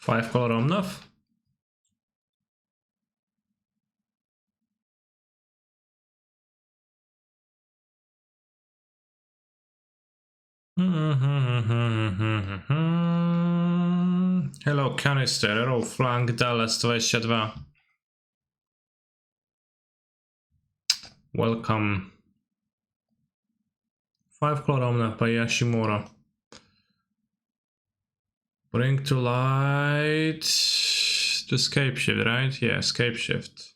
5 color Omnath. Hello Canister, Arrow Flank, Dallas 22. Welcome. 5 color Omnath by Yashimura. Bring to light the escape shift, right? Yeah, escape shift.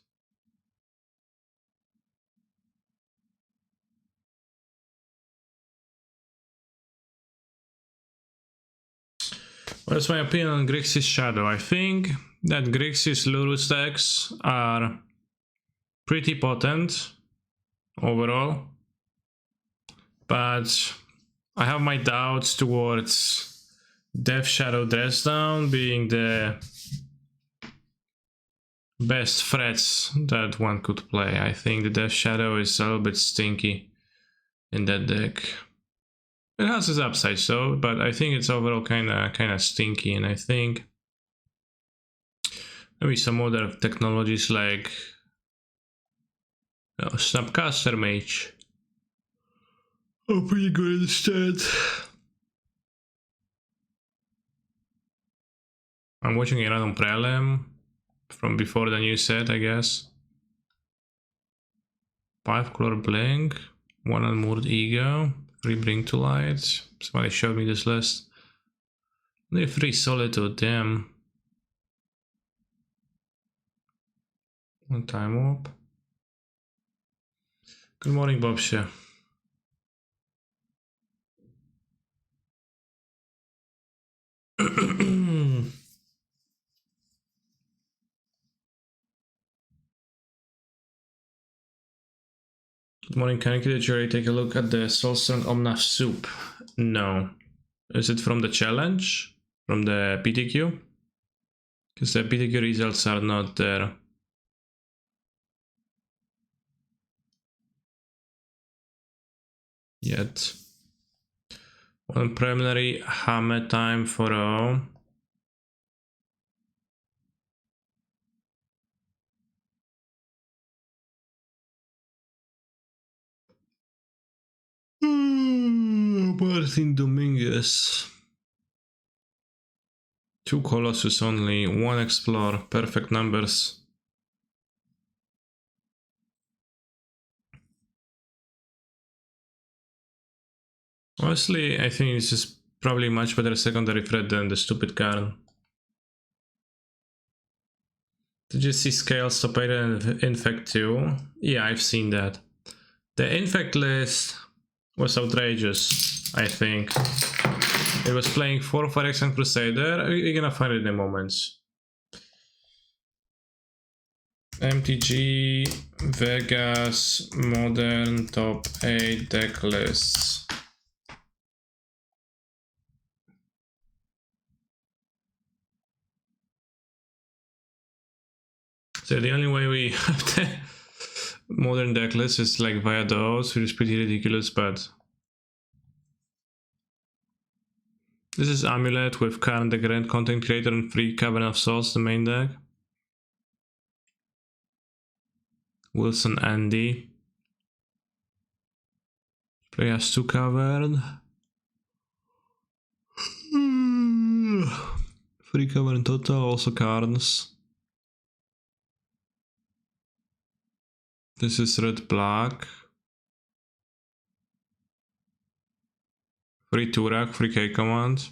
What's my opinion on Grixis Shadow? I think that Grixis Lurus decks are pretty potent overall, but I have my doubts towards Death Shadow Dressdown being the best threats that one could play. I think the Death Shadow is a little bit stinky in that deck. It has its upsides though, but I think it's overall kinda stinky, and I think maybe some other technologies like Snapcaster Mage are pretty good instead. I'm watching a random Prelem from before the new set, I guess. 5 color Blink, 1 Unmoored Ego, 3 Bring to Light. Somebody showed me this list. Only 3 Solitude, damn. 1 Time Warp. Good morning, Bobsha. Good morning, can you jury take a look at the Soulsong Omnath soup? No. Is it from the challenge? From the PTQ? Because the PTQ results are not there. Yet. 1 preliminary hammer time for all. Martin Dominguez. 2 Colossus only, 1 Explore, perfect numbers. Honestly, I think this is probably much better secondary threat than the stupid Karn. Did you see Scale Stopator and Infect 2? Yeah, I've seen that. The Infect list was outrageous, I think. It was playing 4 Phyrex and Crusader. We're gonna find it in a moment. MTG, Vegas, Modern, Top 8 deck lists. So the only way we have the modern deck list is like via those, which is pretty ridiculous, but this is Amulet with Karn the Grand Content Creator and 3 Cavern of Souls, the main deck. Wilson Andy. Play has 2 Cavern. 3 Cavern total, also Karns. This is red black. 3 Turak, 3 K command.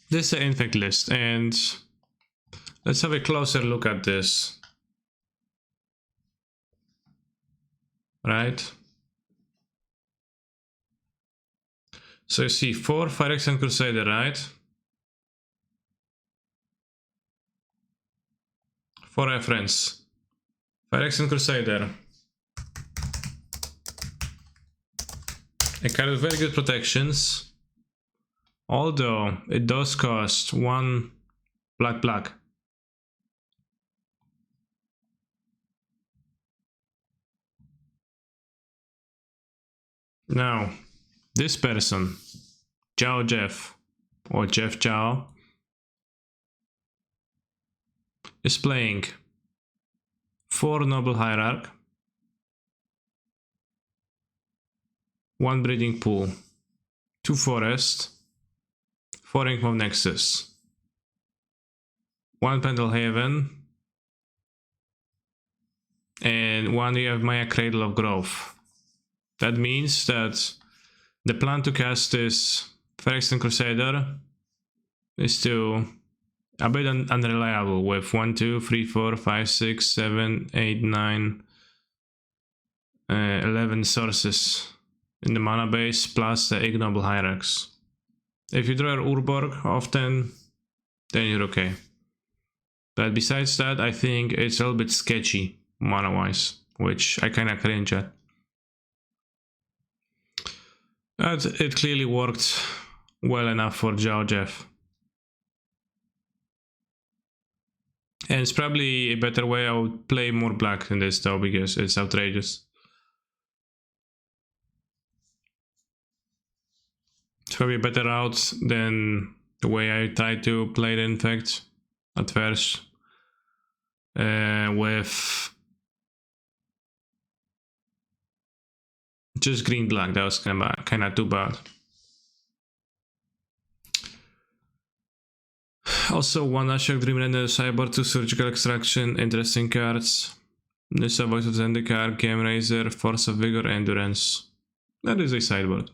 This is the infect list, and let's have a closer look at this. Right? So you see 4 Phyrex and Crusader, right? 4 reference. Phyrex and Crusader. A card with very good protections. Although it does cost 1 black. Now, this person Zhao Jeff, or Jeff Zhao, is playing 4 Noble Hierarch, 1 Breeding Pool, 2 Forest, 4 Ink of Nexus, 1 Pendlehaven, and 1 you have Maya Cradle of Growth. That means that the plan to cast this Phyrexian Crusader is to a bit unreliable with 1, 2, 3, 4, 5, 6, 7, 8, 9, 11 sources in the mana base plus the ignoble hierarchs. If you draw Urborg often, then you're okay. But besides that, I think it's a little bit sketchy mana wise, which I kinda cringe at. But it clearly worked well enough for Zhao Jeff. And it's probably a better way. I would play more black in this though, because it's outrageous. It's probably a better route than the way I tried to play the Infect at first. With just green-black, that was kinda too bad. Also, 1 Ashok Dream Render, Cyborg, 2 Surgical Extraction, interesting cards. Nissa, Voice of Zendikar, Game Razor, Force of Vigor, Endurance. That is a sideboard.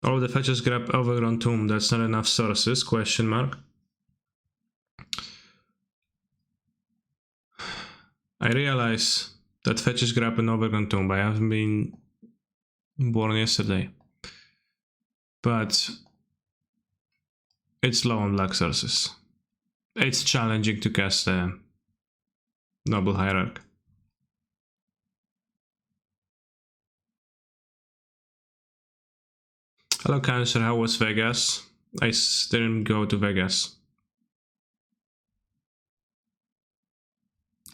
All the fetches grab Overgrown Tomb, that's not enough sources, question mark. I realize that fetches grab an Overgrown Tomb. I haven't been born yesterday. But it's low on black sources. It's challenging to cast a Noble Hierarch. Hello Cancer, how was Vegas? I didn't go to Vegas.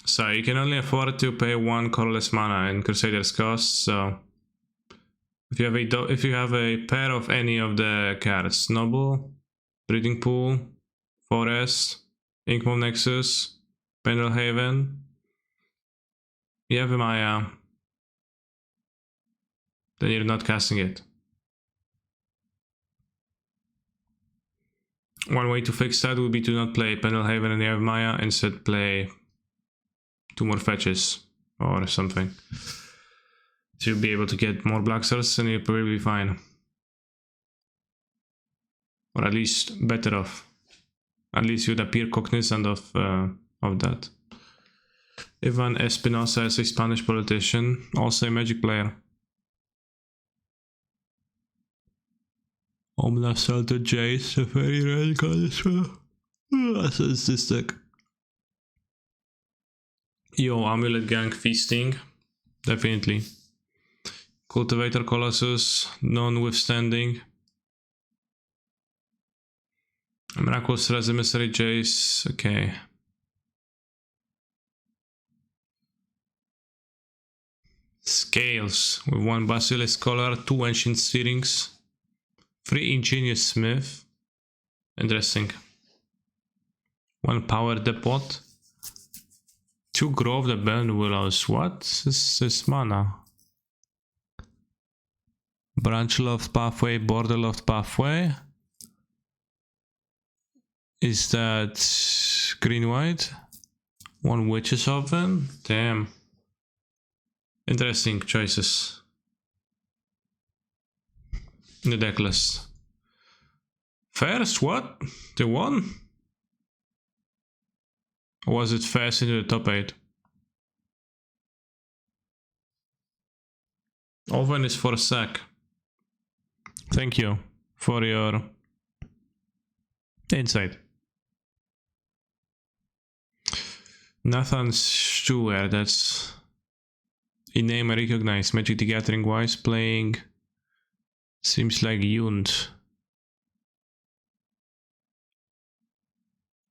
So you can only afford to pay 1 colorless mana in Crusader's cost, so if you have a pair of any of the cards, Noble, Breeding Pool, Forest, Inkmold Nexus, Pendlehaven, you have a Maya, then you're not casting it. One way to fix that would be to not play Pendlehaven and you have Maya, instead play 2 more fetches or something to be able to get more black sources, and you'll probably be fine. Or at least better off. At least you'd appear cognizant of that. Ivan Espinosa is a Spanish politician, also a Magic player. Omna Salto Jace, a very rare card as well. So it's this deck. Yo, Amulet Gang Feasting. Definitely. Cultivator Colossus, non-withstanding. Miraculous Res Emissary Jace, okay. Scales with 1 Basilisk Collar, 2 Ancient Steerings, 3 Ingenious Smith. Interesting. 1 Power Depot. 2 Grove the Burn Willows. What is this mana? Branch Loft Pathway, Border Loft Pathway. Is that green-white? 1 Witch's Oven? Damn. Interesting choices in the deck list. First, what? The 1? Or was it first into the top 8? Oven is for a sack. Thank you for your insight. Nathan Stewart, that's a name I recognize. Magic the Gathering wise, playing seems like Yund.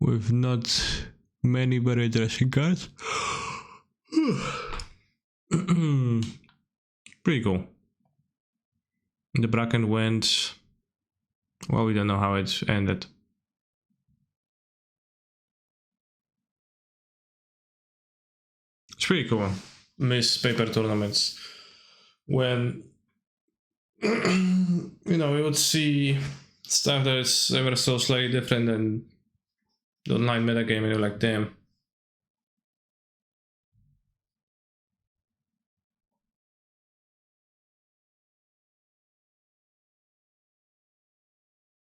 With not Many very interesting cards. Pretty cool. The Bracken went... Well, we don't know how it ended. It's pretty cool. Miss paper tournaments. When... you know, we would see stuff that is ever so slightly different than the online metagame, and you're like, damn.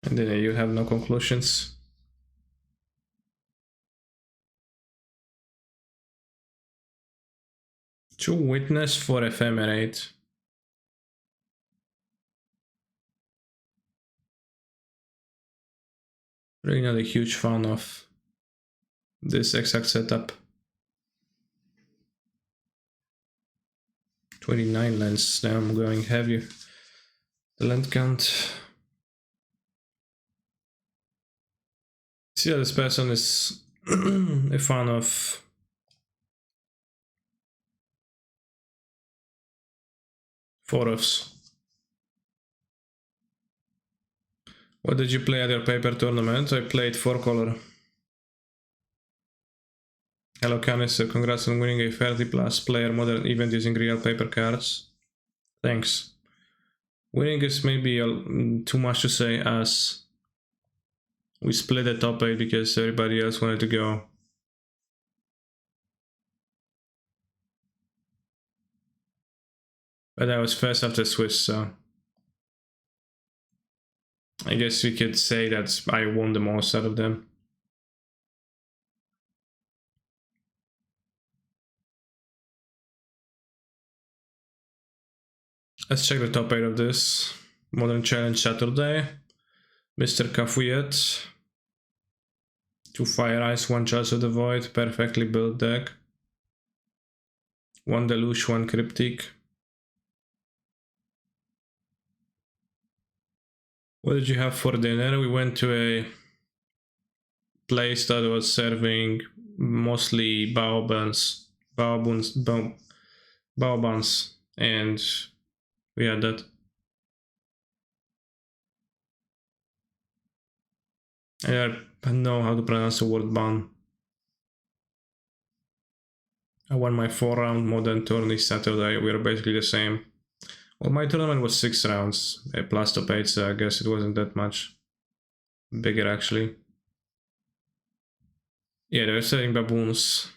And then you have no conclusions. True witness for ephemerate. Really not a huge fan of this exact setup. 29 lands, now I'm going heavy. The land count. See how this person is a fan of photos. What did you play at your paper tournament? I played 4-color. Hello Canister, congrats on winning a 30+ player modern event using real paper cards. Thanks. Winning is maybe too much to say, as we split the top 8 because everybody else wanted to go. But I was first after Swiss, so I guess we could say that I won the most out of them. Let's check the top 8 of this. Modern Challenge Saturday. Mr. Cafuyet. 2 Fire Ice, 1 Charge of the Void, perfectly built deck. 1 Deluge, 1 Cryptic. What did you have for dinner? We went to a place that was serving mostly baobans, and we had that. I don't know how to pronounce the word ban. I won my 4-round modern tourney Saturday. We are basically the same. Well, my tournament was 6 rounds, plus top 8, so I guess it wasn't that much bigger actually. Yeah, they were selling baboons.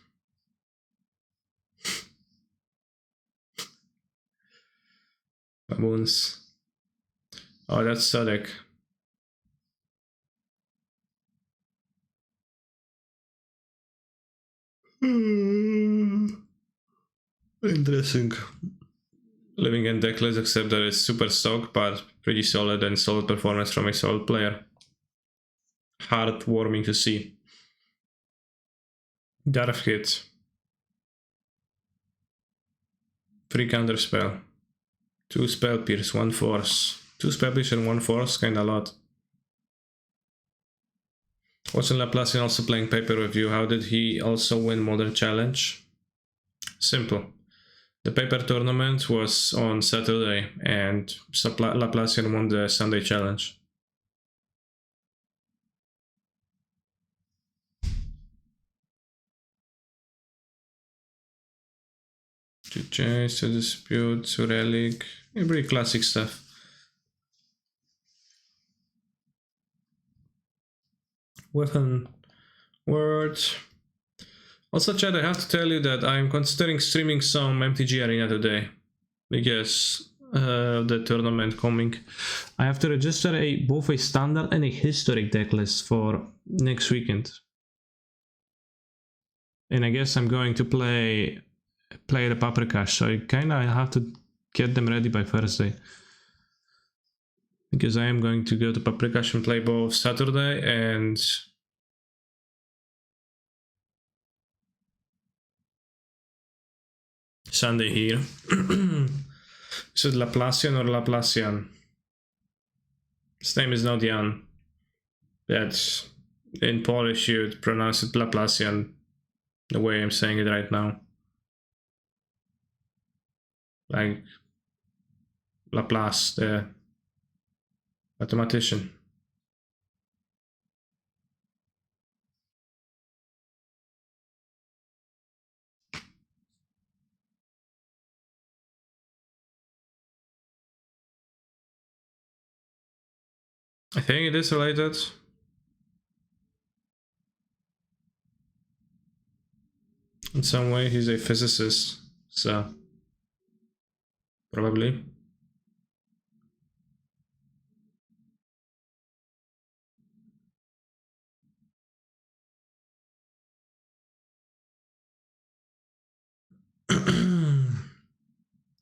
Baboons. Oh, that's Sadek. Interesting. Living in deckless, except that it's super stock, but pretty solid and solid performance from a solid player. Heartwarming to see. Darth hit. 3 counter spell. 2 spell pierce, 1 force. 2 spell pierce and 1 force, kinda a lot. Wasn't Laplacian also playing paper with you? How did he also win Modern Challenge? Simple. The paper tournament was on Saturday and Laplacian won the Sunday challenge. To change, to dispute, to relic, pretty classic stuff. Weapon word. Also, chat, I have to tell you that I'm considering streaming some MTG Arena today because the tournament coming. I have to register both a standard and a historic deck list for next weekend, and I guess I'm going to play the Paprika, so I kinda have to get them ready by Thursday, because I am going to go to Paprika and play both Saturday and Sunday here. Is it Laplacian or Laplacian? His name is not Jan. That's in Polish you'd pronounce it Laplacian. the way I'm saying it right now. Like Laplace, the mathematician. I think it is related. In some way, he's a physicist, so probably.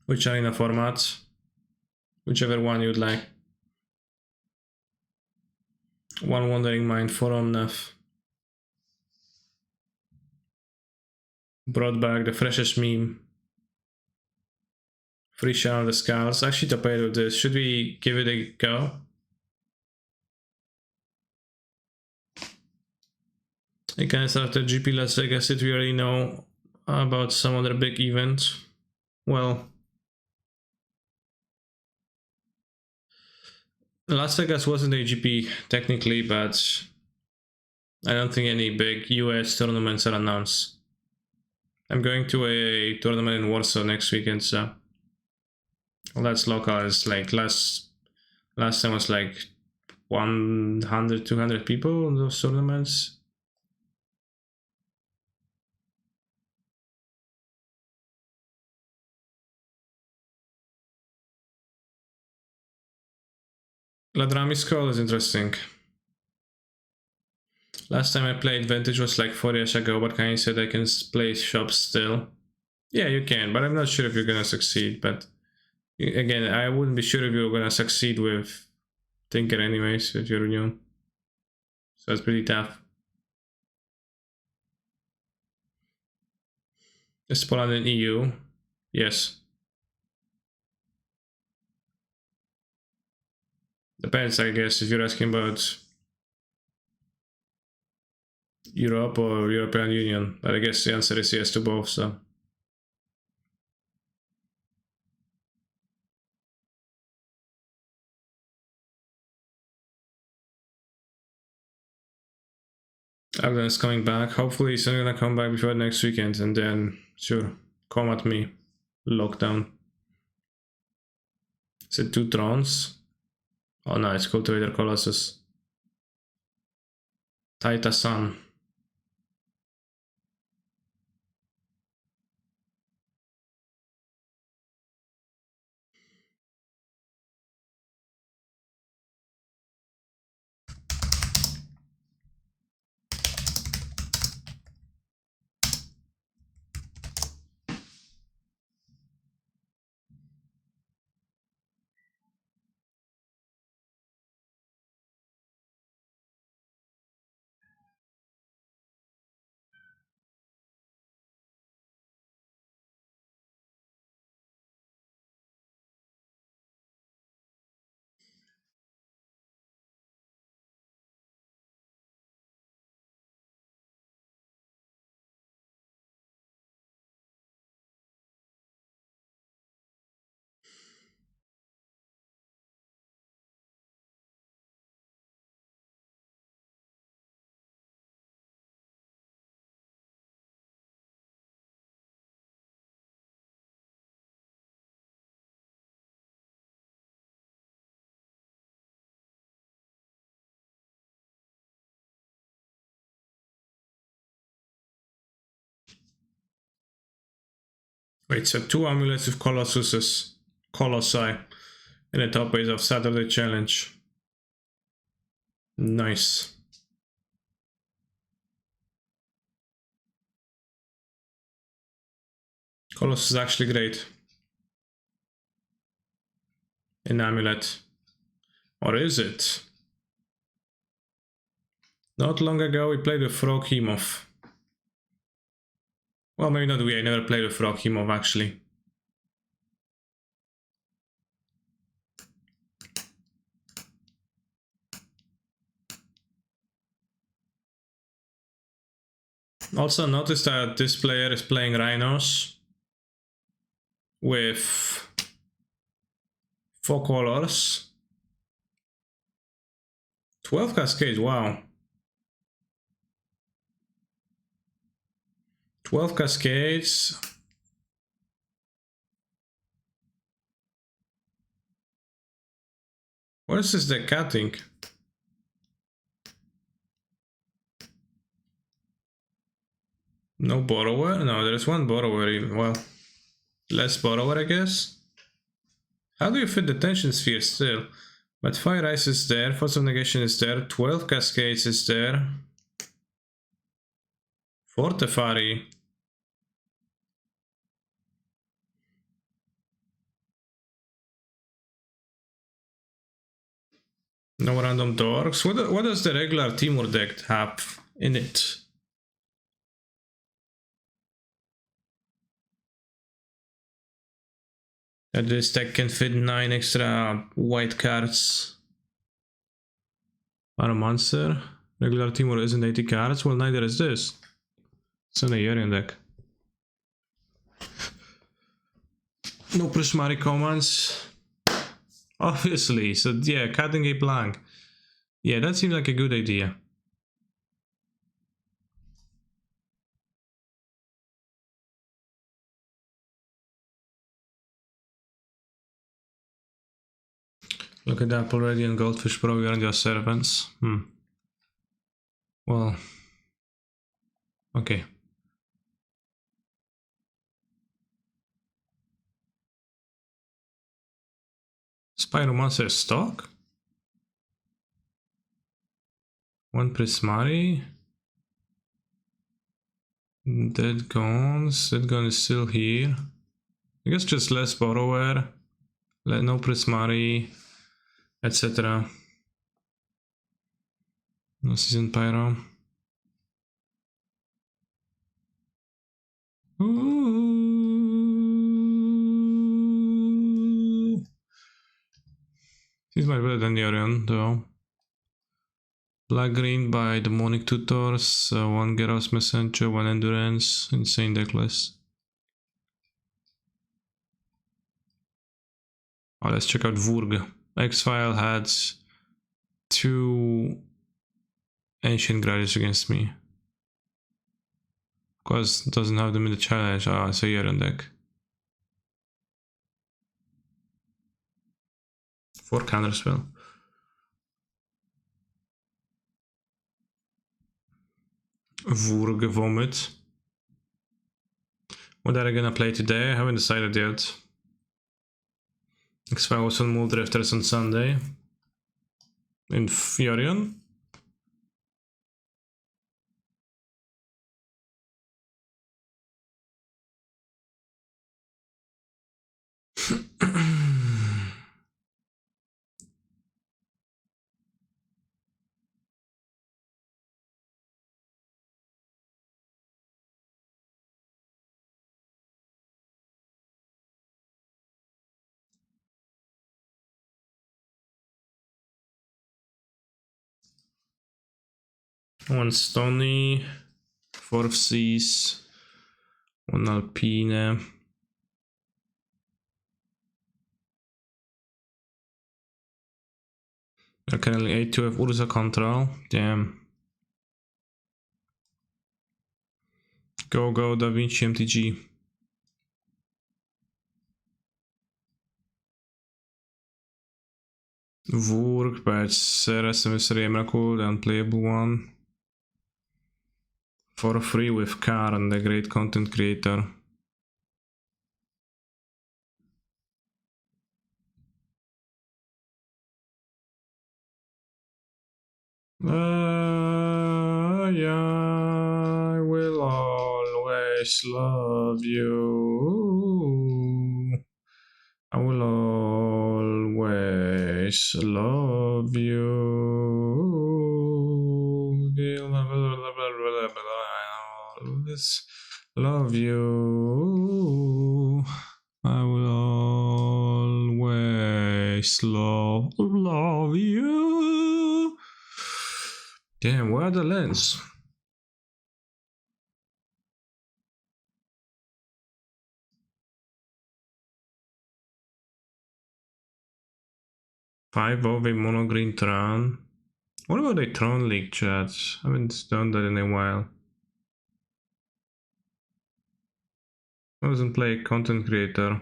Which arena format? Whichever one you'd like. One wandering mind, 4 on Nef. Brought back the freshest meme. Free share on the scouts. Actually, to pay with this. Should we give it a go? Again, after GP Las Vegas, did we already know about some other big event? Well, Las Vegas wasn't a GP technically, but I don't think any big US tournaments are announced. I'm going to a tournament in Warsaw next weekend, so well, that's local. It's like last time was like 100, 200 people in those tournaments. Ladrami's call is interesting. Last time I played Vintage was like 4 years ago, but Kanye said I can play shops still. Yeah, you can, but I'm not sure if you're gonna succeed. But again, I wouldn't be sure if you're gonna succeed with Tinker anyways, if you're new. So it's pretty tough. Is Poland in EU? Yes. Depends, I guess, if you're asking about Europe or European Union. But I guess the answer is yes to both, so. Everyone's coming back. Hopefully he's not gonna come back before next weekend, and then, sure, come at me. Lockdown. Is it 2 Trons? Oh no, it's Cultivator Colossus. Taita-san. Wait, so 2 amulets with Colossuses. Colossi. In the top base of Saturday Challenge. Nice. Colossus is actually great. In Amulet. Or is it? Not long ago we played with Frog-Hemov. Well, maybe not we, I never played with Frog-Hemov actually. Also notice that this player is playing Rhinos with 4 colors. 12 cascades, wow. 12 cascades. What is this deck cutting? No borrower? No, there's one borrower even. Well, less borrower, I guess. How do you fit the tension sphere still? But Fire Ice is there, Force of Negation is there, 12 Cascades is there. Fortefari. No random dorks. What does the regular Timur deck have in it? That this deck can fit 9 extra white cards. Are a monster. Regular Timur isn't 80 cards. Well, neither is this. It's an Aerian deck. No prismatic commands. Obviously. So yeah, cutting a blank. Yeah, that seems like a good idea. Look at that already, and Goldfish Pro, you're your servants. Well. Okay. Spyromancer stock? 1 Prismari. Dead Gones. Dead Gone is still here. I guess just less Borrower. No Prismari. Etc. No Season Pyro. Ooh. He's much better than the Orion, though. Black Green by Demonic Tutors, 1 Gyros Messenger, 1 Endurance, insane deck list. Oh, let's check out Vurg. X-File had 2 Ancient Grudges against me. Of course, doesn't have them in the challenge. Ah, it's a Yeren deck. 4 counterspell. Vurg Vomit. What are I gonna play today? I haven't decided yet. X-File was on Muldrifters on Sunday. In Fiorion. One Stony, 4 Seas, 1 Alpine. I can only 8 to have Urza Control. Damn. Go Da Vinci MTG. Vurg, patch, Ceres, Mystery Emrakul, the unplayable one. For free with Karen, the great content creator. I will always love you. I will always love you. Always love you. I will always love you. Damn, where are the lens? 5 of a mono green Tron. What about a Tron League, chat? I haven't done that in a while. I doesn't play a content creator.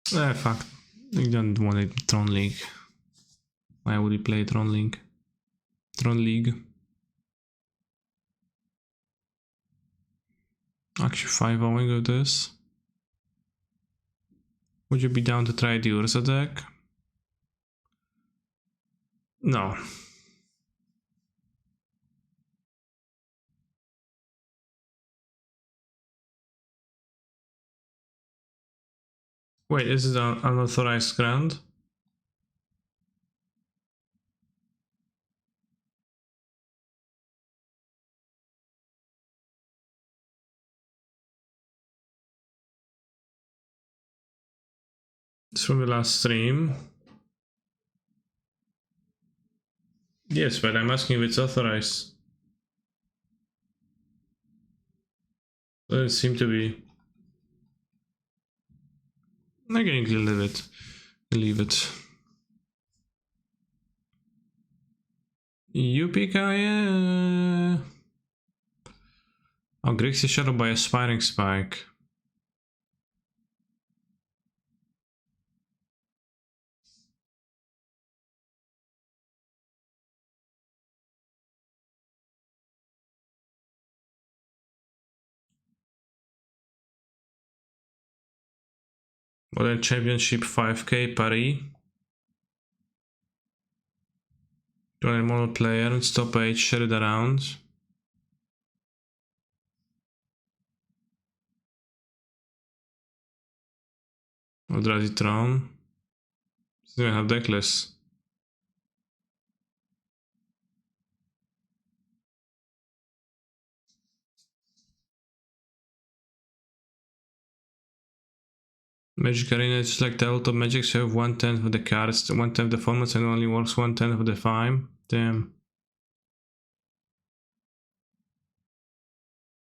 Fuck. He don't want a Tron League. Why would he play Tron League? Tron League. Actually 5-0ing of this. Would you be down to try the Ursa deck? No. Wait, is it an unauthorized grant? It's from the last stream. Yes, but I'm asking if it's authorized. Doesn't seem to be. I can leave it. Leave it. Yupika. Oh, Grixis Shadow by Aspiring Spike. Modern Championship 5K Paris. 20 mono player and stop age, share it around. Odrazi Tron. Doesn't even have deckless. Magic Arena is like Tabletop Magic, so you have 1/10 of the cards, 1/10 of the formats, and only works 1/10 of the time. Damn.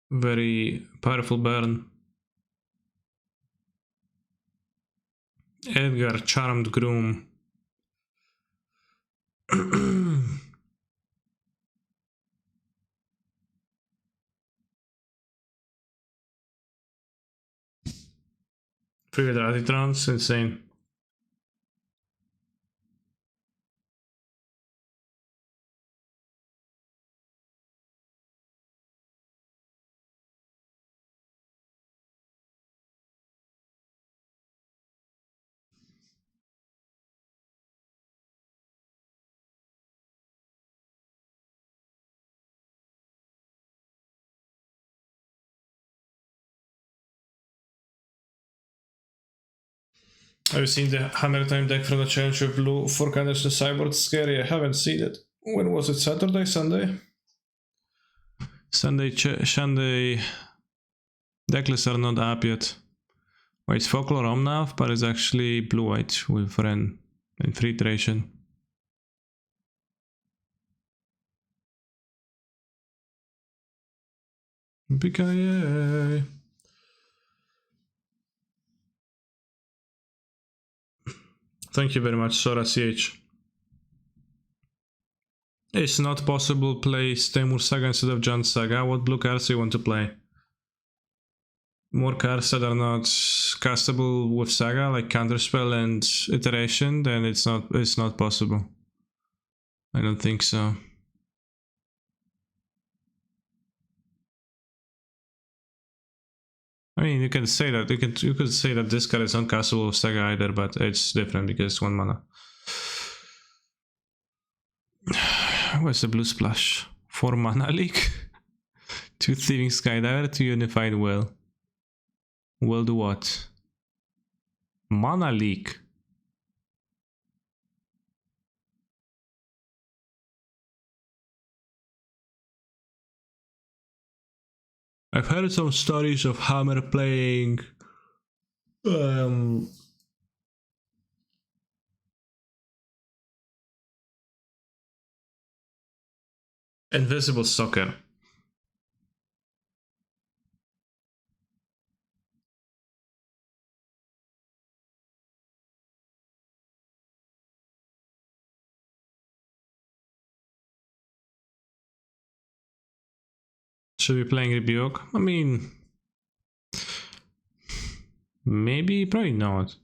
Very powerful burn. Edgar, Charmed Groom. Free Ratitrons, insane. Have you seen the Hammer Time deck from the challenge with blue 4 counters to Cyborg? Scary, I haven't seen it. When was it? Saturday? Sunday? Sunday. Decklists are not up yet. Wait, it's Folklore Omnath, but it's actually blue-white with Ren and free iteration. BKA. Thank you very much, Sora CH. It's not possible to play Stemur Saga instead of John Saga. What blue cards do you want to play? More cards that are not castable with Saga, like Counterspell and Iteration, then it's not possible. I don't think so. I mean, you can say that you could say that this card is not castable with Saga either, but it's different because it's 1 mana. Where's the blue splash? 4 mana leak? 2 Thieving Skydiver, 2 Unified Will. Will do what? Mana leak. I've heard some stories of Hammer playing Invisible Soccer. Should be playing Rebuke? I mean, maybe, probably not.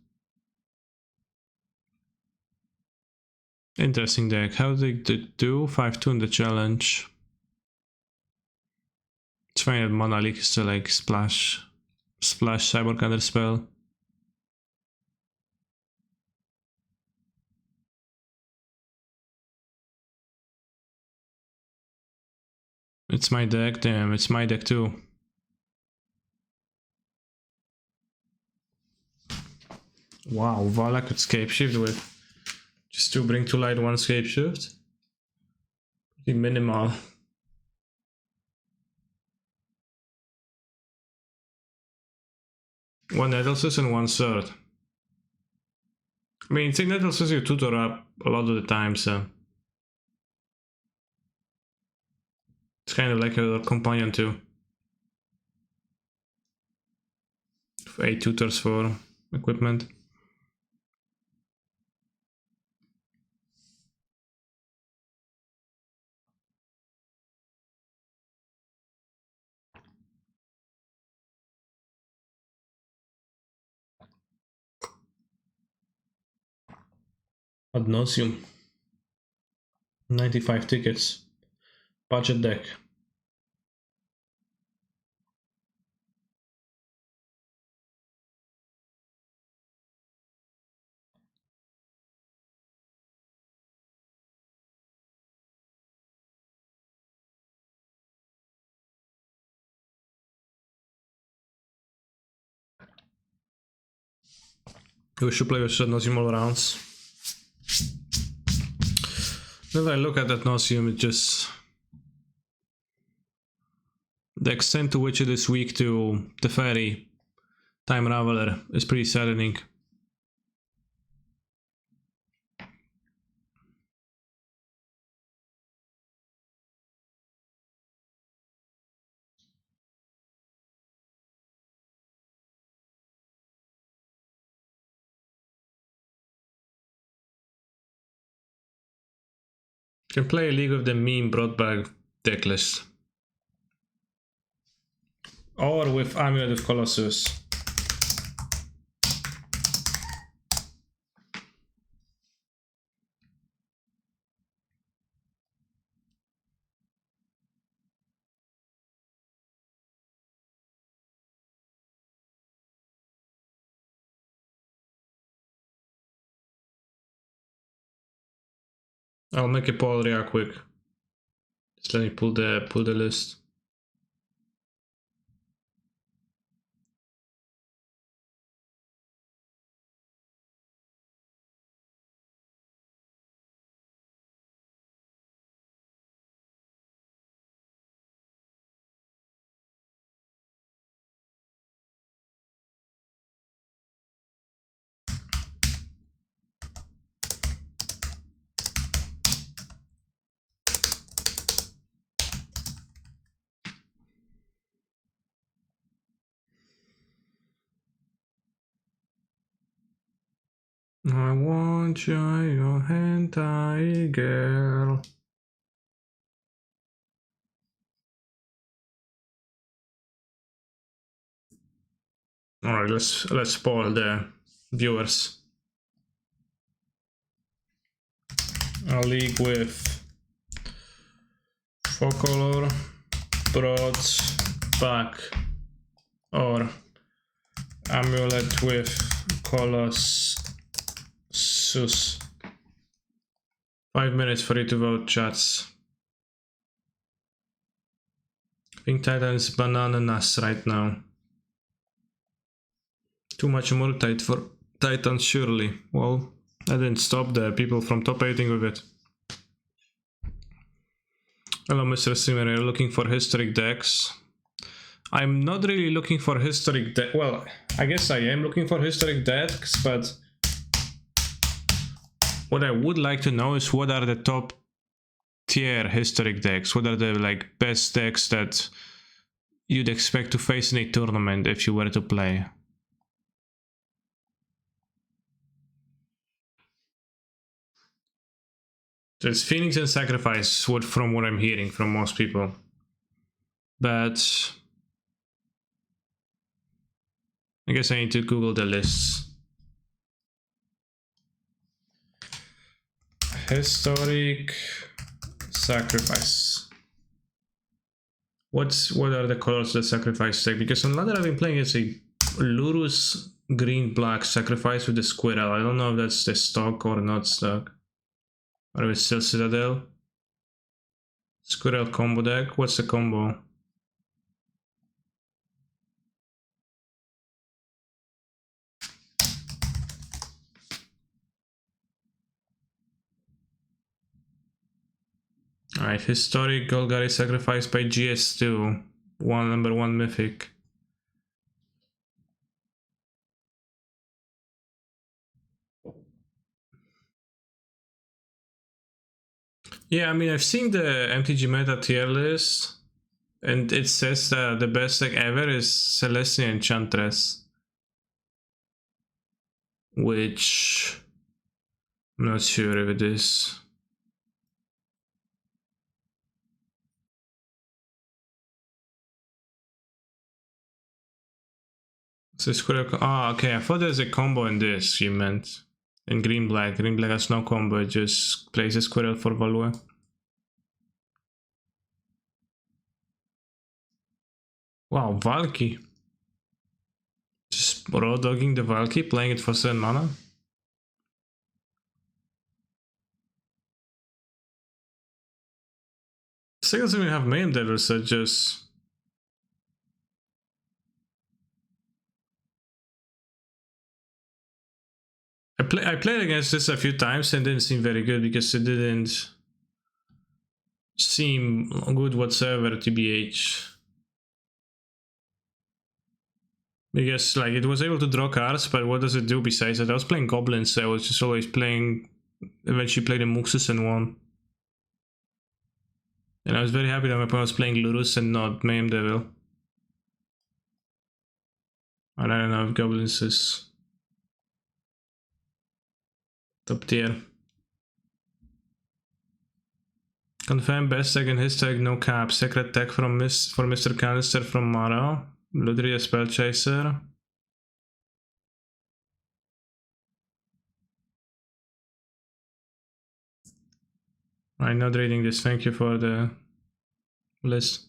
Interesting deck. How did it do? 5-2 in the challenge. It's funny that Mana Leak is still like splash Cyber Counter spell. It's my deck, damn, it's my deck too. Wow, Vala could scape shift with just to bring to light one scape shift. Pretty minimal. One Nettlesus and one Sword. I mean, take Nettlesus you tutor up a lot of the time, so it's kind of like a companion too. 8 tutors for equipment. Ad nauseum. 95 tickets. Budget deck. We should play with Ad nauseum all rounds. When I look at that nauseum, it just... the extent to which it is weak to the fairy Time Raveler is pretty saddening. Can play a League of the Meme Broadbag deck list. Or with Amulet of Colossus. I'll make a poll real quick. Just let me pull the list. I want you, your hentai girl. Alright, let's spoil the viewers. A league with Focolor, Broads, Back, or Amulet with Colossus. 5 minutes for you to vote, chats. Pink Titan is bananas right now. Too much multi for Titan, surely. Well, I didn't stop the people from top 8ing with it. Hello, Mr. Streamer, you're looking for historic decks. I'm not really looking for historic decks. Well, I guess I am looking for historic decks, but what I would like to know is what are the top tier historic decks? What are the like best decks that you'd expect to face in a tournament if you were to play? So it's Phoenix and Sacrifice, from what I'm hearing from most people. but I guess I need to Google the lists. Historic sacrifice. What are the colors of the sacrifice deck? Because on ladder I've been playing as a Lurus green black sacrifice with the squirrel. I don't know if that's the stock or not stock. Or if it's still Citadel. Squirrel combo deck. What's the combo? Alright, historic Golgari sacrifice by GS2. Number 1 mythic. Yeah, I mean, I've seen the MTG meta tier list, and it says that the best deck ever is Celestia Enchantress. Which I'm not sure if it is. So squirrel. Ah, okay. I thought there's a combo in this. You meant in green black. Green black has no combo. It just plays a squirrel for value. Wow, Valky. Just raw dogging the Valky, playing it for 7 mana. Saga doesn't even have Mayhem Devil, so just. I played against this a few times and didn't seem very good because it didn't seem good whatsoever, TBH. Because like it was able to draw cards, but what does it do besides that? I was playing goblins, so I was just always playing. Eventually played a Muxus and won. And I was very happy that my opponent was playing Lurus and not Mayhem Devil. And I don't know if goblins is top tier. Confirm best deck in his deck, no cap. Secret tech from for Mr. Canister from Maro. Ludria Spellchaser. I'm not reading this, thank you for the list.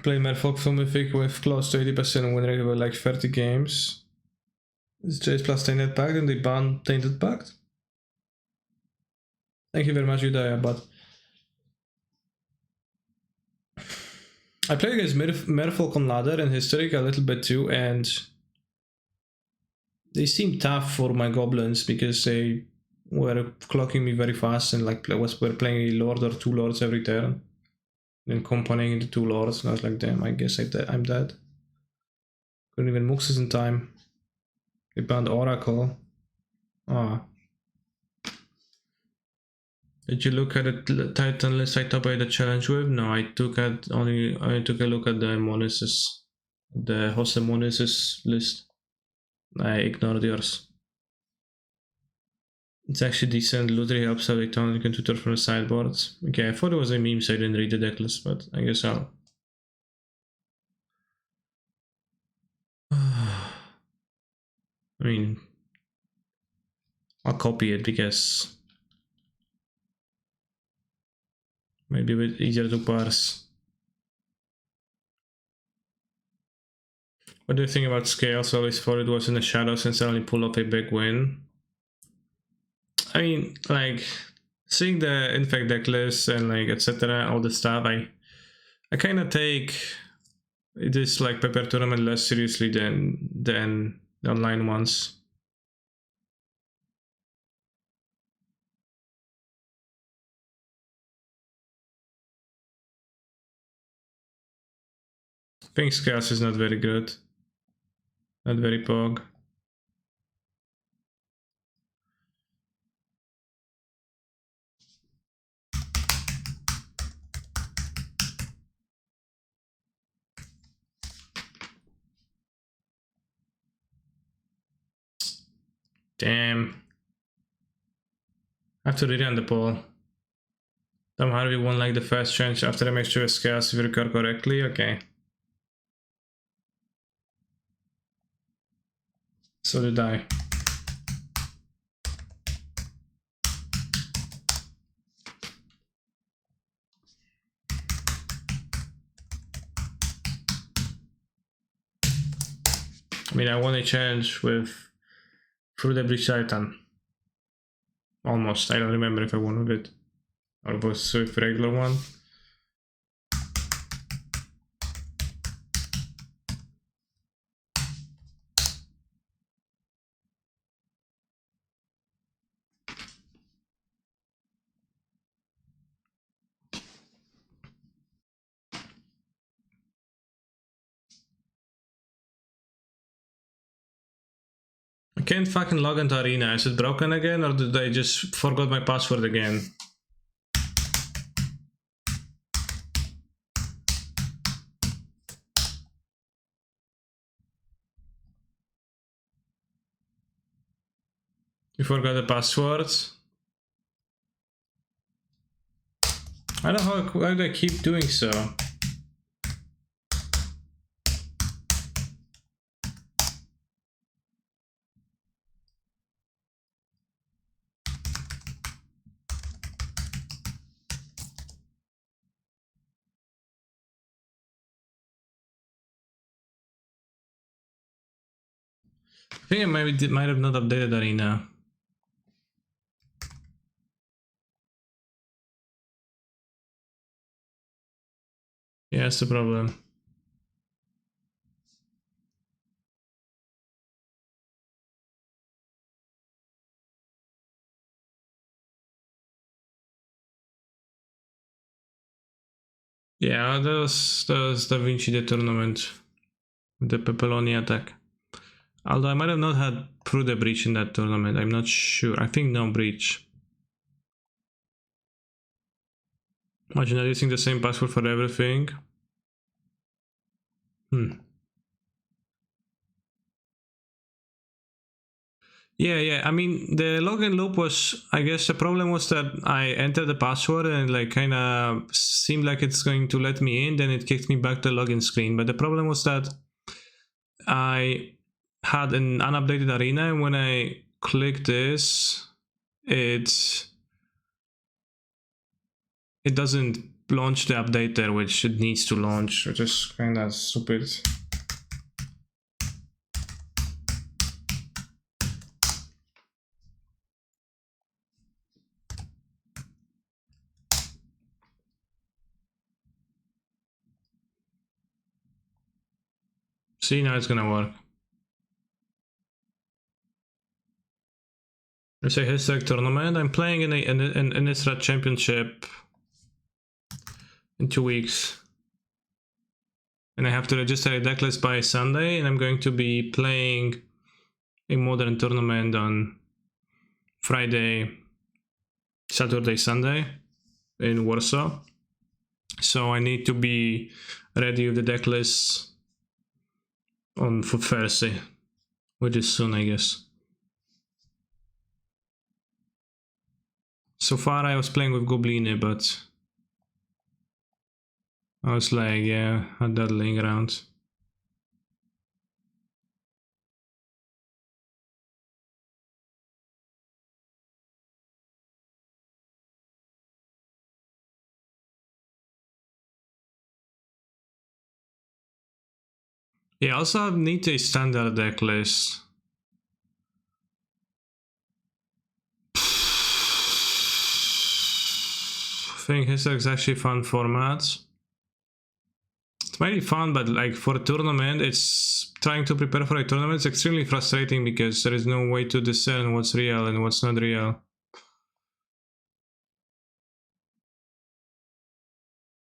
Play Merfolk for Mythic with close to 80% win rate over like 30 games. Is Jace plus Tainted Pact and they ban Tainted Pact? Thank you very much, Udaya, but I play against Merfolk on ladder and Historic a little bit too, and they seem tough for my goblins because they were clocking me very fast and like were playing a lord or 2 lords every turn. Then accompanying the 2 lords, and I was like, damn, I guess I'm dead. Couldn't even Muxus in time. They banned Oracle. Ah. Did you look at the Titan list I top the challenge with? No, I took a look at the Monesis, the Jose Monesis list. I ignored yours. It's actually decent. Lutri helps out a ton. You can tutor from the sideboards. Okay, I thought it was a meme, so I didn't read the deck list, but I guess I'll. I mean, I'll copy it because maybe a bit easier to parse. What do you think about scales? I always thought it was in the shadows and suddenly pull off a big win. I mean, like, seeing the infect deck list and like etc. all the stuff, I kind of take this like Pepper tournament less seriously than the online ones. I think Scales is not very good. Not very pog. Damn. I have to rerun the poll. Tom Harvey won like the first trench after the mixture with scales if you recall correctly. Okay. So did I. I mean, I won a challenge with through the Breach Titan. Almost. I don't remember if I won with it or was with regular one. I can't fucking log into Arena. Is it broken again or did I just forgot my password again? You forgot the password? I don't know why do I keep doing so. I think I might have not updated Arena. Yeah, that's the problem. Yeah, that was Da Vinci the tournament. The Pepperoni attack. Although I might have not had Through the Breach in that tournament, I'm not sure. I think no breach. Imagine not using the same password for everything. Yeah. I mean, the login loop was, I guess the problem was that I entered the password and like kind of seemed like it's going to let me in, then it kicked me back to the login screen. But the problem was that I had an unupdated arena, and when I click this, it doesn't launch the update there, which it needs to launch, which is kind of stupid. See, now it's gonna work. It's a historic tournament. I'm playing in an Isra championship in 2 weeks. And I have to register a decklist by Sunday, and I'm going to be playing a modern tournament on Friday, Saturday, Sunday in Warsaw. So I need to be ready with the decklist for Thursday, which is soon, I guess. So far I was playing with Goblini, but I was like, yeah, had that laying around. Yeah, also need a standard deck list. I think Historic is actually a fun format. It might be fun, but like for a tournament, it's trying to prepare for a tournament. It's extremely frustrating because there is no way to discern what's real and what's not real.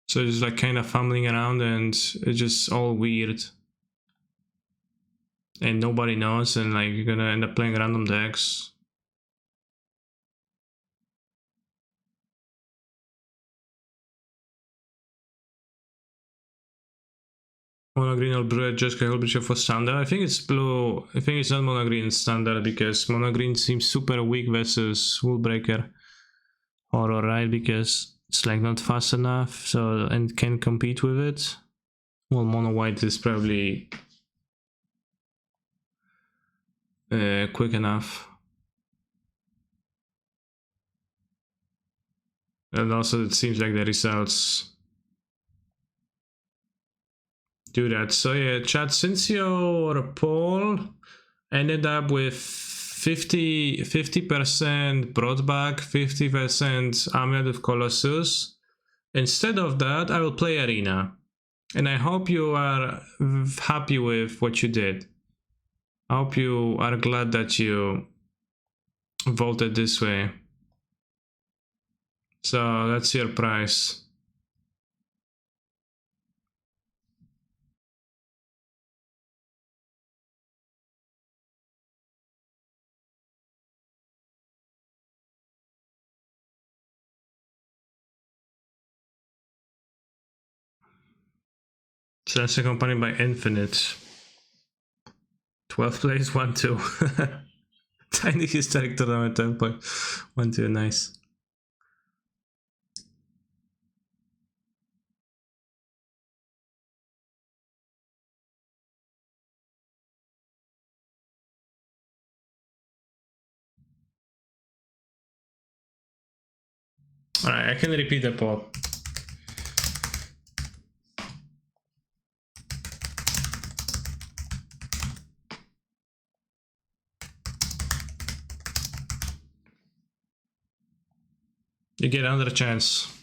So it's like kind of fumbling around and it's just all weird. And nobody knows, and like you're gonna end up playing random decks. Mono green or blue, just Hellbreacher for standard. I think it's blue. I think it's not mono green standard because mono green seems super weak versus Woolbreaker horror, right? Because it's like not fast enough, so and can compete with it. Well, mono white is probably quick enough. And also it seems like the results do that. So yeah, chat, since your poll ended up with 50% Broadback, 50% Amulet of Colossus, instead of that, I will play Arena. And I hope you are happy with what you did. I hope you are glad that you voted this way. So that's your price. So that's accompanied by Infinite. 12th place, 1-2. Tiny historic tournament 10.12, nice. Alright, I can repeat the poll. You get another chance.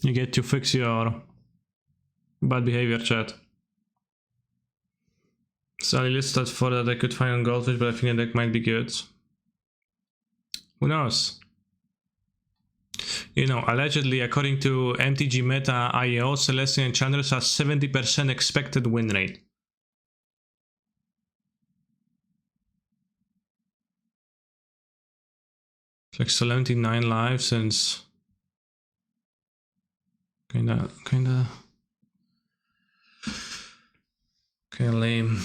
You get to fix your bad behavior, chat. So I listed for that I could find on Goldfish, but I think the deck might be good. Who knows? You know, allegedly, according to MTG Meta IEO, Celestial Enchanters has 70% expected win rate. It's like 79 lives since kinda lame.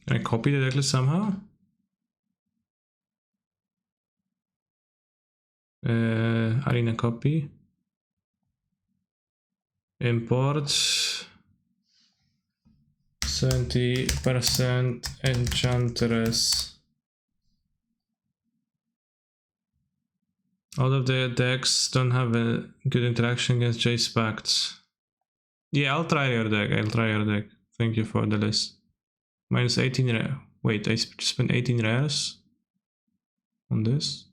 Can I copy the decklist somehow? Arena copy. Import 70% Enchantress. All of the decks don't have a good interaction against Jace Pacts. Yeah, I'll try your deck. Thank you for the list. Minus 18 rare. Wait, I spent 18 rares on this.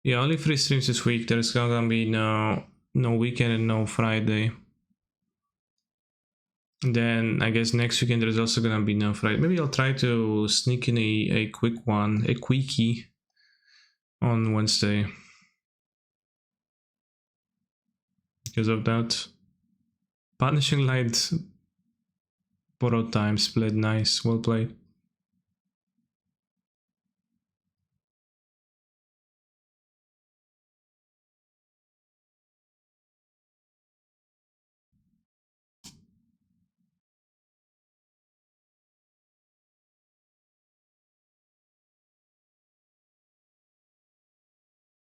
Yeah, only 3 streams this week. There's gonna be no weekend and no Friday. And then I guess next weekend there's also gonna be no Friday. Maybe I'll try to sneak in a quick one, a quickie on Wednesday. Because of that. Punishing Light, borrowed time, split, nice, well played.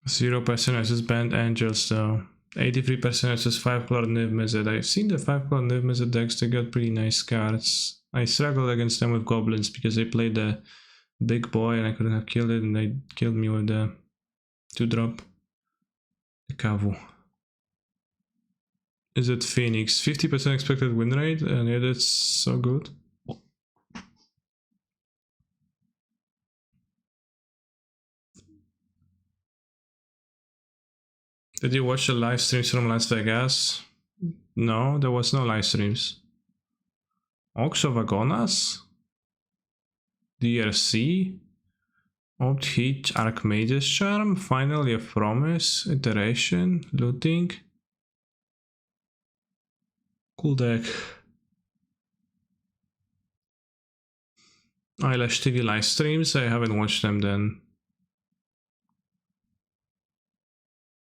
Zero percent versus Band Angels though. 83% versus 5-color Niv Mizzet. I've seen the 5-color Niv Mizzet decks, they got pretty nice cards. I struggled against them with goblins because they played the big boy and I couldn't have killed it, and they killed me with the 2-drop. The Kavu. Is it Phoenix? 50% expected win rate, and yeah, that's so good. Did you watch the live streams from Las Vegas? No, there was no live streams. Ox of Agonas? DRC? Old Heat Archmage's Charm? Finally a Promise? Iteration? Looting? Cool deck. Eyelash TV live streams. I haven't watched them then.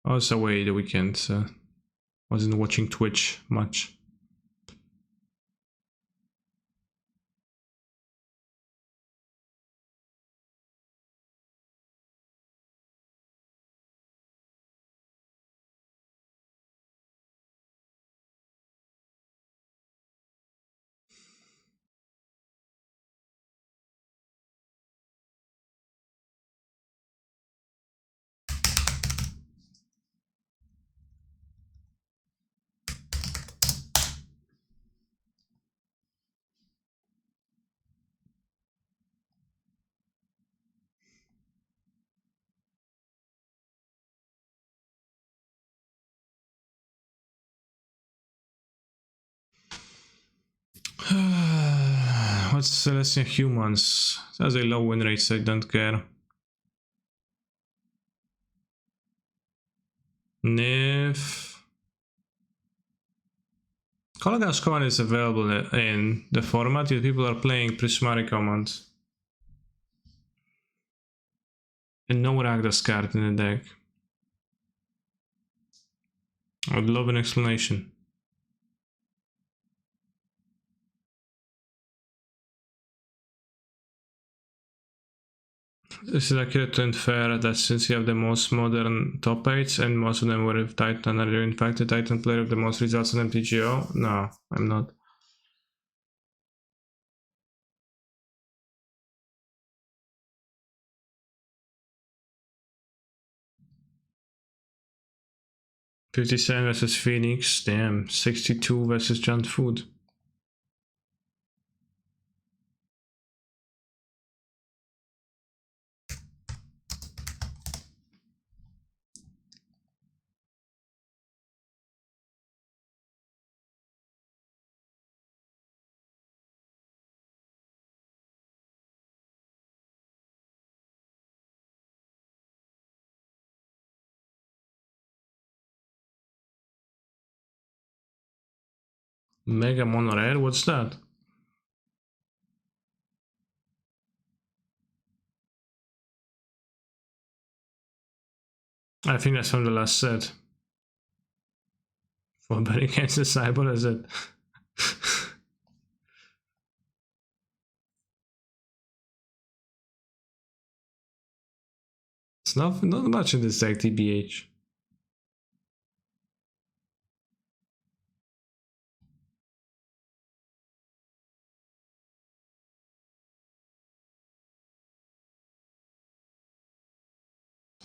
I was away the weekend, so wasn't watching Twitch much. What's Celestial Humans? It has a low win rate, so I don't care. Nif. Colossus command is available in the format, yet people are playing Prismari command. And no Ragdas card in the deck. I would love an explanation. Is it accurate to infer that since you have the most modern top 8s and most of them were with Titan, are you in fact the Titan player with the most results in MTGO? No, I'm not. $57 versus Phoenix, damn. 62 versus John Food. Mega Mono Rare, what's that? I think that's from the last set. For betting against the Cyber, is it? It's not much in this deck, TBH.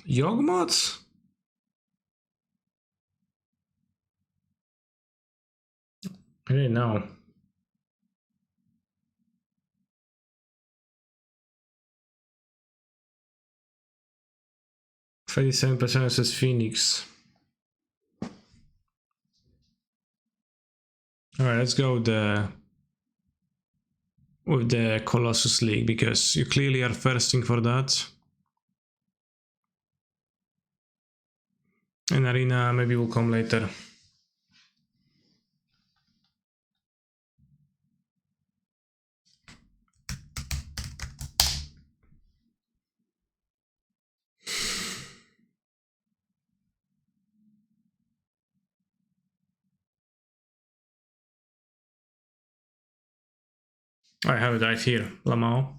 Yogmots? I didn't know. 37% versus Phoenix. Alright, let's go with the Colossus League, because you clearly are thirsting for that. And Arena maybe will come later. I have it right here, Lamau.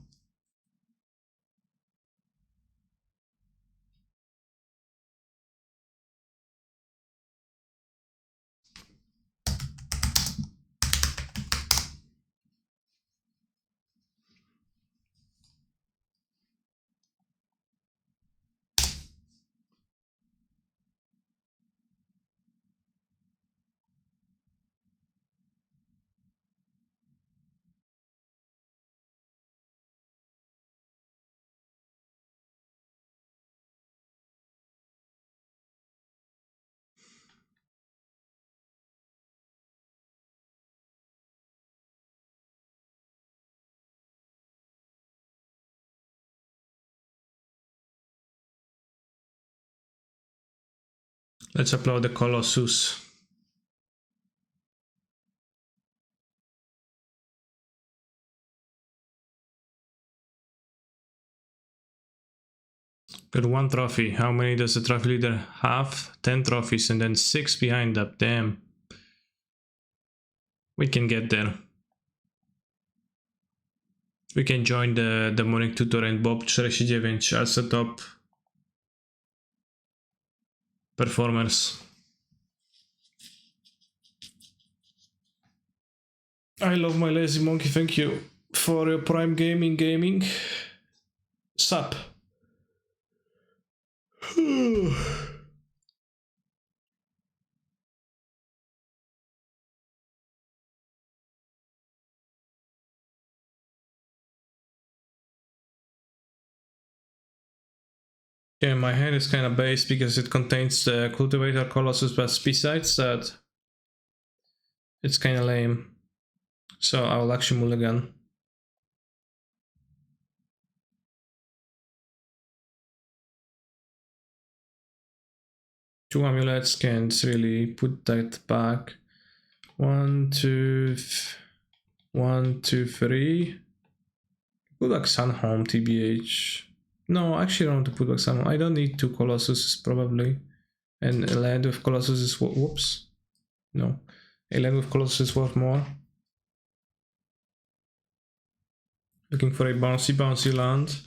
Let's upload the Colossus. Got 1 trophy. How many does the trophy leader have? 10 trophies and then 6 behind that. Damn. We can get there. We can join the demonic tutor and Bob 49 as the top performers. I love my lazy monkey. Thank you for your prime gaming. Sup. Yeah, my hand is kind of based because it contains the Cultivator Colossus, but besides that, it's kind of lame. So I will actually mulligan. Two amulets can't really put that back. 1, 2, 1, 2, 3. Put back Sunhome, TBH. No, actually I don't want to put back Sunhome. I don't need 2 Colossus probably. And a land with Colossus is whoops. No. A land with Colossus is worth more. Looking for a bouncy land.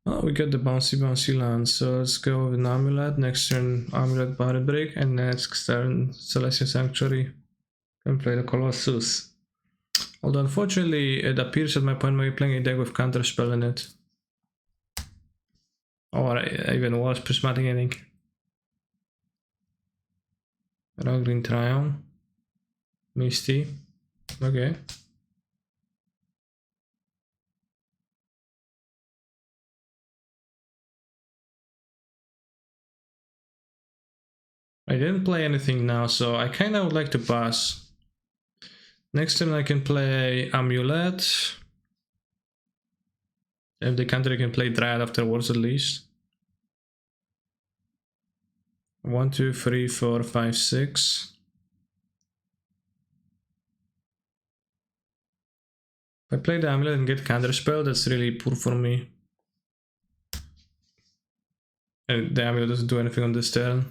Oh, we got the bouncy land. So let's go with an Amulet. Next turn Amulet Barret Break, and next turn Celestial Sanctuary. Can play the Colossus. Although unfortunately it appears that my opponent may be playing a deck with Counterspell in it. Or even worse, Prismatic Ending. Rock Green Trial. Misty. Okay. I didn't play anything now, so I kinda would like to pass. Next turn I can play Amulet. If they counter, I can play Dryad afterwards at least. 1, 2, 3, 4, 5, 6. If I play the Amulet and get Counterspell, that's really poor for me. And the Amulet doesn't do anything on this turn.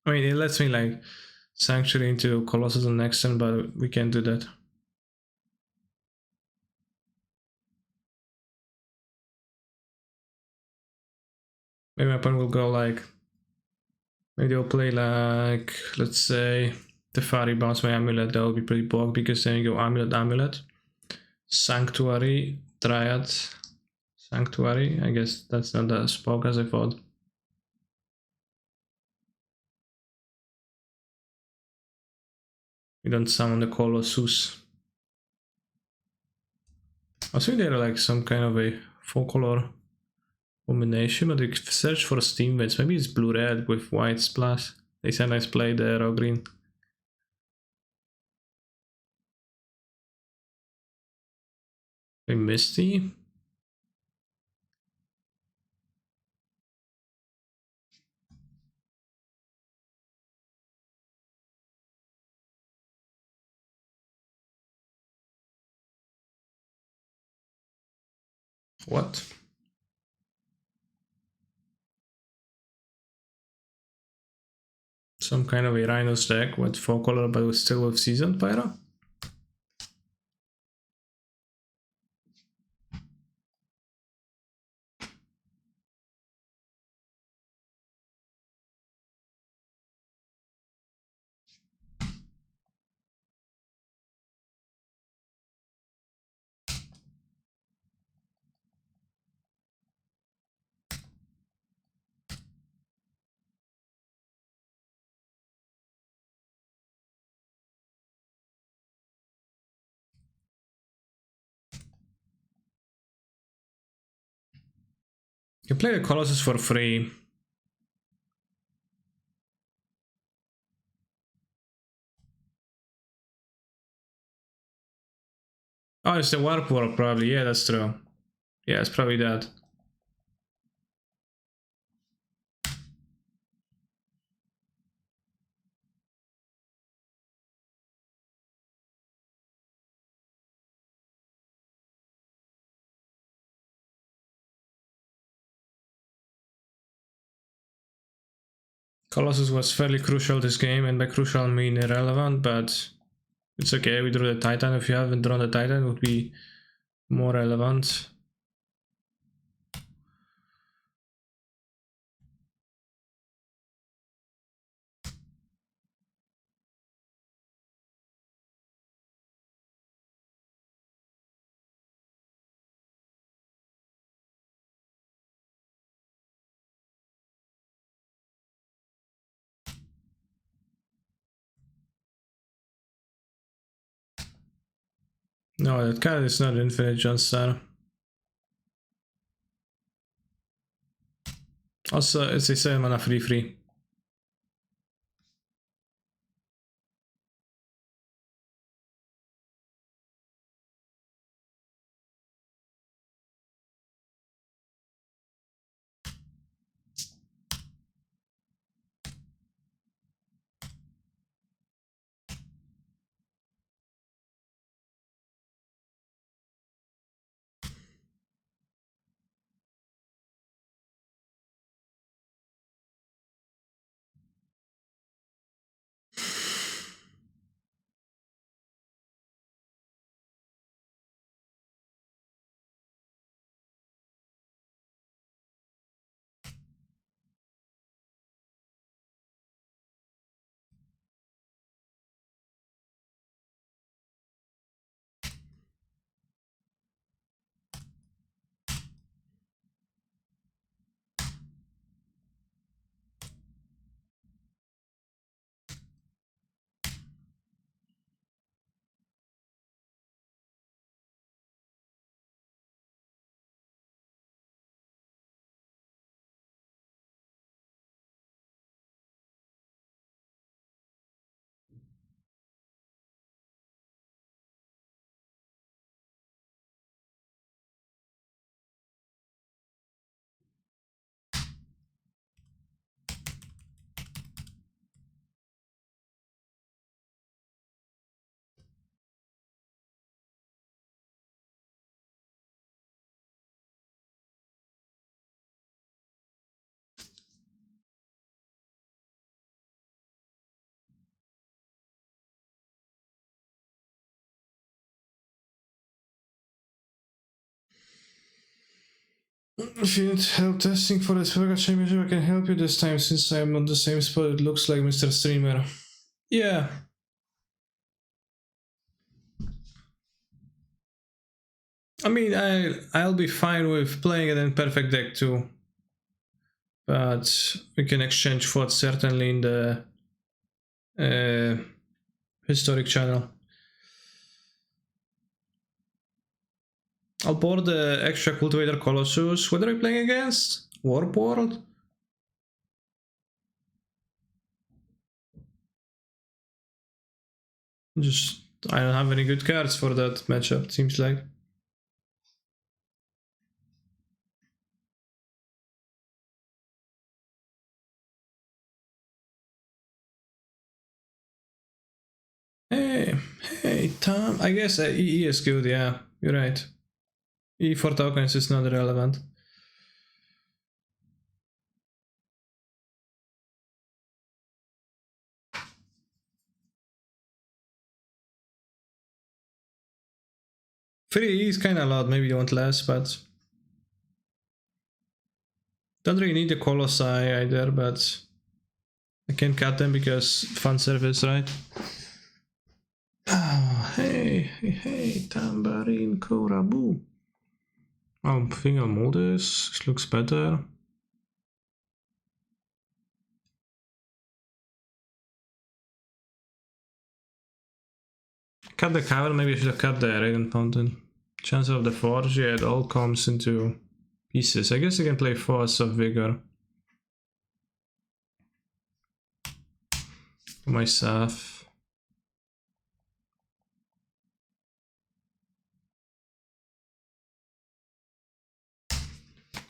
I mean, it lets me like Sanctuary into Colossus on next turn, but we can't do that. Maybe my opponent will go like, maybe they'll play like, let's say, Teferi bounce my Amulet. That would be pretty bulk because then you go Amulet, Sanctuary, Dryad, Sanctuary. I guess that's not as bulk as I thought. We don't summon the Colossus. I think they're like some kind of a 4-color combination, but we search for Steam Vents. Maybe it's blue-red with white splash. They sometimes play the raw green. A Misty. What? Some kind of a Rhino's deck with 4-color but still with Seasoned Pyro? You can play the Colossus for free. Oh, it's the Warp World probably. Yeah, that's true. Yeah, it's probably that. Colossus was fairly crucial this game, and by crucial I mean irrelevant, but it's okay, we drew the Titan. If you haven't drawn the Titan, it would be more relevant. No, that card is not infinite, Johnstar. Also, it's a 7 mana 3/3. If you need help testing for the Saga Championship, I can help you this time since I'm on the same spot. It looks like Mr. Streamer. Yeah. I mean, I'll be fine with playing it in perfect deck too. But we can exchange thoughts certainly in the historic channel. I'll board the extra Cultivator Colossus. What are we playing against? Warp World? Just, I don't have any good cards for that matchup, seems like. Hey, Tom. I guess EE is good, yeah. You're right. EE for tokens is not relevant. Free is kinda a lot, maybe you want less, but... Don't really need the Colossi either, but... I can cut them because fun service, right? Oh, hey, Tambourine Korabu. Oh, I think I'll mold this. This looks better. Cut the cover, maybe I should have cut the Radiant Fountain. Chance of the Forge, yeah, it all comes into pieces. I guess I can play Force of Vigor. For myself.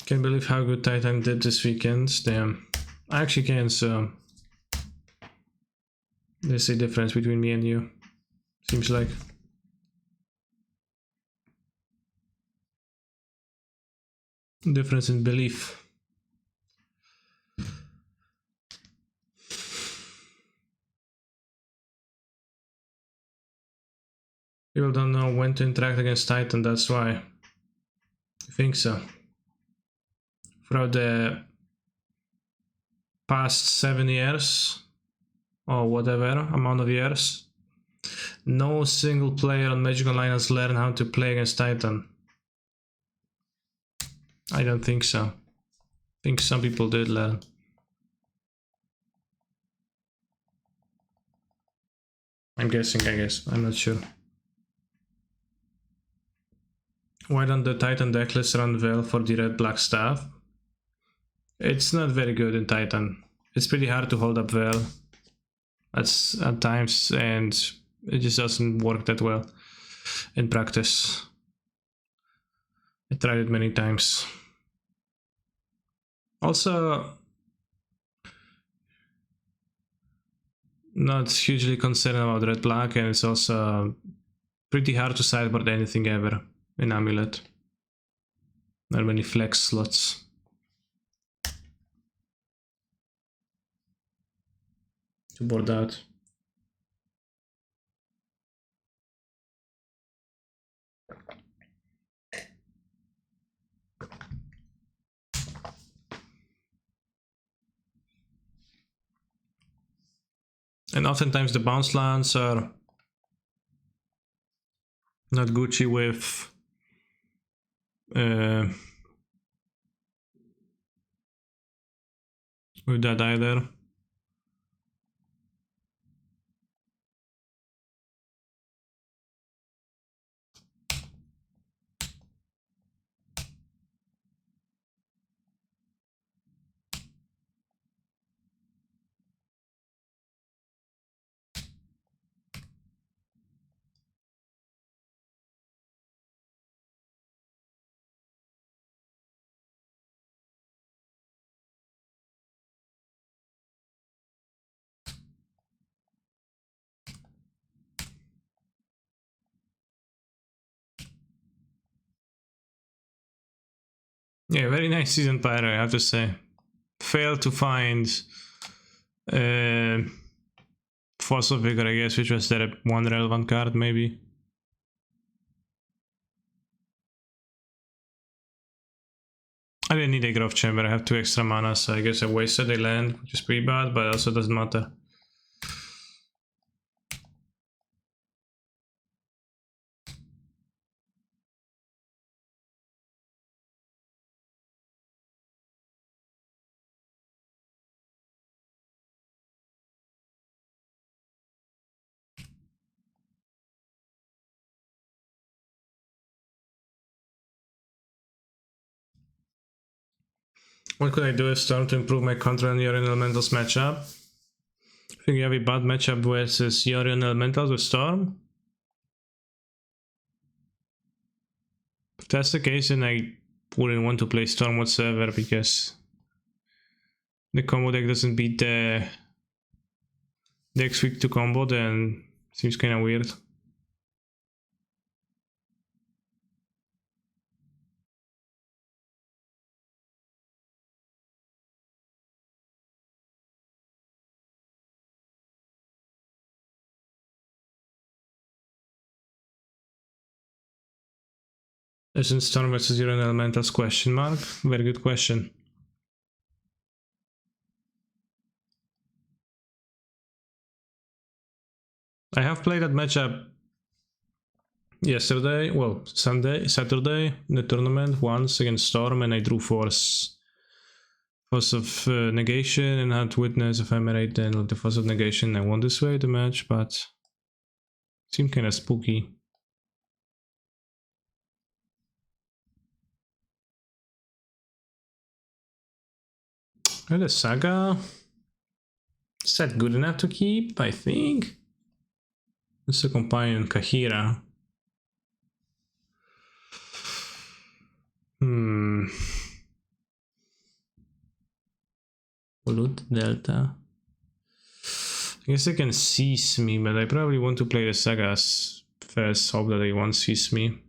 Can't believe how good Titan did this weekend. Damn. I actually can, so... There's a difference between me and you. Seems like. Difference in belief. People don't know when to interact against Titan, that's why. I think so. Throughout the past 7 years, or whatever amount of years, no single player on Magic Online has learned how to play against Titan. I don't think so. I think some people did learn. I'm guessing, I guess. I'm not sure. Why don't the Titan decklist run well for the red-black staff? It's not very good in Titan. It's pretty hard to hold up well at times, and it just doesn't work that well in practice. I tried it many times. Also, not hugely concerned about red-black, and it's also pretty hard to sideboard anything ever in Amulet. Not many flex slots. To board out. And oftentimes the bounce lands are not Gucci with that either. Yeah, very nice season pyro, I have to say. Failed to find Force of Vigor, I guess, which was their one relevant card, maybe. I didn't need a Growth Chamber, I have 2 extra mana, so I guess I wasted a land, which is pretty bad, but also doesn't matter. What could I do with Storm to improve my control on Yorion Elementals matchup? I think you have a bad matchup versus Yorion Elementals with Storm. If that's the case, then I wouldn't want to play Storm whatsoever, because the combo deck doesn't beat the decks weak to combo, then seems kinda weird. Isn't Storm versus Yorion Elementals question mark? Very good question. I have played that matchup yesterday, well, Saturday in the tournament once against Storm, and I drew Force of Negation and had Witness Ephemerate, then with the Force of Negation I won this way the match, but it seemed kinda spooky. And the Saga, is that good enough to keep? I think. It's a companion Kahira. Pollute Delta. I guess they can seize me, but I probably want to play the Sagas first, hope that they won't seize me.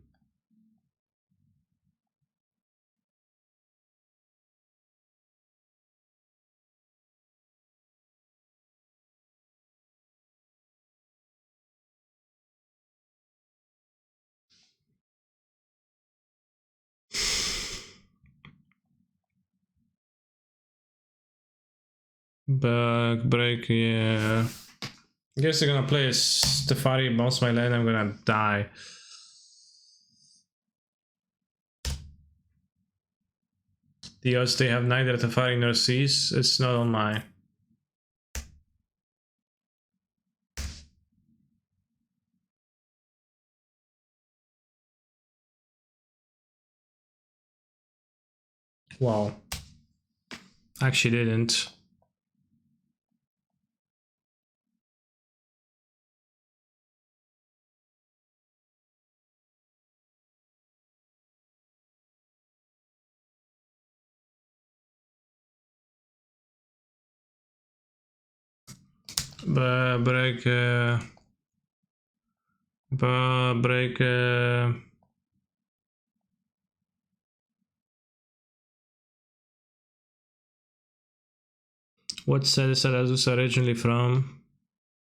Bug break, yeah. I guess they're gonna play a Stefari, bounce my land, I'm gonna die. The odds they have neither Tefari nor Seas, it's not on my. Wow. Actually didn't. Break. Break. What set is Azus originally from?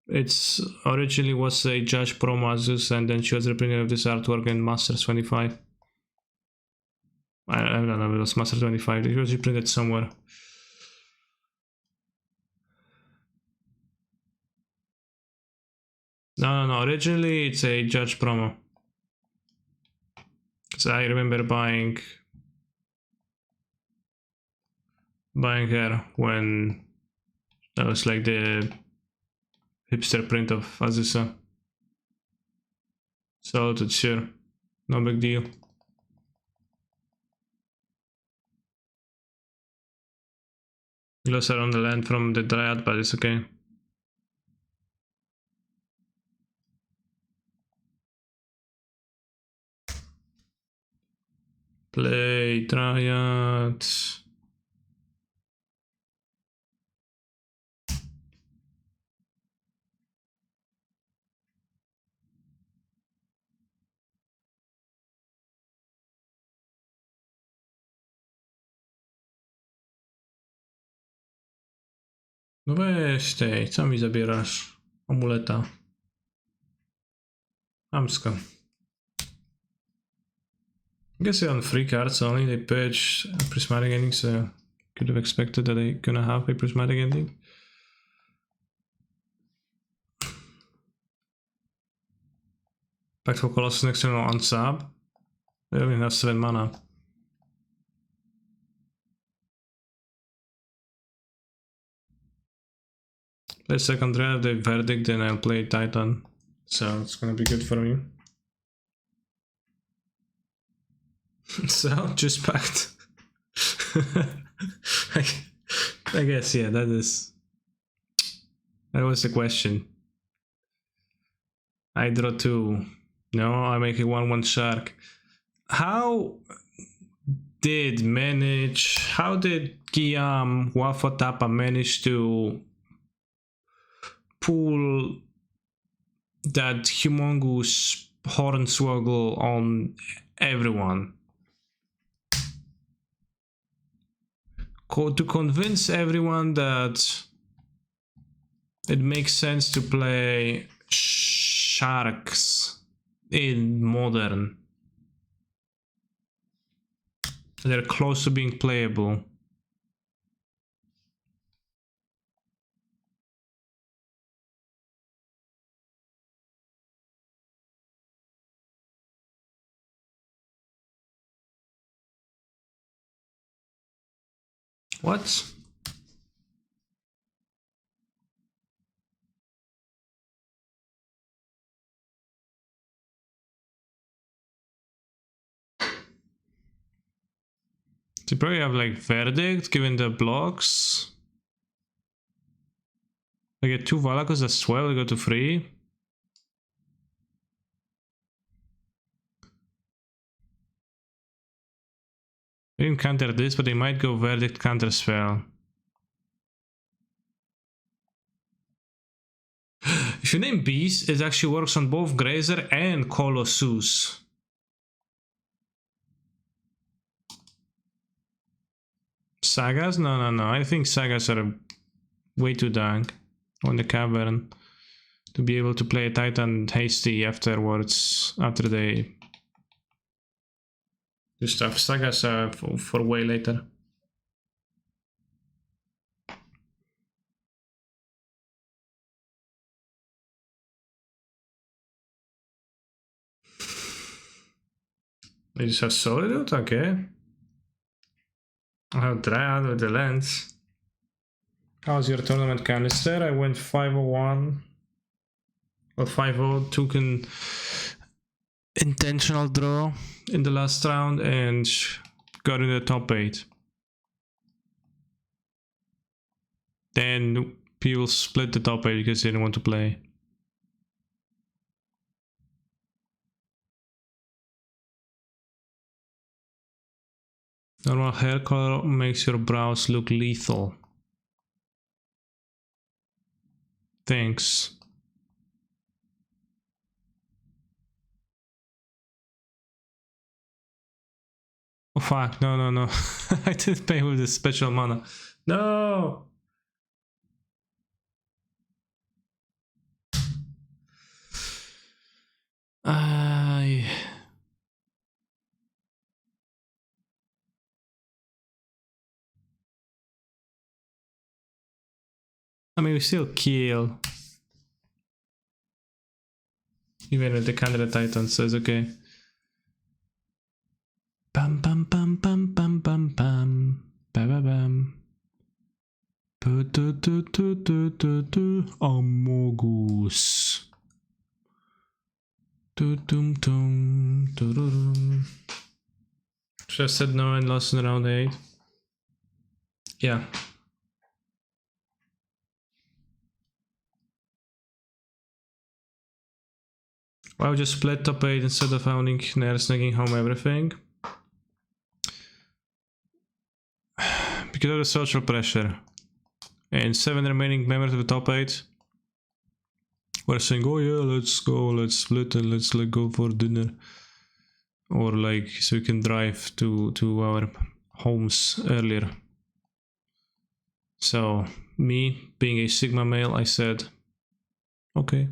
It's originally was a Judge promo Azus, and then she was reprinted of this artwork in Masters 25. I don't know, it was Master 25. It was reprinted somewhere. No. Originally, it's a Judge promo. So I remember buying her when that was like the hipster print of Azusa. So sure, no big deal. Lost on the land from the Dryad, but it's okay. Play Dryad. No weź tej, co mi zabierasz? Amuleta. Amsko. I guess on free cards only, they pitch prismatic ending, so could have expected that they're gonna have a prismatic ending. Back for Colossus next turn on sub. They only have 7 mana. Play second draft, the verdict, then I'll play Titan. So it's gonna be good for me. So, just packed. I guess, yeah, that was the question. I draw 2. No, I make a 1/1 shark. How did Guillaume Wafotapa manage to pull that humongous hornswoggle on everyone? To convince everyone that it makes sense to play sharks in modern. They're close to being playable. What? They probably have like verdict given the blocks. I get 2 Valakos, that's 12, I go to 3. They didn't counter this, but they might go verdict counter spell. If you name beast, it actually works on both Grazer and Colossus. Sagas? No. I think Sagas are way too dank on the cavern to be able to play a Titan hasty afterwards, after they do stuff. Sagas are for way later. You just have Solitude? Okay. I have Dryad with the lens. How's your tournament canister? I went 501. Or 5-0, took an intentional draw in the last round and got in the top 8. Then people split the top 8 because they didn't want to play. Normal hair color makes your brows look lethal. Thanks. Oh fuck, no. I didn't pay with the special mana. No! I mean, we still kill. Even with the counter Titan, so it's okay. Bam bam bam bam bam bam bam bam bam. Amogus. Should have said no and lost in round 8. Yeah. Why would you split top 8 instead of owning Nair snagging home everything? Because of the social pressure. And 7 remaining members of the top 8 were saying, oh yeah, let's go, let's split and let's like go for dinner. Or like, so we can drive to our homes earlier. So, me, being a Sigma male, I said, okay.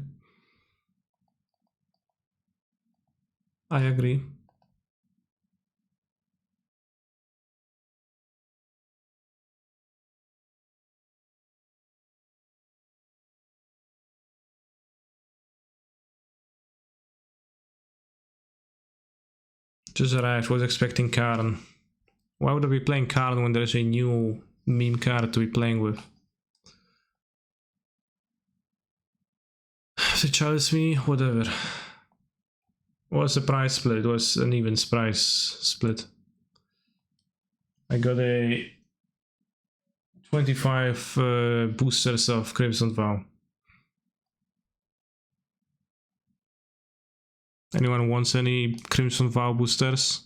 I agree. Just arrived, was expecting Karn. Why would I be playing Karn when there's a new meme card to be playing with? If it chose me, whatever. What was the price split? It was an even price split. I got a 25 boosters of Crimson Vow. Anyone wants any Crimson Vow boosters?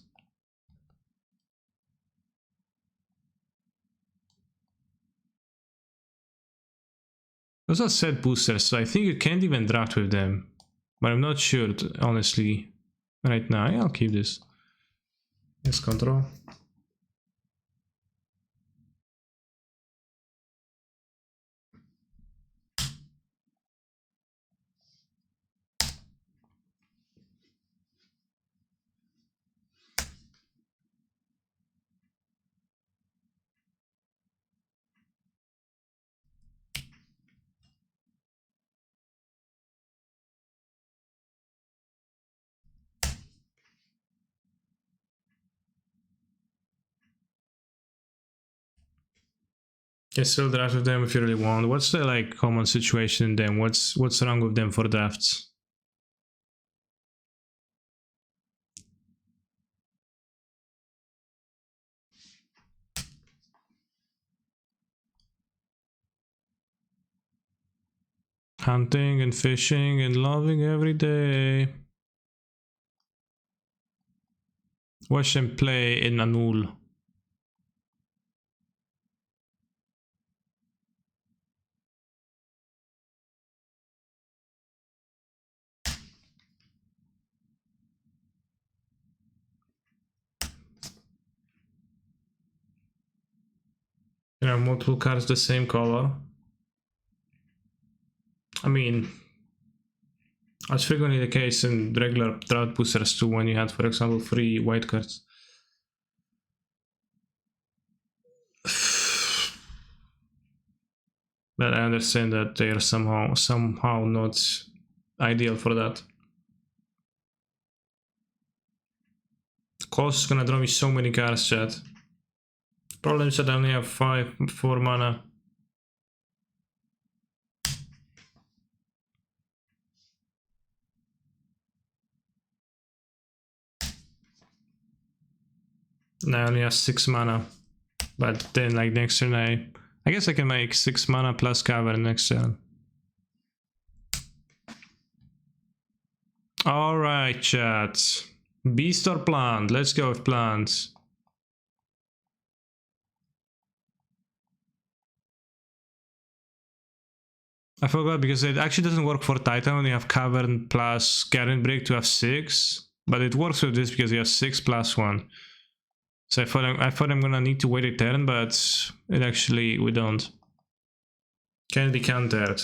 Those are set boosters, so I think you can't even draft with them. But I'm not sure, honestly, right now. I'll keep this. Yes, control. You can still draft with them if you really want. What's the like common situation in them? What's wrong with them for drafts? Hunting and fishing and loving every day. Watch them play in Anul. There are multiple cards the same color. I mean, that's frequently the case in regular drought boosters too, when you had, for example, 3 white cards. But I understand that they are somehow not ideal for that. Colossus is gonna draw me so many cards, chat. Problem is that I only have 4 mana. No, I only have 6 mana. But then, like, next turn I guess I can make 6 mana plus Cavern next turn. Alright, chat. Beast or plant? Let's go with plants. I forgot because it actually doesn't work for Titan when you have Cavern plus Garen Break to have 6. But it works with this because you have 6 plus 1. So I thought I'm gonna need to wait a turn, but it actually we don't. Can be countered.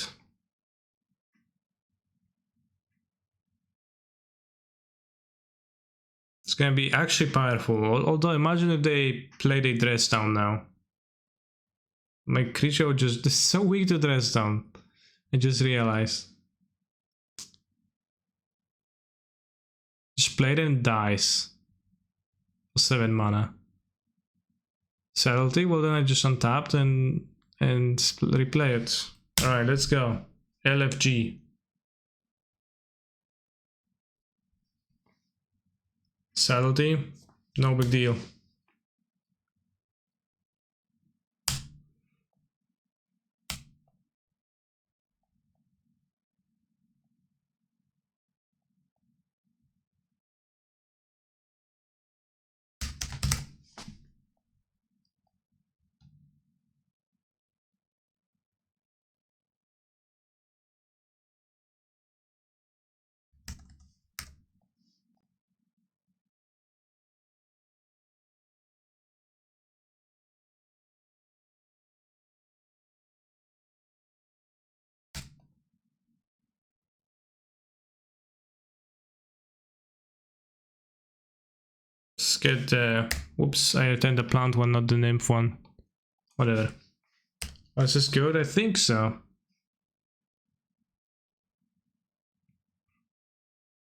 It's gonna be actually powerful. Although imagine if they play the dress down now. My creature would just... This is so weak to dress down. I just realized. Just play it and dies. 7 mana. Subtlety? Well then I just untapped and replay it. Alright, let's go. LFG. Subtlety? No big deal. Let's get the... Whoops, I attend the plant one, not the nymph one. Whatever. Was this good? I think so. I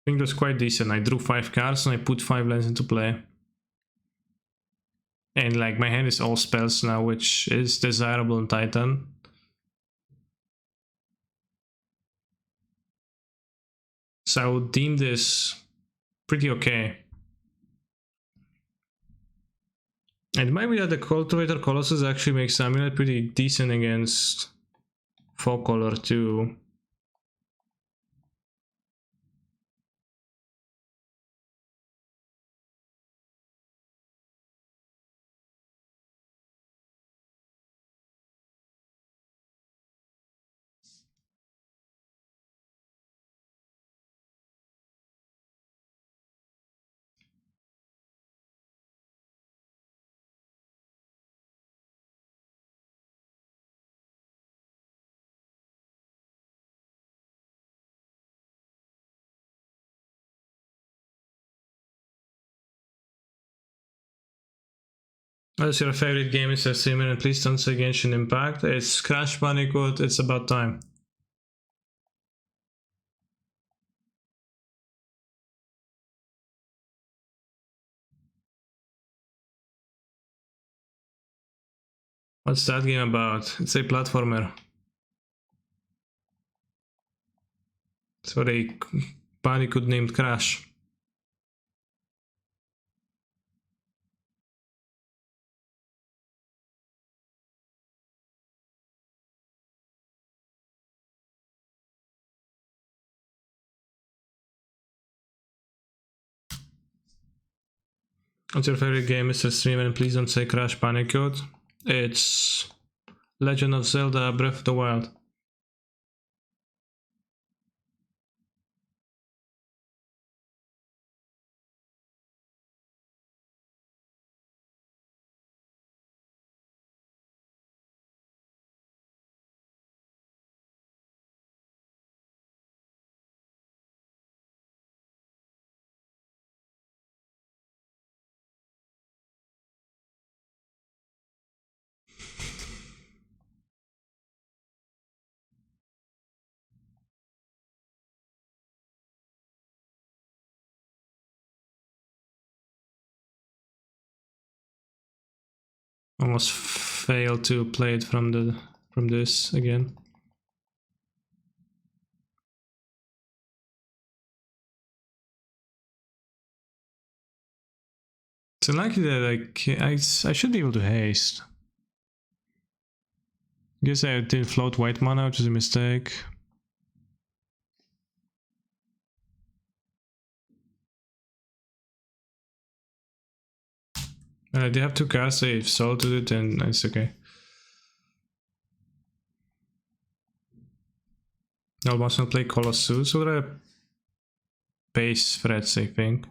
think it was quite decent. I drew 5 cards and I put 5 lands into play. And like my hand is all spells now, which is desirable in Titan. So I would deem this pretty okay. And it might be that the Cultivator Colossus actually makes Amulet pretty decent against Faux Color too. What's your favorite game, Mr. Simon? And please don't say Genshin Impact. It's Crash Bandicoot, it's about time. What's that game about? It's a platformer. It's for a Bandicoot named Crash. What's your favorite game, Mr. Streamer? And please don't say Crash Bandicoot. It's Legend of Zelda Breath of the Wild. Almost failed to play it from this again. It's unlikely that I should be able to haste. Guess I didn't float white mana, which is a mistake. They have 2 cards, so if Soul to it, then it's okay. I'll also play Colossus, or a base threats, I think.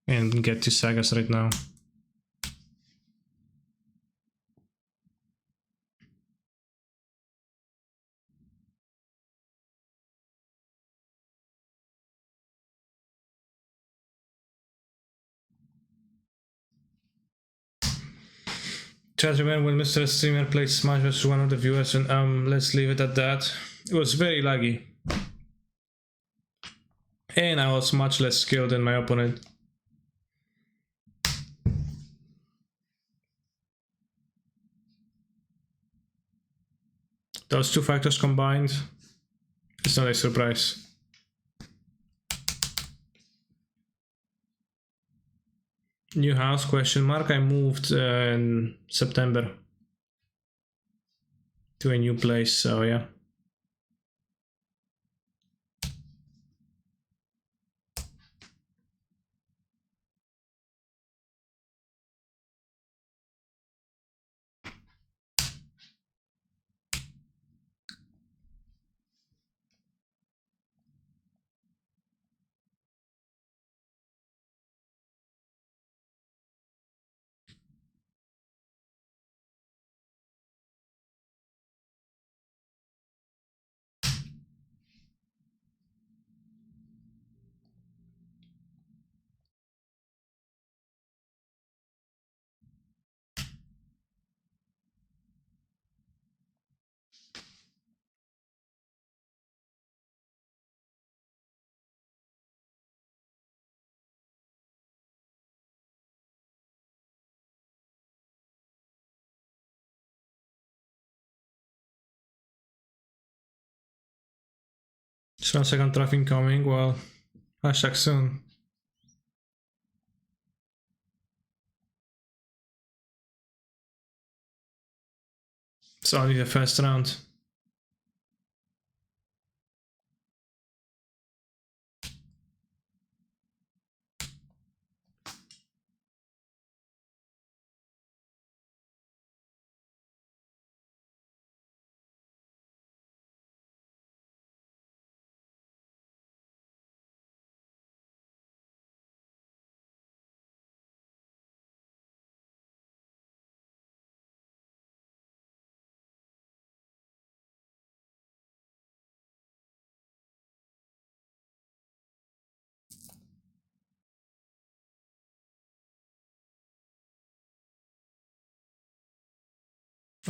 And get 2 Sagas right now. Chat, remember when Mr. Streamer played Smash vs one of the viewers, and let's leave it at that. It was very laggy. And I was much less skilled than my opponent. Those 2 factors combined, it's not a surprise. New house, question mark. I moved in September to a new place, so yeah. Just 1 second, traffic coming. Well, hashtag soon. It's only the first round.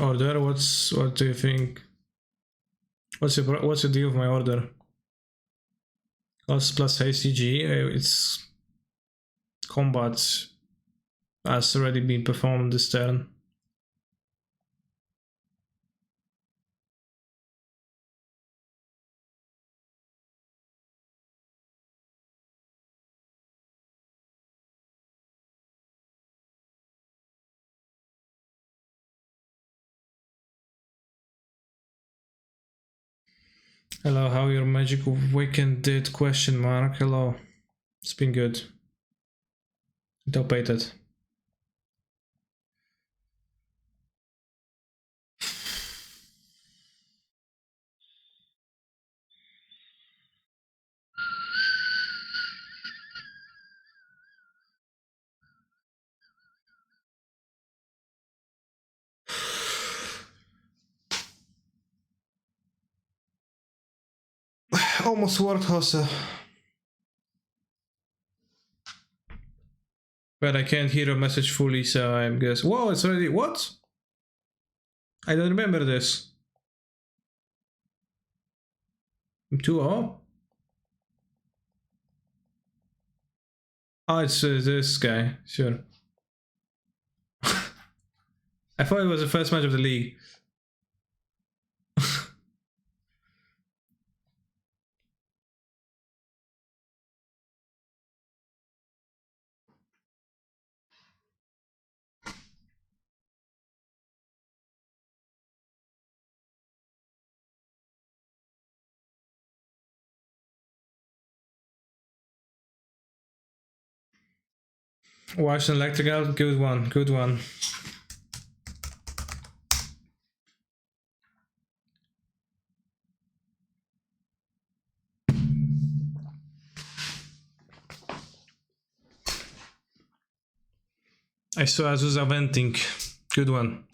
Order, what do you think? What's your deal with my order? Colossus plus ACG, its combat has already been performed this turn. Hello, how your magic weekend did? Question mark. Hello. It's been good. Dopated. Almost worked, Jose. But I can't hear a message fully, so I'm guess. Whoa, it's already what? I don't remember this. I'm 2-0. Oh, it's this guy, sure. I thought it was the first match of the league. Watch Electrical, good one, good one. I saw Azusa venting, good one.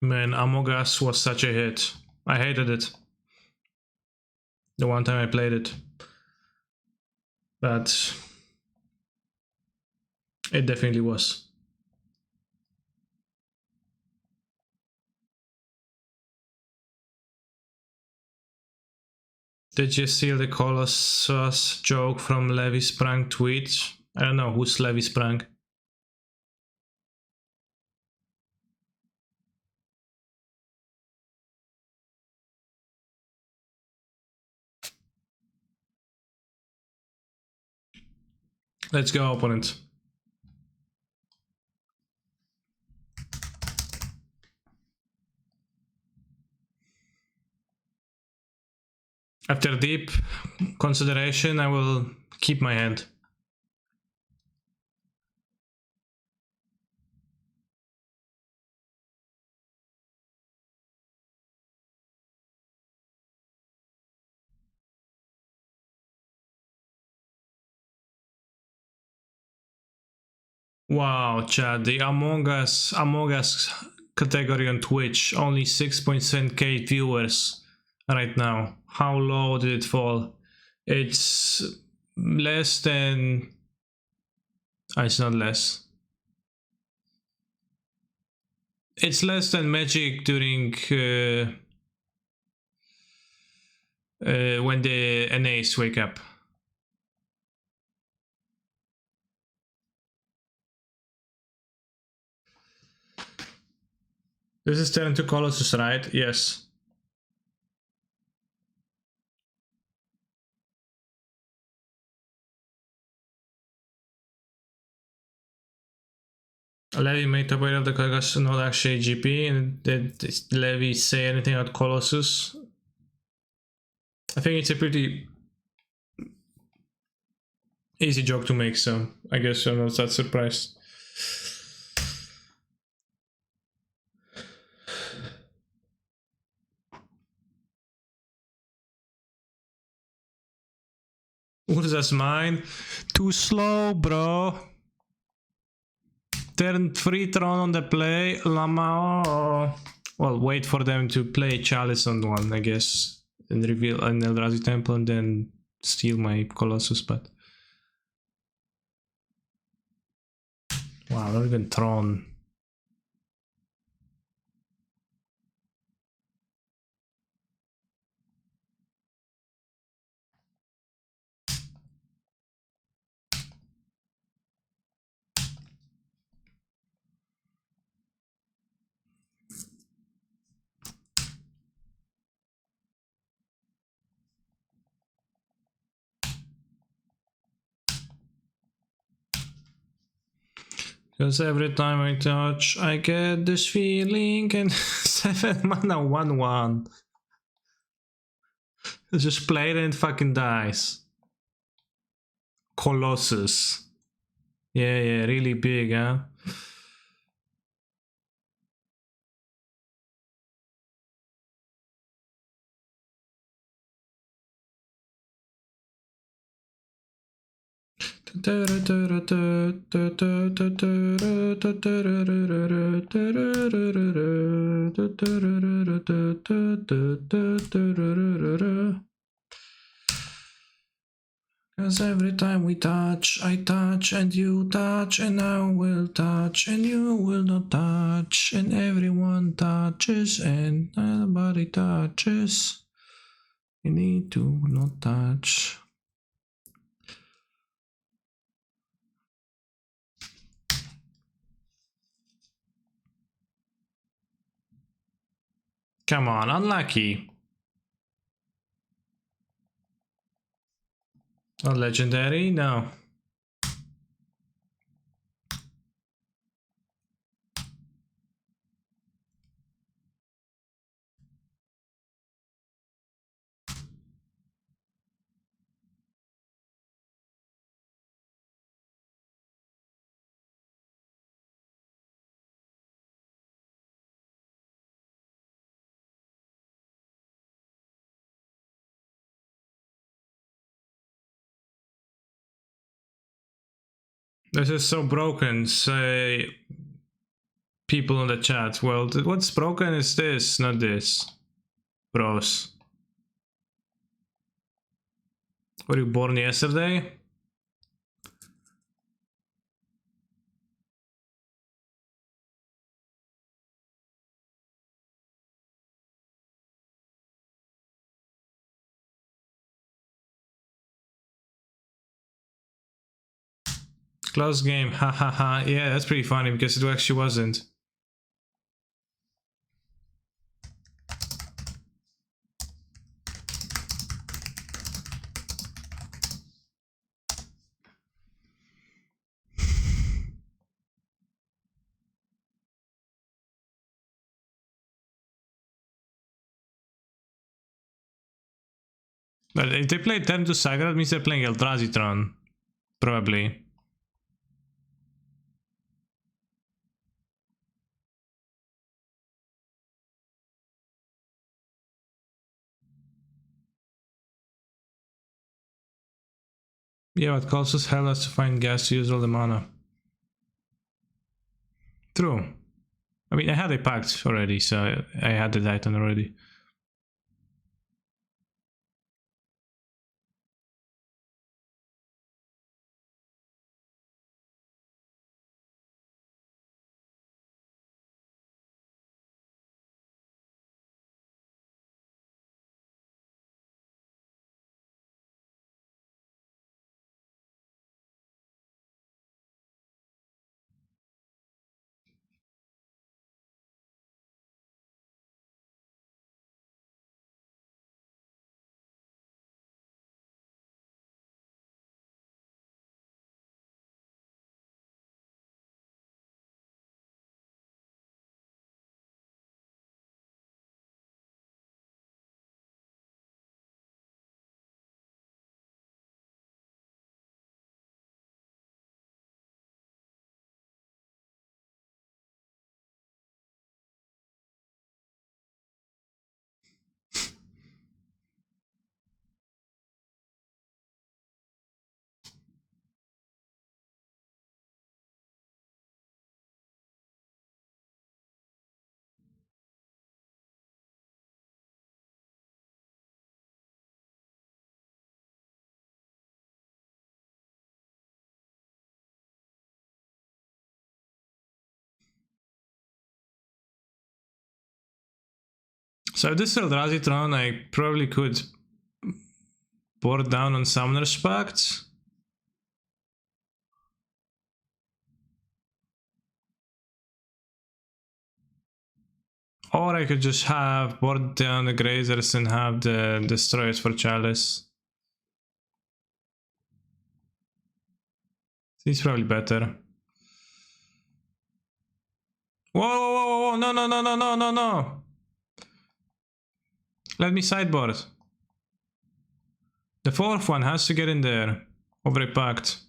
Man, Among Us was such a hit. I hated it. The one time I played it. But it definitely was. Did you see the Colossus joke from Levi Sprang tweet? I don't know who's Levi Sprang. Let's go, opponent. After deep consideration, I will keep my hand. Wow, Chad, the Among Us category on Twitch, only 6.7k viewers right now. How low did it fall? It's less than... it's not less. It's less than Magic during when the NAs wake up. This is turn to Colossus, right? Yes. Levi made top 8 of the Colossus, not actually GP, and did Levi say anything about Colossus? I think it's a pretty easy joke to make, so I guess I'm not that surprised. Urza's mine. Too slow, bro. Turn free Tron on the play. Lama. Well, wait for them to play Chalice on one, I guess. And reveal an Eldrazi Temple and then steal my Colossus, but... wow, not even Tron. Because every time I touch, I get this feeling, and 7 mana 1/1. Just play it and fucking dies. Colossus. Yeah, yeah, really big, huh? Cause every time we touch, I touch and you touch and I will touch and you will not touch and everyone touches and nobody touches. You need to not touch. Come on, unlucky. Not legendary? No. This is so broken, say people in the chat. Well, what's broken is this, not this. Bros. Were you born yesterday? Close game, ha ha ha. Yeah, that's pretty funny because it actually wasn't. But if they play turn to Saga, that means they're playing Eldrazi Tron. Probably. Yeah, but Colossus hell us to find gas to use all the mana. True. I mean, I had a pact already, so I had the Titan already. So if this is Eldrazi Tron, I probably could board down on Summoner's Pact. Or I could just have board down the Grazers and have the Destroyers for Chalice. It's probably better. Whoa, whoa, whoa, whoa, no, no, no, no, no, no, no. Let me sideboard. The fourth one has to get in there. Over a pact.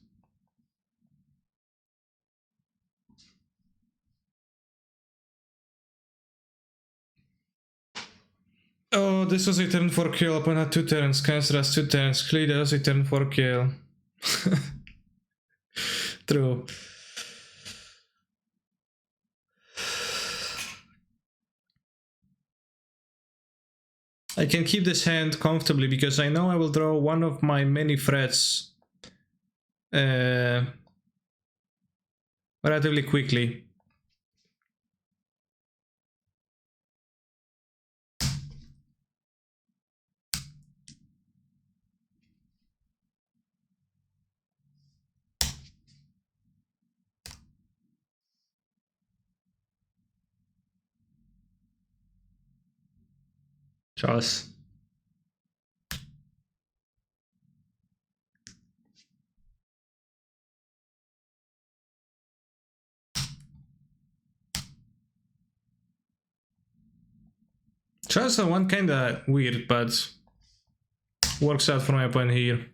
Oh, this was a turn for kill. Opponent had 2 turns. Cancer has 2 turns. Clearly, that was a turn for kill. True. I can keep this hand comfortably because I know I will draw one of my many threats relatively quickly. Charles. Charles are one kinda weird, but works out for my opponent here.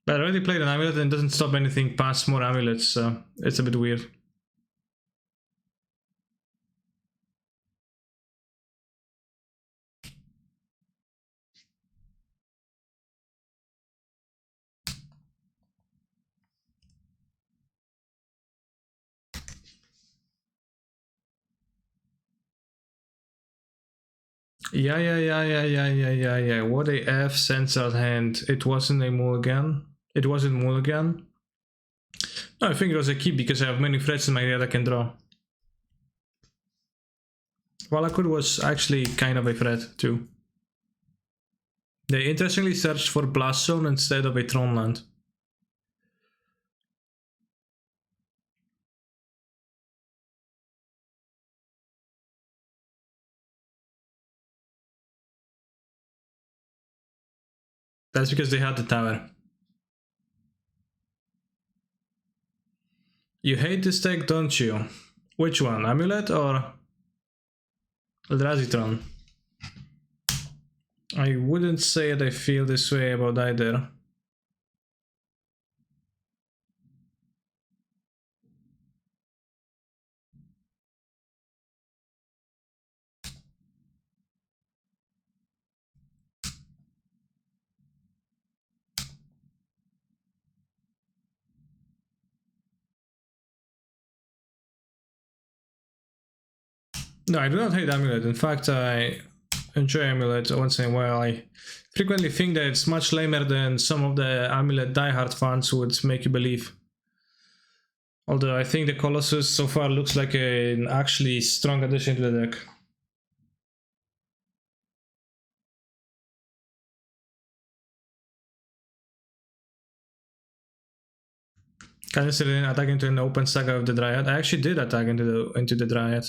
But I already played an amulet and doesn't stop anything past more amulets, so it's a bit weird. Yeah. What a F sends out hand. It wasn't a mulligan. It wasn't mulligan. No, I think it was a keep because I have many threats in my hand I can draw. Valakut was actually kind of a threat too. They interestingly searched for Blast Zone instead of a Tron land. That's because they had the tower. You hate this deck, don't you? Which one, Amulet or Eldrazi? I wouldn't say that I feel this way about either. No, I do not hate Amulet. In fact, I enjoy Amulet once in a while. I frequently think that it's much lamer than some of the Amulet diehard fans would make you believe. Although I think the Colossus so far looks like an actually strong addition to the deck. Considering attack into an open Saga of the Dryad. I actually did attack into the Dryad,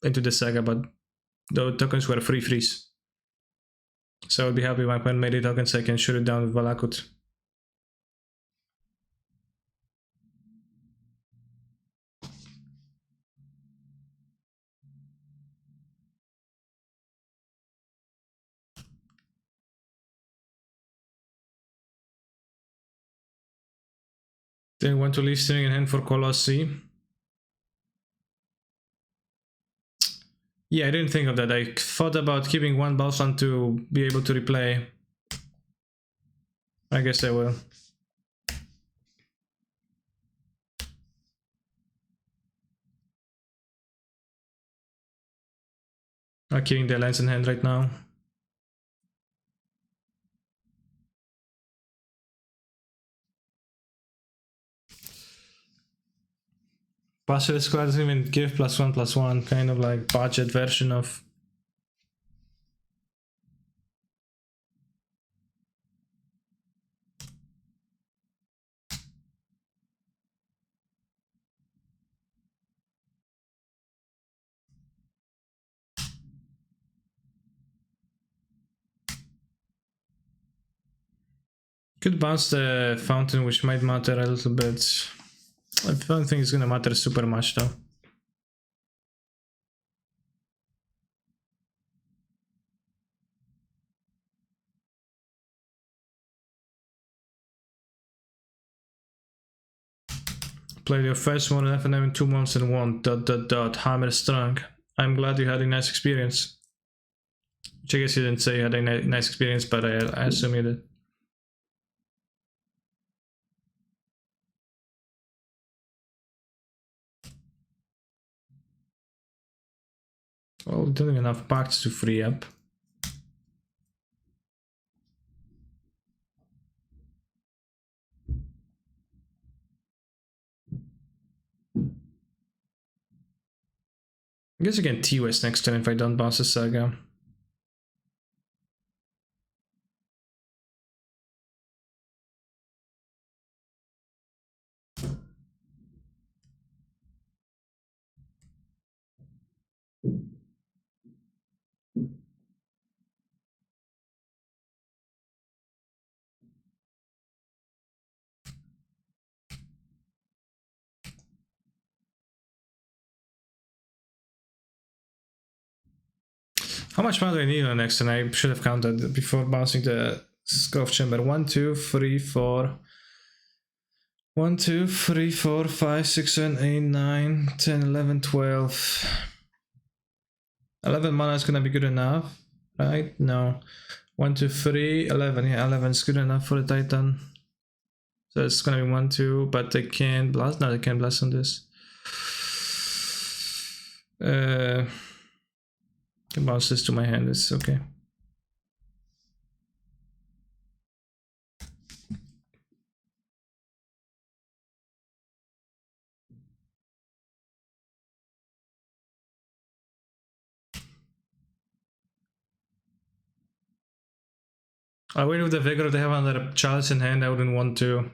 into the Saga, but the tokens were free freeze. So I would be happy if my opponent made a token so I can shoot it down with Valakut. Didn't want to leave Sting in hand for Colossi. Yeah, I didn't think of that. I thought about keeping one Balsam to be able to replay. I guess I will. I'm keeping the lens in hand right now. Passive squad doesn't even give +1/+1, kind of like budget version of. Could bounce the fountain, which might matter a little bit. I don't think it's gonna matter super much though. Played your first one in FNM in 2 months and won. ... Hammer strong. I'm glad you had a nice experience. Which I guess you didn't say you had a nice experience, but I assume you did. Well, we don't have enough packs to free up. I guess I can T-West next turn if I don't bounce a Saga. How much mana do I need on next turn? I should have counted before bouncing the Skull of Chamber. 1, 2, 3, 4. 1, 2, 3, 4, 5, 6, 7, 8, 9, 10, 11, 12. 11 mana is gonna be good enough, right? No. 1, 2, 3, 11. Yeah, 11 is good enough for the Titan. So it's gonna be 1, 2, but they can't blast. No, they can't blast on this. Can bounce this to my hand, it's okay. I wait with the Vigor. If they have another Chalice in hand, I wouldn't want to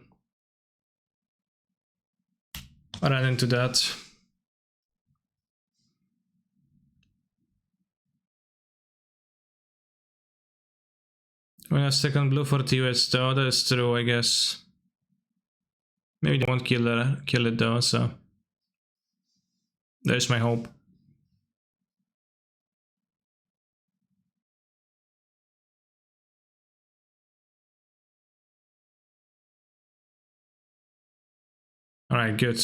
run into that. When I stick on blue for TOS though, that is true, I guess. Maybe they won't kill it though, so there's my hope. Alright, good.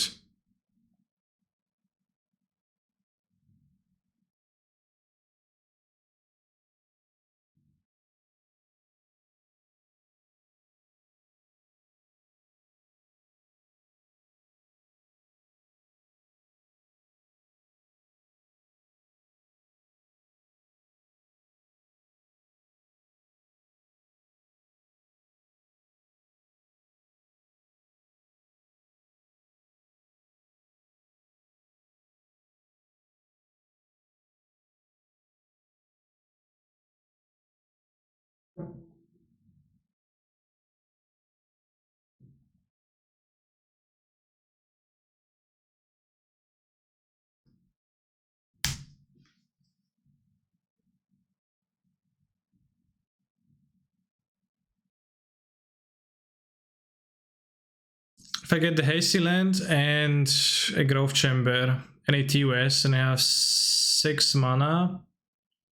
If I get the Hasty Land and a Grove Chamber and a TOS and I have 6 mana,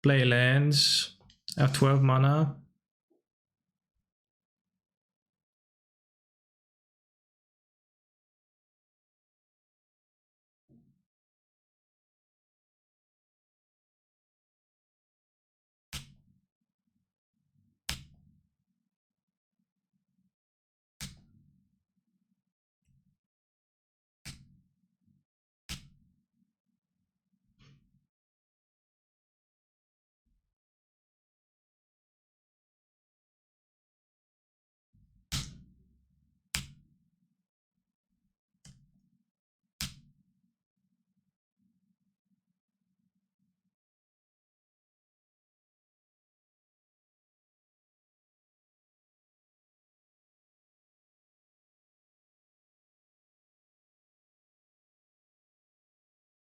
play lands, I have 12 mana.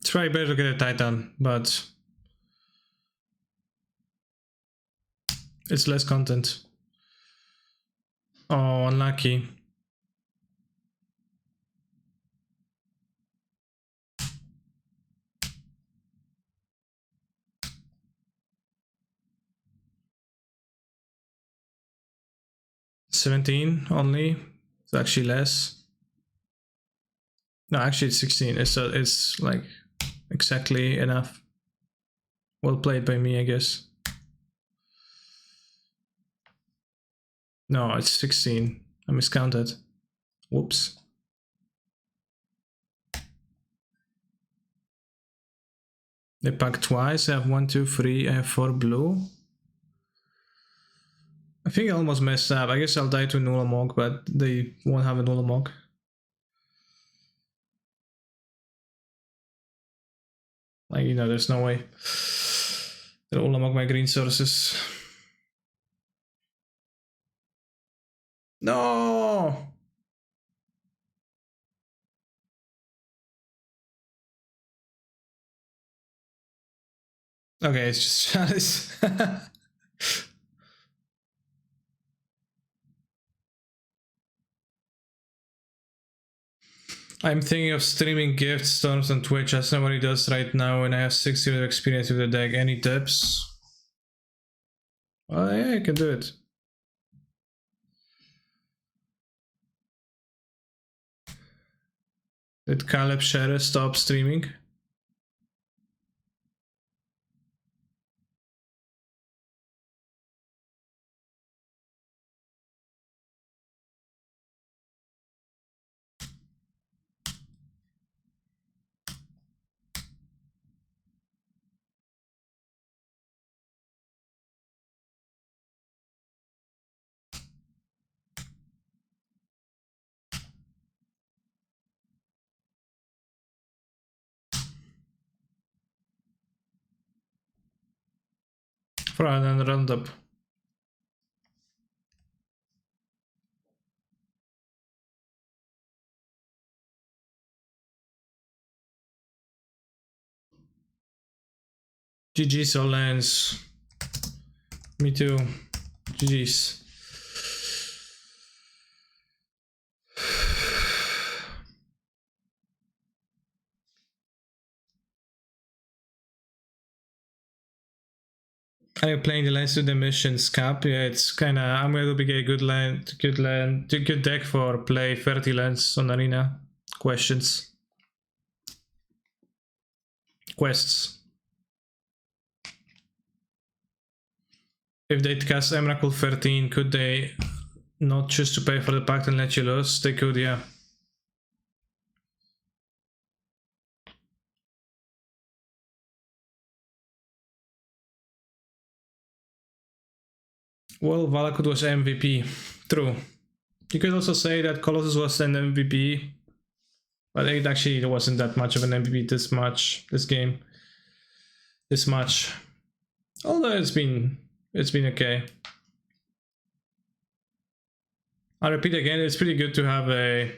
It's probably better to get a Titan, but it's less content. Oh, unlucky. $17 only. It's actually less. No, actually it's 16. It's like exactly enough. Well played by me, I guess. No, it's 16. I miscounted. Whoops. They pack twice. I have 1, 2, 3. I have 4 blue. I think I almost messed up. I guess I'll die to Nulamog, but they won't have a Nulamog. Like, you know, there's no way. They'll Ulamog my green sources. No! Okay, it's just Chalice. I'm thinking of streaming gift storms on Twitch. That's not what he does right now, and I have 6 years of experience with the deck. Any tips? Well, yeah, I can do it. Did Caleb Scherer stop streaming? For an roundup. GG's all lands. Me too. GG's. Are you playing the lands to the missions cap? Yeah, it's kinda. I'm going to be a good deck for play 30 lands on arena. Questions. Quests. If they'd cast Emrakul 13, could they not choose to pay for the pact and let you lose? They could, yeah. Well, Valakut was MVP. True. You could also say that Colossus was an MVP, but it actually wasn't that much of an MVP this game. This much. Although it's been okay. I'll repeat again, it's pretty good to have a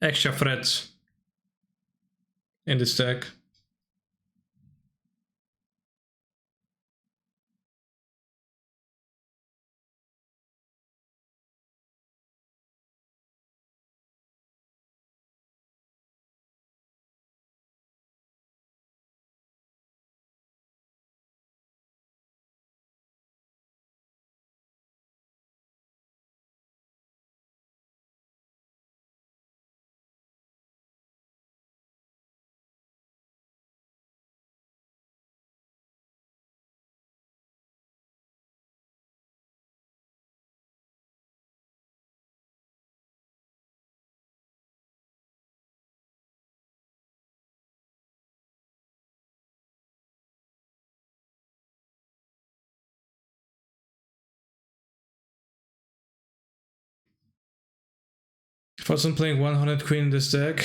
extra threat in this deck. If I wasn't playing 100 Queen in this deck,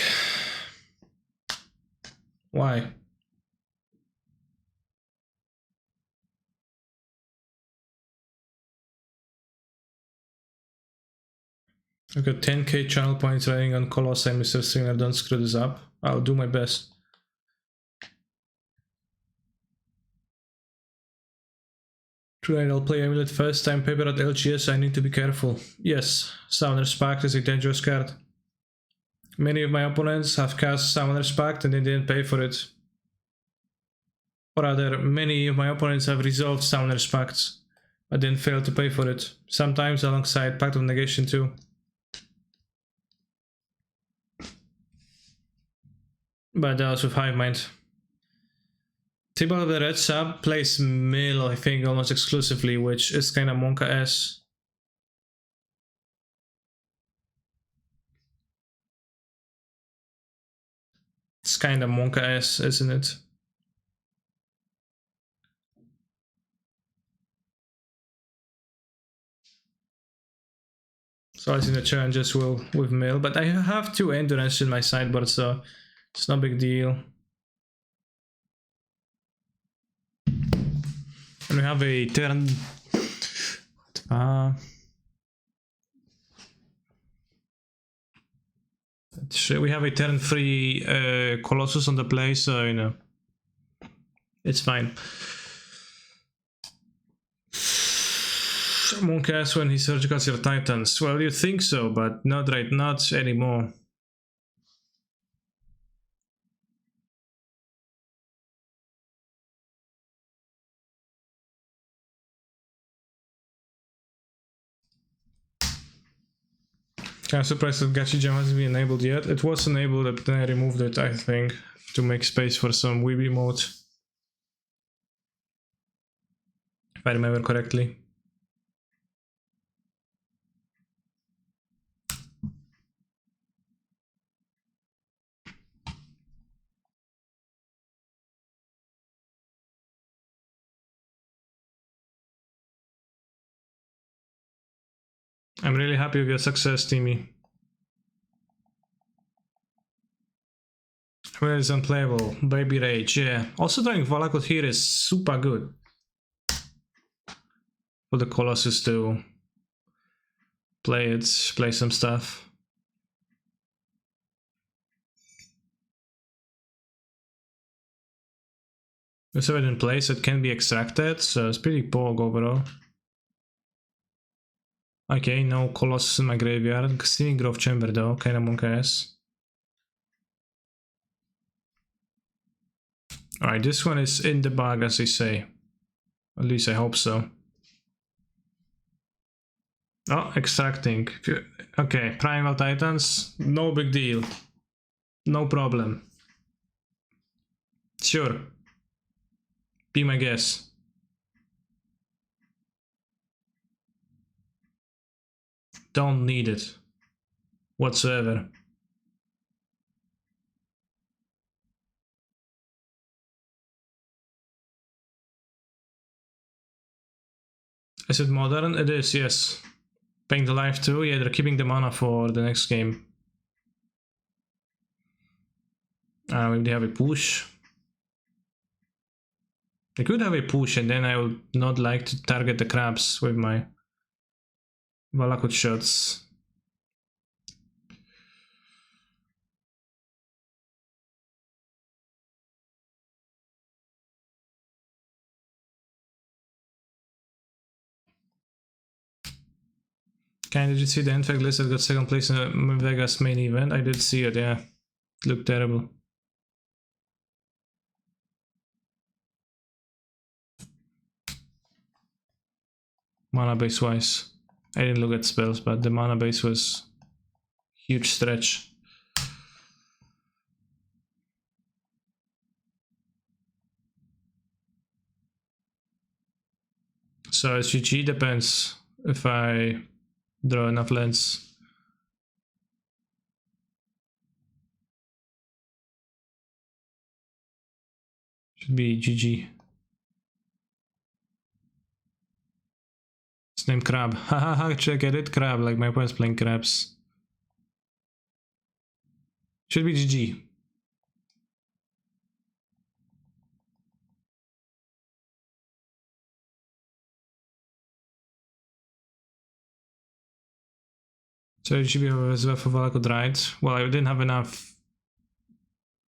why? I've got 10k channel points riding on Colossus, Mr. Stringer, don't screw this up. I'll do my best. Tonight I'll play Amulet first time paper at LGS, I need to be careful. Yes, Summoner's Pact is a dangerous card. Many of my opponents have cast Summoner's Pact and they didn't pay for it. Or rather, many of my opponents have resolved Summoner's Pacts, I didn't fail to pay for it. Sometimes alongside Pact of Negation too. But that was with Hive Mind. Table of the Red Sub plays Mill, I think, almost exclusively, which is kinda Monka-S. It's kinda Monka-S, isn't it? So I see the challenges with Mill, but I have 2 Endurance in my sideboard, so it's no big deal. And we have a turn... we have a turn 3 Colossus on the play, so you know, it's fine. Monk-S when he surgicals your Titans. Well, you think so, but not anymore. I'm surprised that Gachi Jam hasn't been enabled yet. It was enabled, but then I removed it, I think, to make space for some Weeby mode. If I remember correctly. I'm really happy with your success, Timmy. Well, it's unplayable. Baby Rage, yeah. Also trying Valakut here is super good. For the Colossus to play some stuff. It's already in place, so it can be extracted, so it's pretty pog overall. Okay, no Colossus in my graveyard. Steaming Grove Chamber though, kinda Monk-S. Alright, this one is in the bag, as they say. At least I hope so. Oh, extracting. Okay, Primal Titans, no big deal. No problem. Sure. Be my guess. Don't need it. Whatsoever. Is it modern? It is, yes. Paying the life too? Yeah, they're keeping the mana for the next game. Maybe they have a push. They could have a push, and then I would not like to target the crabs with my Valakut shots. Did you see the Infect list that got second place in the Vegas main event? I did see it, yeah. It looked terrible. Mana base wise. I didn't look at spells, but the mana base was huge stretch. So SGG depends if I draw enough lands. Should be GG. It's named Crab. Hahaha, check it, Crab, like my opponent's playing crabs. Should be GG. So it should be as well for Valakut, right? Well, I didn't have enough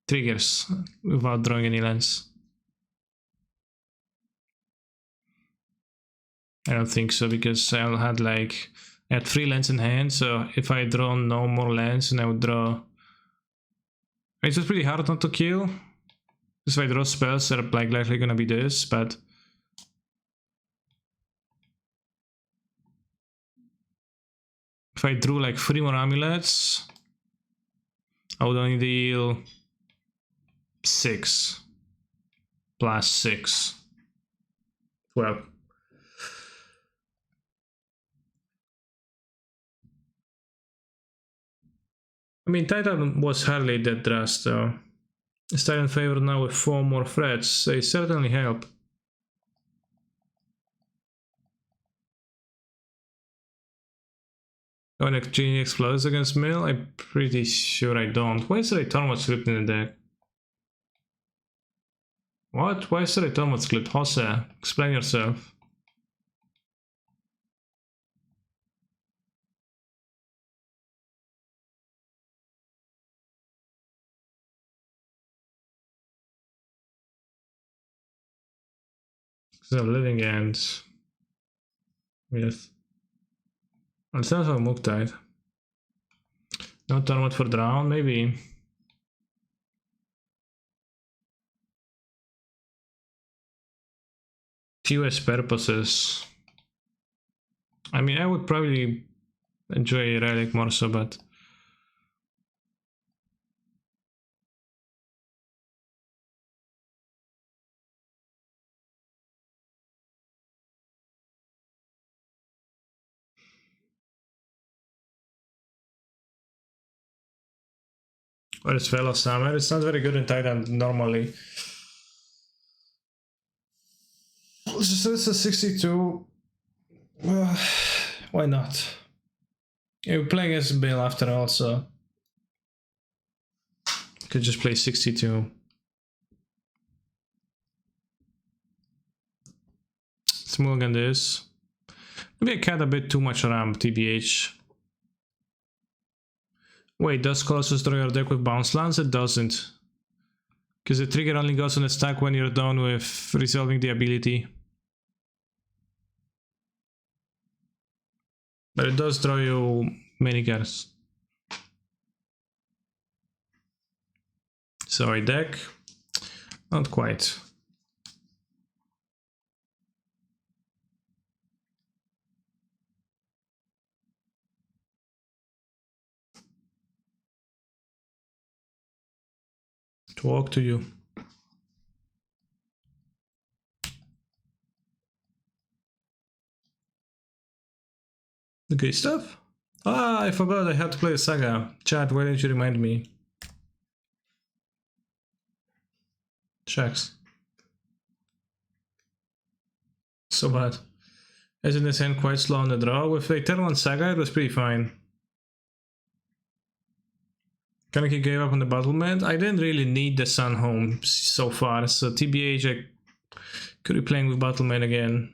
triggers without drawing any lands. I don't think so, because I had I had 3 lands in hand, so if I draw no more lands and I would draw... It's just pretty hard not to kill, because if I draw spells, they're likely gonna be this, but... if I drew like 3 more amulets, I would only deal 6 plus 6. 12. I mean, Titan was hardly that dressed though. Is Titan favored now with 4 more threats? They certainly help. Oh, and Genie explodes against Mill? I'm pretty sure I don't. Why is there a Tormod script in the deck? What? Why is there a Tormod script? Jose, explain yourself. So living ends. Yes. And it sounds like Muktide. No Tormod for drown, maybe. TOS purposes. I mean, I would probably enjoy Relic more so, but or is Fellow Summer? It's not very good in Titan normally. So it's a 62. Why not? You're playing as Bill after all, so could just play 62. Let's move on this. Maybe I cut a bit too much ramp, TBH. Wait, does Colossus draw your deck with bounce lands? It doesn't. Because the trigger only goes on a stack when you're done with resolving the ability. But it does draw you many cards. Sorry, deck. Not quite. Talk to you. Okay, stuff. Ah, I forgot I had to play Saga. Chat, why didn't you remind me? Shucks. So bad. Isn't this hand quite slow on the draw? With Eternal and Saga, it was pretty fine. Kaneki gave up on the battlement. I didn't really need the Sun Home so far, so TBH I could be playing with Battlement again.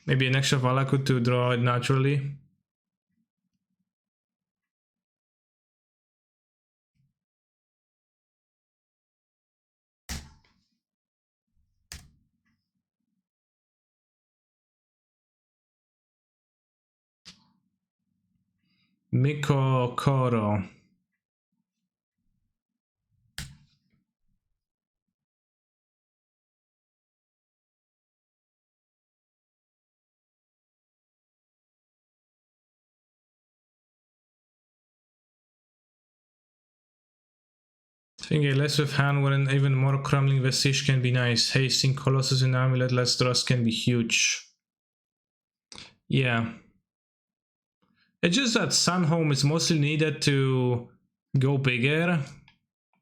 Maybe an extra Valakut to draw it naturally. Miko Koro. Thinking less with hand when an even more crumbling Vestige can be nice. Hasting Colossus and Amulet less draws can be huge. Yeah. It's just that Sun Home is mostly needed to go bigger.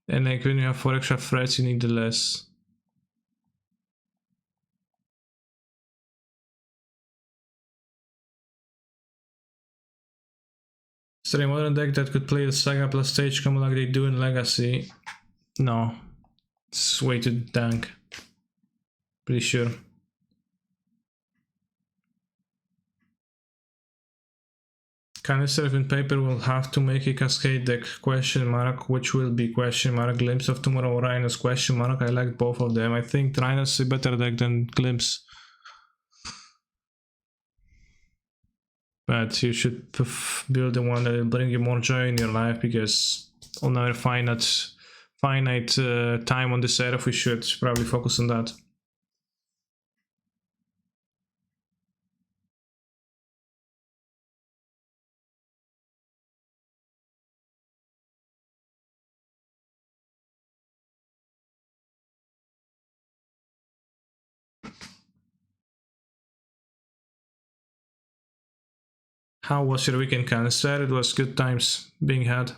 And like when you have 4 extra threats, you need the less. Is there a modern deck that could play the Saga plus stage combo like they do in Legacy? No. It's way too dank. Pretty sure. Canister in paper will have to make a cascade deck question mark, which will be question mark. Glimpse of Tomorrow Rhinos question mark. I like both of them. I think Rhinos is a better deck than Glimpse. But you should build the one that will bring you more joy in your life, because on our finite time on this earth, we should probably focus on that. How was your weekend, Canister? It was good times being had.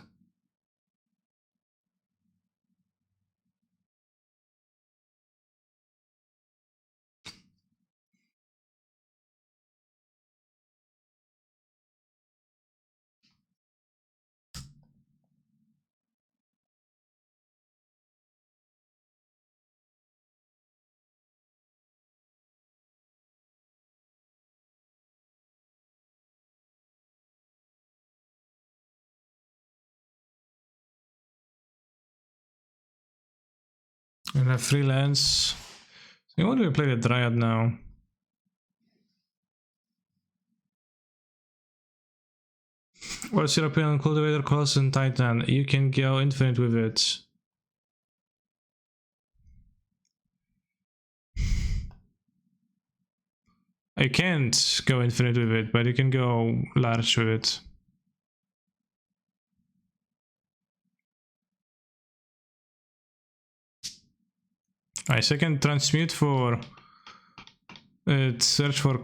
And a freelance. So what do we play the Dryad now? What's your opinion on Cultivator, Colossus, and Titan? You can go infinite with it. I can't go infinite with it, but you can go large with it. I second transmute for search for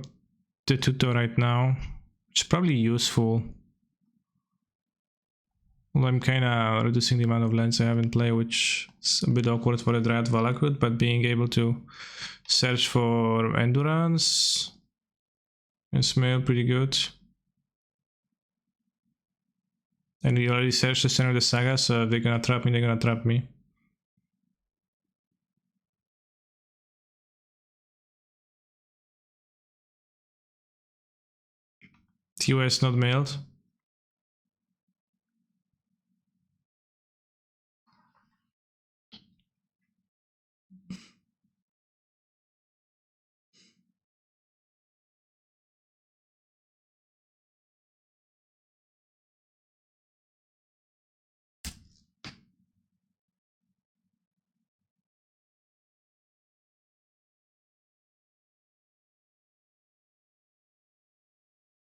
the tutor right now. It's probably useful. Well, I'm kinda reducing the amount of lands I have in play, which is a bit awkward for a Dryad Valakut, but being able to search for endurance and smell pretty good. And we already searched the center of the Saga, so if they're gonna trap me, they're gonna trap me. TOS not mailed.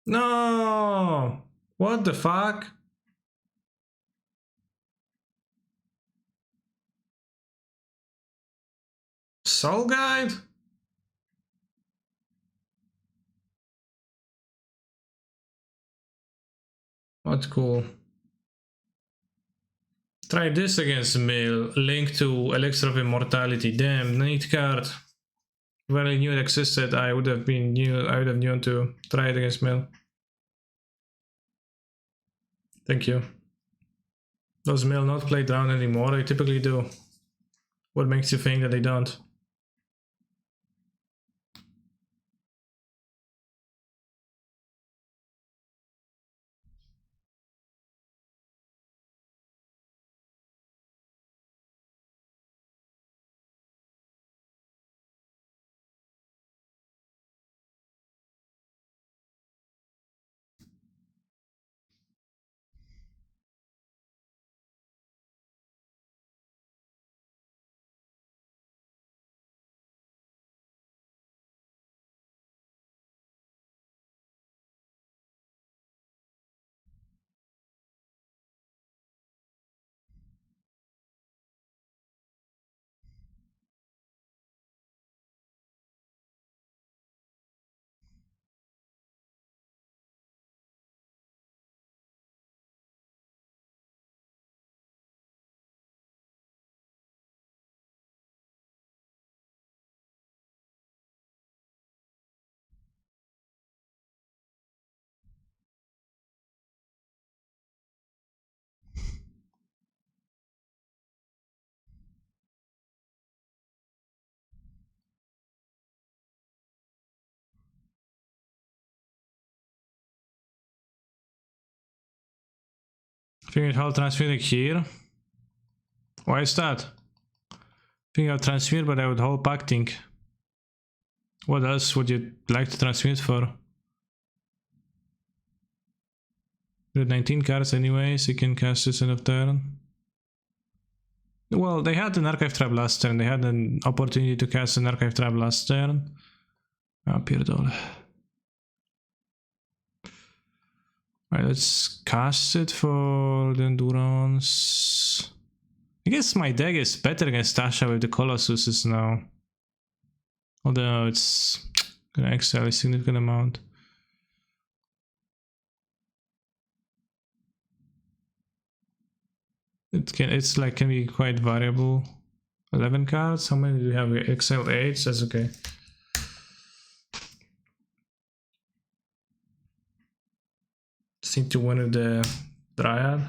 No! What the fuck? Soul Guide? What cool. Try this against Mill. Link to Elixir of Immortality. Damn, neat card. When I knew it existed, I would have known to try it against Mill. Thank you. Does Mill not play down anymore? They typically do. What makes you think that they don't? Figured how transmitting here. Why is that? Think I'll transmute, but I would hold pacting. What else would you like to transmute for? You have 19 cards anyways, you can cast this end of turn. Well, they had an Archive Trap last turn, they had an opportunity to cast an Archive Trap last turn. Ah, pierdolę. Alright, let's cast it for the Endurance. I guess my deck is better against Tasha with the Colossuses now. Although it's gonna exile a significant amount. It's like can be quite variable. 11 cards. How many do we have? XL 8. That's okay. Just need to win with the Dryad.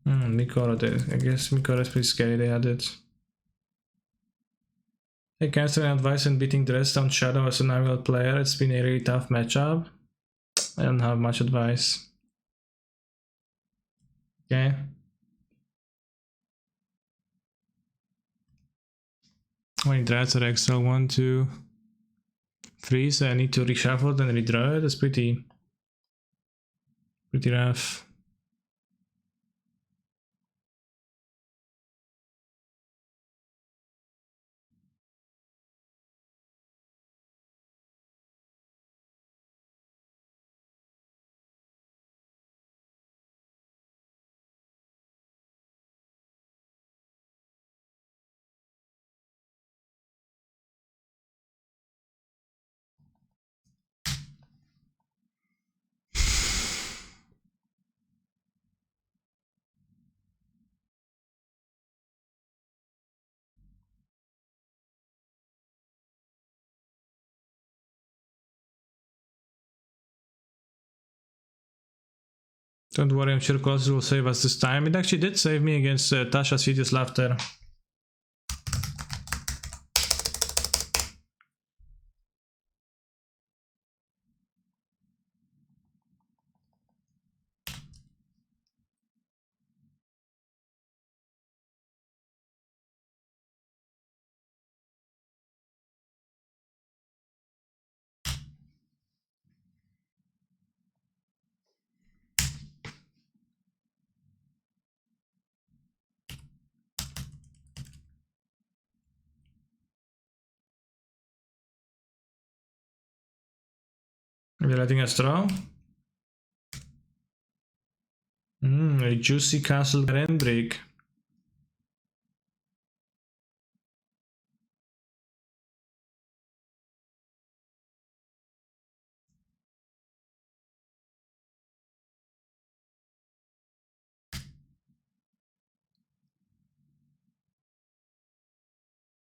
Mikora did. I guess Mikora is pretty scary. They had it. Hey, cancer advice on beating Dressdown Shadow as an Amulet player. It's been a really tough matchup. I don't have much advice. Okay. How many dreads are extra? 1, 2, 3. So I need to reshuffle and redraw it. That's pretty rough. Don't worry, I'm sure Colossus will save us this time. It actually did save me against Tasha's Hideous Laughter. Are you letting us draw? A juicy castle Renbrick.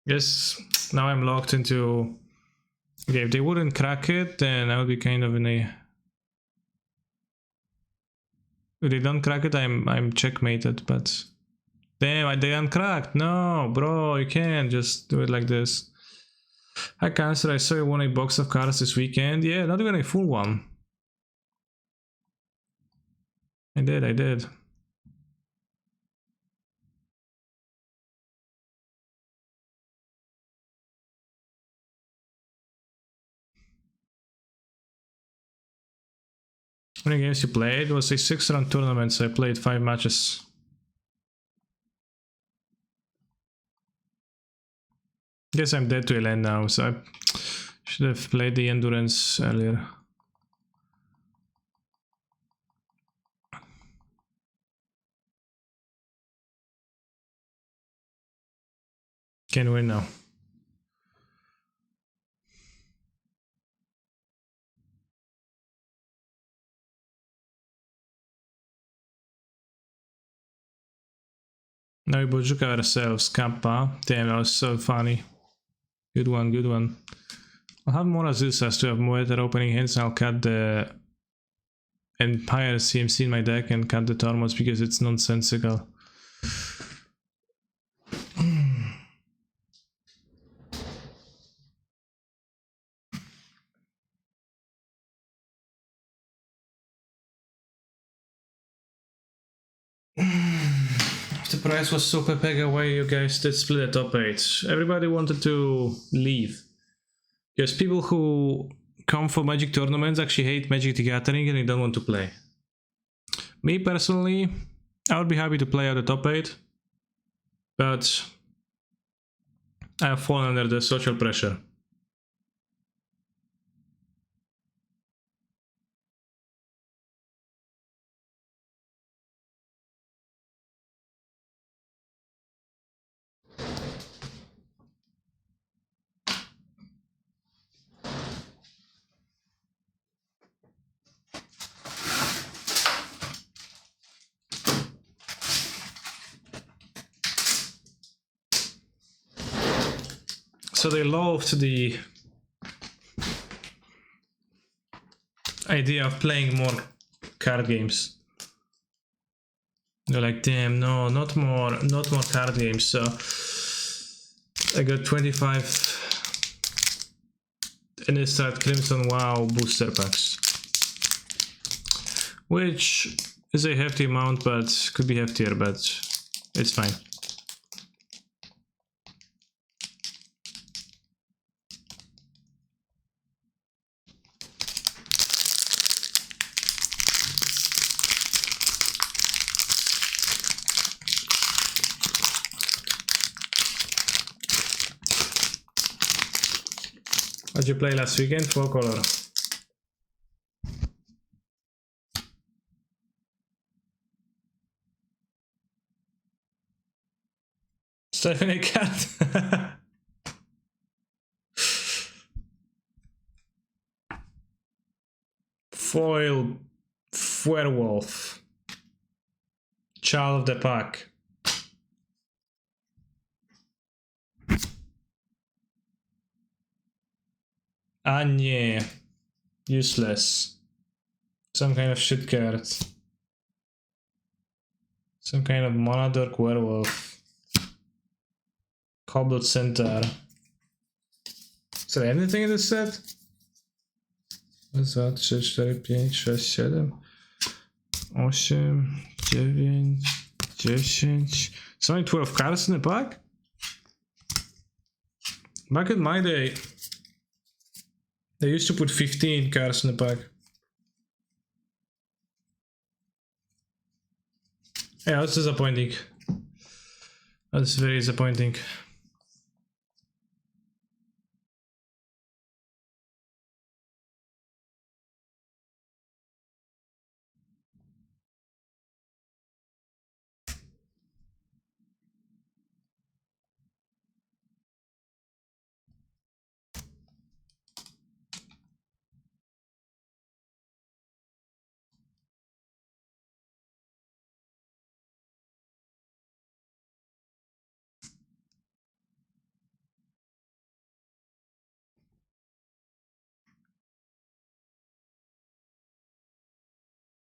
Yes, now I'm locked into... Okay, if they wouldn't crack it, then I would be kind of in a... If they don't crack it, I'm checkmated, but... Damn, they uncracked! No, bro, you can't just do it like this. Hi Cancer, I saw you won a box of cards this weekend. Yeah, not even a full one. I did. How many games you played? It was a 6-round tournament, so I played 5 matches. Guess I'm dead to a land now, so I should have played the endurance earlier. Can win now. Now we Bojuka ourselves, Kappa. Damn, that was so funny. Good one. I'll have more Azusas to have more better opening hands, and I'll cut the Empire CMC in my deck and cut the Tormos because it's nonsensical. If the price was so peg away, you guys did split the top 8. Everybody wanted to leave. Because people who come for Magic tournaments actually hate Magic the Gathering and they don't want to play. Me personally, I would be happy to play out the top 8. But I have fallen under the social pressure. so they loathed the idea of playing more card games. They're like, damn, no, not more card games. So I got 25 Innistrad Crimson WoW booster packs, which is a hefty amount, but could be heftier, but it's fine. What'd you play last weekend? Full color. Stephanie Cat. Foil Werewolf. Child of the Pack. Anye. Useless. Some kind of shit card. Some kind of Monadork Werewolf. Cobbled Centaur. Is there anything in this set? 2, 3, 4, 5, 6, 7, 8, 9, 10. It's only 12 cards in the pack? Back in my day, they used to put 15 cards in the pack. Yeah, that's disappointing. That's very disappointing.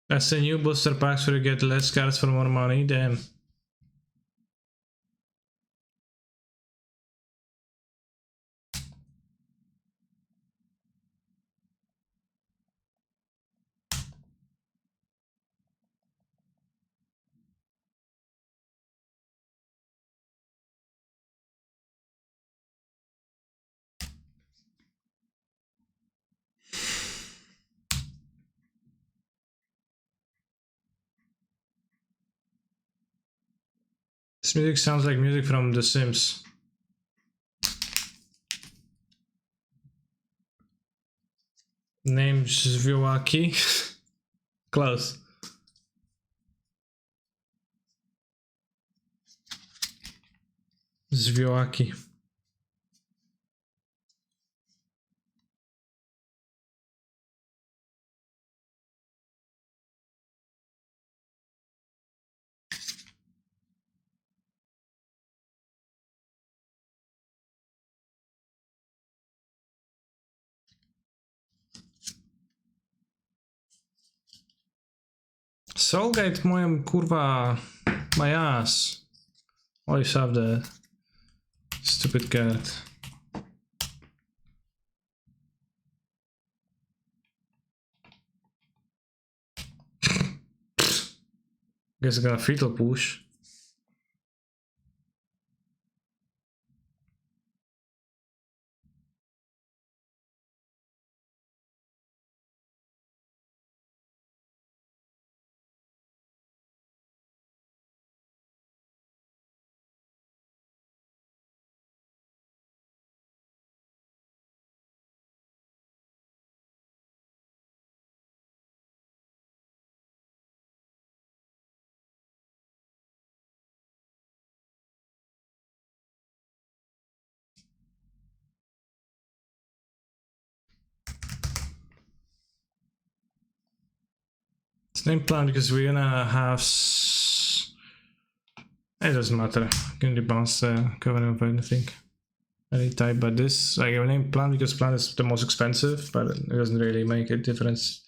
That's the new booster packs where you get less cards for more money, damn. This music sounds like music from The Sims. Name Zwiowaki. Close. Zwiowaki. Soulgate moją kurwa my ass. Always have the stupid card. Guess I'm gonna fetal push. It's name plan because we're gonna have. It doesn't matter. I can bounce the Covenant of anything. any type, but this, like, I name plant because plant is the most expensive, but it doesn't really make a difference.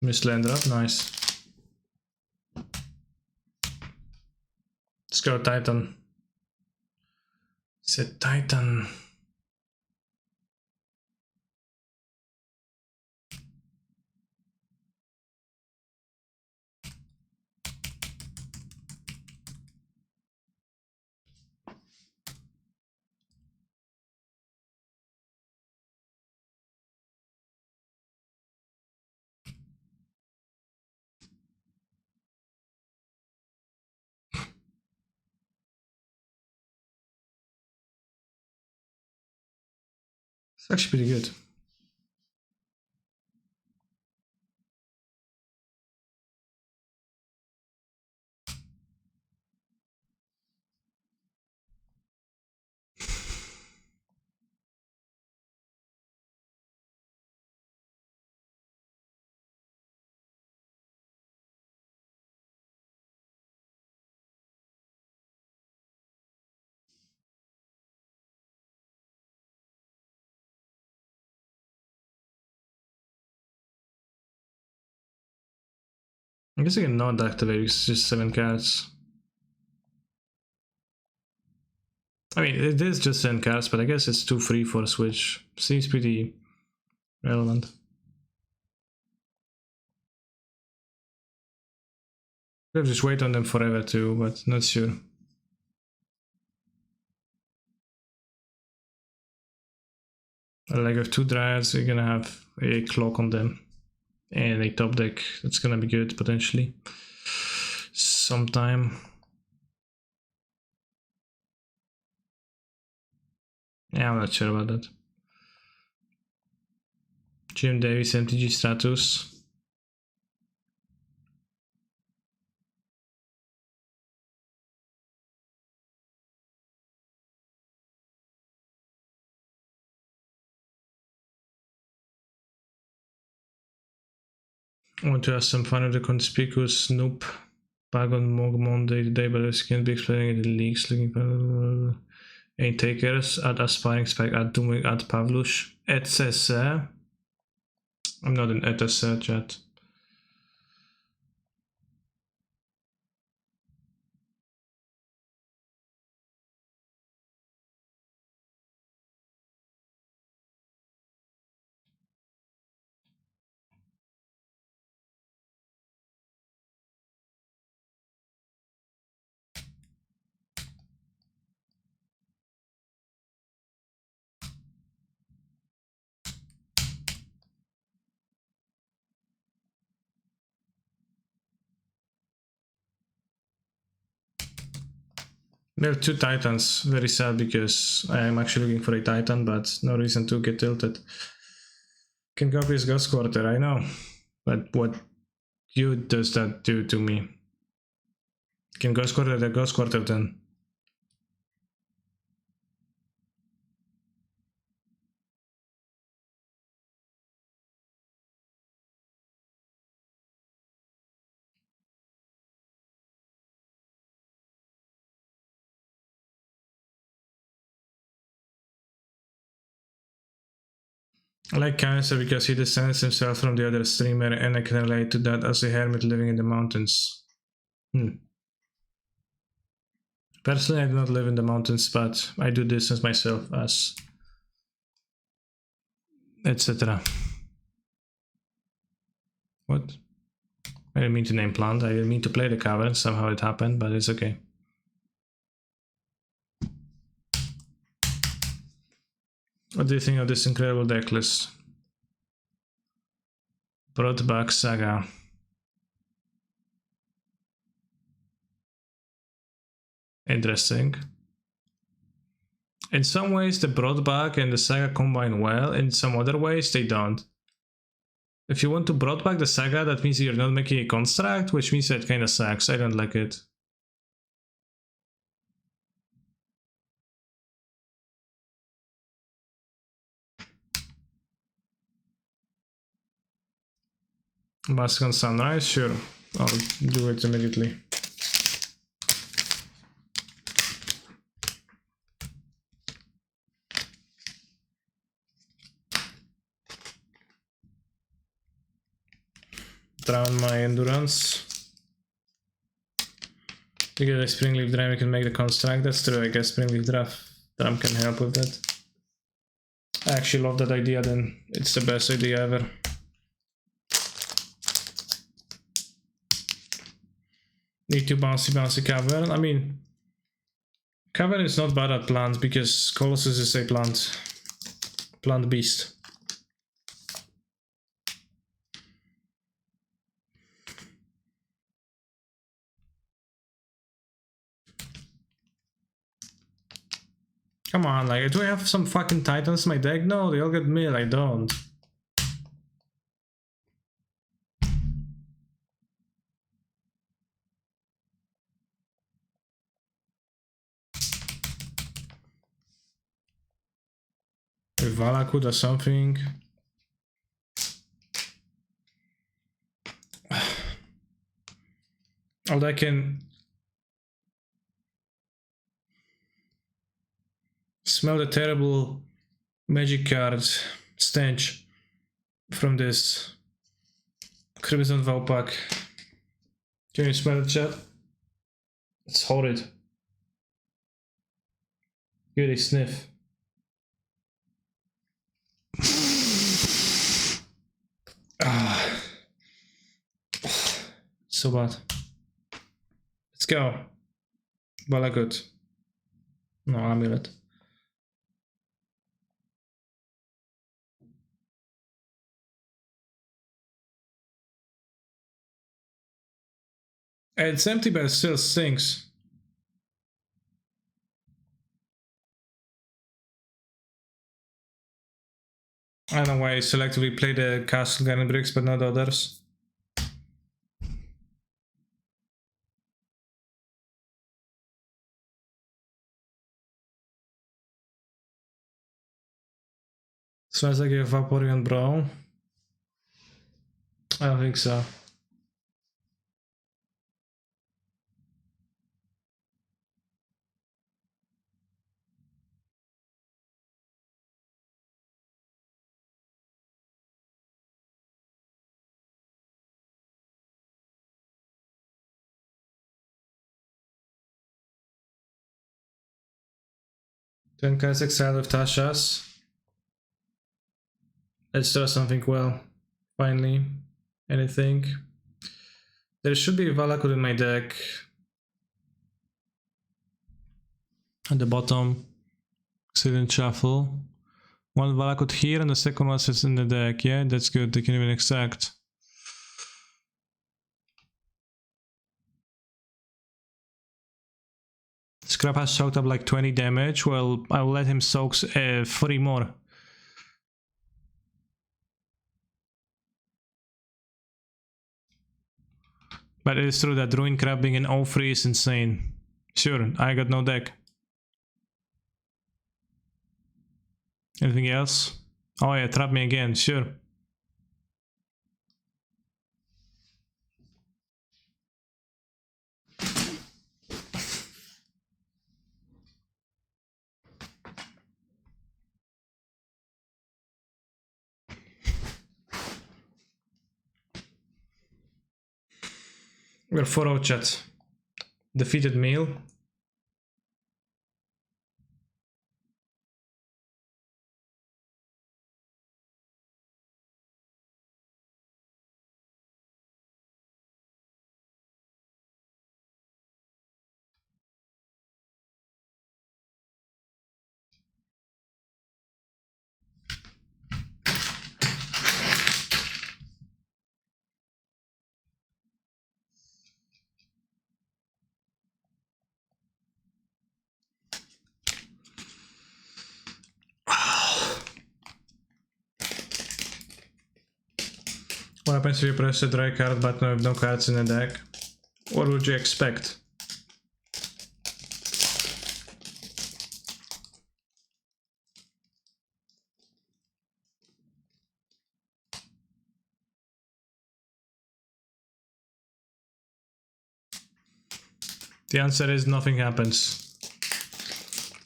Miss land drop, nice. Let's go Titan. It's a Titan. It's actually pretty good. I guess I can not activate because it's just 7 cards. I mean, it is just 7 cards, but I guess it's too free for a switch. Seems pretty relevant. We'll just wait on them forever too, but not sure. Like with 2 dryads, you're gonna have a clock on them. And a top deck, that's gonna be good potentially. Sometime. Yeah, I'm not sure about that. Jim Davis, MTG Stratus. I want to have some fun with the conspicuous Snoop. Bag on Monday today, but I can't be explaining it in leagues. Looking for any takers at Aspiring Spec, at Dooming, at Pavlush, etc. I'm not in etc. chat. We have 2 Titans. Very sad because I am actually looking for a Titan, but no reason to get tilted. Can copy his Ghost Quarter, I know. But what does that do to me? Can Ghost Quarter the Ghost Quarter then? I like Cancer because he descends himself from the other streamer and I can relate to that as a hermit living in the mountains. Personally, I do not live in the mountains, but I do distance myself as etc. What? I didn't mean to name plant, I didn't mean to play the cavern, somehow it happened, but it's okay. What do you think of this incredible deck list? Brought back Saga. Interesting. In some ways, the Broadback and the Saga combine well. In some other ways, they don't. If you want to Broadback the Saga, that means you're not making a construct, which means that kind of sucks. I don't like it. Mask on Sunrise? Sure, I'll do it immediately. Drown my endurance. You get a Springleaf Dram, you can make the construct. That's true, I guess Springleaf Dram can help with that. I actually love that idea, then it's the best idea ever. Need to bouncy cavern. I mean, cavern is not bad at plants because Colossus is a plant beast. Come on, like, do I have some fucking titans in my deck? No, they all get mill, I don't. If Valakut or something. Although I can smell the terrible magic card stench from this Crimson Vow pack. Can you smell it, chat? It's horrid. Give it a sniff. So bad. Let's go. Valakut. No, Amulet. It's empty, but it still stinks. I don't know why I selectively play the Castle Garden Bricks, but not others. Smells like a Vaporeon, bro. I don't think so. Ten cards exiled with Tasha's. Let's try something well. Finally. Anything. There should be Valakut in my deck. At the bottom. Sit and shuffle. One Valakut here and the second one sits in the deck. Yeah, that's good. They can even extract. Scrap has soaked up like 20 damage. Well, I will let him soak 3 more. But it is true that Ruin Crab being an 0-3 is insane. Sure, I got no deck. Anything else? Oh yeah, trap me again, sure. We're 4-0 chat. Defeated meal. What happens if you press the dry card button with no cards in the deck? What would you expect? The answer is nothing happens.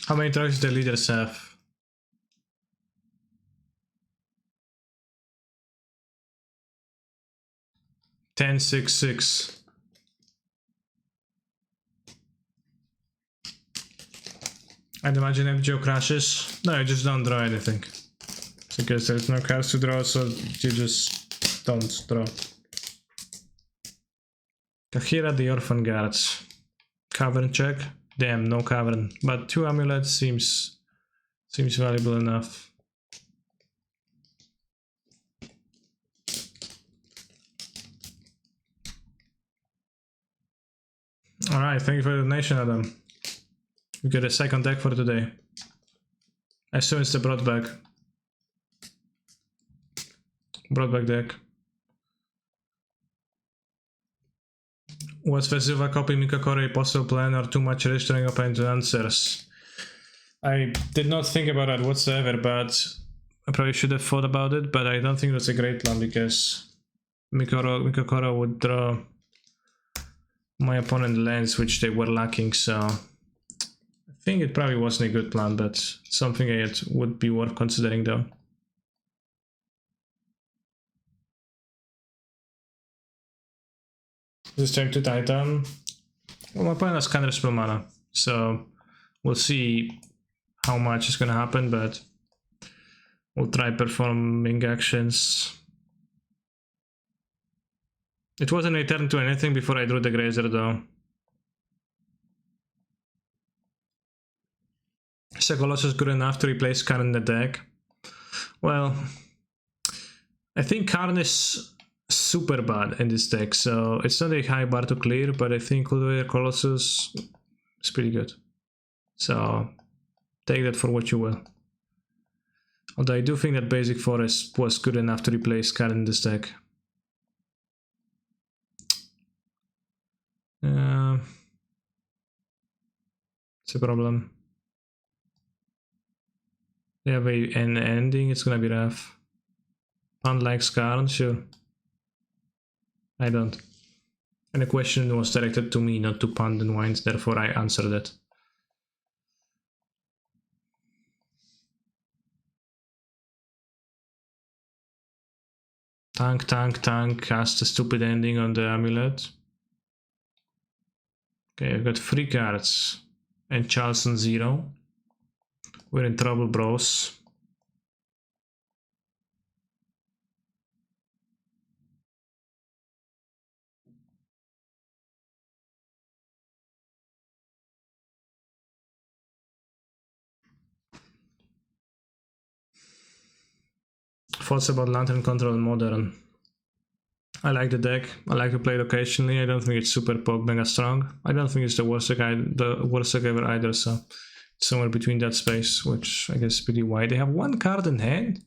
How many trucks do the leaders have? 10, 6, 6. I'd imagine if Joe crashes. No, you just don't draw anything. Because there's no cards to draw, so you just don't draw. Kahira the Orphan Guards. Cavern check. Damn, no cavern. But 2 amulets seems valuable enough. Alright, thank you for the donation, Adam. We got a second deck for today. I assume it's the Broadback. Broadback deck. Was Vesuva copy Mikakore a possible plan or too much registering open to answers? I did not think about that whatsoever, but I probably should have thought about it, but I don't think that's a great plan because Mikakora would draw my opponent lands which they were lacking, so I think it probably wasn't a good plan, but something it would be worth considering though. This turn to Titan. Well, my opponent has counter spell mana, so we'll see how much is gonna happen, but we'll try performing actions. It wasn't a turn to anything before I drew the Grazer though. Is Colossus good enough to replace Karn in the deck? Well, I think Karn is super bad in this deck, so it's not a high bar to clear, but I think Cultivator Colossus is pretty good. So take that for what you will. Although I do think that Basic Forest was good enough to replace Karn in this deck. It's a problem. They have an ending, it's gonna be rough. Pond likes Karn, sure. I don't. And the question was directed to me, not to Pond and Wines, therefore I answered it. Tank, cast a stupid ending on the Amulet. Okay, I've got 3 cards. And Charleston 0. We're in trouble, bros. Thoughts about Lantern Control in Modern. I like the deck. I like to play it occasionally. I don't think it's super poke mega strong. I don't think it's the worst deck ever either, so it's somewhere between that space, which I guess is pretty wide. They have 1 card in hand.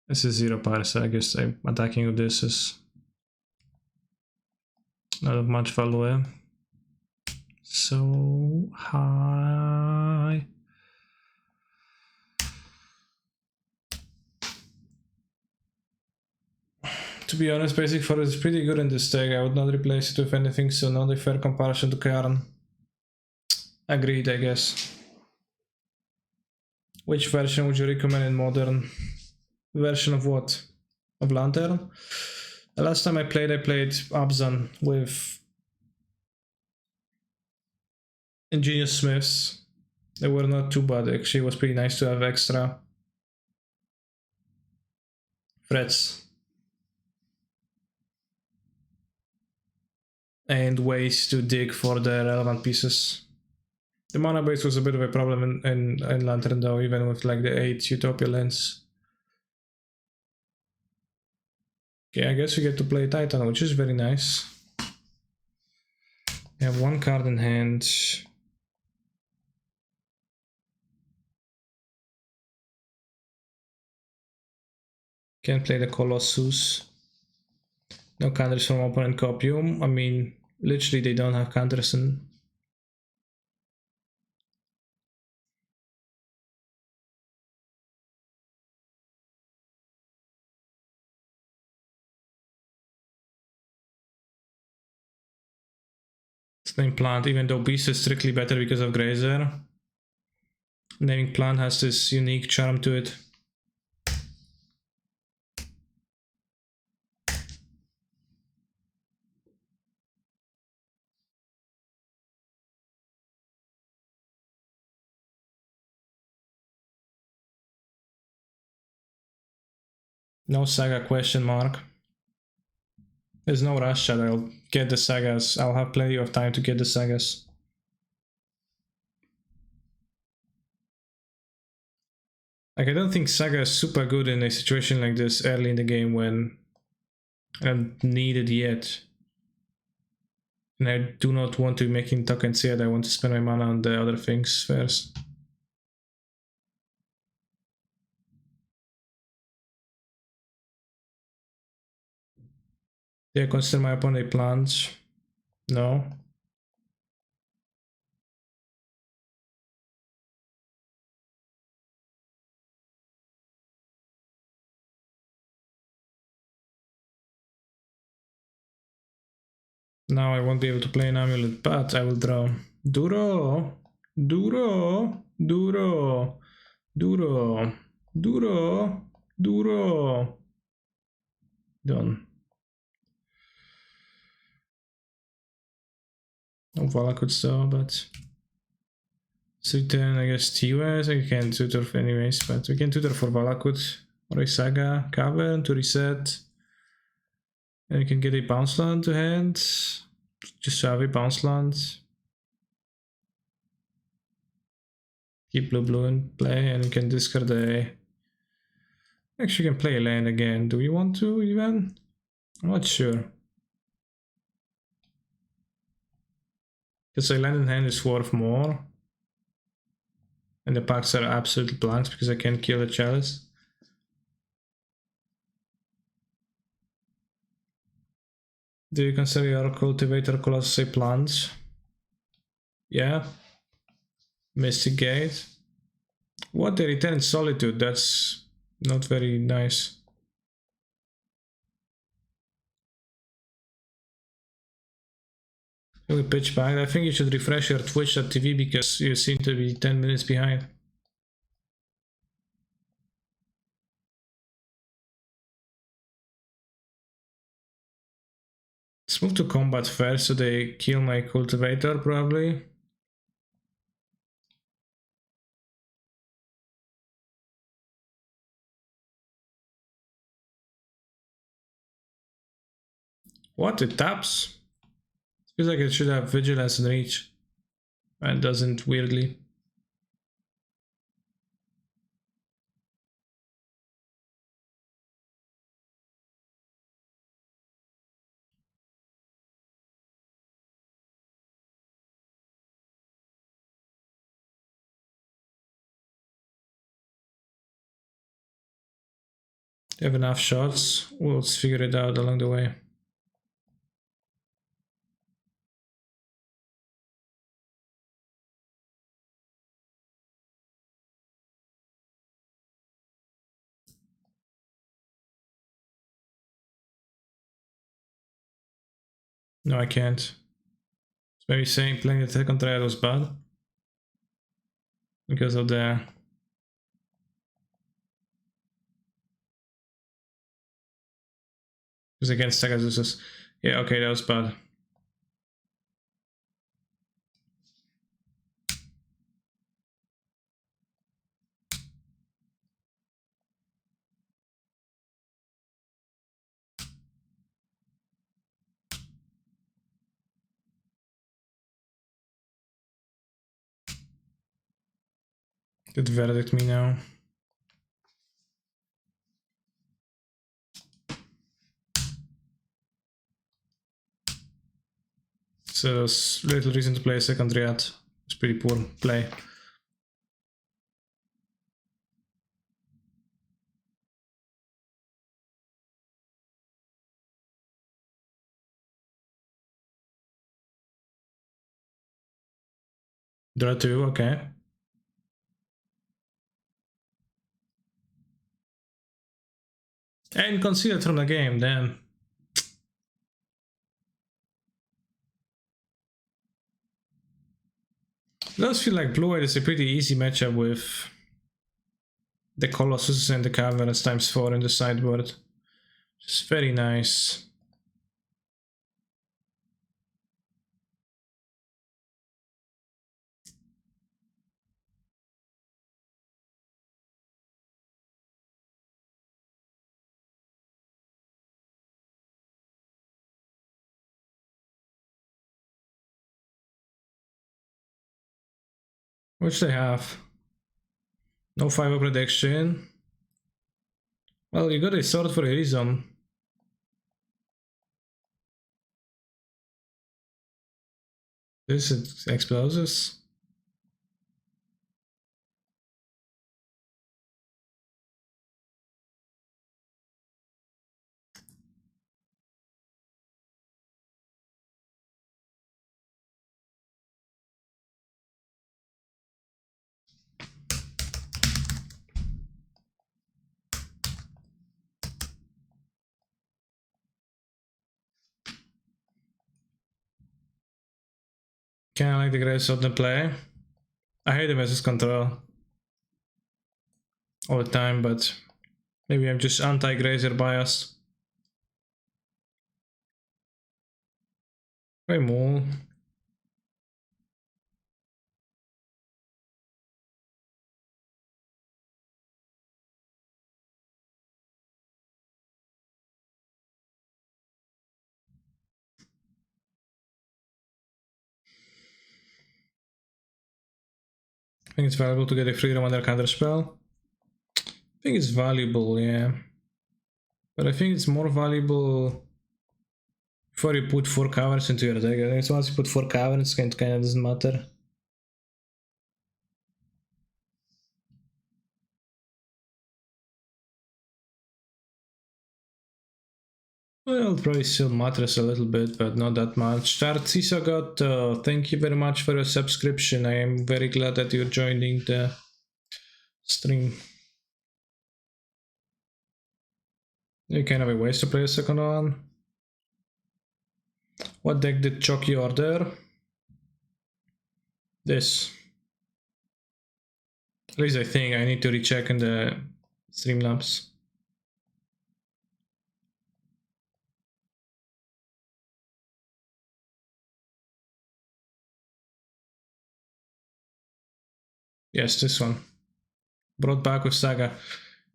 This is 0 power, so I guess I'm attacking with this is not of much value. So high. To be honest, Basic Forest is pretty good in this deck. I would not replace it with anything, so not a fair comparison to Karn. Agreed, I guess. Which version would you recommend in Modern? Version of what? Of Lantern? The last time I played Abzan with Ingenious Smiths. They were not too bad, actually. It was pretty nice to have extra threats and ways to dig for the relevant pieces. The mana base was a bit of a problem in Lantern though, even with like the 8 Utopia lands. Okay, I guess we get to play Titan, which is very nice. We have 1 card in hand. Can play the Colossus. No counters from opponent Copium. I mean, literally they don't have counters in. Name plant, even though beast is strictly better because of grazer. Naming plant has this unique charm to it. No Saga question mark. There's no rush, chat. I'll get the Sagas. I'll have plenty of time to get the Sagas. Like, I don't think Saga is super good in a situation like this early in the game when I'm needed yet. And I do not want to be making tokens yet. I want to spend my mana on the other things first. Yeah, consider my opponent a plant. No. Now I won't be able to play an Amulet, but I will draw. Duro! Duro! Duro! Duro! Duro! Duro! Done. No Valakut still, but... Suitor, I guess TOS, I can tutor anyways, but we can tutor for Valakut or a Saga Cavern to reset. And we can get a bounce land to hand. Just have a bounce land. Keep blue in play, and we can discard a... Actually, we can play a land again. Do we want to even? I'm not sure. Because a land in hand is worth more. And the packs are absolute blanks because I can't kill the chalice. Do you consider your Cultivator Colossus a plant? Yeah. Mystic Gate. What? They return Solitude. That's not very nice. Really pitch back. I think you should refresh your Twitch.tv because you seem to be 10 minutes behind. Let's move to combat first so they kill my Cultivator probably. What? It taps? Feels like it should have Vigilance and Reach. And doesn't, weirdly. They have enough shots. We'll figure it out along the way. No, I can't. It's maybe saying playing the second triad was bad. Because of the... Because against Saga. Yeah, okay, that was bad. Did verdict me now. So there's little reason to play a second triad. It's pretty poor play. Draw 2, okay. And concealed from the game, damn. does feel like blue-white is a pretty easy matchup with the Colossus and the Caverns ×4 in the sideboard. It's very nice. Which they have. No 5 prediction. Well, you got a sword for a reason. This is explosives. Kinda like the great sword in play. I hate the versus control all the time, but maybe I'm just anti-grazer biased. Remove. I think it's valuable to get a free under counter spell. I think it's valuable, yeah. But I think it's more valuable before you put 4 caverns into your deck. I think once you put 4 caverns, it kind of doesn't matter. Well, it probably still matters a little bit, but not that much. Saga, thank you very much for your subscription. I am very glad that you're joining the stream. You kind of a waste to play a second one. What deck did Chucky order? This. At least I think I need to recheck in the Streamlabs. Yes, this one. Brought back with Saga.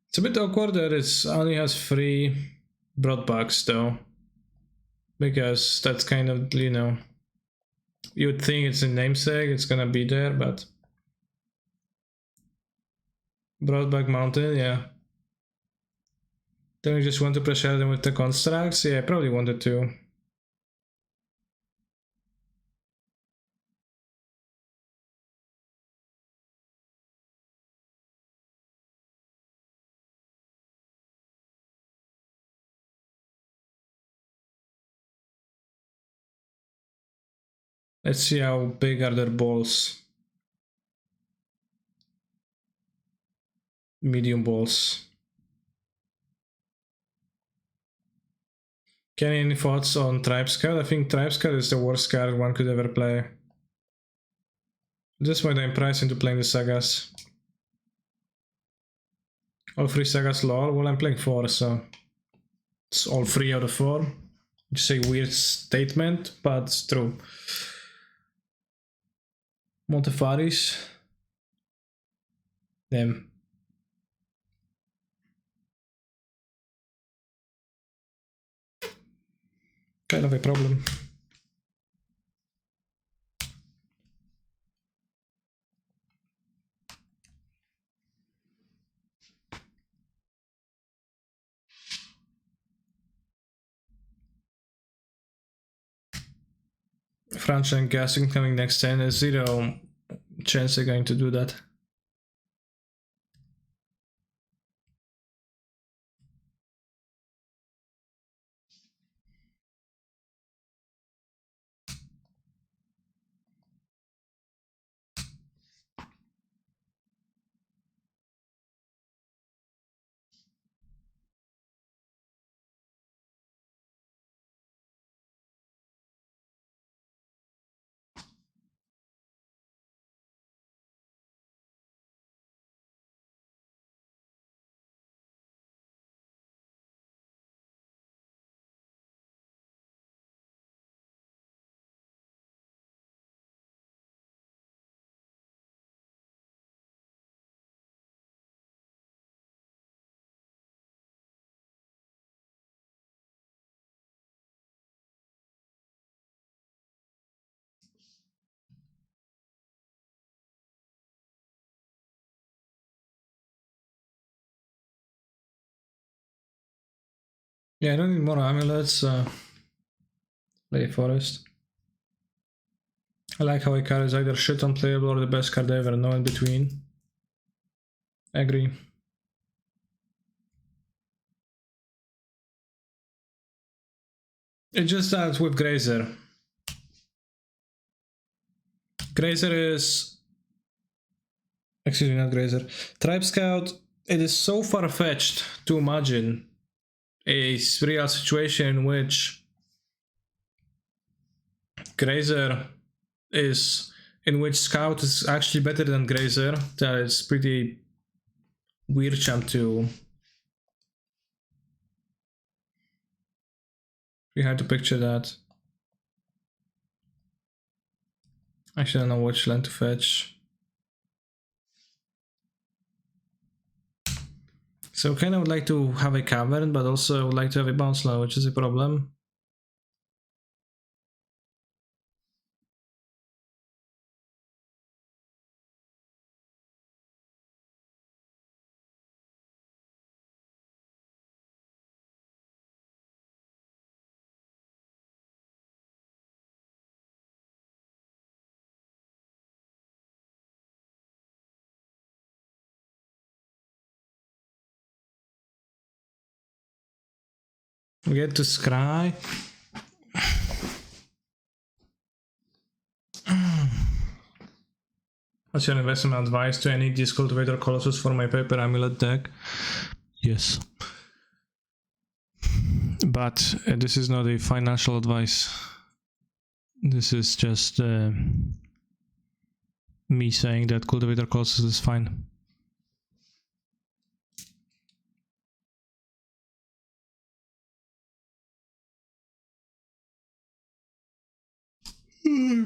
It's a bit awkward that it only has 3 brought backs though. Because that's kind of, you know, you would think it's a namesake, it's gonna be there, but Broadback Mountain, yeah. Don't you just want to pressure them with the constructs? Yeah, I probably wanted to. Let's see how big are their balls. Medium balls. Any thoughts on Tribes card? I think Tribes card is the worst card one could ever play. That's why I'm pricing to playing the Sagas. All 3 Sagas lore? Well, I'm playing 4, so it's all 3 out of 4. It's a weird statement, but it's true. Montefaris. Damn. Kind of a problem. French and guessing coming next turn is 0 chance they're going to do that. Yeah, I don't need more amulets. Play Forest. I like how a card is either shit unplayable or the best card ever, no in between. Agree. It's just that with Grazer. Grazer is... Excuse me, not Grazer. Tribe Scout, it is so far-fetched to imagine a real situation in which Grazer is... in which Scout is actually better than Grazer. That is pretty weird champ to... We had to picture that. Actually, I don't know which land to fetch. So kind of would like to have a cavern, but also would like to have a bounce land, which is a problem. We get to scry. What's your investment advice? Do I need this Cultivator Colossus for my paper Amulet deck? Yes. But this is not a financial advice. This is just me saying that Cultivator Colossus is fine.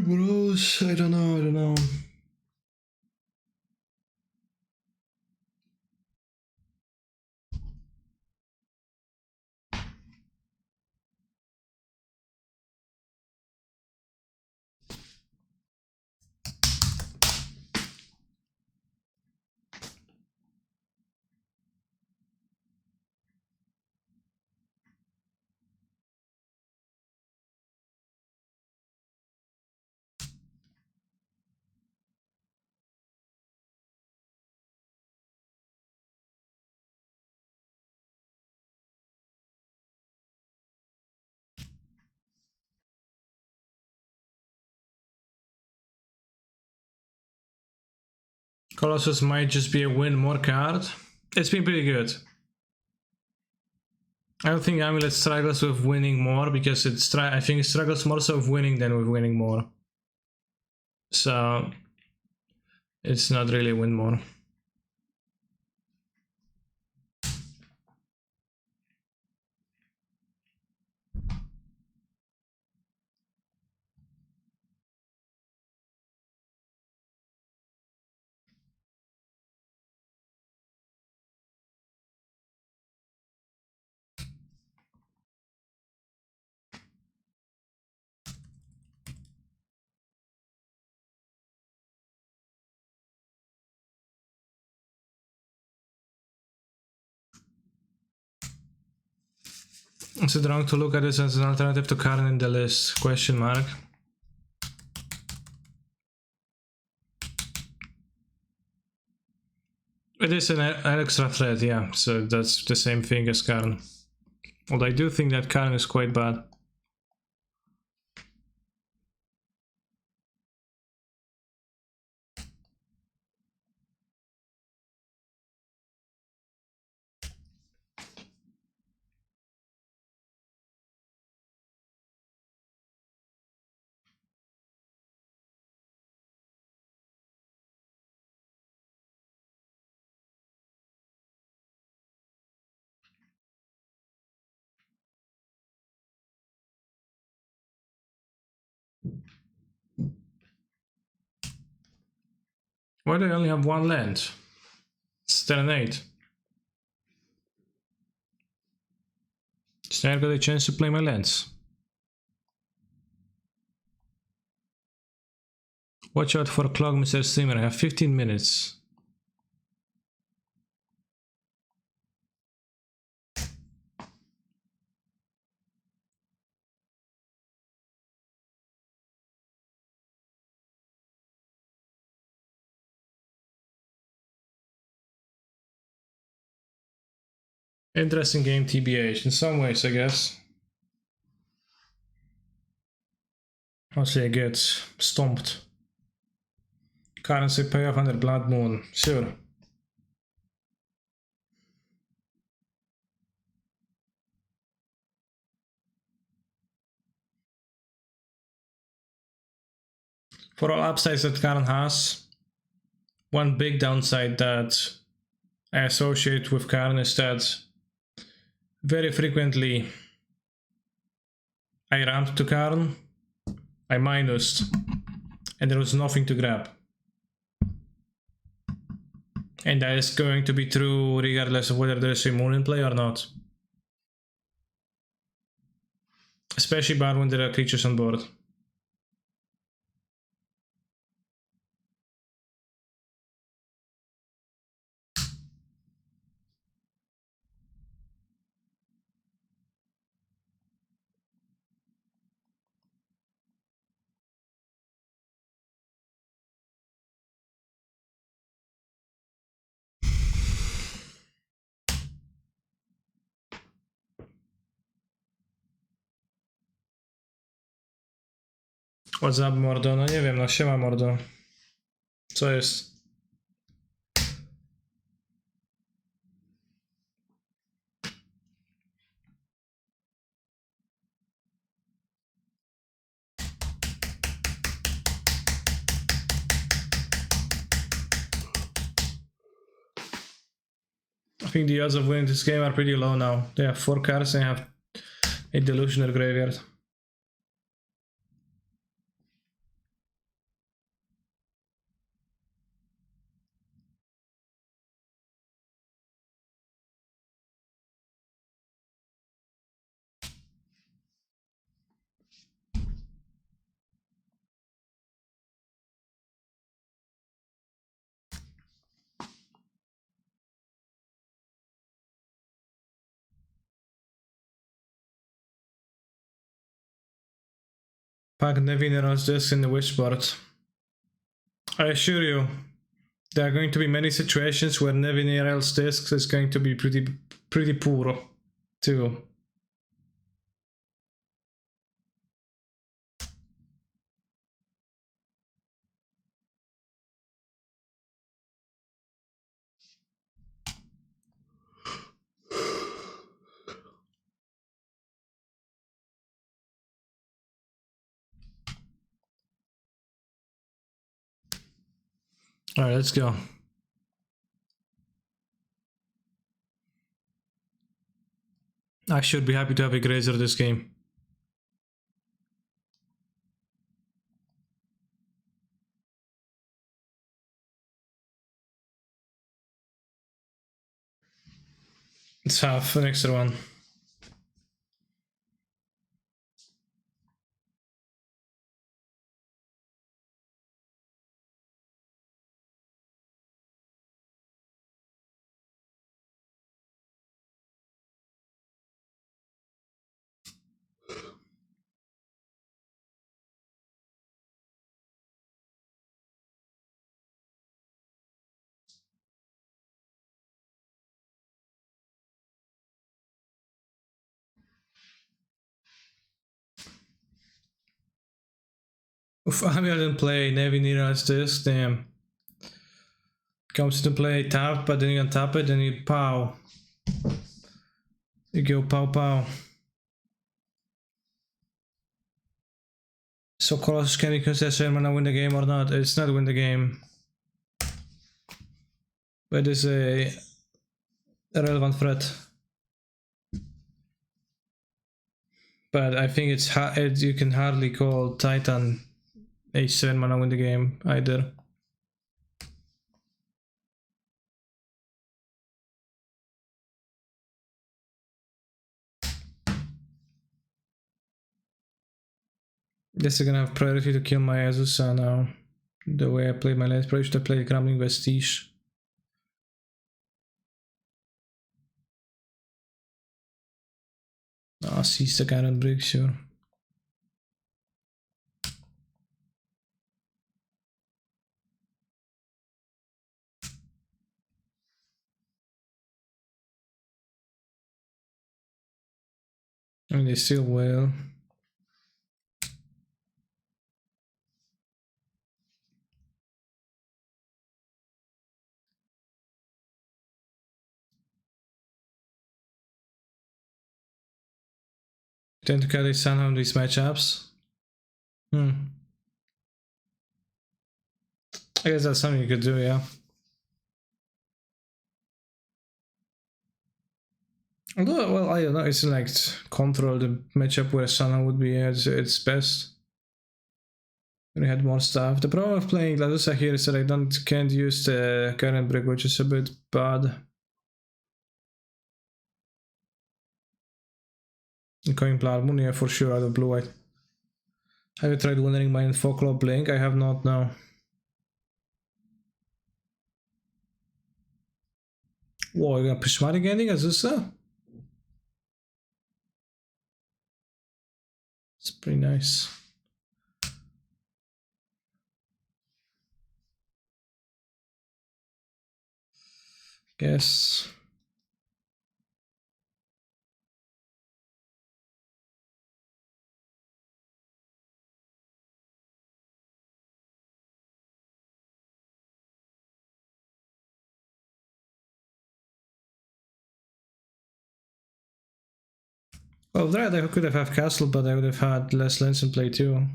Bros, I don't know. Colossus might just be a win more card. It's been pretty good. I don't think Amulet struggles with winning more because I think it struggles more so with winning than with winning more. So it's not really win more. Is it wrong to look at this as an alternative to Karn in the list? Question mark. It is an extra threat, yeah, so that's the same thing as Karn. Although I do think that Karn is quite bad. Why do I only have one land? It's 10 and 8. So I got a chance to play my lands. Watch out for clock, Mr. Streamer. I have 15 minutes. Interesting game, TBH, in some ways, I guess. Mostly I get stomped. Currency payoff under Blood Moon, sure. For all upsides that Karn has, one big downside that I associate with Karn is that very frequently I ramped to Karn, I minused, and there was nothing to grab. And that is going to be true regardless of whether there is a moon in play or not. Especially bad when there are creatures on board. What's up, mordo? No nie wiem, no siema, mordo. Co jest? I think the odds of winning this game are pretty low now. They have 4 cards and have a delusional graveyard. Pack Nevineral's disc in the Wishboard. I assure you, there are going to be many situations where Nevineral's disc is going to be pretty poor, too. Alright, let's go. I should be happy to have a Grazer this game. Let's have an extra one. If Amulet didn't play Nevineral's disc, damn. Comes to play tap, but then you untap it and you pow. You go pow pow. So Colossus can you consider Sherman win the game or not? It's not win the game. But it's a relevant threat. But I think it's you can hardly call Titan a 7 mana win the game either. Guess I'm gonna have priority to kill my Azusa now. The way I played my last, probably should have played Crumbling Vestige. Ah, seize the Cannon Brick, sure. And they still will. Tend to carry somehow these matchups. I guess that's something you could do, yeah. Although, well, I don't know, it's like control the matchup where Sana would be at its best. When we had more stuff. The problem of playing Ladusa here is that I can't use the current brick, which is a bit bad. Going Harmonia for sure out of blue white. Have you tried winning my Folklore Blink? I have not, no. Whoa, you got Prismatic Ending Azusa? It's pretty nice. Guess. Well, there I could have Castle, but I would have had less lands in play too.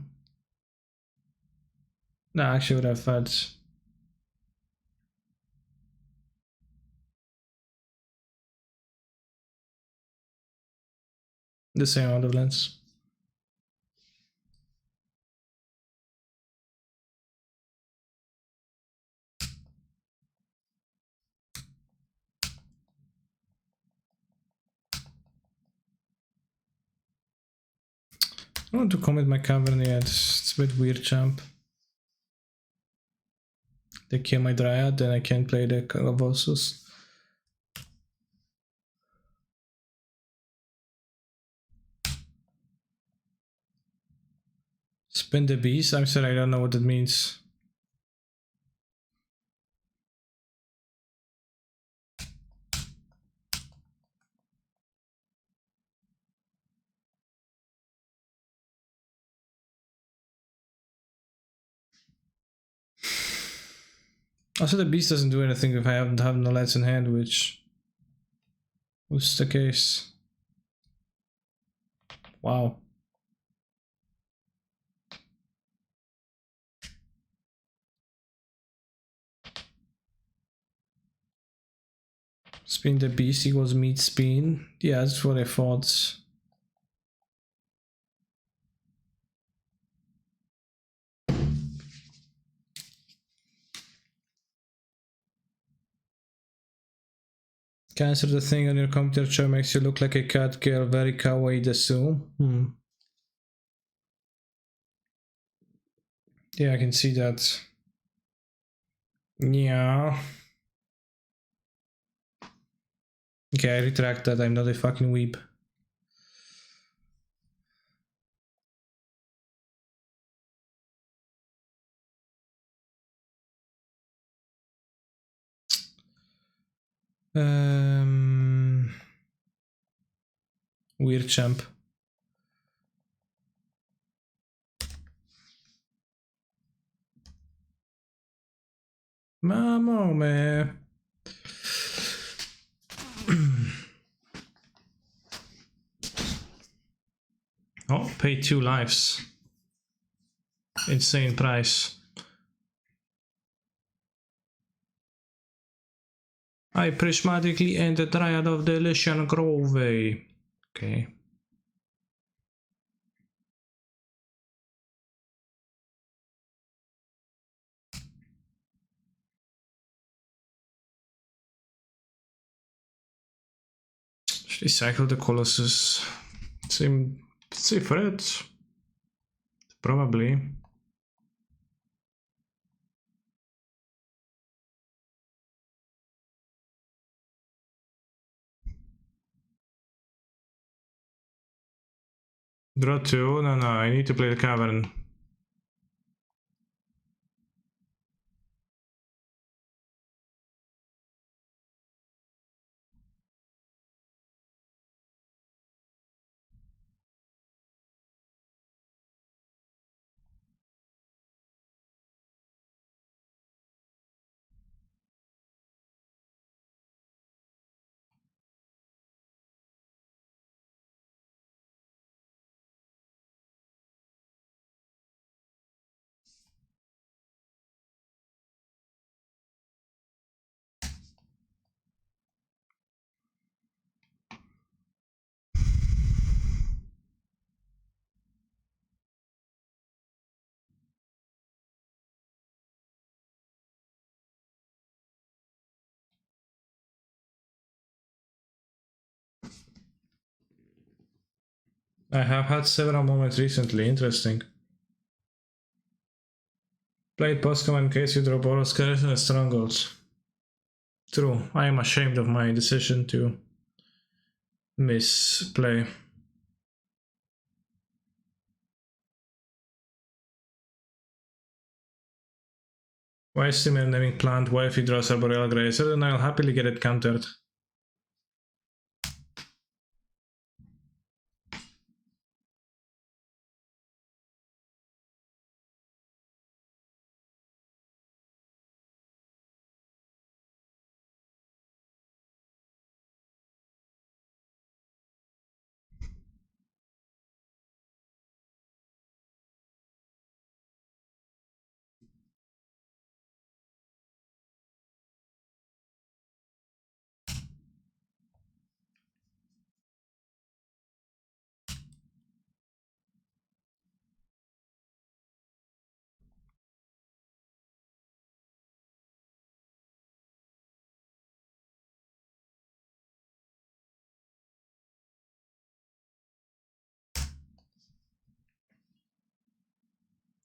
No, actually, I would have had the same amount of lands. I want to commit my cavern yet. It's a bit weird, champ. They kill my Dryad, then I can't play the Colossus. Spin the beast? I'm sorry, I don't know what that means. Also, the beast doesn't do anything if I haven't have no lands in hand, which was the case. Wow. Spin the beast equals meat spin. Yeah, that's what I thought. Cancel the thing on your computer chair makes you look like a cat girl. Very kawaii desu. Yeah, I can see that. Yeah. Okay, I retract that. I'm not a fucking weeb. Weird champ. Mamo me. Oh, pay 2 lives. Insane price. I prismatically end the Dryad of the Elysian Grove. Okay. Should I cycle the Colossus? Same threat. Probably. Draw 2? No, I need to play the Cavern. I have had several moments recently. Interesting. Played Postcom in case you draw Boros cards and Strongholds. True. I am ashamed of my decision to misplay. Why is Steam naming plant? Why if he draws Arboreal Grazer? Then I'll happily get it countered.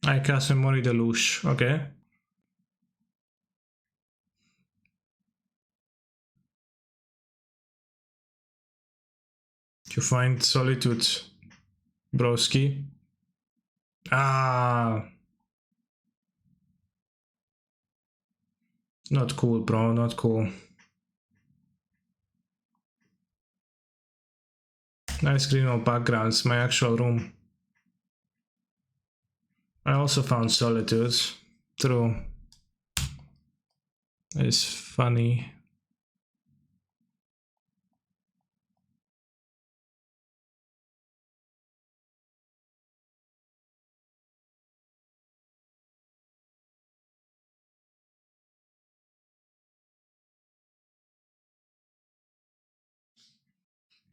I cast Memory Deluge, okay. You find Solitude, broski. Ah, not cool, bro, not cool. Nice green wall backgrounds, my actual room. I also found Solitude. True. It's funny.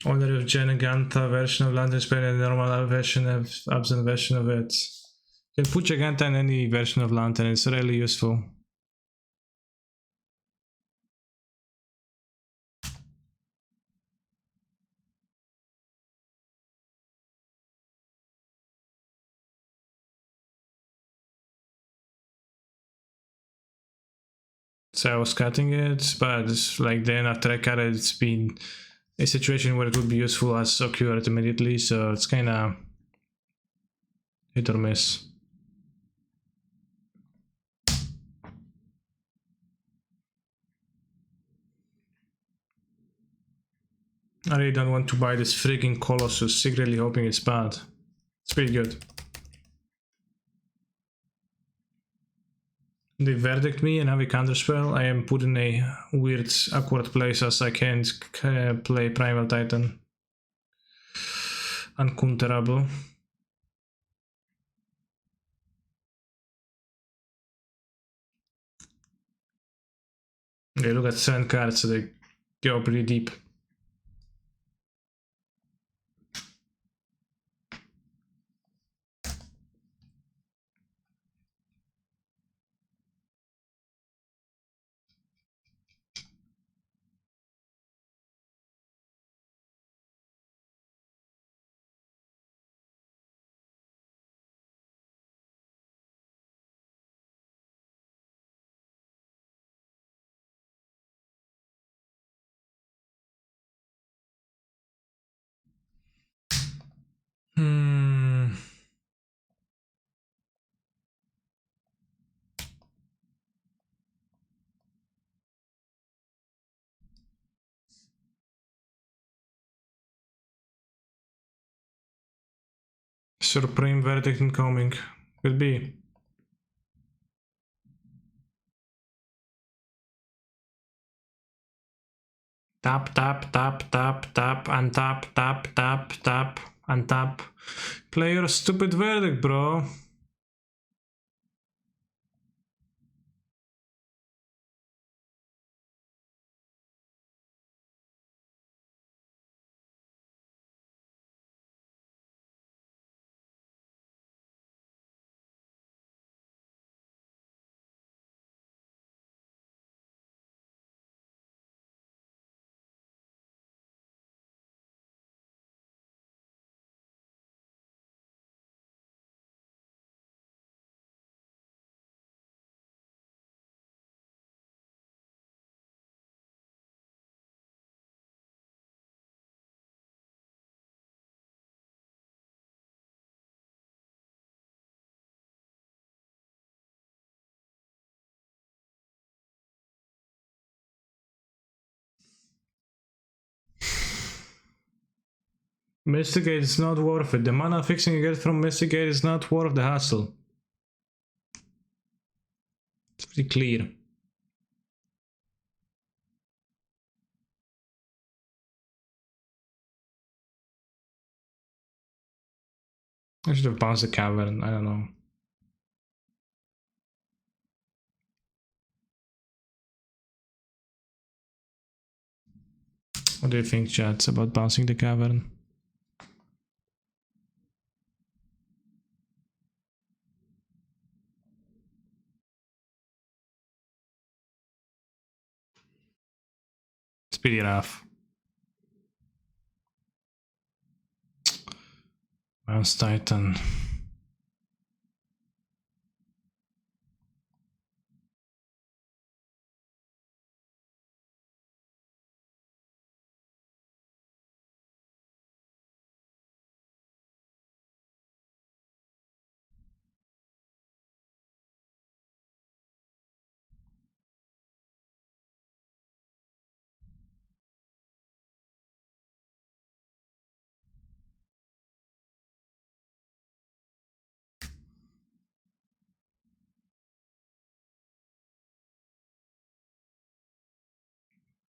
Order of Giganta version of Lantern Spell and normal version of absent version of it. You can put Giganta in any version of Lantern, it's really useful. So I was cutting it, but like then after I cut it, it's been a situation where it would be useful as occurred immediately, so it's kinda hit or miss. I really don't want to buy this freaking Colossus, secretly hoping it's bad. It's pretty good. They verdict me and have a counterspell. I am put in a weird, awkward place as I can't play Primal Titan. Uncounterable. Okay, look at 7 cards, so they go pretty deep. Supreme Verdict incoming. Could be. Tap, tap, tap, tap, tap, untap, tap, tap, tap, untap. Play your stupid verdict, bro. Mystigate is not worth it. The mana fixing you get from Mystigate is not worth the hassle. It's pretty clear. I should have bounced the cavern, I don't know. What do you think, chat, about bouncing the cavern? It's pretty rough. Bounce Titan.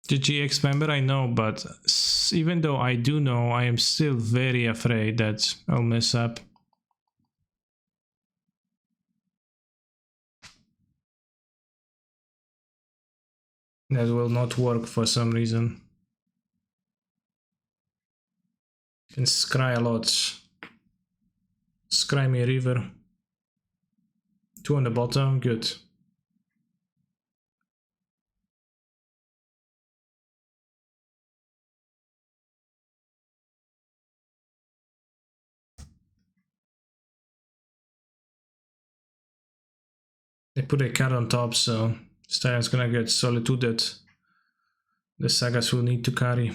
The GX member, I know, but even though I do know, I am still very afraid that I'll mess up. That will not work for some reason. Can scry a lot. Scry me a river. 2 on the bottom, good. They put a card on top, so Stein's gonna get solituded. The Sagas will need to carry.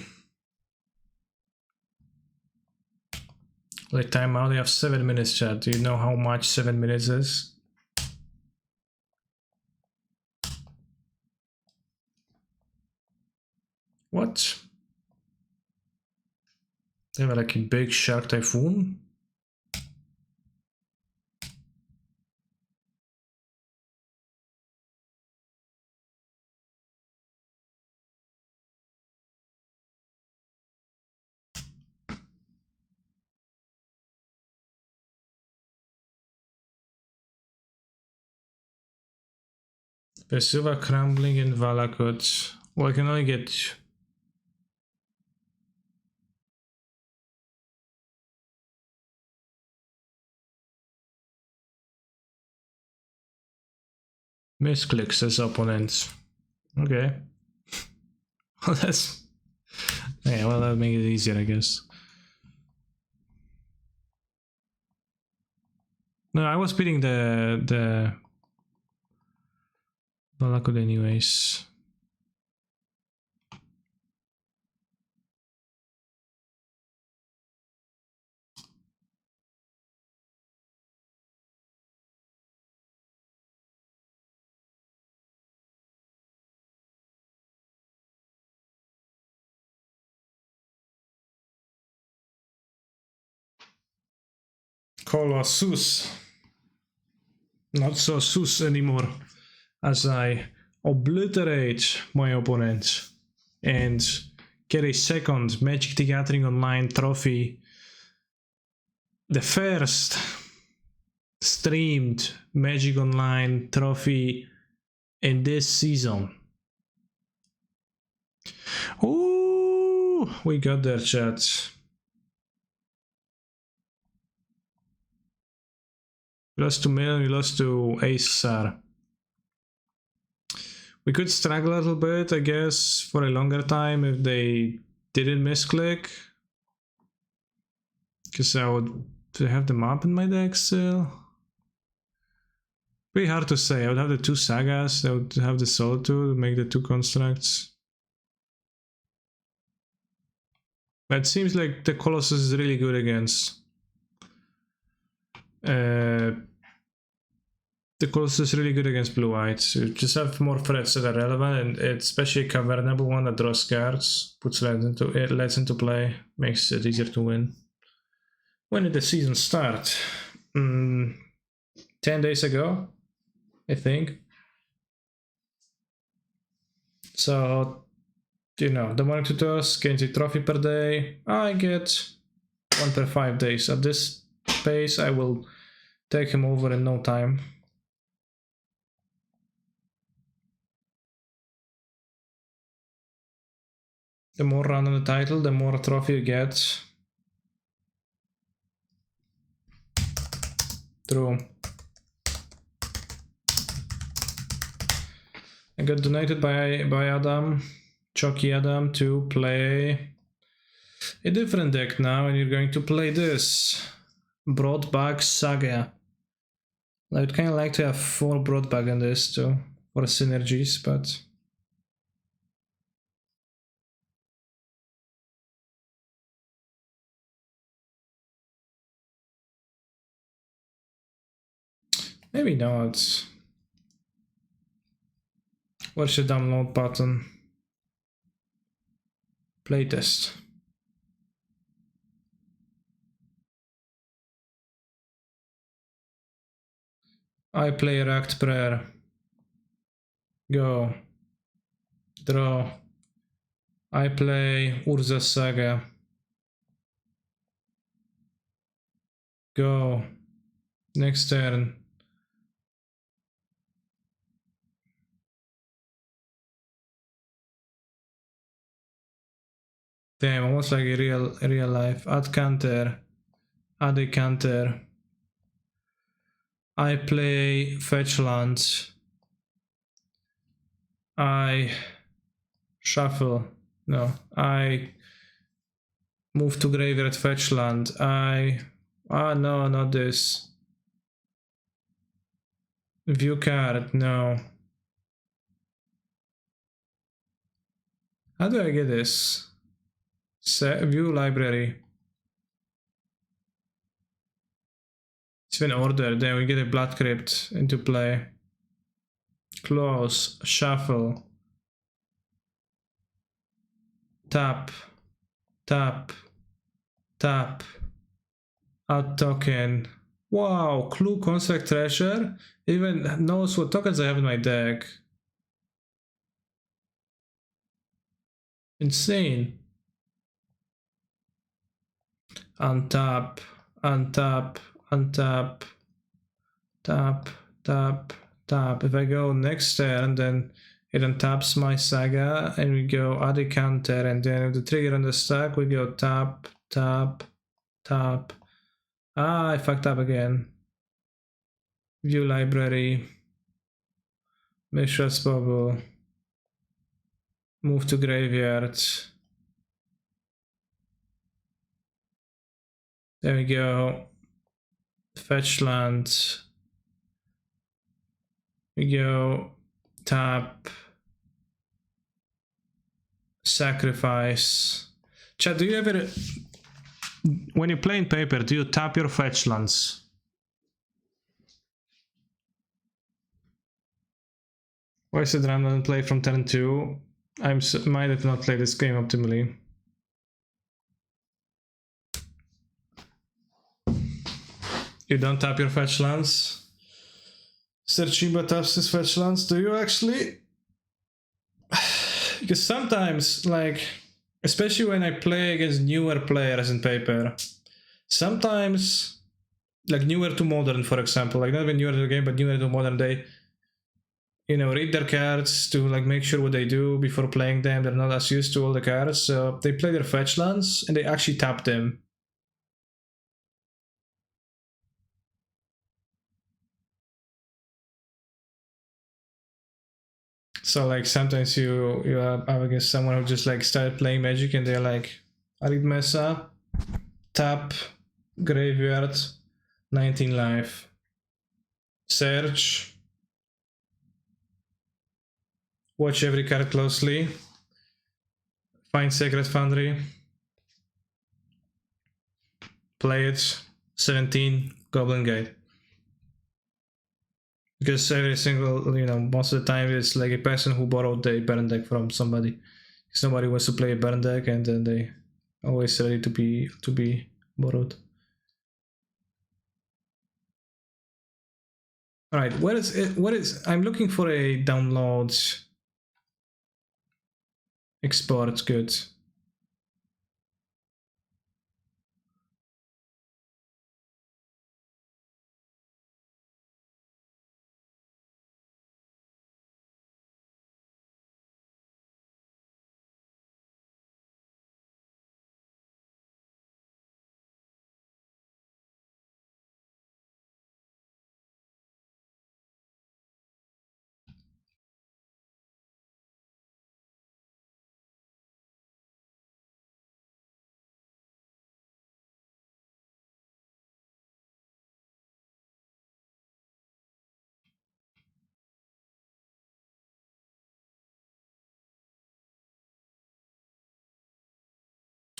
Like timeout, they have 7 minutes, chat. Do you know how much 7 minutes is? What? They have like a big shark typhoon? Vesuva crumbling in Valakut. Well, I can only get... misclicks as opponents. Okay. Well, that's... yeah, well, that'll make it easier, I guess. No, I was beating the Valakut anyways. Colossus. Not so sus anymore, as I obliterate my opponent and get a second Magic the Gathering Online trophy. The first streamed Magic Online trophy in this season. Ooh, we got there, chat. We lost to Mill, we lost to Acer. We could struggle a little bit, I guess, for a longer time if they didn't misclick. Because I would have them up in my deck still. Pretty hard to say. I would have the 2 Sagas, I would have the Solitude, make the 2 constructs. But it seems like the Colossus is really good against... the Colossus is really good against blue-white. You just have more threats that are relevant, and especially a Cavernable one that draws cards, puts lands into play, makes it easier to win. When did the season start? 10 days ago, I think. So, you know, the morning tutors gains a trophy per day. I get 1 per 5 days. At this pace, I will take him over in no time. The more run on the title, the more trophy you get. True. I got donated by Adam, Chucky Adam, to play a different deck now, and you're going to play this Broadback Saga. I'd kind of like to have 4 Broadback in this too, for synergies, but maybe not. Where's the download button? Playtest. I play Racked Prayer. Go. Draw. I play Urza's Saga. Go. Next turn. Damn, almost like a real life. Add counter. Add a counter. I play fetch lands. I shuffle. No, I move to graveyard fetch land. No, not this. View card, no. How do I get this? View library. It's been ordered, then we get a Blood Crypt into play. Close, shuffle. Tap, tap, tap. Add token. Wow, Clue Construct Treasure even knows what tokens I have in my deck. Insane. Untap, untap, untap, tap, tap, tap. If I go next turn, then it untaps my Saga, and we go add a counter, and then with the trigger on the stack, we go tap, tap, tap. Ah, I fucked up again. View library. Mishra's Bubble. Move to graveyard. There we go. Fetch land. We go tap. Sacrifice. Chat, do you ever, when you play in paper, do you tap your fetch lands? Why is it random play from turn 2? I might have not played this game optimally. You don't tap your fetch lands? Sir Chiba taps his fetch lands. Do you actually? Because sometimes, like, especially when I play against newer players in paper, sometimes, like newer to modern, for example, like not even newer to the game, but newer to modern, they, you know, read their cards to like make sure what they do before playing them. They're not as used to all the cards, so they play their fetch lands and they actually tap them. So like sometimes you have against someone who just like started playing Magic and they're like, Arid Mesa, tap, graveyard, 19 life, search, watch every card closely, find Sacred Foundry, play it, 17, Goblin Gate. Because every single, you know, most of the time it's like a person who borrowed the burn deck from somebody. Somebody wants to play a burn deck and then they always ready to be borrowed. All right, where is it? What is? I'm looking for a download export. Good.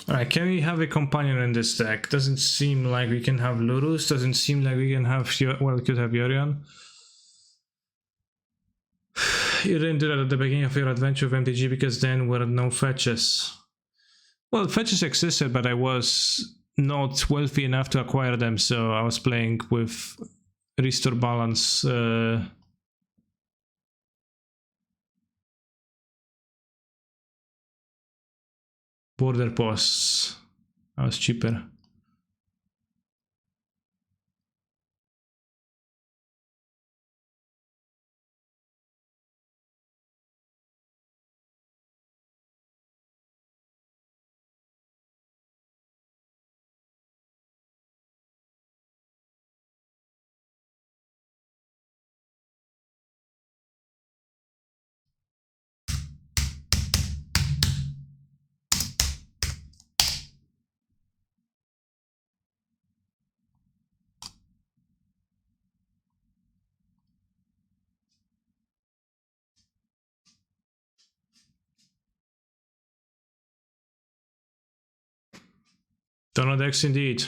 Alright, can we have a companion in this deck? Doesn't seem like we can have Lurus, doesn't seem like we can have... well, we could have Yorion. You didn't do that at the beginning of your adventure of MTG because then were no fetches. Well, fetches existed, but I was not wealthy enough to acquire them, so I was playing with Restore Balance. Border posts. I was cheaper. Donald X indeed.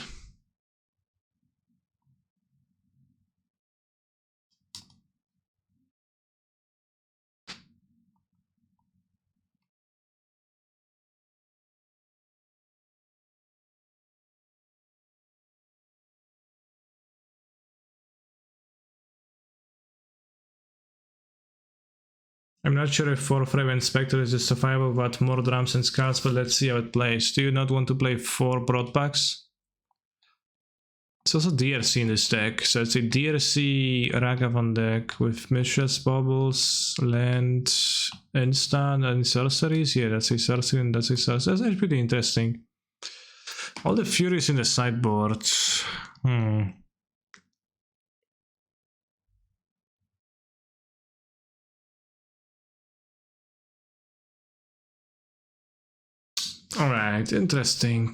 I'm not sure if 4-5 and Spectre is justifiable, but more drums and skulls, but let's see how it plays. Do you not want to play 4 broadbacks? It's also DRC in this deck, so it's a DRC Ragavan deck with Mishra's Bubbles, Land, Instant, and Sorceries. Yeah, that's a Sorcery and that's a Sorcery. That's actually pretty interesting. All the Furies in the sideboard. Alright, interesting.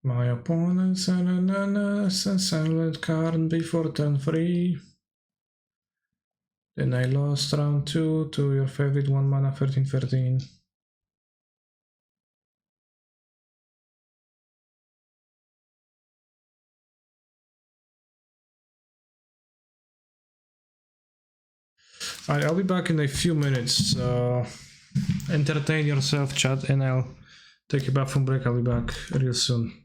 My opponent's a silent card before turn 3. Then I lost round 2 to your favorite 1 mana 13/13. Alright, I'll be back in a few minutes, so entertain yourself, chat, and I'll take a bathroom break. I'll be back real soon.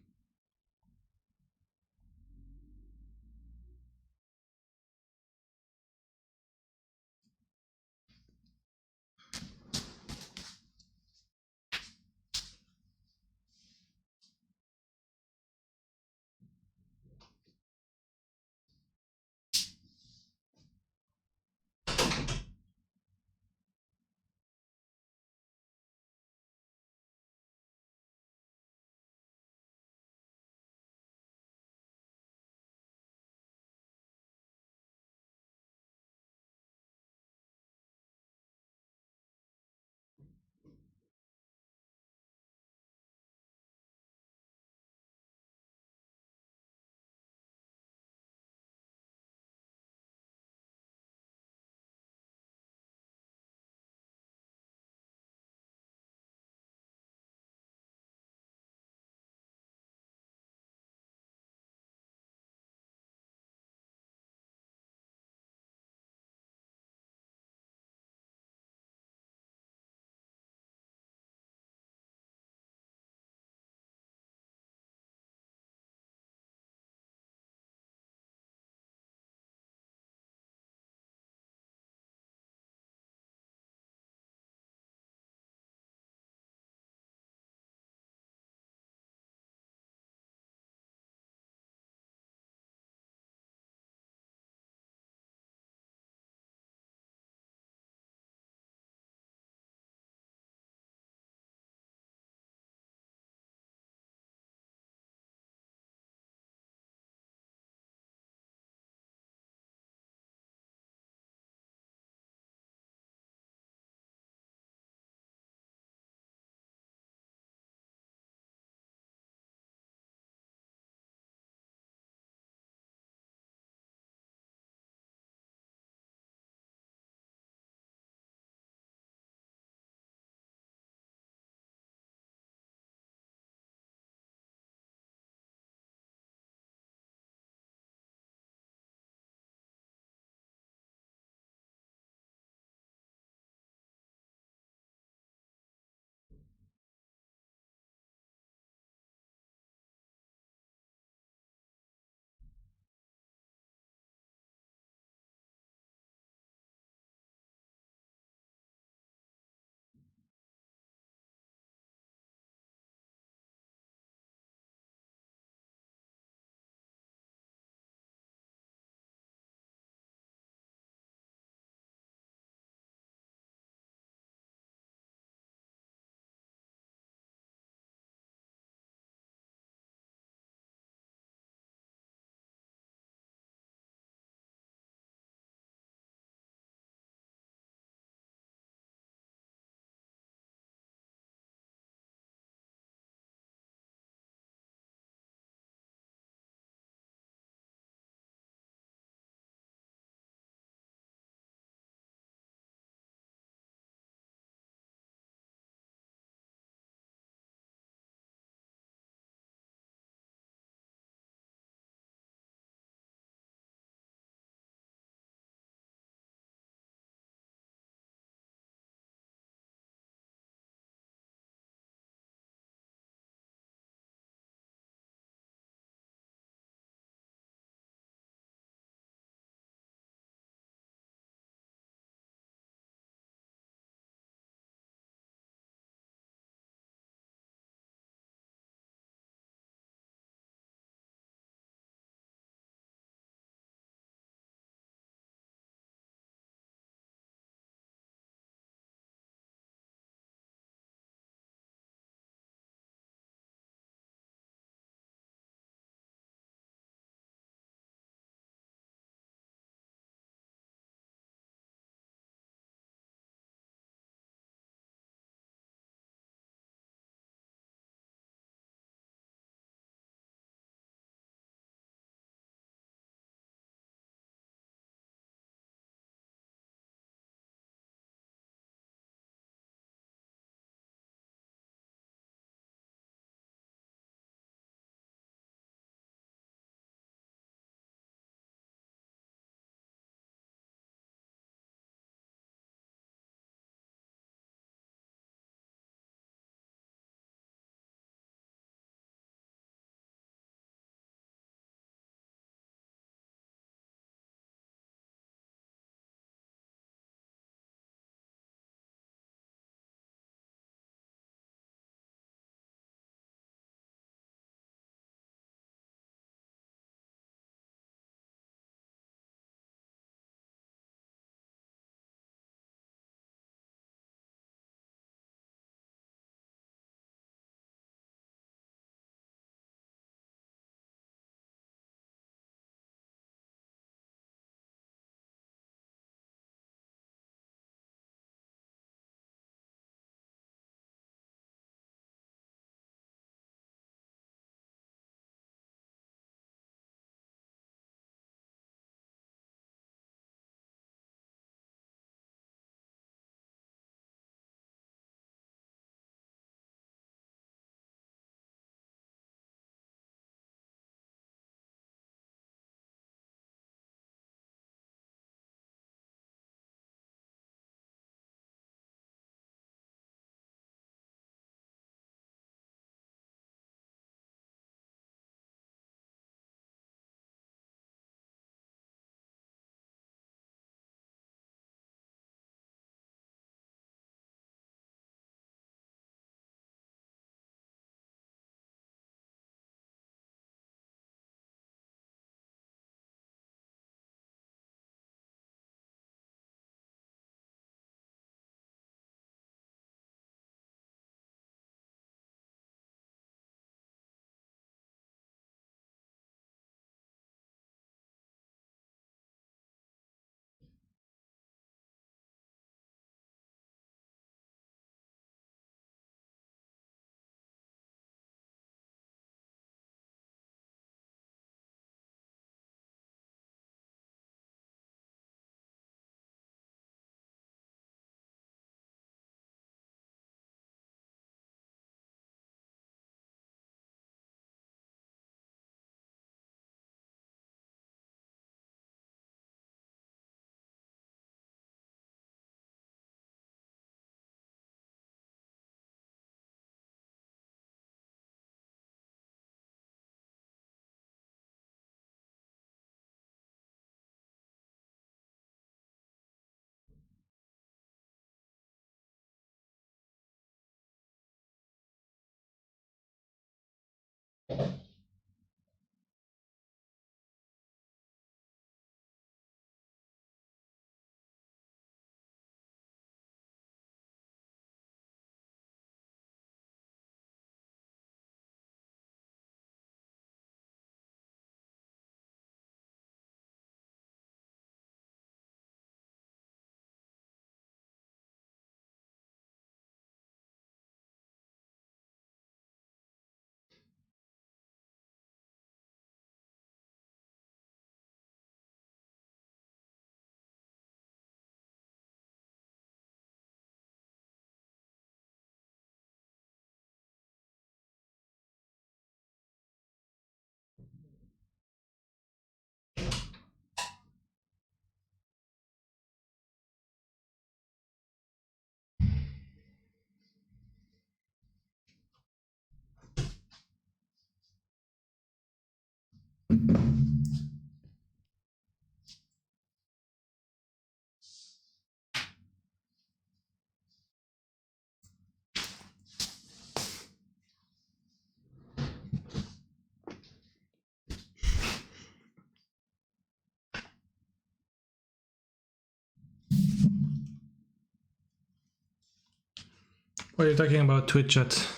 What are you talking about, Twitch chat?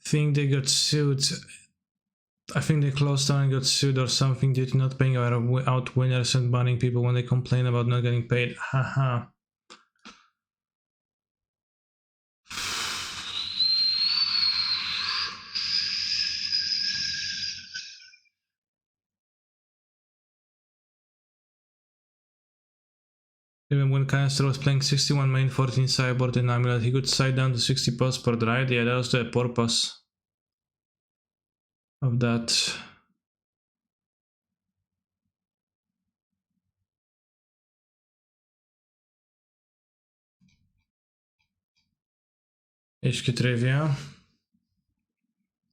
Think they got sued. I think they closed down and got sued or something due to not paying out winners and banning people when they complain about not getting paid. Haha. Even when Canister was playing 61 main, 14 sideboard in Amulet, he could side down to 60 passport, right? Yeah, that was the purpose of that. HQ Trivia.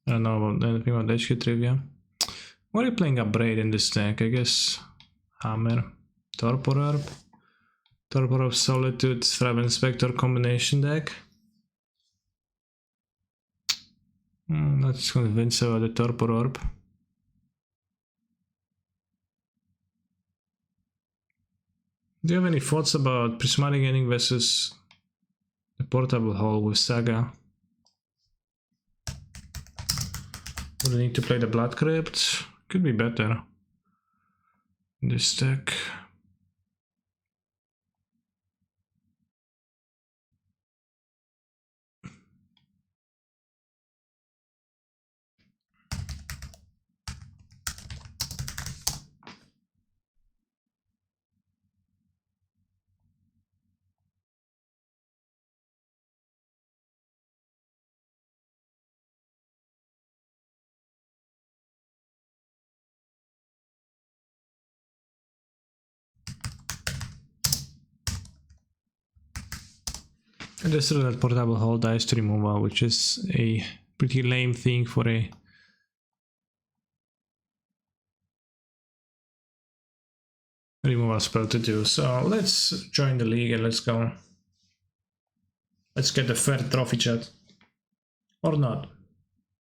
I don't know about anything about HQ Trivia. What are you playing Upbraid in this deck? I guess Hammer, Torpor Orb, Torpor of Solitude, Thrive Inspector combination deck. Not convinced about the Torpor Orb. Do you have any thoughts about Prismatic Ending versus the Portable Hole with Saga? Would I need to play the Blood Crypt? Could be better. This deck. I just saw that Portable Hole dies to removal, which is a pretty lame thing for a removal spell to do. So let's join the league and let's go. Let's get the third trophy, chat. Or not.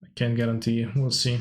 I can't guarantee. We'll see.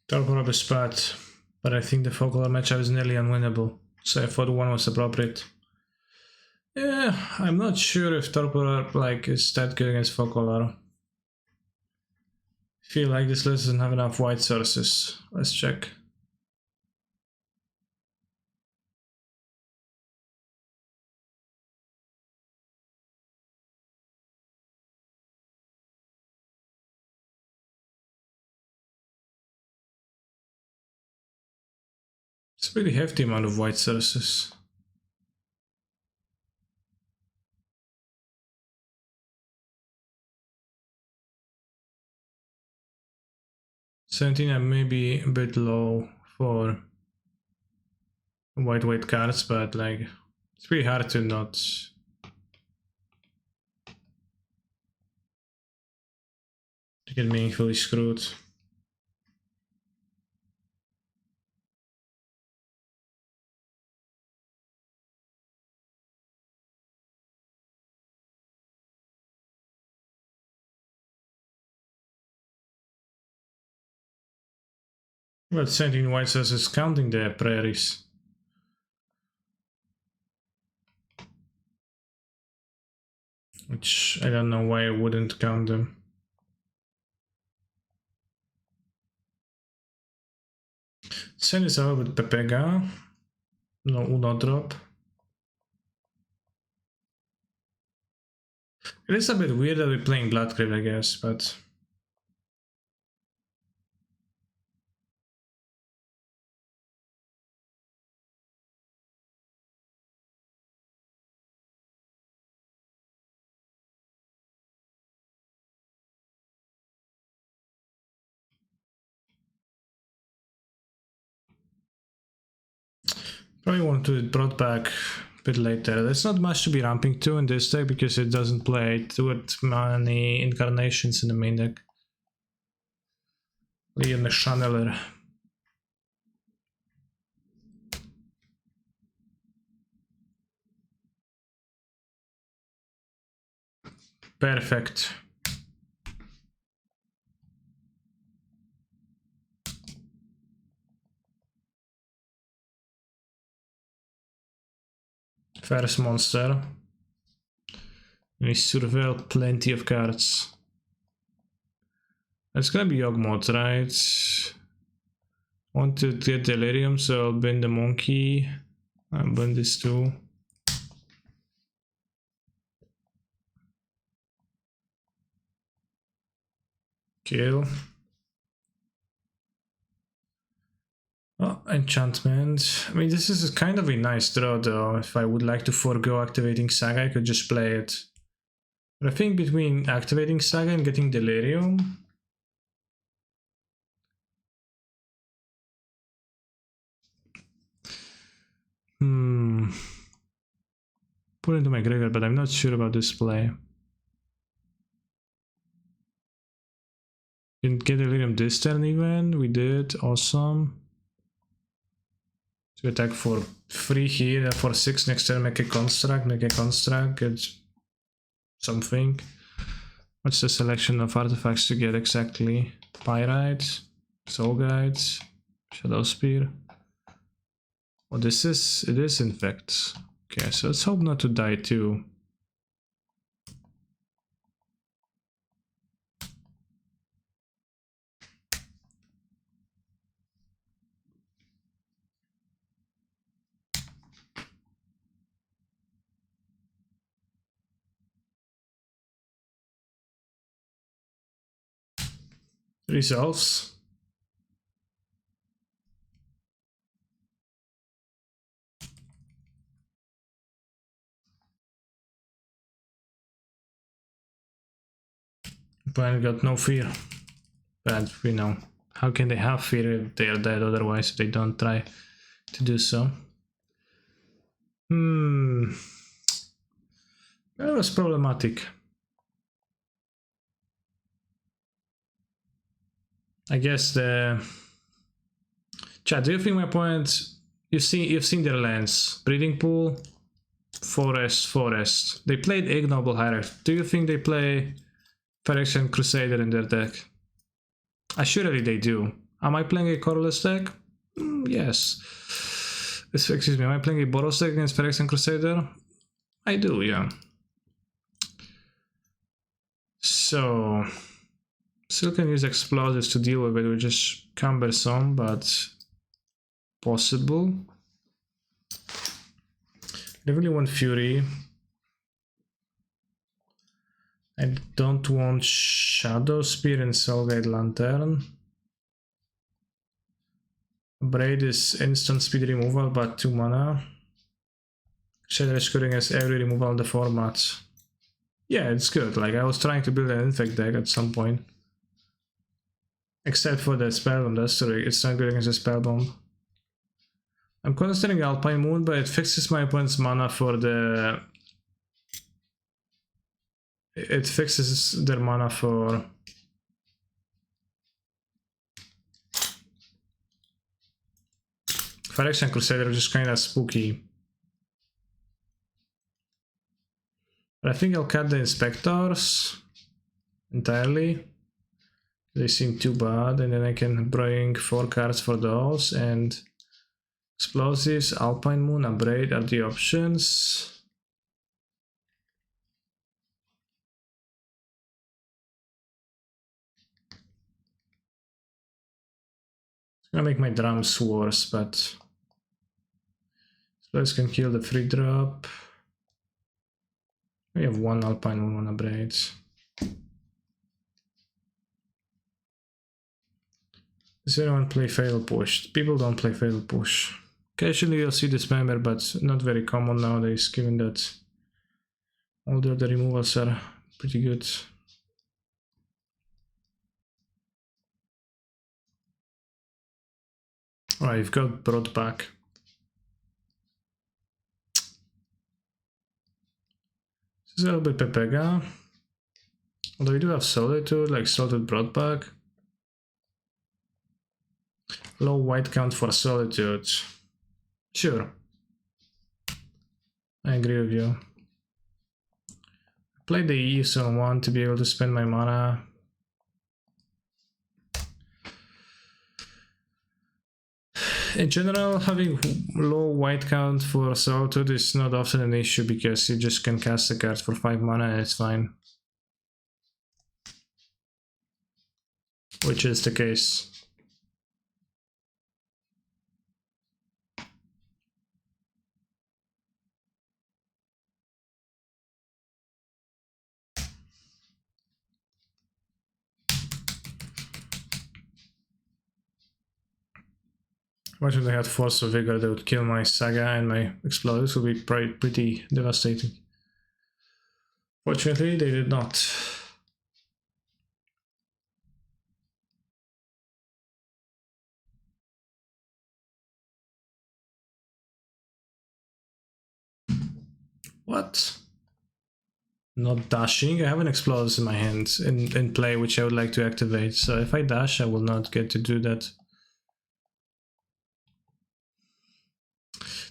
Torpor of a spot, but I think the Focal matchup is nearly unwinnable, so I thought one was appropriate. Yeah, I'm not sure if Torpor like is that good against Focal. Feel like this list doesn't have enough white sources. Let's check. It's a pretty hefty amount of white sources. $17 may be a bit low for white cards, but like it's pretty hard to not to get meaningfully screwed. But 17 white sources counting the prairies. Which I don't know why I wouldn't count them. Send this over with Pepega. No Uno drop. It is a bit weird that we're playing Blood Crypt, I guess, but probably want to brought back a bit later. There's not much to be ramping to in this deck because it doesn't play too many incarnations in the main deck. Leon the Channeler. Perfect. First monster. We surveil plenty of cards. It's gonna be Yogmoth, right? Want to get Delirium, so I'll bend the monkey. I'll bend this too. Kill. Oh, enchantment. I mean, this is kind of a nice draw though. If I would like to forego activating Saga, I could just play it. But I think between activating Saga and getting Delirium, put it into my graveyard, but I'm not sure about this play. Didn't get Delirium this turn even. We did. Awesome. To attack for 3 here, for 6 next turn, make a construct, get something. What's the selection of artifacts to get exactly? Pyrite, Soul Guides, Shadow Spear. Oh, it is infect. Okay, so let's hope not to die too. Resolves. Opponent got no fear. But we know. How can they have fear if they are dead otherwise they don't try to do so? That was problematic. I guess the chat, do you think my opponent, you've seen their lands, Breeding Pool, Forest. They played Ignoble Hierarchy. Do you think they play Phyrexian Crusader in their deck? Assuredly they do. Am I playing a colorless deck? Yes. Excuse me, am I playing a Boros deck against Phyrexian Crusader? I do, yeah. So still can use explosives to deal with it, which is cumbersome, but possible. I really want Fury. I don't want Shadow Spear and Soulgate Lantern. Braid is instant speed removal, but 2 mana. Shadow Scoring has every removal in the format. Yeah, it's good. Like, I was trying to build an Infect deck at some point. Except for the Spellbomb, that's true. It's not good against the Spellbomb. I'm considering Alpine Moon, but it fixes my opponent's mana for the... It fixes their mana for... Phyrexian Crusader, which is kinda spooky. But I think I'll cut the Inspectors entirely. They seem too bad, and then I can bring 4 cards for those, and Explosives, Alpine Moon, Abrade are the options. It's gonna make my drums worse, but Explosives can kill the free drop. We have 1 Alpine Moon, 1 Abrade. Does anyone play Fatal Push? People don't play Fatal Push. Occasionally you'll see this member, but not very common nowadays, given that all the other removals are pretty good. Alright, you've got brought back. This is a little bit Pepega. Although we do have Solitude, like Solitude brought back. Low white count for Solitude. Sure. I agree with you. Play the E, so I want to be able to spend my mana. In general, having low white count for Solitude is not often an issue because you just can cast a card for 5 mana and it's fine. Which is the case. Imagine they had Force of Vigor, they would kill my Saga and my Explosives would be pretty devastating. Fortunately, they did not. What? Not dashing? I have an Explosives in my hand in play which I would like to activate, so if I dash I will not get to do that.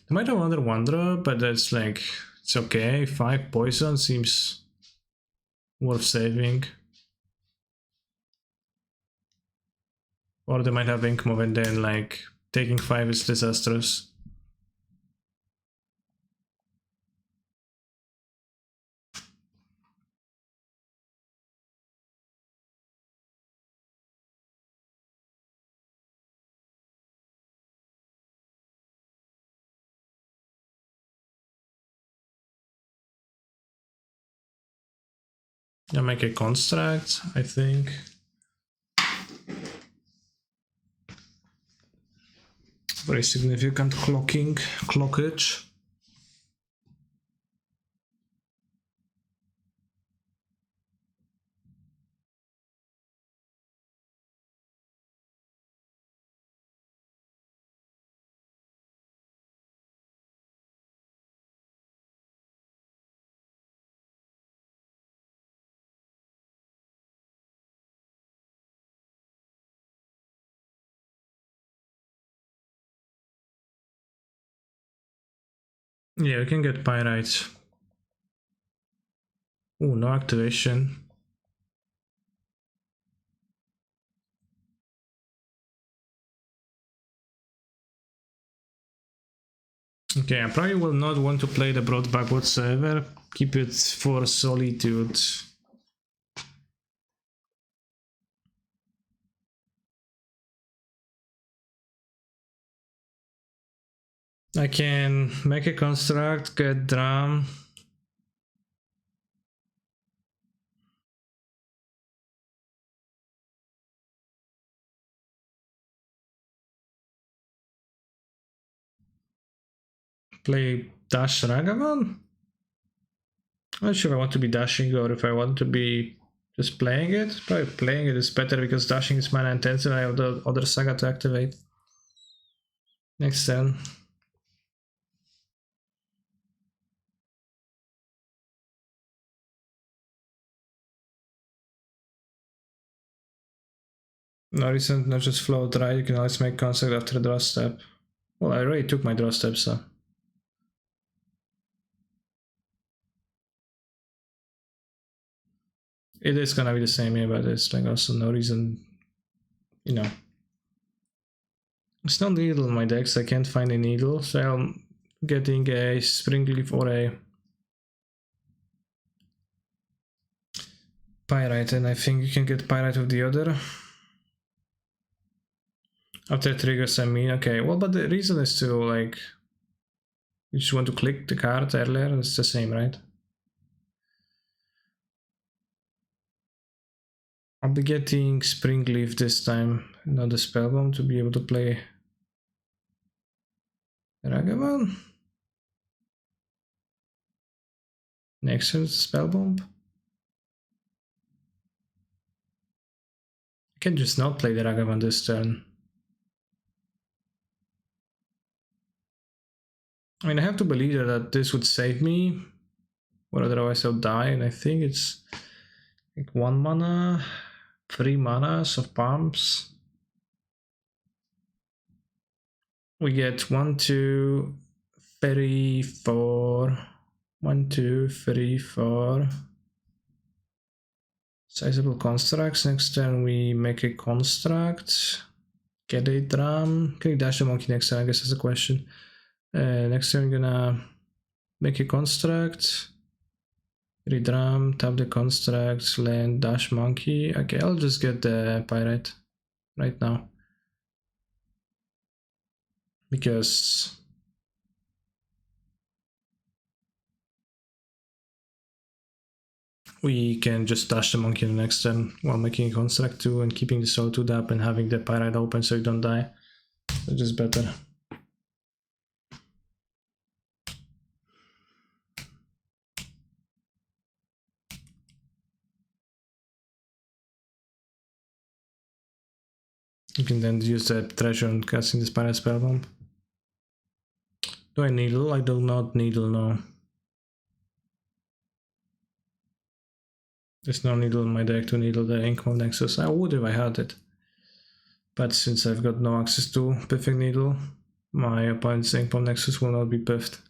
They might have another 1-drop, but that's like, it's okay. 5 poison seems worth saving. Or they might have Ink Move and then like taking 5 is disastrous. I make a construct, I think. Very significant clockage. Yeah, we can get Pyrite. Oh, no activation. Okay, I probably will not want to play the brought back whatsoever. Keep it for Solitude. I can make a construct, get drum. Play Dash Ragavan? I'm not sure if I want to be dashing or if I want to be just playing it. Probably playing it is better because dashing is mana intensive and I have the other Saga to activate. Next turn. No reason, not just float, right? You can always make contact after the draw step. Well, I already took my draw step, so. It is gonna be the same here, but it's like also no reason, you know. There's no needle in my decks, I can't find a needle, so I'm getting a Springleaf or a Pyrite, and I think you can get Pyrite with the other. After triggers, I mean, okay, well, but the reason is to, like, you just want to click the card earlier, it's the same, right? I'll be getting Springleaf this time, not the Spellbomb, to be able to play Ragavan. Next turn, Spellbomb. I can just not play the Ragavan this turn. I mean, I have to believe that this would save me, or otherwise I'll die, and I think it's like 1 mana, 3 manas of Palms. We get 1, 2, 3, 4. 1, 2, 3, 4. Sizable constructs. Next turn we make a construct. Get a drum. Can we dash the monkey next turn? I guess that's a question. Next turn we're gonna make a construct. Redrum, tap the construct, land, dash monkey. Okay, I'll just get the pirate right now. Because we can just dash the monkey in the next turn while making a construct too and keeping the solitude up and having the pirate open so you don't die. So just better. You can then use that treasure on casting this pirate spellbomb. Do I needle? I do not needle, no. There's no needle in my deck to needle the Inkmoth Nexus. I would if I had it. But since I've got no access to Piffing Needle, my opponent's Inkmoth Nexus will not be piffed.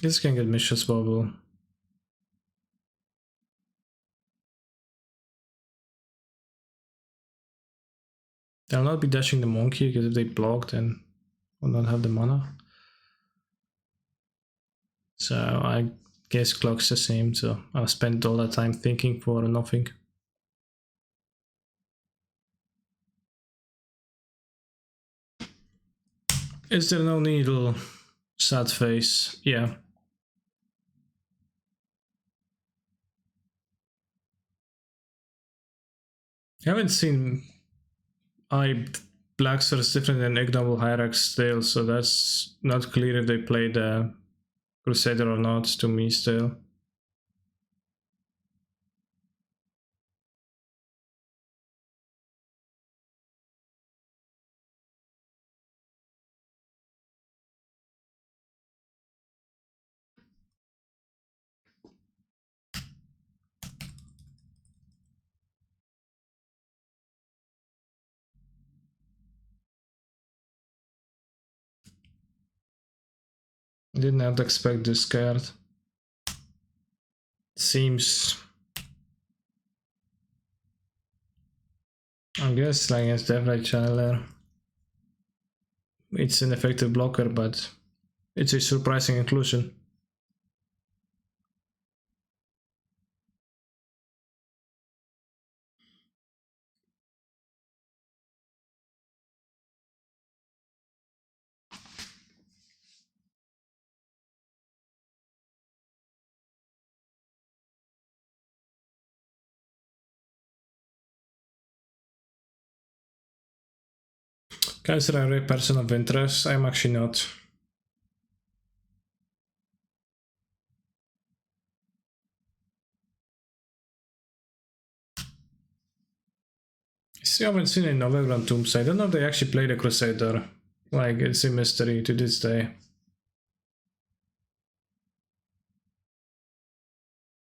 This can get Mishra's Bubble. I'll not be dashing the monkey because if they block then I'll not have the mana. So I guess clock's the same, so I'll spend all that time thinking for nothing. Is there no needle? Sad face, yeah. I haven't seen Black Sword is different than Ignoble Hierarch's still, so that's not clear if they play the Crusader or not to me still. Did not expect this card. Seems... I guess like it's definitely channeler. It's an effective blocker, but it's a surprising inclusion. Guys are a person of interest. I'm actually not. See, I haven't seen any Overground Tombs. I don't know if they actually played a Crusader. Like, it's a mystery to this day.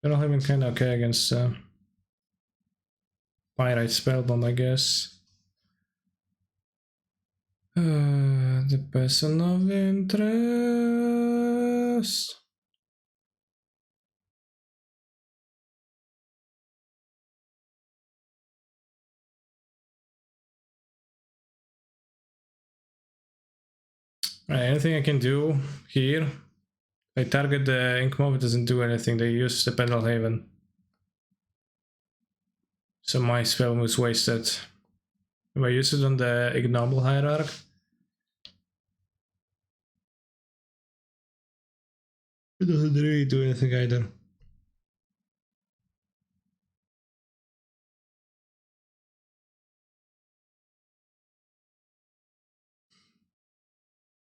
They're not even kinda okay against Pyrite Spellbomb, I guess. The person of interest. Right, anything I can do here? I target the Ink Mob, it doesn't do anything. They use the Pendelhaven. So my spell was wasted. If I use it on the Ignoble Hierarch, it doesn't really do anything either.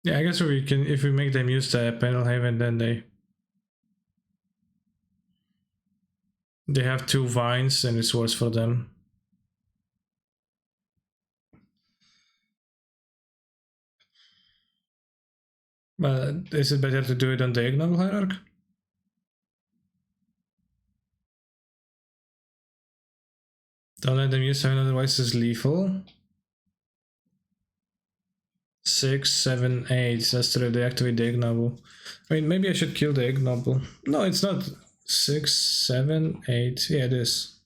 Yeah, I guess if we make them use the Pendelhaven, then they have 2 vines and it's worse for them. But is it better to do it on the Ignoble Hierarch? Don't let them use 7, otherwise it's lethal. 6, 7, 8. That's to deactivate the Ignoble. I mean, maybe I should kill the Ignoble. No, it's not. 6, 7, 8. Yeah, it is.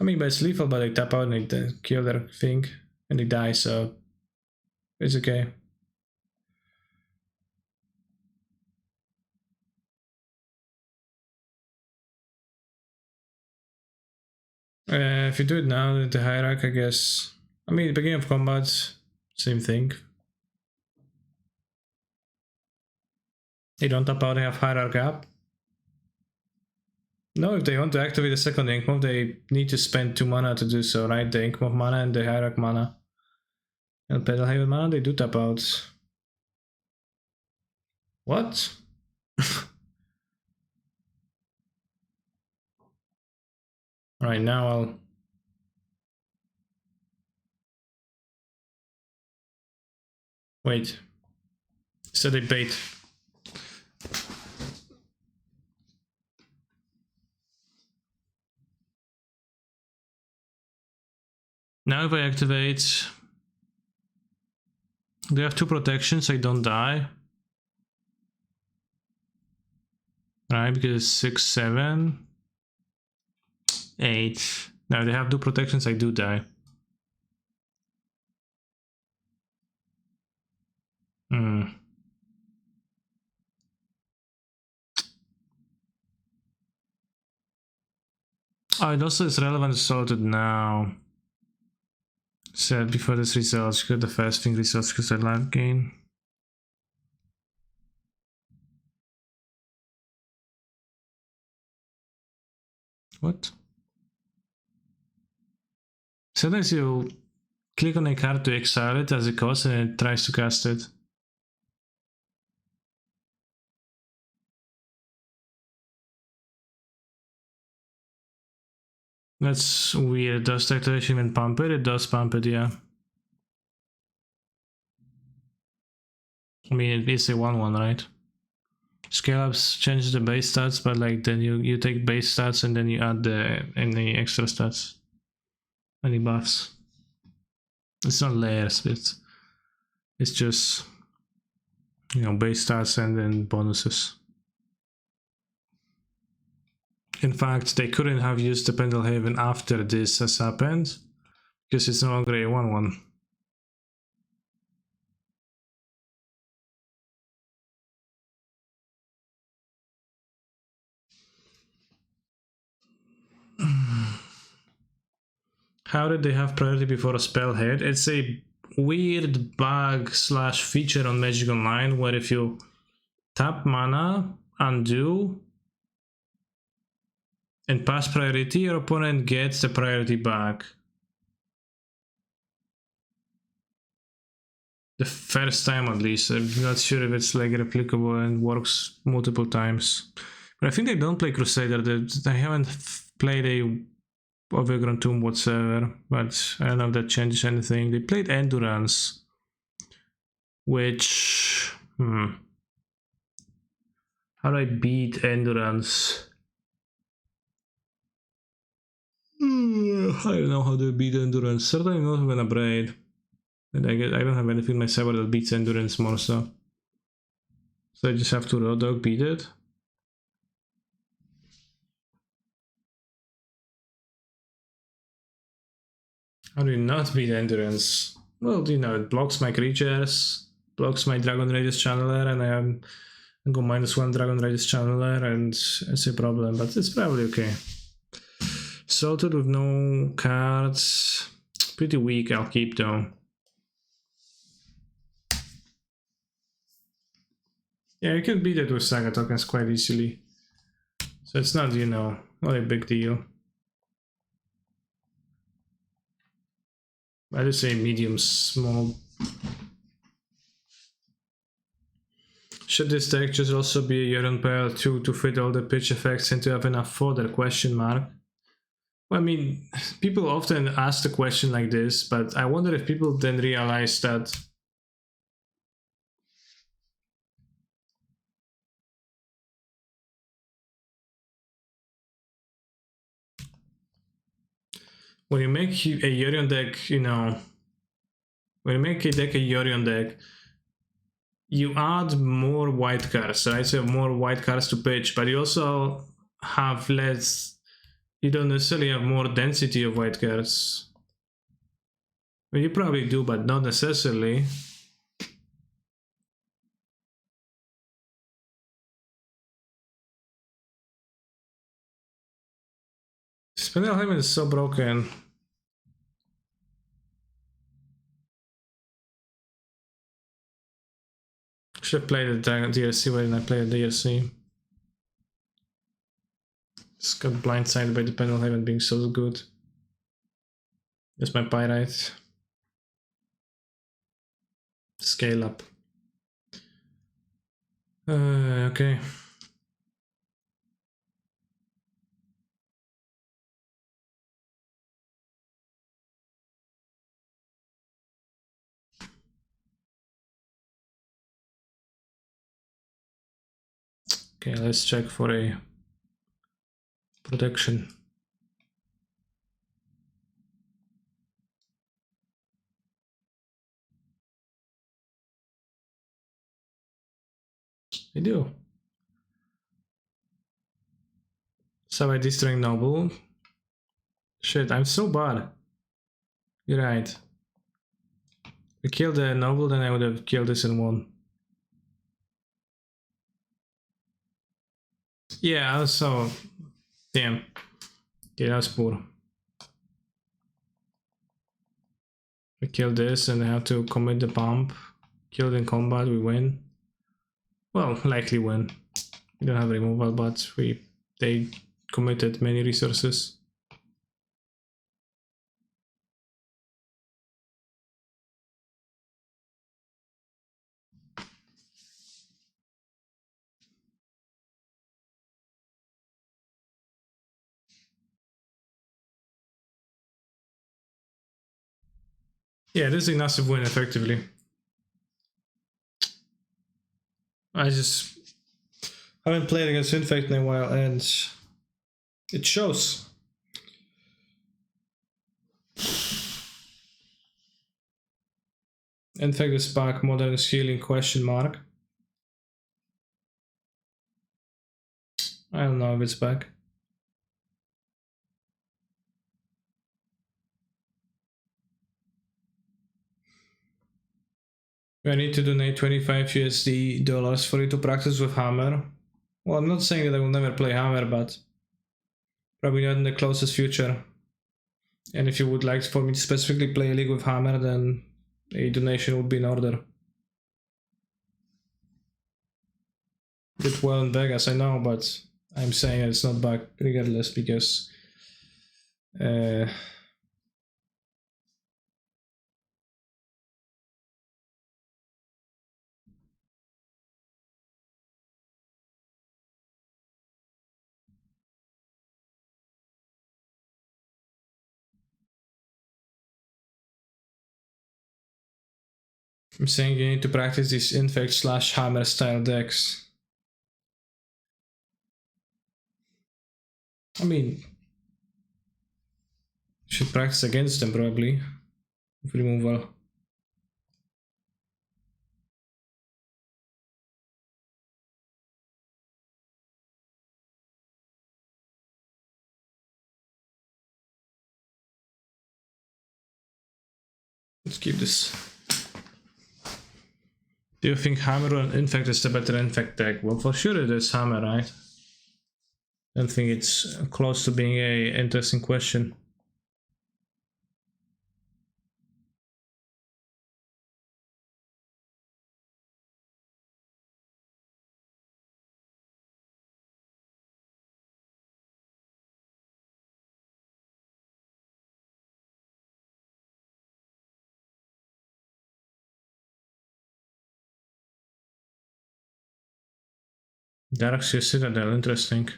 I mean, but it's lethal, but they tap out and they kill their thing. And they die, so it's okay. If you do it now, the Hierarch, I guess. I mean, beginning of combat, same thing. They don't tap out, they have Hierarch up. No, if they want to activate the second Ink Mob, they need to spend 2 mana to do so, right? The Ink Mob mana and the Hierarch mana. And Pendelhaven mana, they do tap out. What? Right now I'll... Wait. So they bait. Now if I activate... They have 2 protections, I don't die. Right, because 6, 7, 8. Now they have 2 protections, I do die. Oh, it also is relevant sorted now. Said before this results, you got the fast thing results because I life gain. What? Sometimes you click on a card to exile it as a cost and it tries to cast it. That's weird. Does the activation even pump it? It does pump it, yeah. I mean, it is a 1/1, right? Scale ups changes the base stats, but like then you take base stats and then you add any extra stats, any buffs. It's not layers, it's just You know, base stats and then bonuses. In fact, they couldn't have used the Pendelhaven after this has happened, because it's no longer a 1/1. How did they have priority before a spell hit? It's a weird bug slash feature on Magic Online where if you tap mana, undo, and pass priority, your opponent gets the priority back. The first time at least. I'm not sure if it's like replicable and works multiple times. But I think they don't play Crusader. They haven't played a Overgrown Tomb whatsoever, but I don't know if that changes anything. They played Endurance, which... How do I beat Endurance? I don't know how to beat Endurance. Certainly not with an Abrade. And I don't have anything in my cyber that beats Endurance more so. So I just have to Raw Dog beat it. How do you not beat Endurance? Well, you know, it blocks my creatures, blocks my Dragon Radius Channeler, and I go -1 Dragon Radius Channeler, and it's a problem, but it's probably okay. Salted with no cards. Pretty weak, I'll keep though. Yeah, you can beat it with Saga tokens quite easily. So it's not, you know, not a big deal. I just say medium small. Should this deck just also be a Yorion Pile 2 to fit all the pitch effects and to have enough fodder? Question mark. Well, I mean, people often ask the question like this, but I wonder if people then realize that when you make a Yorion deck, you know, when you make a deck a Yorion deck, you add more white cards, right? So you have more white cards to pitch, but you also have less, you don't necessarily have more density of white cards. Well, you probably do, but not necessarily. Pendelhaven is so broken. Should have played the DLC. Why didn't I play the DLC? Just got blindsided by the Pendelhaven being so good. That's my Pyrite. Scale up. Okay. Okay, let's check for a protection. I do. So I destroying Noble. Shit, I'm so bad. You're right. If I killed the Noble, then I would have killed this in one. Yeah, also... Damn. Okay, that's poor. We kill this and I have to commit the bomb. Killed in combat, we win. Well, likely win. We don't have removal, but they committed many resources. Yeah, this is a massive win, effectively. I just haven't played against Infect in a while, and it shows. Infect is back, Modern is healing, question mark. I don't know if it's back. I need to donate 25 USD dollars for you to practice with Hammer. Well, I'm not saying that I will never play Hammer, but probably not in the closest future. And if you would like for me to specifically play a league with Hammer, then a donation would be in order. Did well in Vegas, I know, but I'm saying it's not back regardless because I'm saying you need to practice these infect / hammer style decks. I mean, you should practice against them probably with removal. Let's keep this. Do you think Hammer or Infect is the better Infect deck? Well, for sure it is Hammer, right? I don't think it's close to being a interesting question. Darkseer Citadel, interesting.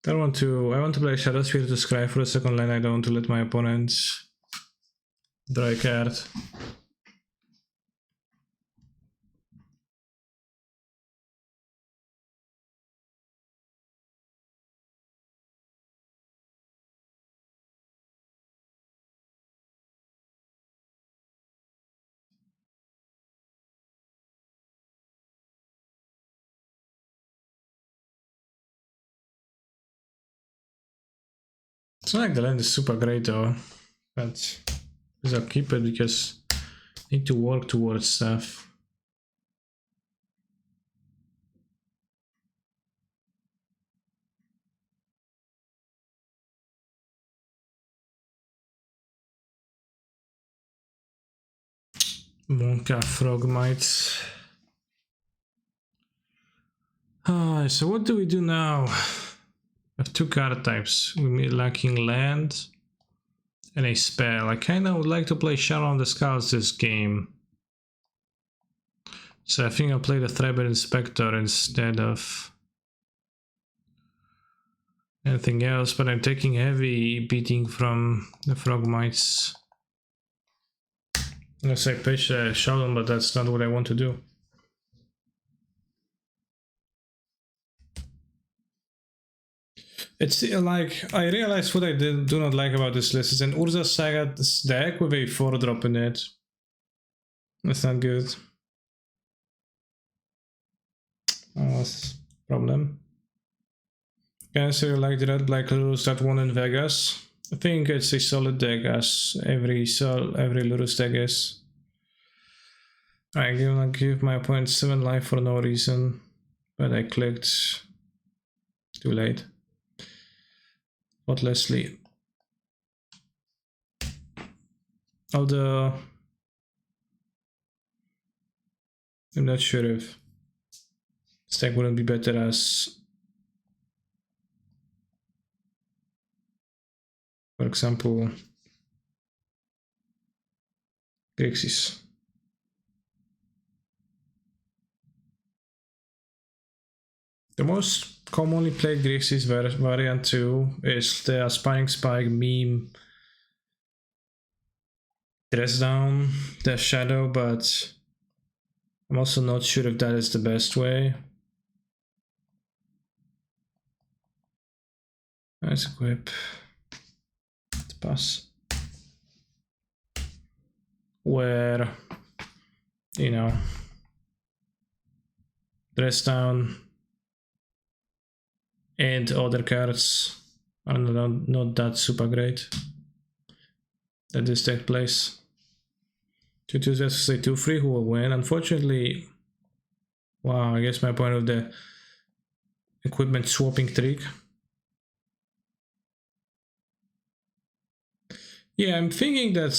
I want to play Shadow Spear to scry for the second line. I don't want to let my opponents draw a card. It's not like the land is super great though, but I'll keep it because I need to work towards stuff. Monka Frogmites. So what do we do now? We have two card types. We're lacking land and a spell. I kinda would like to play Shadow on the Skulls this game. So I think I'll play the Threadbare Inspector instead of anything else, but I'm taking heavy beating from the Frogmites. I'm gonna say pitch Shadow, but that's not what I want to do. It's like, I realized what I do not like about this list is an Urza Saga deck with a 4-drop in it. That's not good. That's a problem. Can I say you like the red black rules that won in Vegas? I think it's a solid deck, as every Lurus deck is. I'm gonna give my opponent 7 life for no reason, but I clicked too late. Thoughtlessly. Although I'm not sure if this deck wouldn't be better as, for example, Grixis. The most commonly played Grixis variant 2 is the Aspiring Spike meme dress down the shadow, but I'm also not sure if that is the best way. Nice equip. Let's pass. Where, you know, dress down and other cards are not that super great that this take place. 2-2 just say 2-3 who will win. Unfortunately, wow, I guess my point of the equipment swapping trick. Yeah, I'm thinking that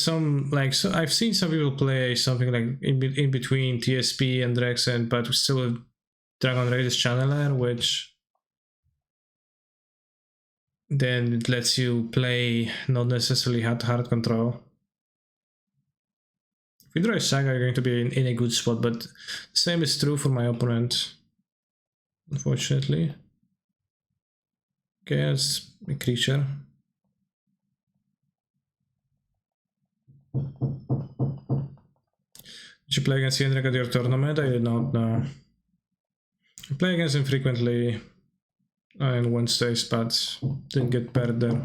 I've seen some people play something like in between TSP and Drexen, but still with Dragon Raiders Channeler, which then it lets you play not necessarily hard control. If you draw a Saga, you're going to be in a good spot, but the same is true for my opponent, unfortunately. Okay, that's a creature. Did you play against Jendrik at your tournament? I did not know. I play against him frequently on Wednesdays, but didn't get paired there.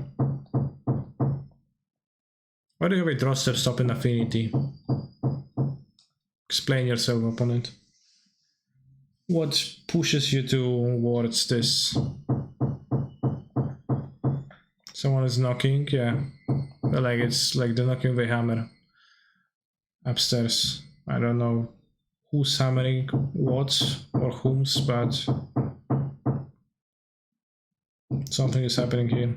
Why do you have a Droster stop in Affinity? Explain yourself, opponent. What pushes you towards this? Someone is knocking, yeah. Like it's like the knocking of a hammer upstairs. I don't know who's hammering what or whom's, but something is happening here.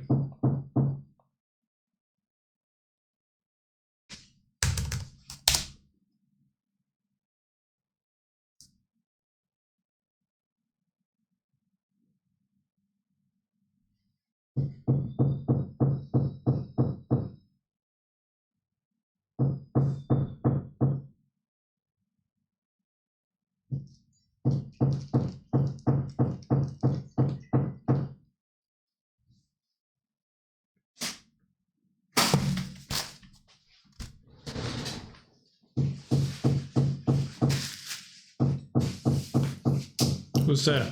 Who's there?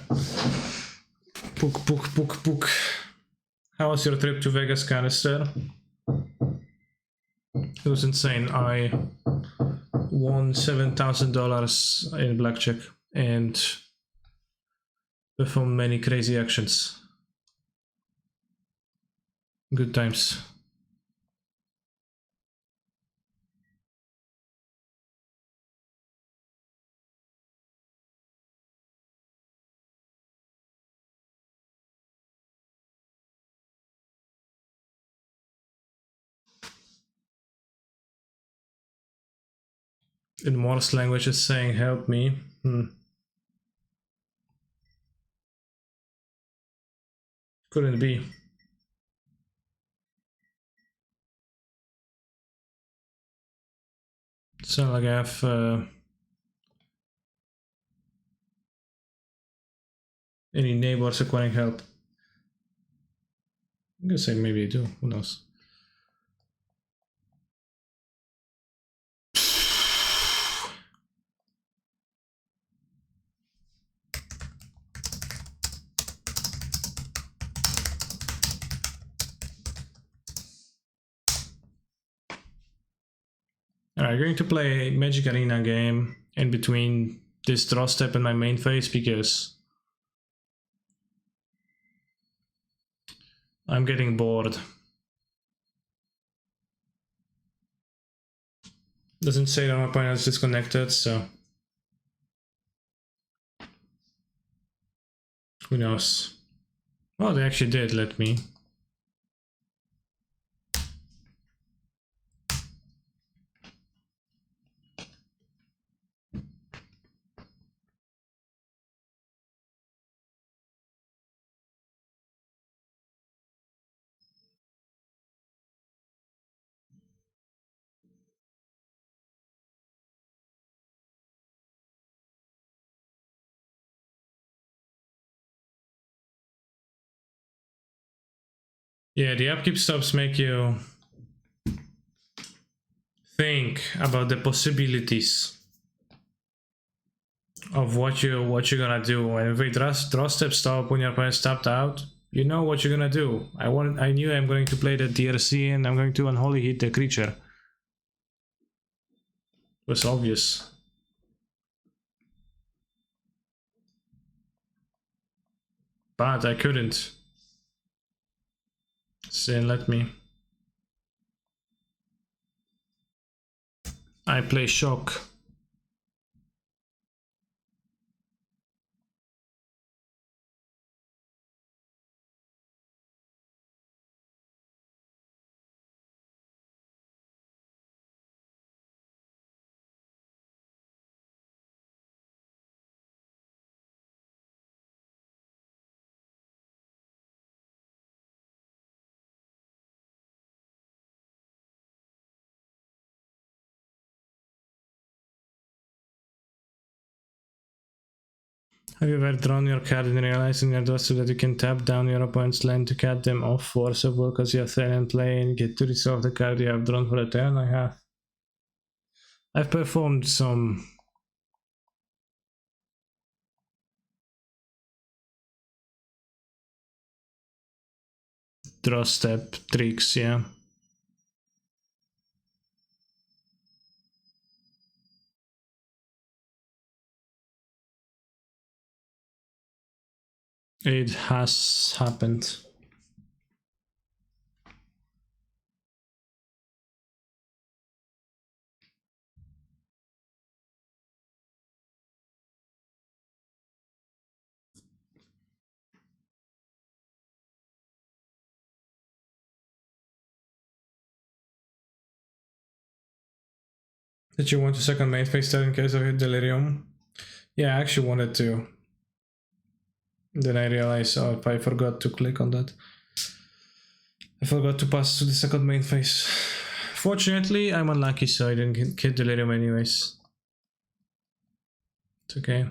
Book. How was your trip to Vegas, Canister? It was insane. I won $7,000 in blackjack and performed many crazy actions. Good times. In Morse language is saying help me. Couldn't be. It's not like I have any neighbors requiring help. I'm gonna say maybe I do, who knows. Alright, I'm going to play a Magic Arena game in between this draw step and my main phase because I'm getting bored. Doesn't say that my opponent is disconnected, so who knows? Oh, they actually did let me. Yeah, the upkeep stops make you think about the possibilities of what you're gonna do. And if we draw step stop when your opponent's tapped out, you know what you're gonna do. I knew I'm going to play the DRC and I'm going to unholy hit the creature. It was obvious. But I couldn't. Sin let me. I play shock. Have you ever drawn your card and realized in your draw so that you can tap down your opponent's land to cut them off forceable because you have turn and play and get to resolve the card you have drawn for a turn? I have. I've performed some draw step tricks, yeah. It has happened. Did you want to second main phase that in case I hit Delirium? Yeah, I actually wanted to. Then I realized, oh, I forgot to click on that. I forgot to pass to the second main phase. Fortunately, I'm unlucky, so I didn't hit Delirium anyways. It's okay.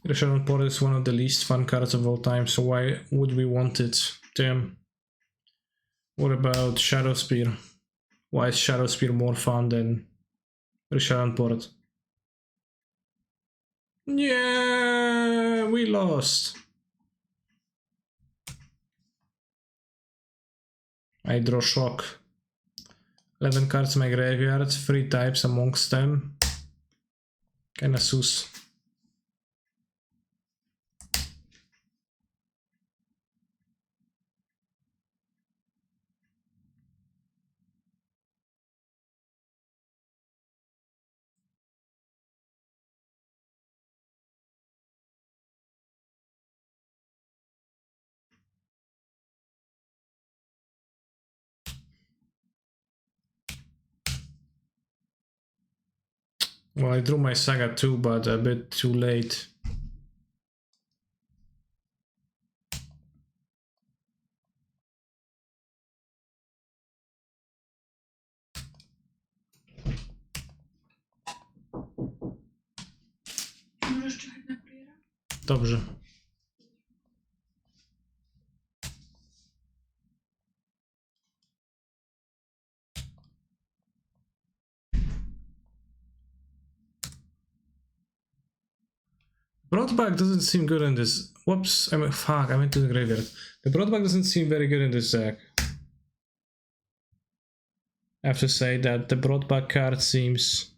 The Shadow Port is one of the least fun cards of all time, so why would we want it? Damn. What about Shadow Spear? Why is Shadow Spear more fun than Shadow Port? Yeah, we lost. I draw Shock. 11 cards in my graveyard, 3 types amongst them. Kinda sus. Well, I drew my Saga too, but a bit too late. Możesz czekać na kuriera? Dobrze. Broadback doesn't seem good in this. Whoops, fuck, I went to the graveyard. The Broadback doesn't seem very good in this deck. I have to say that the Broadback card seems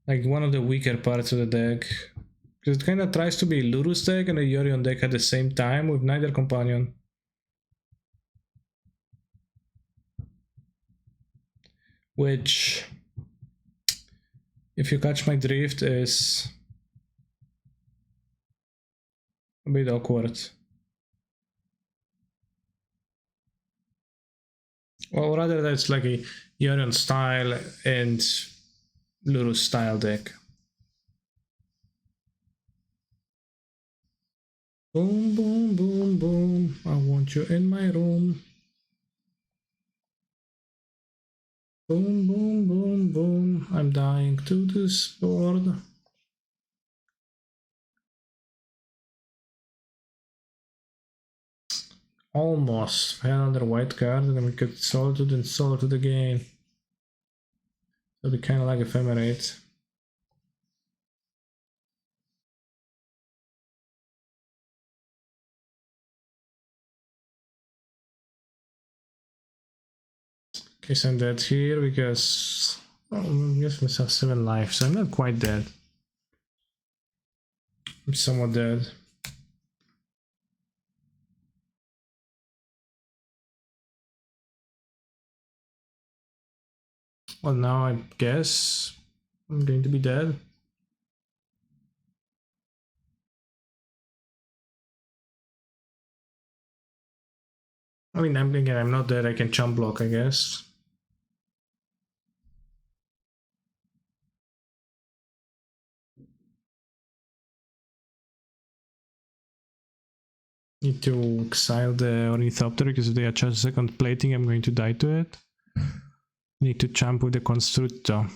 like one of the weaker parts of the deck. Because it kind of tries to be Luru's deck and a Yorion deck at the same time with neither companion. Which, if you catch my drift, is a bit awkward. Or rather, that's like a Yorion style and Luru style deck. Boom, boom, boom, boom. I want you in my room. Boom, boom, boom, boom. I'm dying to this board. Almost. Had another white card and then we could Solitude and Solitude again. That'd be kind of like Ephemerate. Okay, so I'm dead here because I guess myself 7 life, so I'm not quite dead. I'm somewhat dead. Well, now I guess I'm going to be dead. I mean, I'm not dead. I can jump block, I guess. Need to exile the Ornithopter because if they adjust second plating, I'm going to die to it. Need to jump with the Constructo.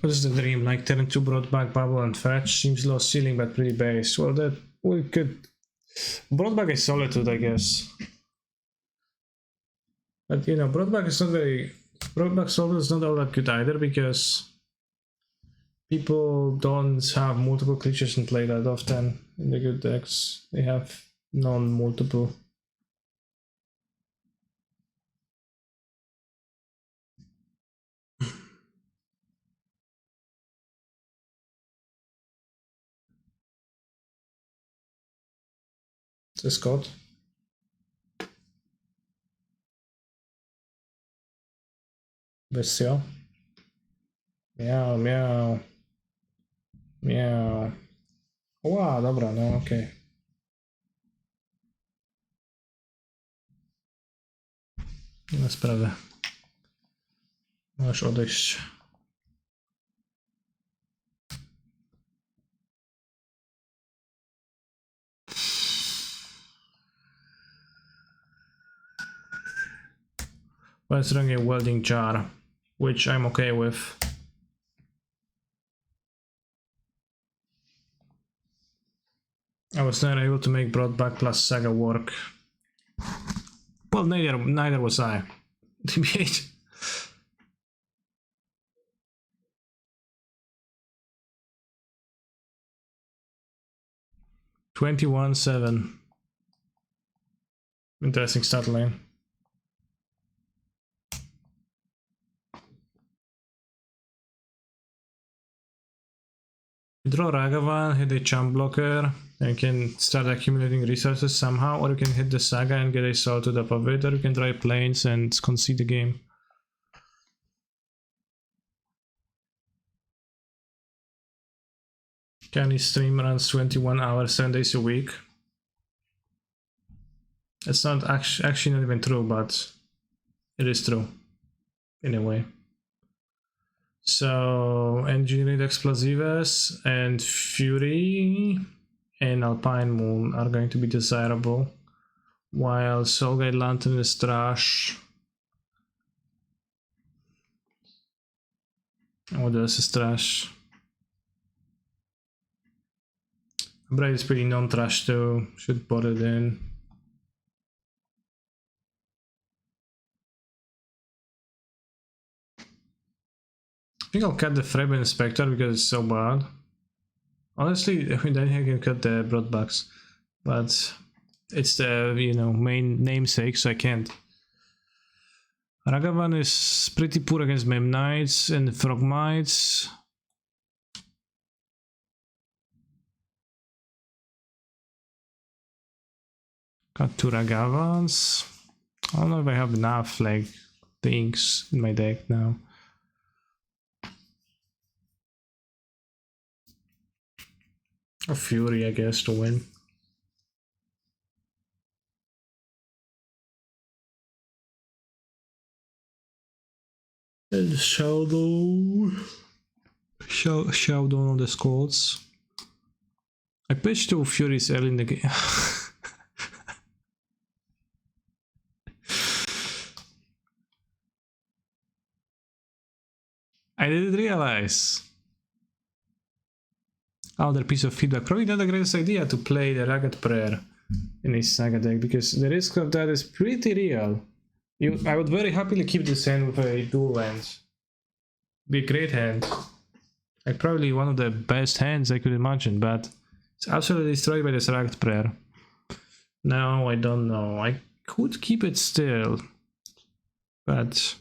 What is the dream? Like turn 2 brought back bubble and fetch? Seems low ceiling but pretty base. Well, that we could. Brought back is Solitude, I guess. But you know, brought back is not very. Brought back Solitude is not all that good either because people don't have multiple creatures in play that often in the good decks. They have non-multiple. The Scott. Bestial. Miau, miau. Miau. Wow, dobra, no okej. Okay. Nie ma sprawy. Możesz odejść. Let's run a welding jar, which I'm okay with. I was not able to make Broadback plus Saga work. Well, neither was I. TBH. $21,7. Interesting stat line. You draw Ragavan, hit a jump blocker, and can start accumulating resources somehow, or you can hit the Saga and get a soul to the top of it, or you can try planes and concede the game. Canny stream runs 21 hours, 7 days a week. It's not actually not even true, but it is true in a way. So Engineered Explosives and Fury and Alpine Moon are going to be desirable, while Soulgate Lantern is trash. What else is trash? Braid is pretty non-trash too, should put it in. I think I'll cut the Freb Inspector because it's so bad. Honestly, I mean, then I can cut the Broadbacks, but it's the, you know, main namesake, so I can't. Ragavan is pretty poor against Mem Knights and Frogmites. Got 2 Ragavans. I don't know if I have enough like things in my deck now. A Fury, I guess, to win. And Shadow. Shadow on the squads. I pitched 2 Furies early in the game. I didn't realize. Other piece of feedback. Probably not the greatest idea to play the Ragged Prayer in a Saga deck, because the risk of that is pretty real. I would very happily keep this hand with a dual land. Be a great hand. Like probably one of the best hands I could imagine, but it's absolutely destroyed by this Ragged Prayer. No, I don't know. I could keep it still, but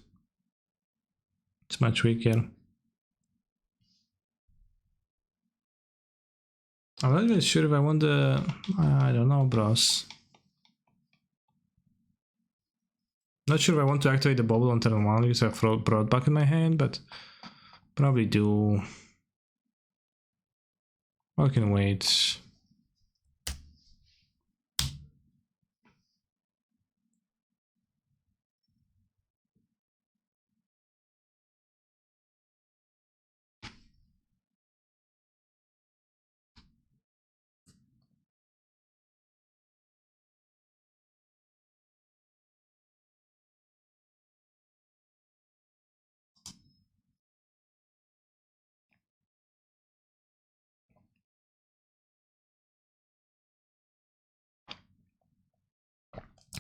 it's much weaker. I'm not even sure if I want the... I don't know, bros. Not sure if I want to activate the bubble on turn 1 because I have brought back in my hand, but probably do. I can wait.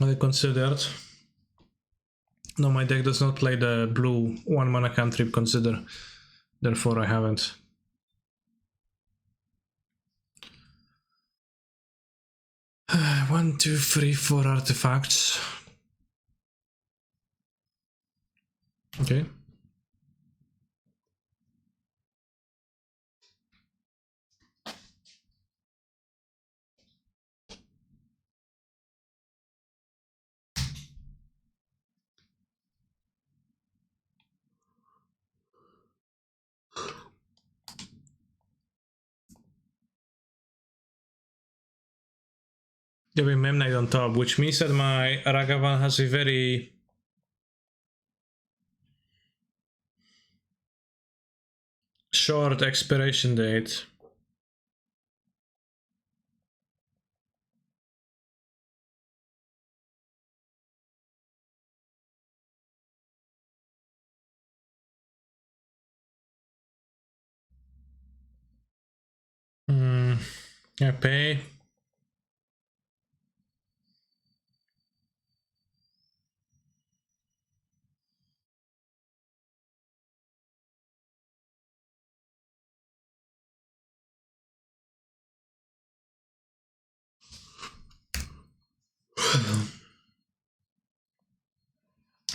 I considered. No, my deck does not play the blue 1 mana cantrip consider. Therefore I haven't. One, two, three, 4 artifacts. Okay. There will be Mem Knight on top, which means that my Ragavan has a very short expiration date. I pay.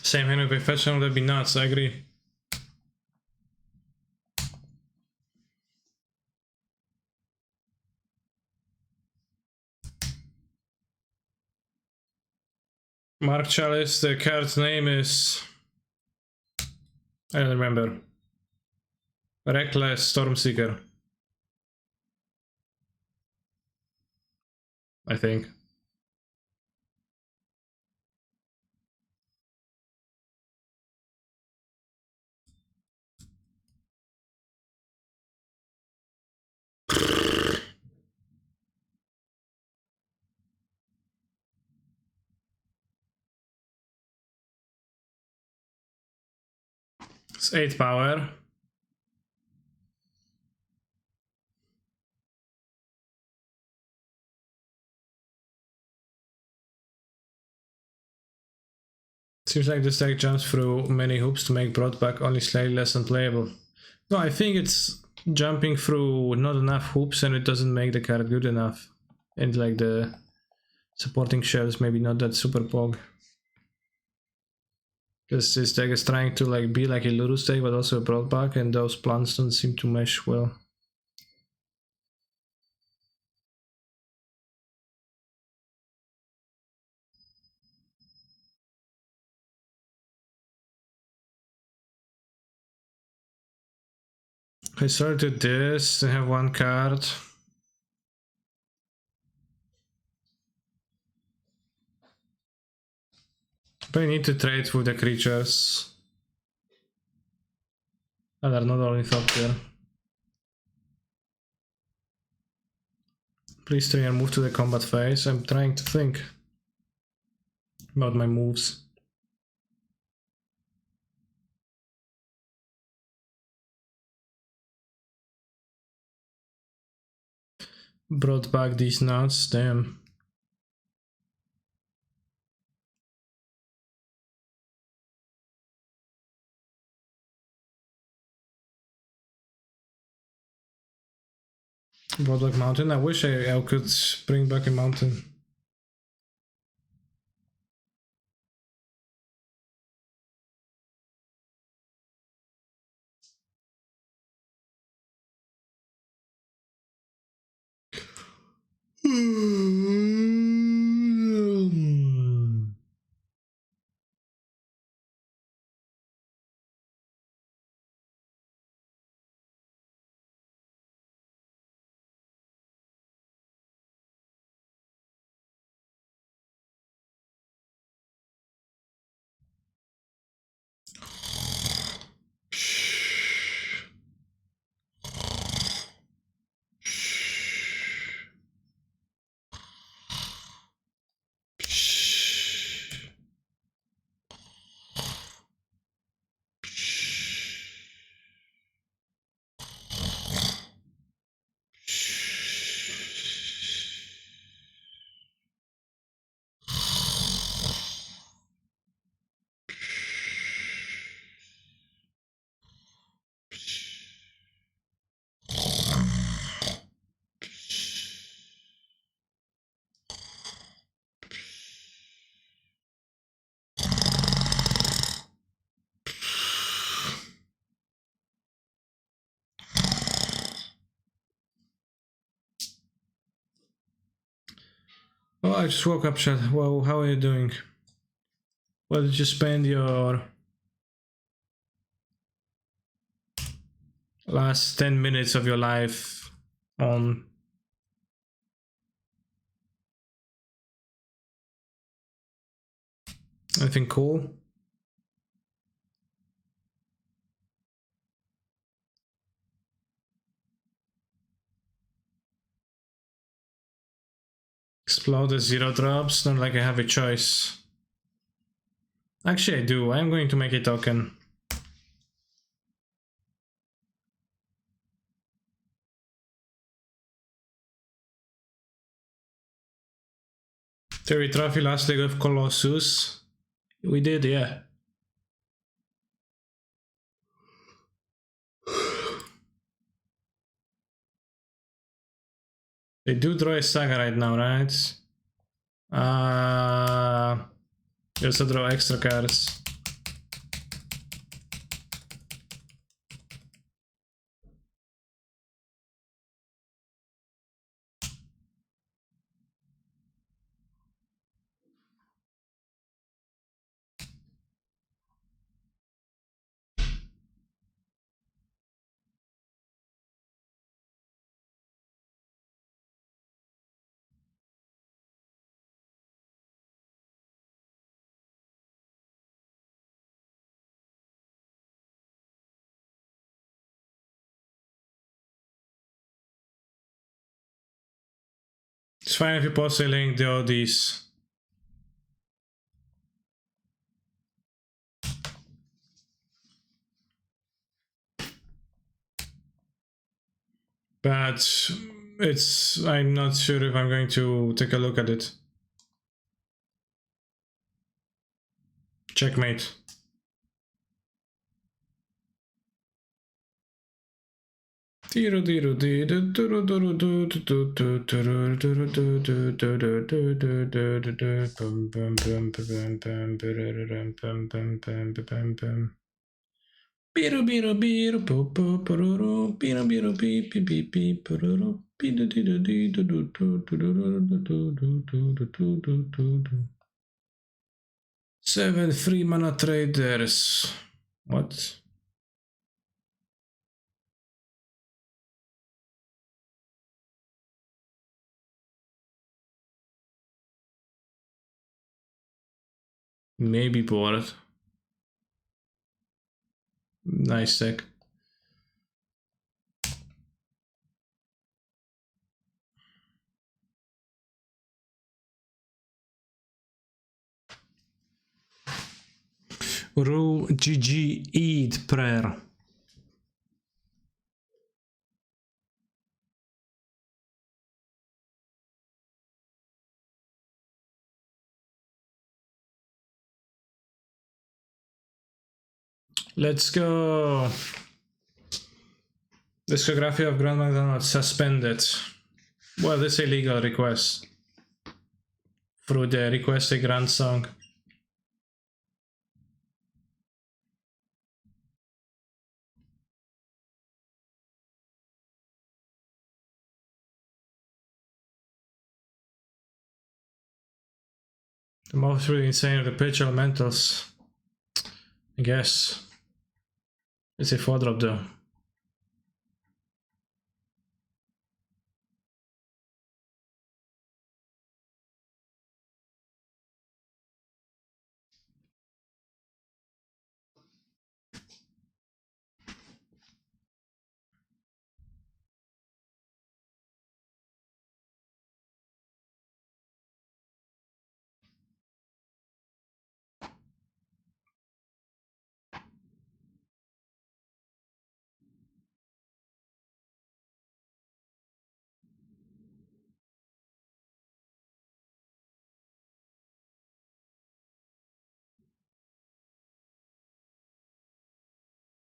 Same hand with a fetch, that'd be nuts, I agree. Mark Chalice, the card's name is... I don't remember. Reckless Stormseeker. I think. It's 8 power. Seems like this deck jumps through many hoops to make Broadback only slightly less unplayable. No, I think it's jumping through not enough hoops and it doesn't make the card good enough. And like the supporting shells maybe not that super pog. Because this deck is trying to like be like a Lurus deck but also a Broadback, and those plans don't seem to mesh well. I started this to have one card. But I need to trade with the creatures that are not only top tier. Please try and move to the combat phase. I'm trying to think about my moves. Brought back these nuts, damn. Brought back mountain. I wish I could bring back a mountain. Oh, I just woke up, chat. Well, how are you doing? What did you spend your last 10 minutes of your life on? Anything cool? Explode the 0 drops? Not like I have a choice. Actually, I do. I'm going to make a token. Terry Trophy last leg of Colossus. We did, yeah. They do draw a Saga right now, right? They also draw extra cards. It's fine if you post a link to all these. But I'm not sure if I'm going to take a look at it. Checkmate. Seven free mana traders. What? Maybe bored. Nice deck. Rule GG Eid prayer. Let's go. Discography of Grand McDonald suspended. Well, this is a legal request. Through the request a grand song. The most really insane of the pitch elementals. I guess. It's a 4-drop though.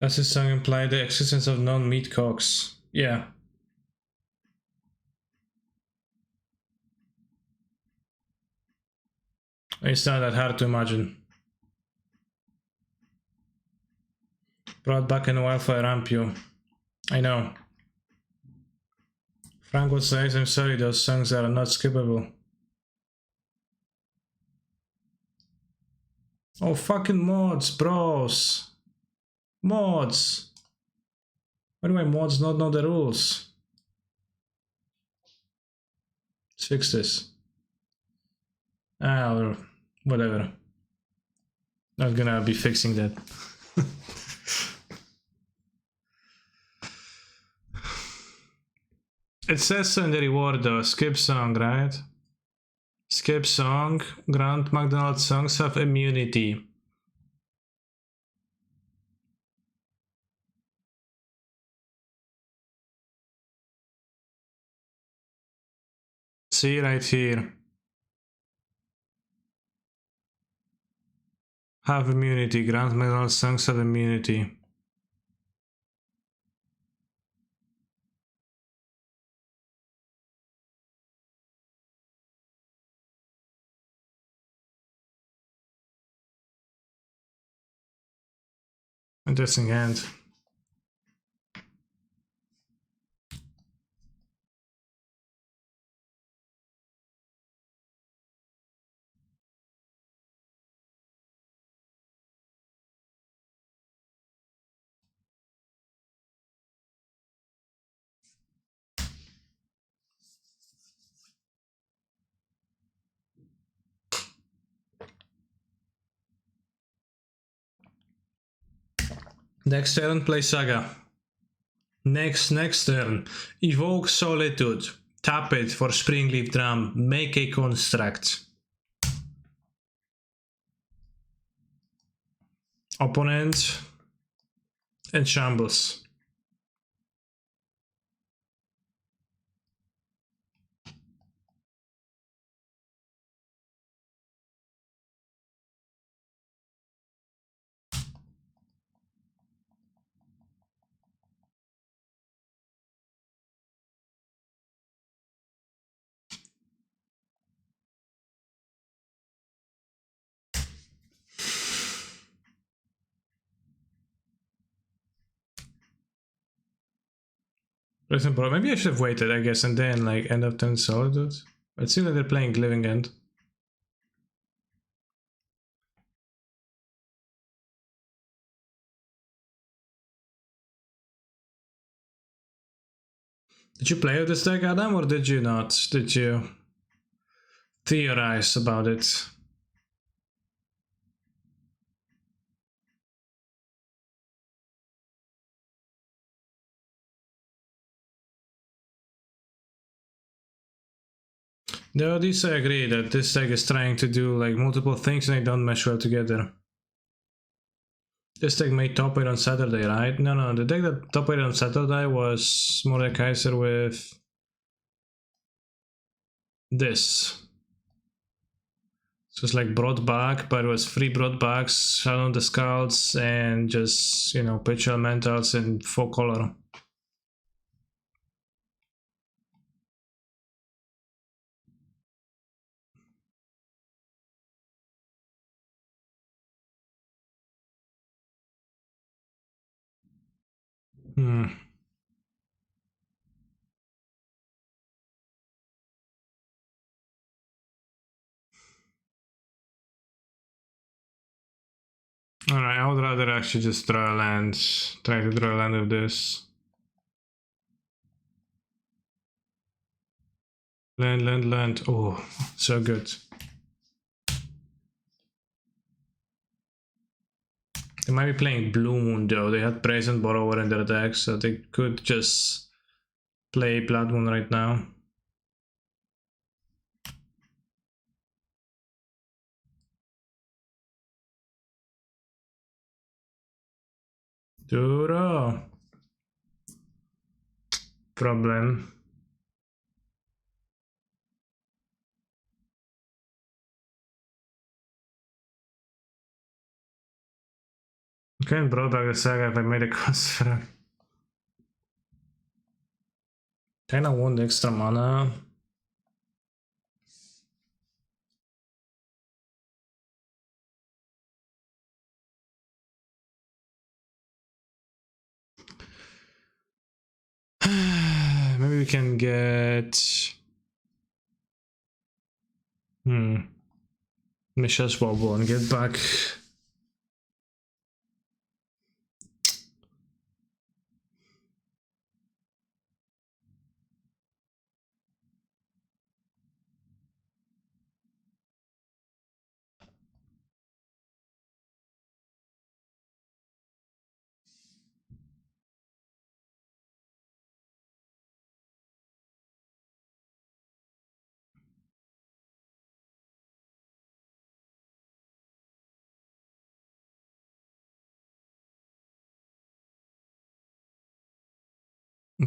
Does this song imply the existence of non-meat cocks? Yeah. It's not that hard to imagine. Brought back in wildfire ramp you. I know. Frank would say, I'm sorry, those songs are not skippable. Oh, fucking mods, bros. Mods. Why do my mods not know the rules? Let's fix this. Or whatever. Not gonna be fixing that. It says so in the reward though, skip song, right? Skip song, Grand McDonald songs have immunity. See right here. Have immunity, Grand McDonald songs have immunity. Interesting hand. Next turn, play Saga. Next turn, evoke Solitude. Tap it for Springleaf Drum. Make a construct. Opponent and shambles. Listen, bro, maybe I should have waited, I guess, and then like end of turn Solitude. It seems like they're playing Living End. Did you play with this deck, Adam, or did you not? Did you theorize about it? No, this I agree that this deck is trying to do like multiple things and they don't mesh well together. This deck made top 8 on Saturday, right? No, the deck that top 8 on Saturday was Mordekaiser with this. So it's like brought back, but it was 3 brought backs, Shadow on the Scouts, and just, you know, pitch elementals in 4 color. Alright, I would rather actually just draw a land. Try to draw a land with this. Land. Oh, so good. They might be playing Blue Moon though. They had Present Borrower in their deck, so they could just play Blood Moon right now. Duro. Problem. Can't brought back the Saga if I made a cost for it. Kinda want extra mana. Maybe we can get... Mishra's Wobble and get back...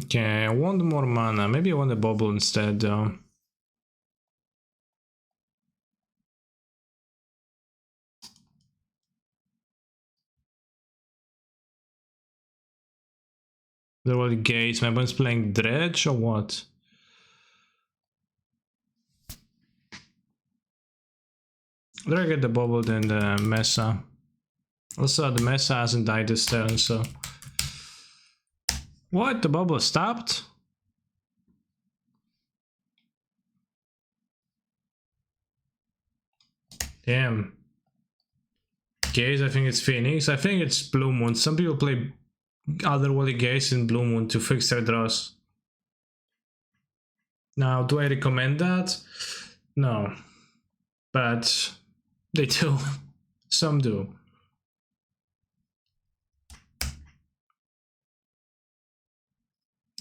Okay, I want more mana. Maybe I want a bubble instead though. There were gates. My opponent's playing Dredge or what? Better get the bubble than the Mesa. Also, the Mesa hasn't died this turn, so... What? The bubble stopped? Damn. Gaze, I think it's Phoenix. I think it's Blue Moon. Some people play Otherworldly Gaze in Blue Moon to fix their draws. Now, do I recommend that? No. But they do. Some do.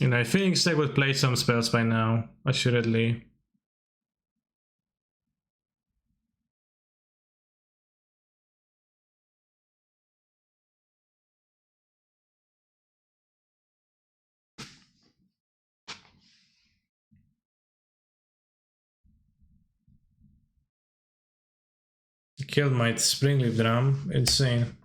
And I think they would play some spells by now, assuredly. Killed my Springleaf Drum. Insane.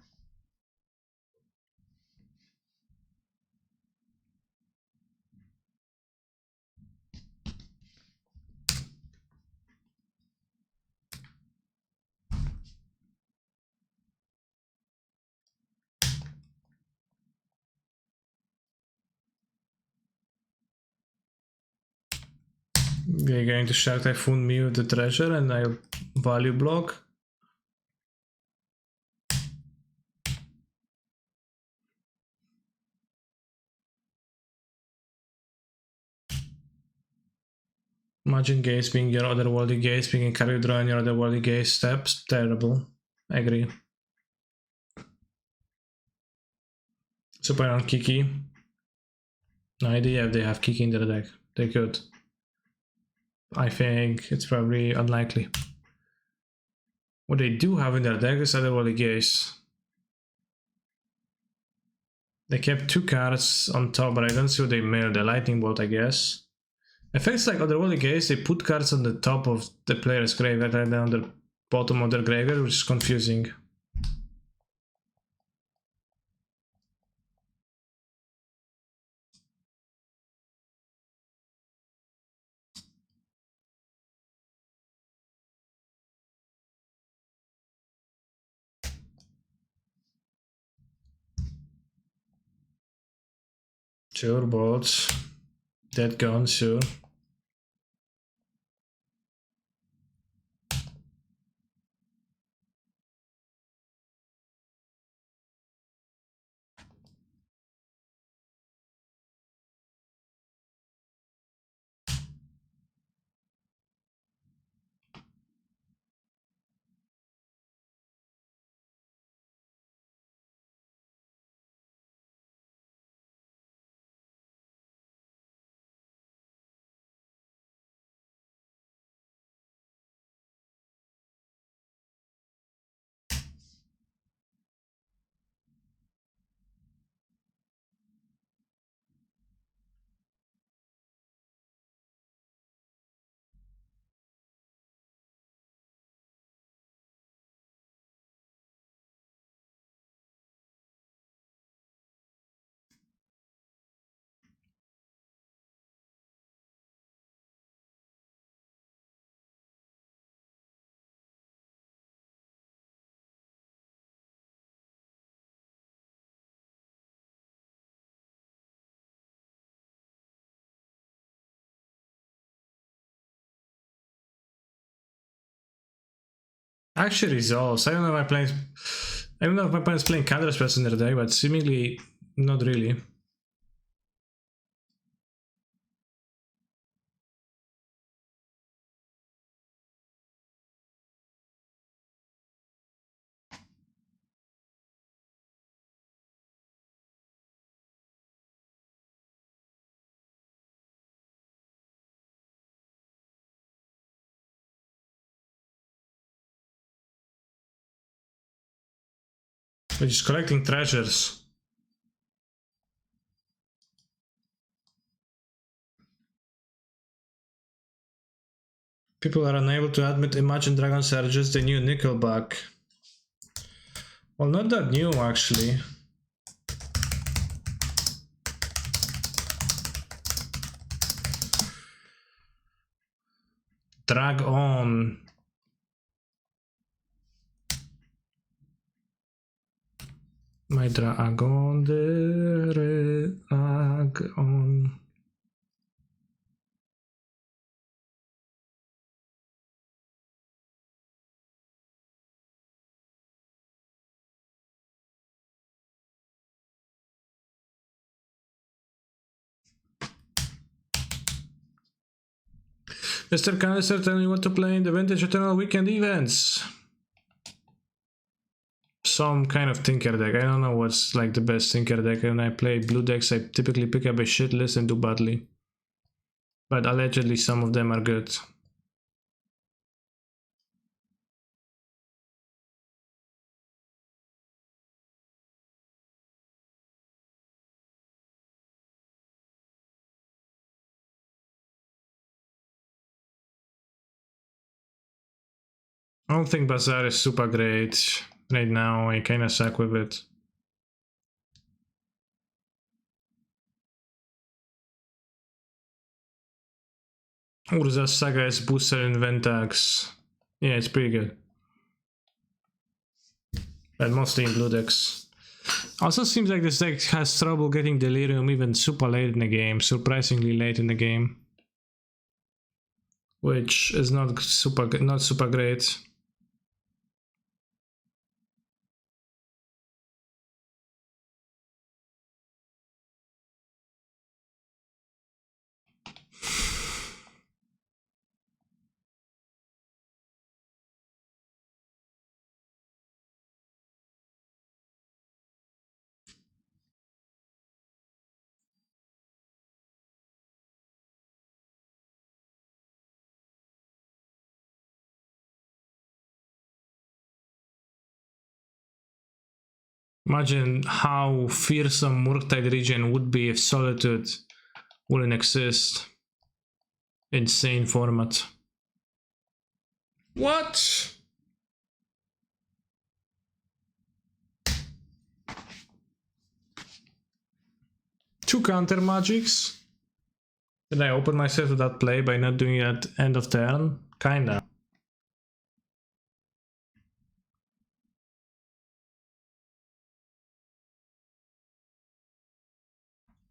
They're going to Shark Typhoon me with the treasure and I'll value block. Imagine Gaze being your otherworldly Gaze, being a carry draw and your otherworldly Gaze steps. Terrible. I agree. Super on Kiki. No idea if they have Kiki in their deck. They could. I think it's probably unlikely. What they do have in their deck is Otherworldly Gaze. They kept 2 cards on top, but I don't see what they milled. The Lightning Bolt, I guess. Effects like Otherworldly Gaze, they put cards on the top of the player's graveyard rather than on the bottom of their graveyard, which is confusing. Sure, bolts. Dead gone, sure. Actually resolves. I don't know if my playing. I don't know if my opponent's playing counter spells in their deck, but seemingly not really. We're just collecting treasures. People are unable to admit Imagine Dragons are just the new Nickelback. Well, not that new actually. Drag on. My dragon, the drag on. Mr. Canister, tell me what to play in the Vintage Eternal Weekend events. Some kind of Tinker deck. I don't know what's like the best Tinker deck. When I play blue decks, I typically pick up a shit list and do badly. But allegedly some of them are good. I don't think Bazaar is super great right now. I kinda suck with it. Urza Saga is booster in Ventax. Yeah, it's pretty good. But mostly in blue decks. Also seems like this deck has trouble getting Delirium even super late in the game, surprisingly late in the game. Which is not super great. Imagine how fearsome Murktide region would be if Solitude wouldn't exist. Insane format. What? Two counter magics? Did I open myself to that play by not doing it at end of turn? Kinda.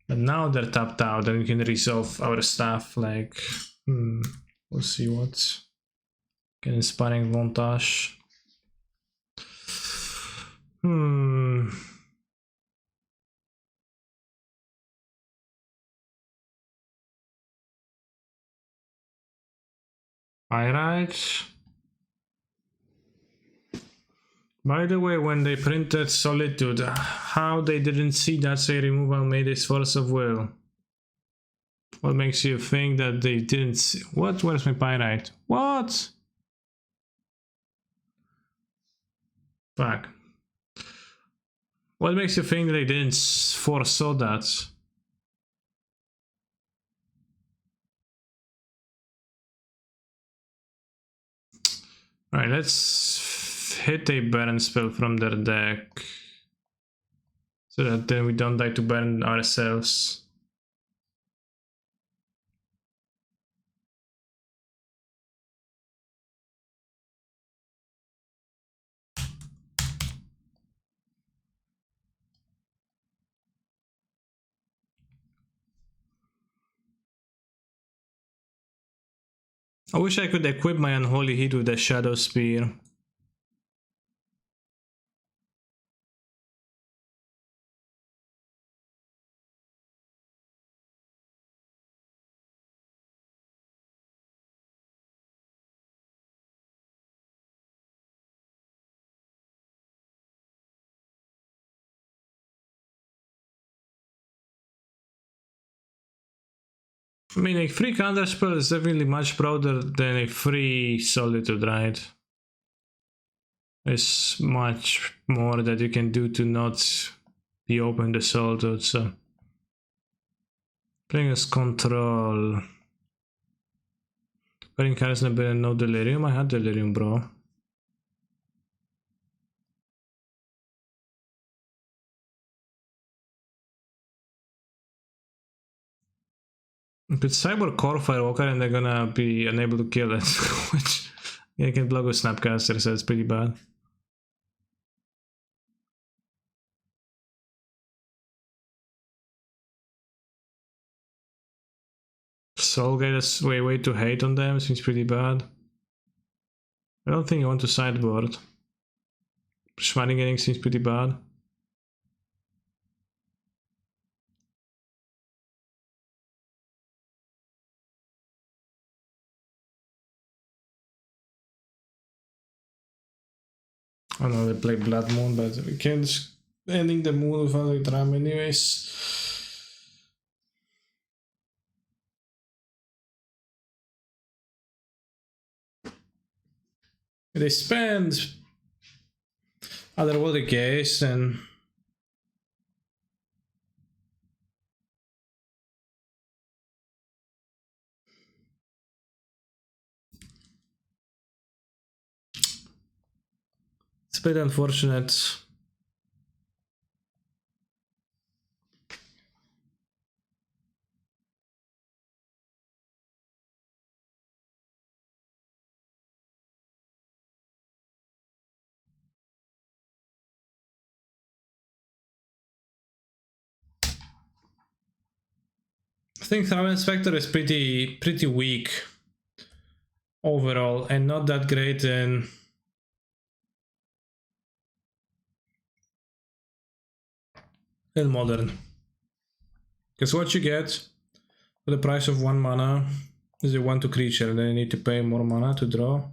But now they're tapped out and we can resolve our stuff, like... we'll see what... Get inspiring montage. Alright. By the way, when they printed Solitude, how they didn't see that say removal made this force of will? What makes you think that they didn't see? What? Where's my pyrite? What? Fuck. What makes you think that they didn't foresaw that? Alright, let's hit a burn spell from their deck. So that then we don't die to burn ourselves. I wish I could equip my Unholy Heat with a Shadow Spear. I mean, a free counterspell is definitely much broader than a free Solitude, right? There's much more that you can do to not be open to Solitude, so... Playing as Control... Playing cards no Delirium? I had Delirium, bro. If it's Cyber Core Firewalker and they're gonna be unable to kill it, which yeah, I can block with Snapcaster, so it's pretty bad. Soulgate is way to hate on them, seems pretty bad. I don't think you want to sideboard. Schweiningen seems pretty bad. I know they play Blood Moon, but we can't ending the moon without a drum anyways. They spend Otherworldly Gaze and it's a bit unfortunate. I think Throw Inspector is pretty weak overall and not that great in Modern. Because what you get for the price of 1 mana is a 1/2 creature, then you need to pay more mana to draw.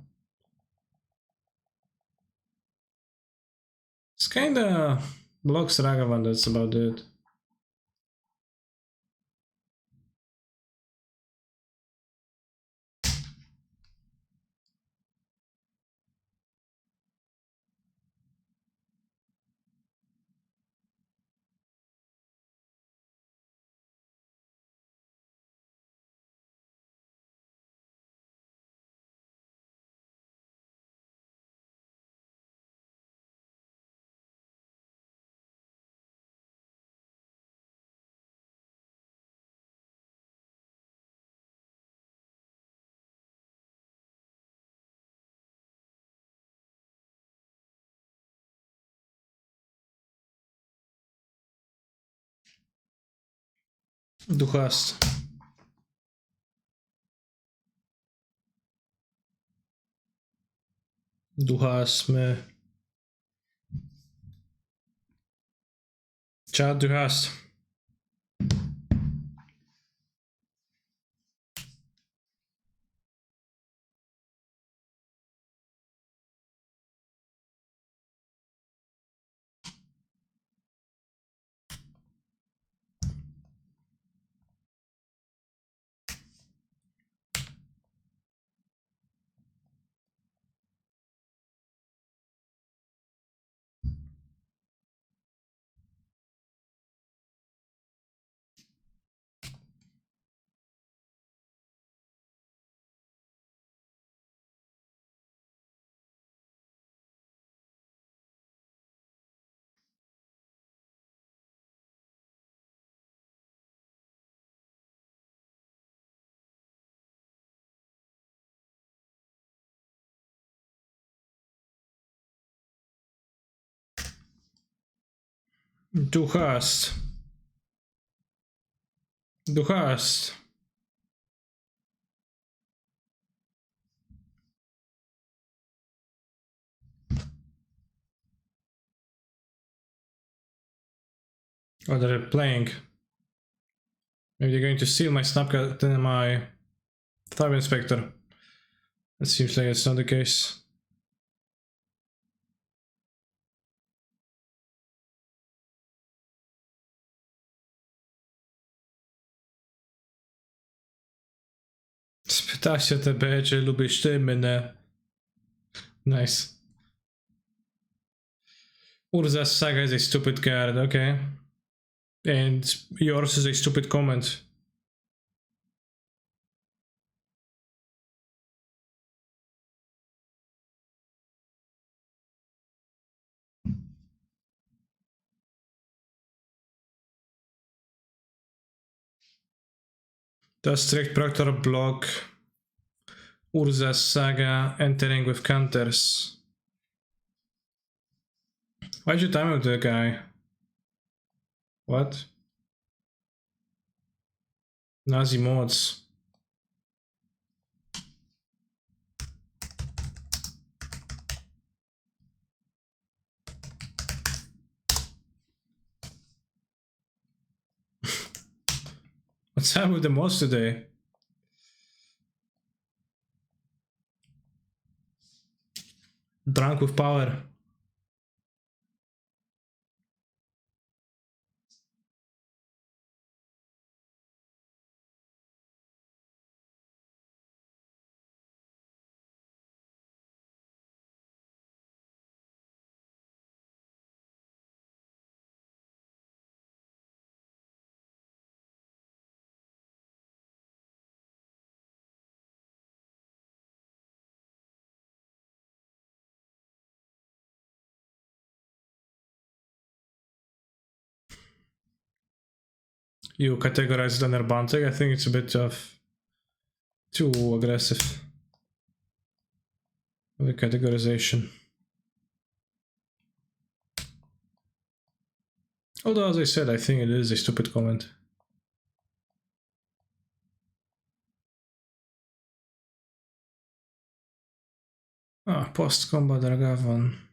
It's kinda blocks Ragavan, that's about it. Duchast. Duchasme. Ciao, Duchast. Duchast. Duchast. Oh, they're playing. Maybe they're going to steal my Snapchat and my Thumb Inspector. It seems like it's not the case. Spytaj się TB, czy lubisz ty mnie. Nice. Urza's Saga is a stupid card, okay. And yours is a stupid comment. Does strict proctor block Urza's Saga entering with counters? Why'd you time out the guy? What? Nazi mods. What's up with the mods today? Drunk with power. You categorize Donner Bantek? I think it's a bit of too aggressive. The categorization. Although, as I said, I think it is a stupid comment. Ah, post-combat Dragavan.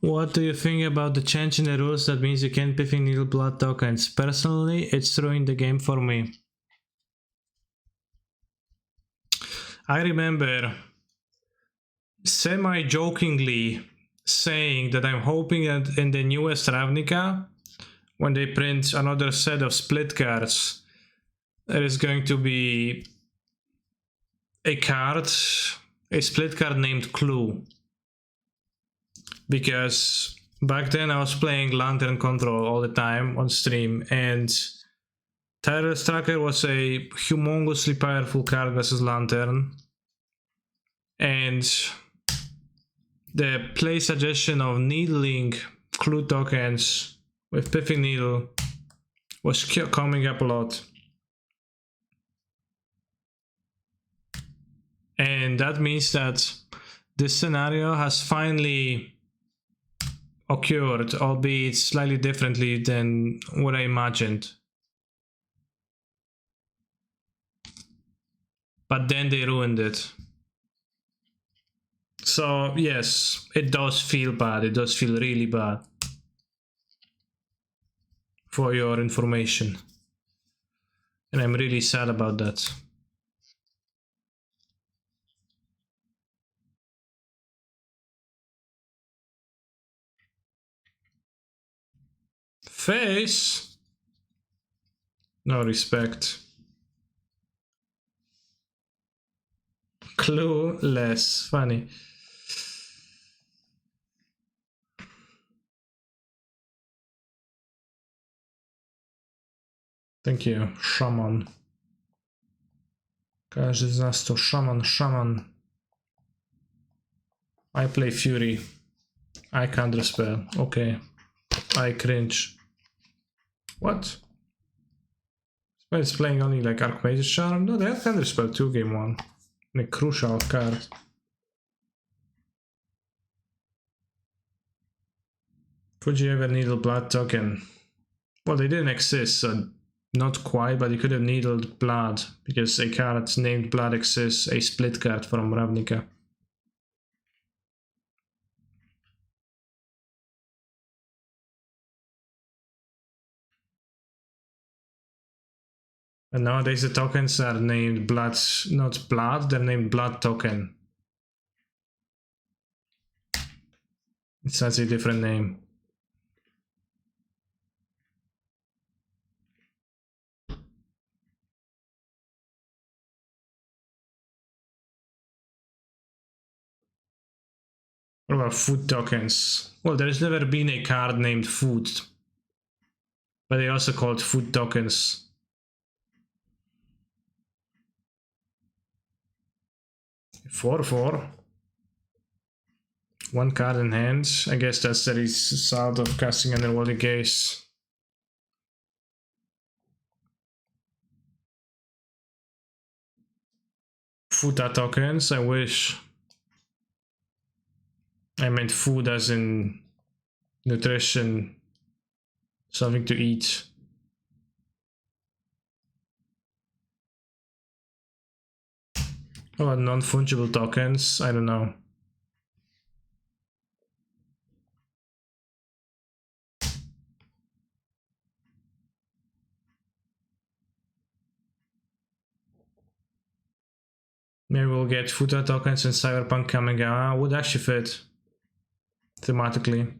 What do you think about the change in the rules that means you can't pick needle blood tokens? Personally, it's ruined the game for me. I remember semi-jokingly saying that I'm hoping that in the newest Ravnica, when they print another set of split cards, there is going to be a card, a split card named Clue. Because back then I was playing Lantern Control all the time on stream, and Tireless Tracker was a humongously powerful card versus Lantern. And the play suggestion of needling Clue tokens with Piffing Needle was coming up a lot. And that means that this scenario has finally occurred, albeit slightly differently than what I imagined. But then they ruined it. So yes, it does feel bad. It does feel really bad. For your information. And I'm really sad about that. Face? No respect. Clueless. Funny. Thank you, Shaman. Każdy z nas to Shaman. I play Fury. I counterspell. Okay. I cringe. What? It's playing only like Archmage's Charm? No, they have counterspell 2 game 1. And a crucial card. Could you ever needle blood token? Well, they didn't exist, so not quite, but you could have needled blood, because a card named Blood exists, a split card from Ravnica. And nowadays the tokens are named Blood, not Blood, they're named Blood Token. It has a different name. What about food tokens? Well, there's never been a card named Food, but they also called food tokens. Four. One card in hand. I guess that's the result of casting Underworldly Gaze. Futa tokens, I wish. I meant food as in nutrition, something to eat. Oh, non-fungible tokens, I don't know. Maybe we'll get Futa tokens in Cyberpunk Kamigawa. Would actually fit thematically.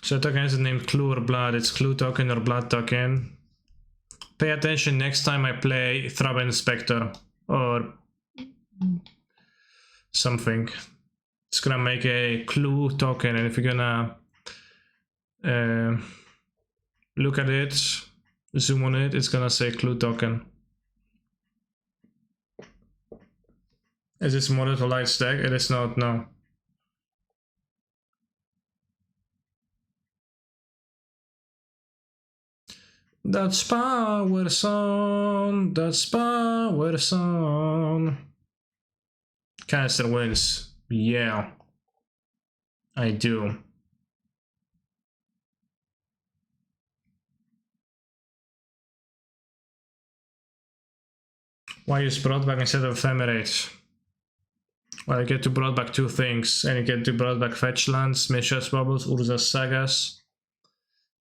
So token is named Clue or Blood. It's Clue token or Blood token. Pay attention next time I play Thraben Inspector or something. It's gonna make a Clue token, and if you're gonna look at it, zoom on it, it's gonna say Clue token. Is this modded to light stack? It is not, no. That's power song, that's power song. Canister wins. Yeah, I do. Why use Broadback instead of Ephemerate? Well, you get to brought back two things, and you get to brought back fetch lands, Mishra's Bubbles, Urza's Sagas,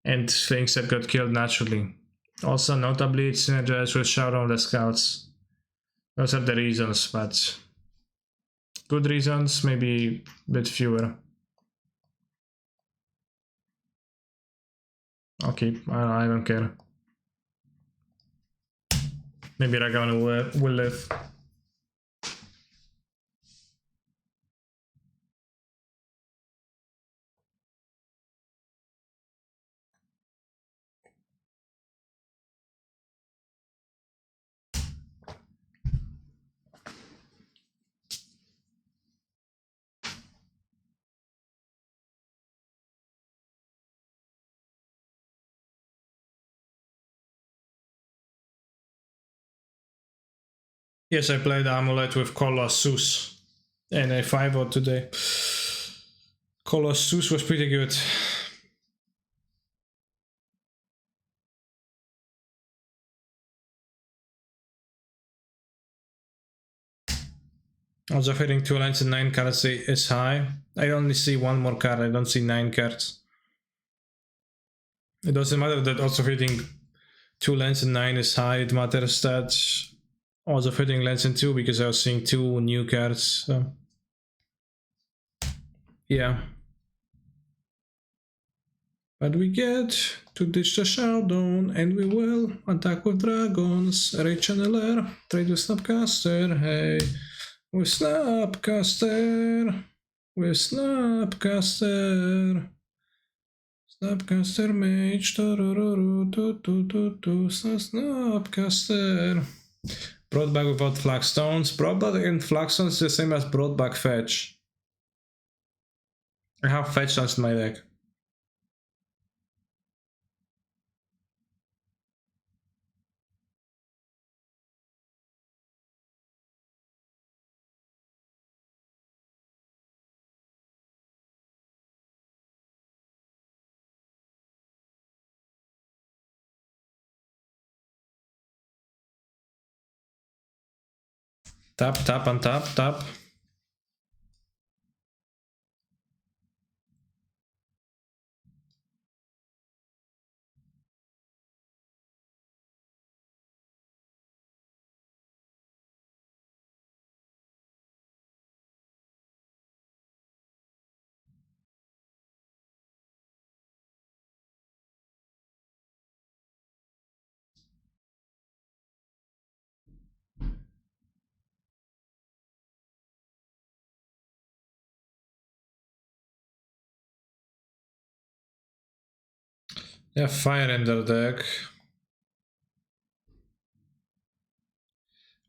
and things that got killed naturally. Also, notably, it synergized with Showdown the Scouts. Those are the reasons, but good reasons, maybe a bit fewer. Okay, I don't care. Maybe Ragan will live. Yes, I played Amulet with Colossus and a 5-0 today. Colossus was pretty good. Also hitting 2 lines and 9 cards is high. I only see one more card, I don't see 9 cards. It doesn't matter that also hitting 2 lines and 9 is high, it matters that also hitting lens and 2 because I was seeing 2 new cards. So. Yeah. But we get to ditch the Showdown and we will attack with dragons. Ray Channeler, trade with Snapcaster, hey. With Snapcaster. With Snapcaster. Snapcaster Mage. Snapcaster. Brought back without Flagstones. Brought back in Flagstones is the same as brought back Fetch. I have Fetch lands in my deck. Tap, tap, and tap, tap. They have fire in their deck,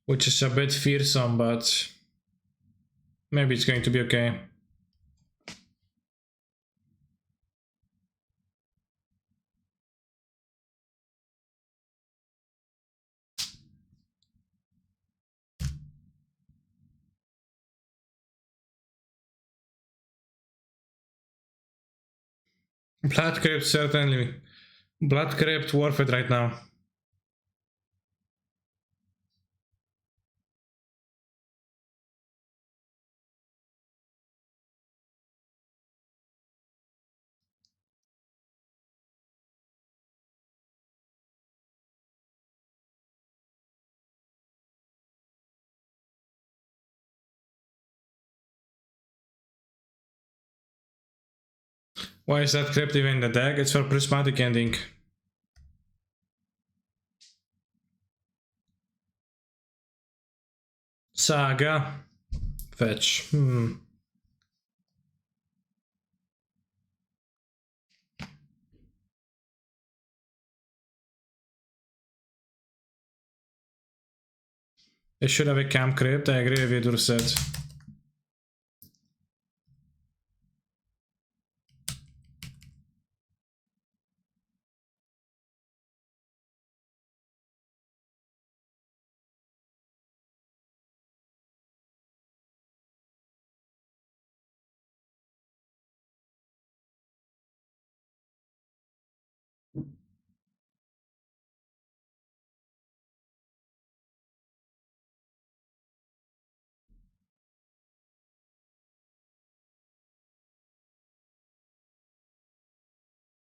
which is a bit fearsome, but maybe it's going to be okay. Blood Crypt, certainly. Blood Crypt worth it right now. Why is that crypt even in the deck? It's for prismatic ending. Saga. Fetch. They should have a camp crypt, I agree with you, Durset.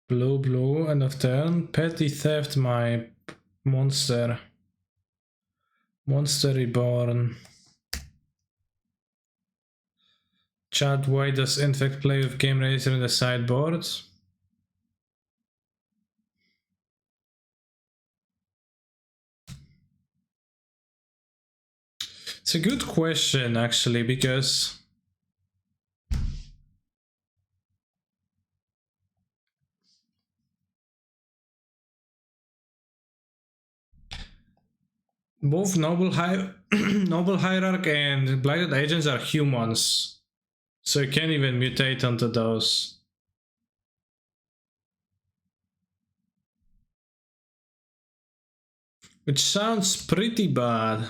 Blue, blue, end of turn. Petty theft my monster. Monster reborn. Chat, why does Infect play with Game Razor in the sideboard? It's a good question, actually, because both Noble Hierarch and Blighted Agents are humans, so you can't even mutate onto those. Which sounds pretty bad.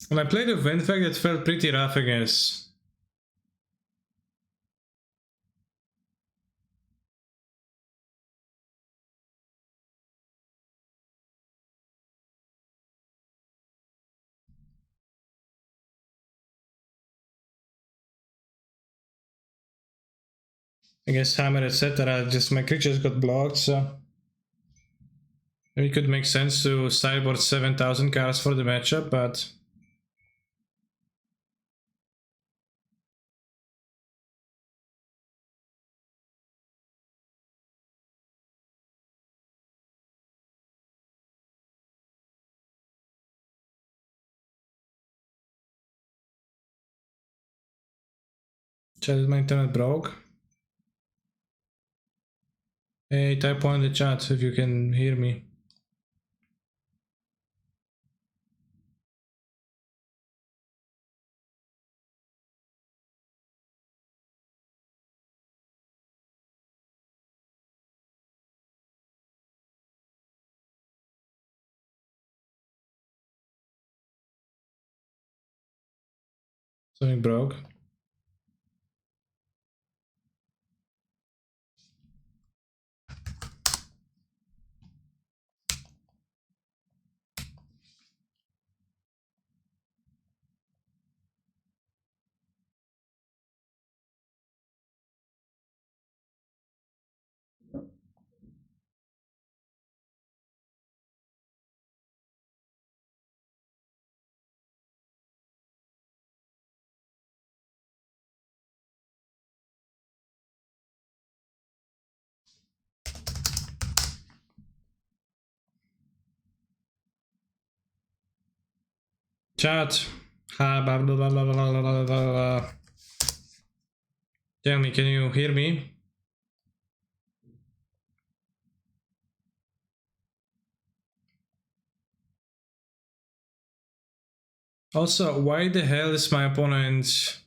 When I played with Infect, it felt pretty rough against. Against Hammer, etc. Just my creatures got blocked, so it could make sense to sideboard 7,000 cards for the matchup, but chat, is my internet broke? Hey, type 1 in the chat if you can hear me. Something broke. Chat. Blah, blah, blah, blah, blah, blah, blah, blah. Tell me, can you hear me? Also, why the hell is my opponent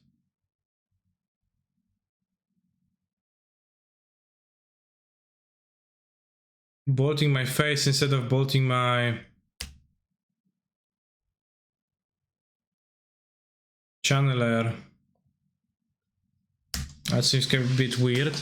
bolting my face instead of bolting my channeler? That seems a bit weird.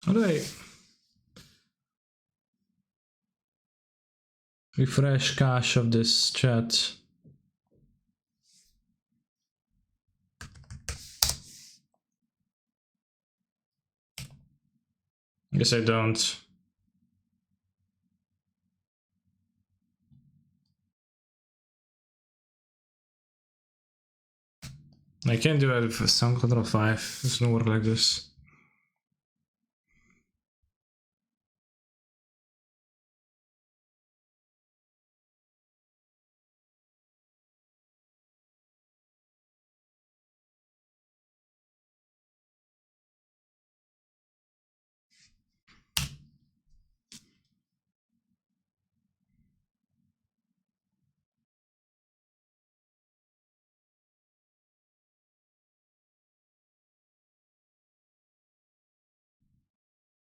How do I refresh cache of this chat? Guess I don't. I can't do it with Sound Control 5. It doesn't work like this.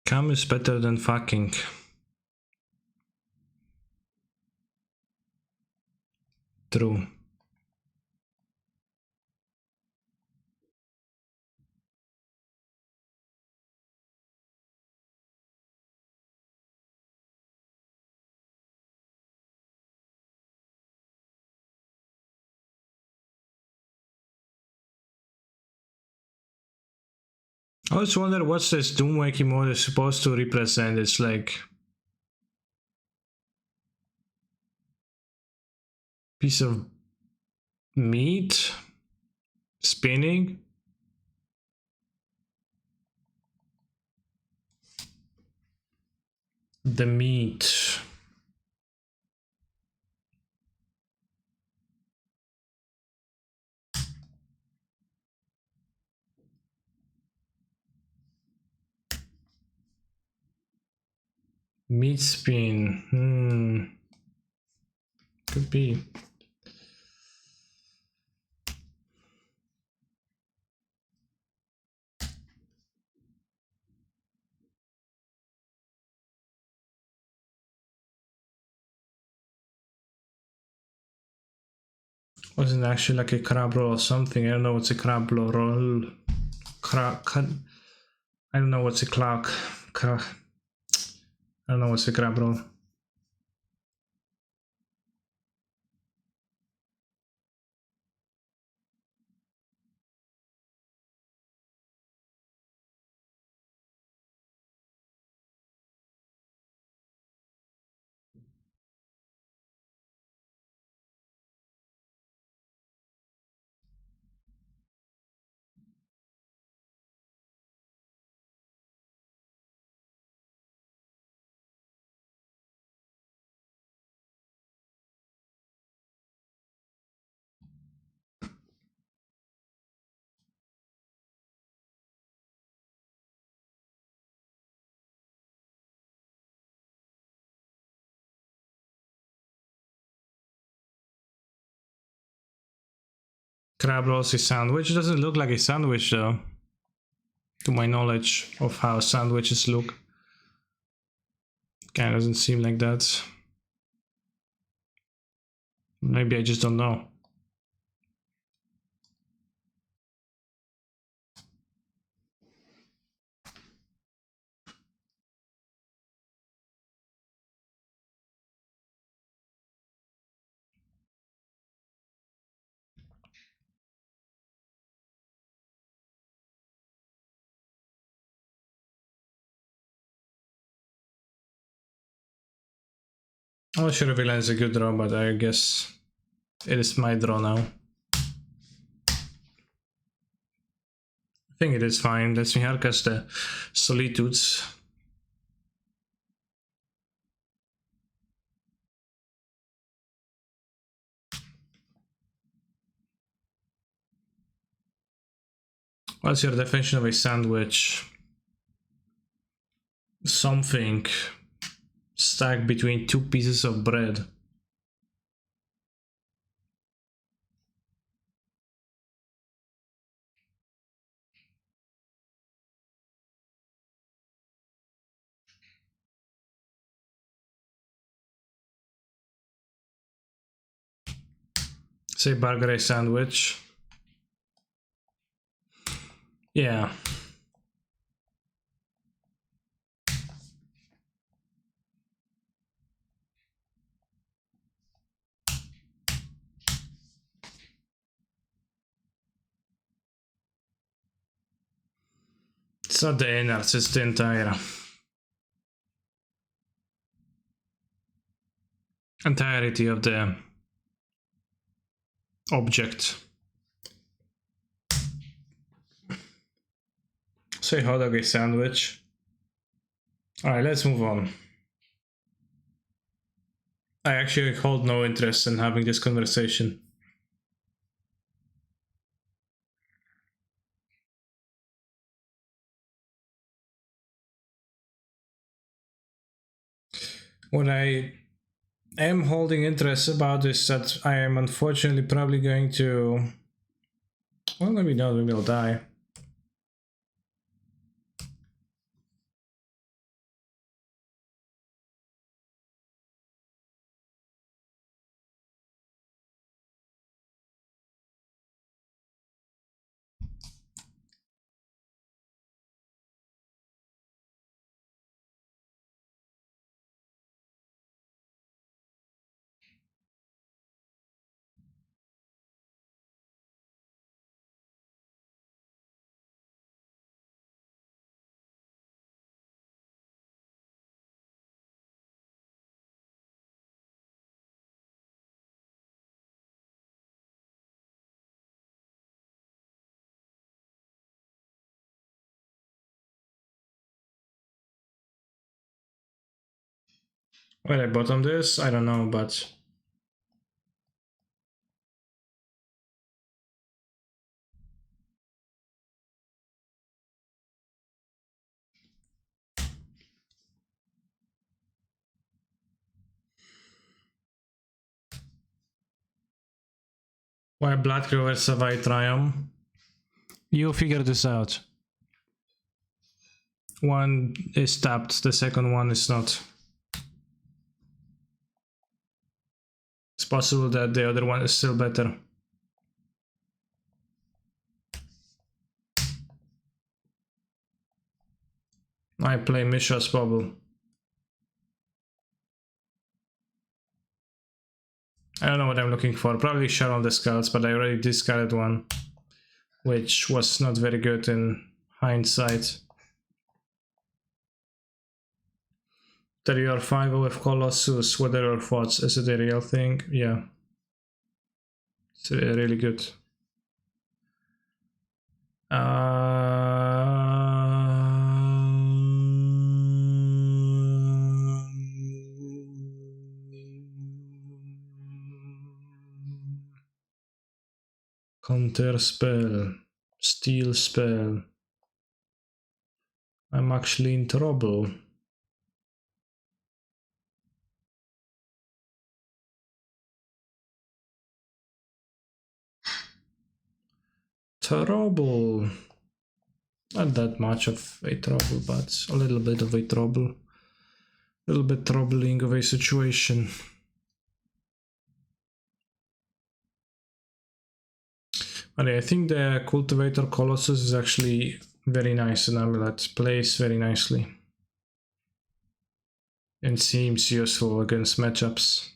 Come is better than fucking. True. I always wonder what's this doom-waking mode is supposed to represent. It's like piece of meat spinning. The meat. Meat spin. Could be. Wasn't actually like a crab roll or something. I don't know what's a crab roll. I don't know what's a clock. I don't know what's a crab roll. Crab rolls is sandwich. It doesn't look like a sandwich though, to my knowledge of how sandwiches look. Kinda doesn't seem like that. Maybe I just don't know. I should have realized a good draw, but I guess it is my draw now. I think it is fine. Let's me haircut the solitudes. What's your definition of a sandwich? Something stacked between two pieces of bread. Say burger a sandwich. Yeah. It's not the innards, it's the entirety of the object. Say hot dog a sandwich. Alright, let's move on. I actually hold no interest in having this conversation. What I am holding interest about is that I am unfortunately probably going to... Well, maybe not, maybe I'll die. Where I bottom this, I don't know, but why Blood Clover survived Triumph? You figure this out. One is tapped, the second one is not. It's possible that the other one is still better. I play Mishra's Bubble. I don't know what I'm looking for. Probably Sharon the Skulls, but I already discarded one, which was not very good in hindsight. 30 or 5 with Colossus. What are your thoughts? Is it a real thing? Yeah. It's really good. Counter spell. Steal spell. I'm actually in trouble. Trouble. Not that much of a trouble, but a little bit of a trouble. A little bit troubling of a situation. But I think the Cultivator Colossus is actually very nice in Amulet. Plays very nicely. And seems useful against matchups.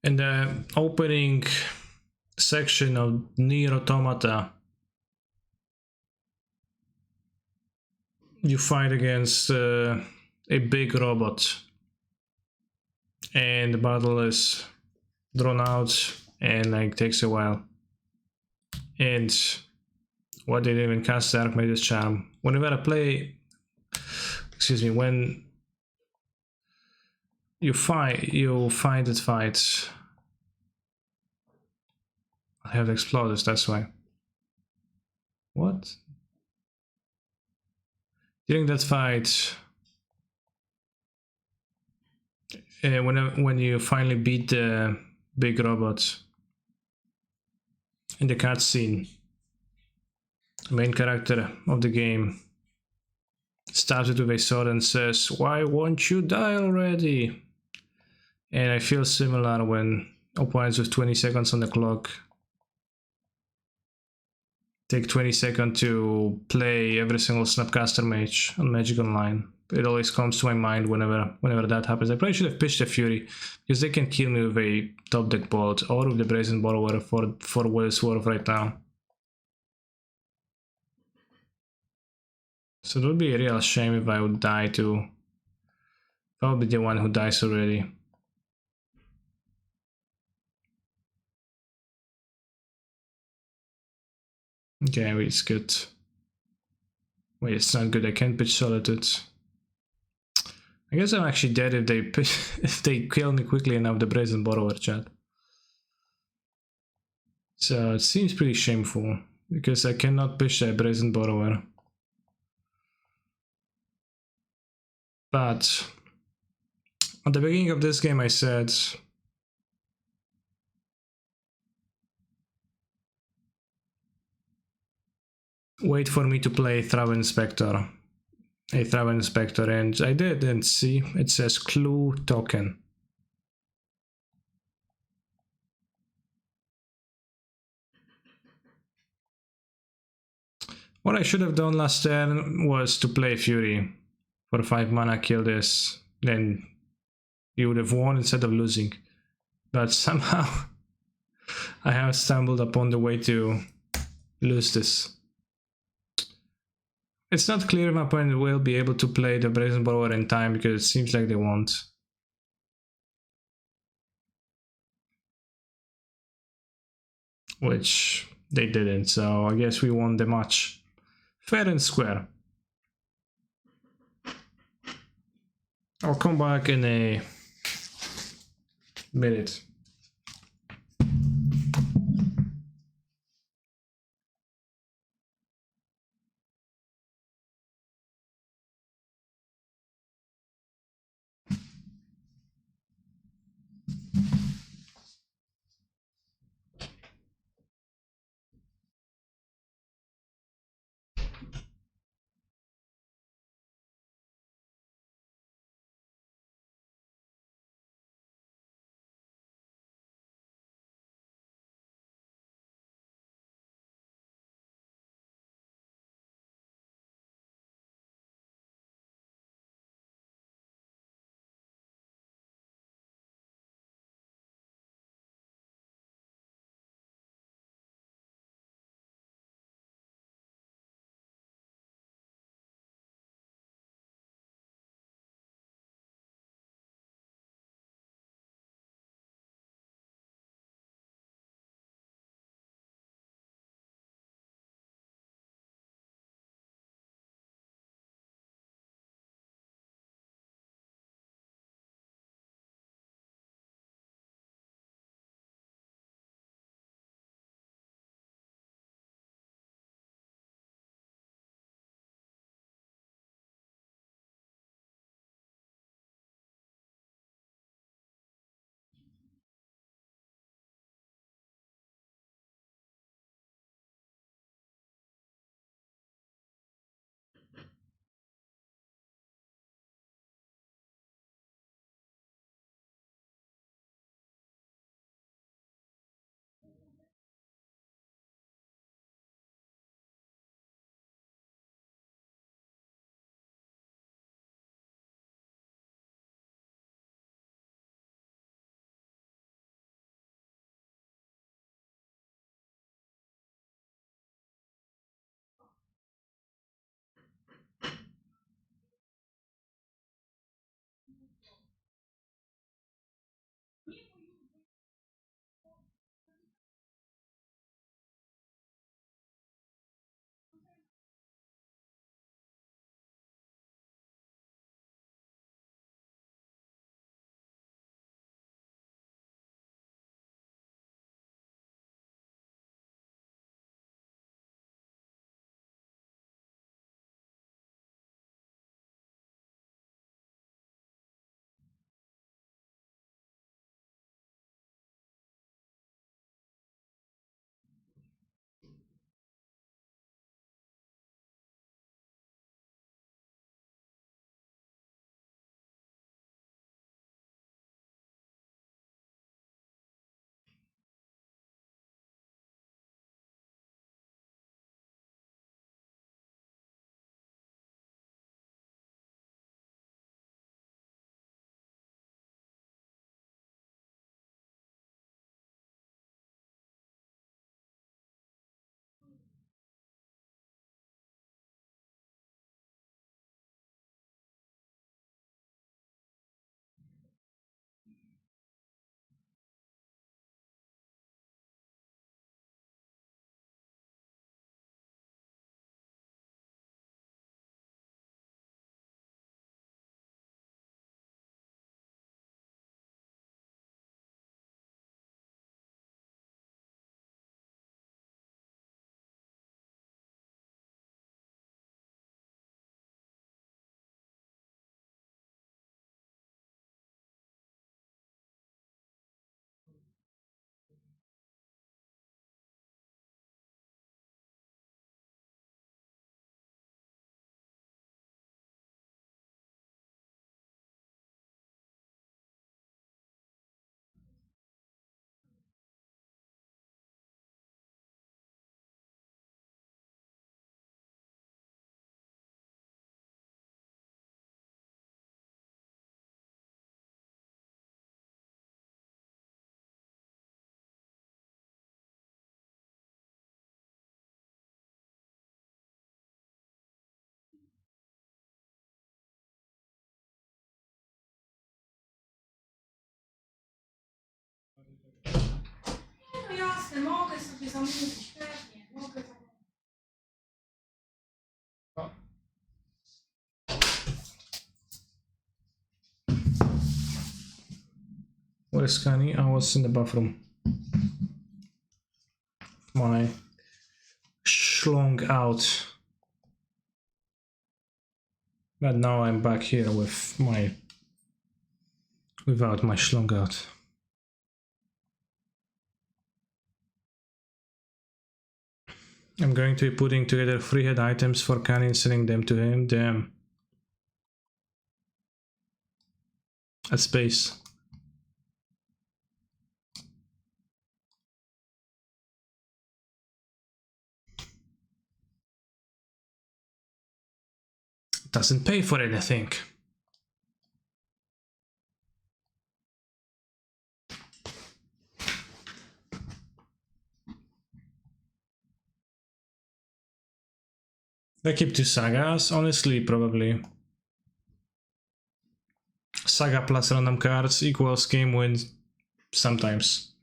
In the opening section of Nier Automata, you fight against a big robot, and the battle is drawn out and like takes a while. And what they didn't even cast Dark Mage's Charm. Whenever I play, excuse me, when you find it fights. I have explosives, that's why. What? During that fight, when you finally beat the big robot in the cutscene, the main character of the game stabs it with a sword and says, "Why won't you die already?" And I feel similar when opponents with 20 seconds on the clock take 20 seconds to play every single Snapcaster mage on Magic Online. It always comes to my mind whenever that happens. I probably should have pitched a Fury, because they can kill me with a top deck bolt or with the Brazen Borrower for what it's worth right now. So it would be a real shame if I would die too. I would be the one who dies already. Okay, wait, it's good. Wait, it's not good. I can't pitch Solitude. I guess I'm actually dead if they if they kill me quickly enough, the Brazen Borrower, chat. So it seems pretty shameful, because I cannot pitch the Brazen Borrower. But at the beginning of this game I said, wait for me to play Thrav Inspector. a travel inspector, and I didn't see. It says clue token. What I should have done last turn was to play Fury. For 5 mana, kill this. Then you would have won instead of losing. But somehow I have stumbled upon the way to lose this. It's not clear if my opponent will be able to play the Brazen Borrower in time, because it seems like they won't. Which they didn't, so I guess we won the match. Fair and square. I'll come back in a minute. Jasne, mogę sobie zamówić, pewnie, mogę zamówić. Where's Scanny? I was in the bathroom. My schlong out. But now I'm back here with my... without my schlong out. I'm going to be putting together 3 head items for Kanye and selling them to him. Damn. A space. Doesn't pay for anything. I keep 2 sagas, honestly, probably. Saga plus random cards equals game win sometimes.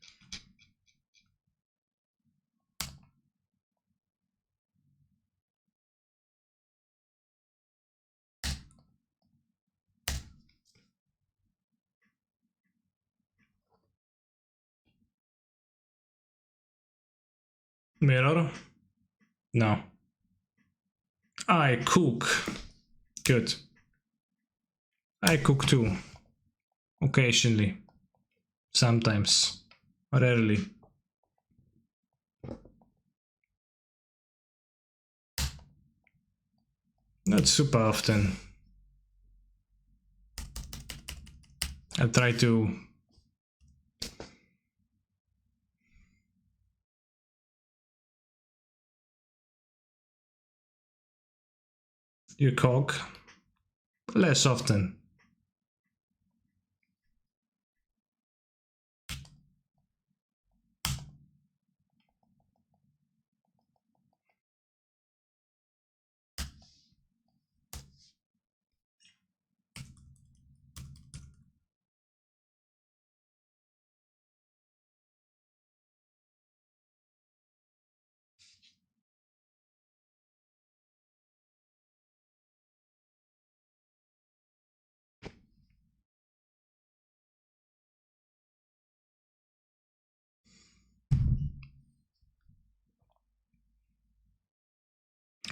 Mirror? No. I cook. Good. I cook too. Occasionally. Sometimes. Rarely. Not super often. I try to... You cook? Less often.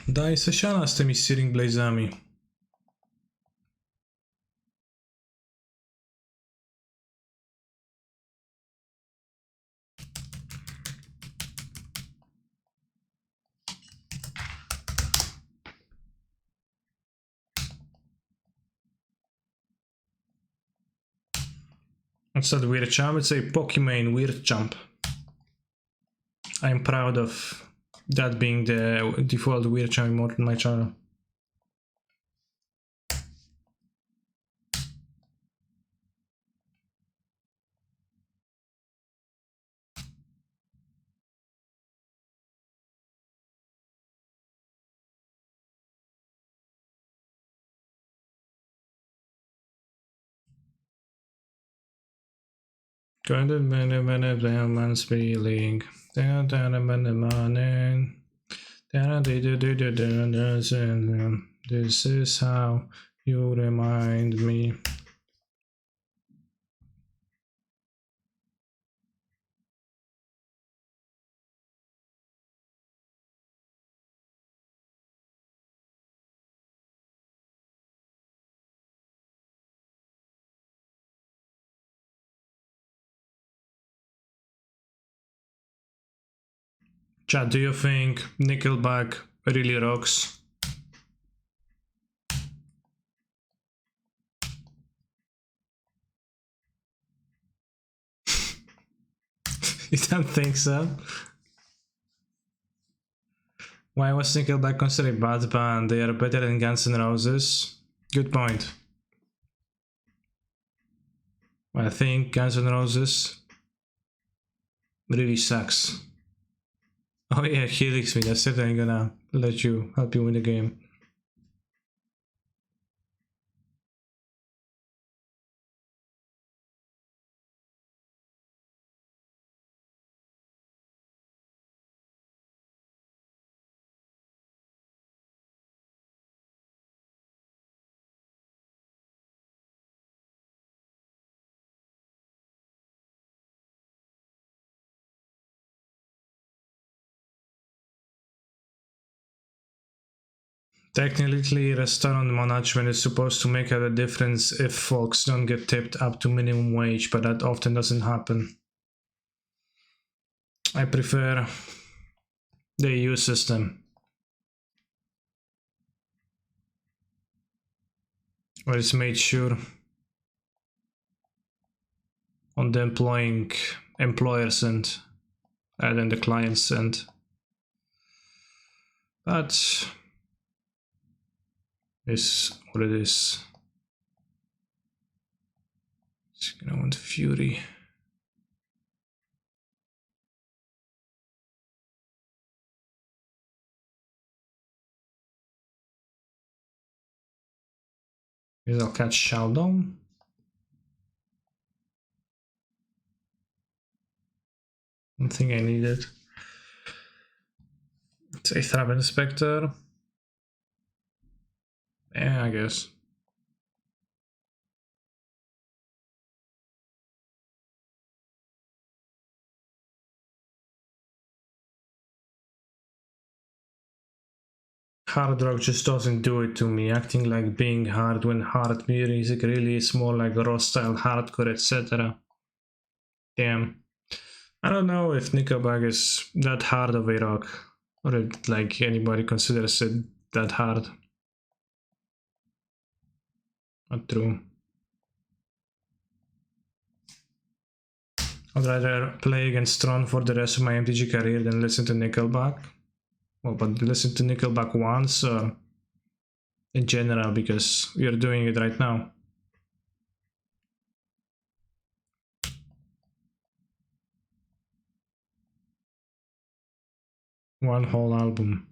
Daj se siana z tymi Searing Blazami. What's that weird jump? It's a Pokimane weird jump. I'm proud of that being the default weird jump emote on my channel. Going to minute man's feeling. This is how you remind me. Chat, do you think Nickelback really rocks? You don't think so? Why was Nickelback considered a bad band? They are better than Guns N' Roses? Good point. I think Guns N' Roses really sucks. Oh yeah, Helix me, that's certainly gonna help you win the game. Technically, restaurant management is supposed to make a difference if folks don't get tipped up to minimum wage, but that often doesn't happen. I prefer the EU system, where it's made sure on the employers and then the clients end. But is what it is. It's gonna want Fury. Maybe I'll catch Showdown. Don't think I need it. It's a Threat Inspector. Yeah, I guess. Hard rock just doesn't do it to me, acting like being hard when hard music really is more like raw style hardcore, etc. Damn. I don't know if Nickelback is that hard of a rock, or if like anybody considers it that hard. Not true. I'd rather play against Tron for the rest of my MTG career than listen to Nickelback. Well, but listen to Nickelback once, or in general, because you're doing it right now. One whole album.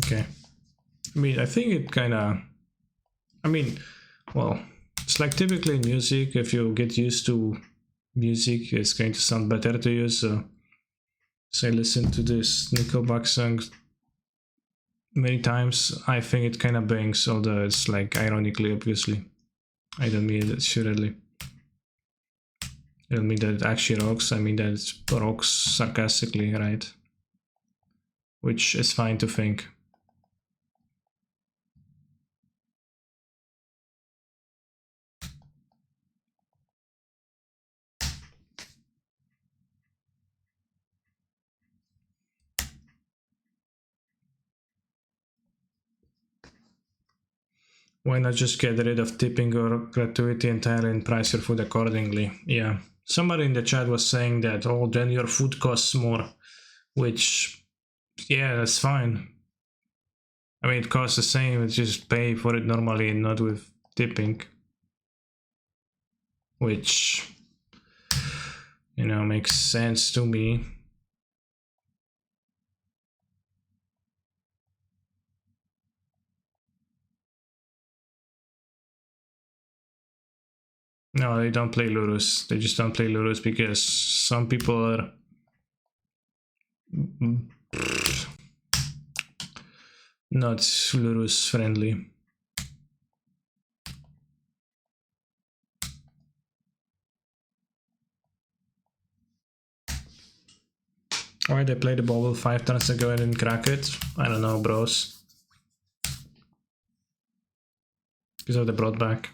Okay. I mean, I think it kinda... I mean, well, it's like typically in music, if you get used to music, it's going to sound better to you, so... Say, listen to this Nickelback song many times, I think it kinda bangs, although it's like ironically, obviously. I don't mean it surely. I don't mean that it actually rocks, I mean that it rocks sarcastically, right? Which is fine to think. Why not just get rid of tipping or gratuity entirely and price your food accordingly? Yeah. Somebody in the chat was saying that, oh, then your food costs more. Which, yeah, that's fine. I mean, it costs the same, it's just pay for it normally and not with tipping. Which, you know, makes sense to me. No, they don't play Lurus. They just don't play Lurus because some people are not Lurus friendly. Why they played the bubble 5 turns ago and didn't crack it? I don't know, bros. Because of the brought back.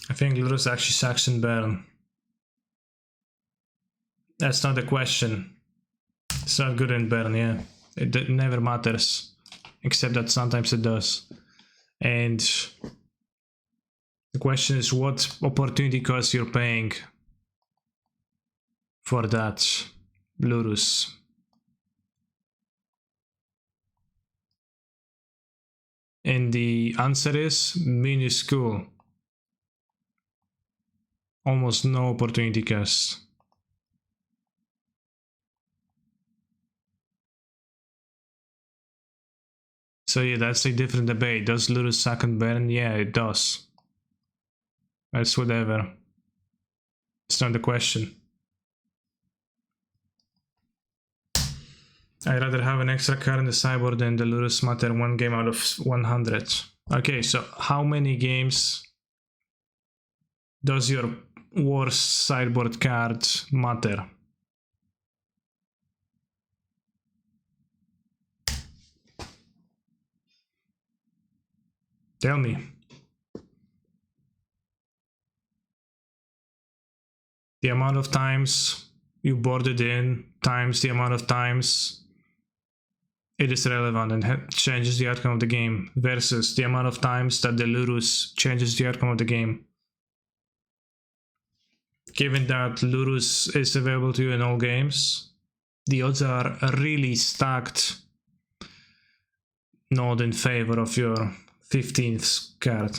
I think Lurus actually sucks in Baron. That's not the question. It's not good in Baron, yeah. It never matters. Except that sometimes it does. And the question is what opportunity cost you're paying for that Lurus. And the answer is minuscule. Almost no opportunity cost. So yeah, that's a different debate. Does Lurus suck and Baron? Yeah, it does. That's whatever. It's not the question. I'd rather have an extra card in the sideboard than the Lurus matter 1 game out of 100. Okay, so how many games does your worst sideboard card matter? Tell me. The amount of times you board it in times the amount of times it is relevant and changes the outcome of the game versus the amount of times that the Lurus changes the outcome of the game. Given that Lurus is available to you in all games, the odds are really stacked not in favor of your 15th card.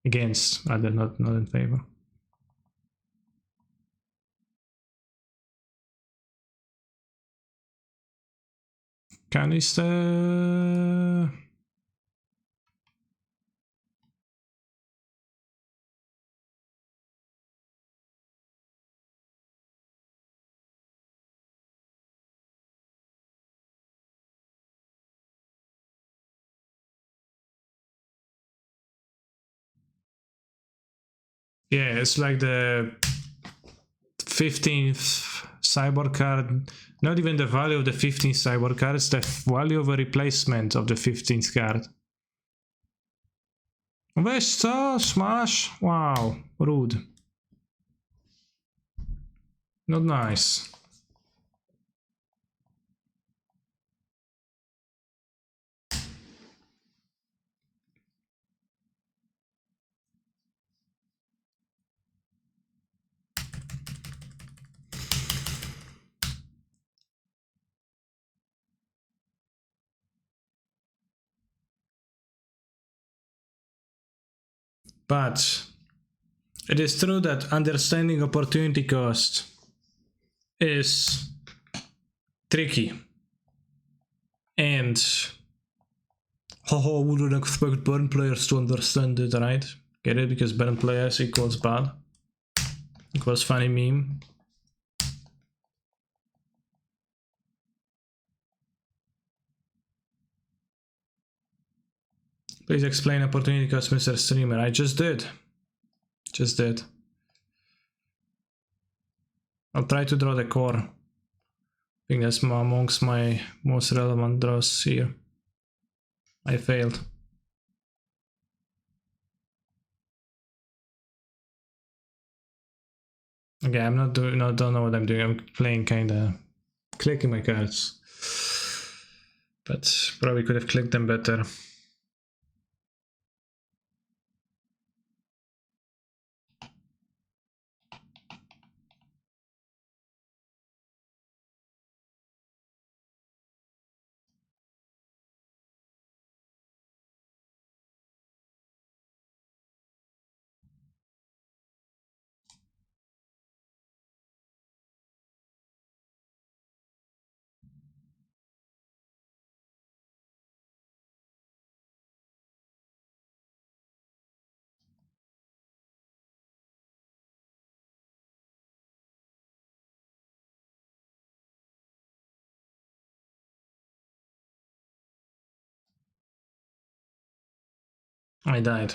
Against, rather, not in favor. Canister. Yeah, it's like the 15th cyborg card. Not even the value of the 15th cyborg card, it's the value of a replacement of the 15th card. Weź co? Smash? Wow, rude. Not nice. But it is true that understanding opportunity cost is tricky. And haha, wouldn't expect burn players to understand it, right? Get it? Because burn players equals bad. Equals funny meme. Please explain opportunity cost, Mr. Streamer. I just did. Just did. I'll try to draw the core. I think that's amongst my most relevant draws here. I failed. Okay, I'm not doing. No, don't know what I'm doing. I'm playing kinda clicking my cards, but probably could have clicked them better. I died.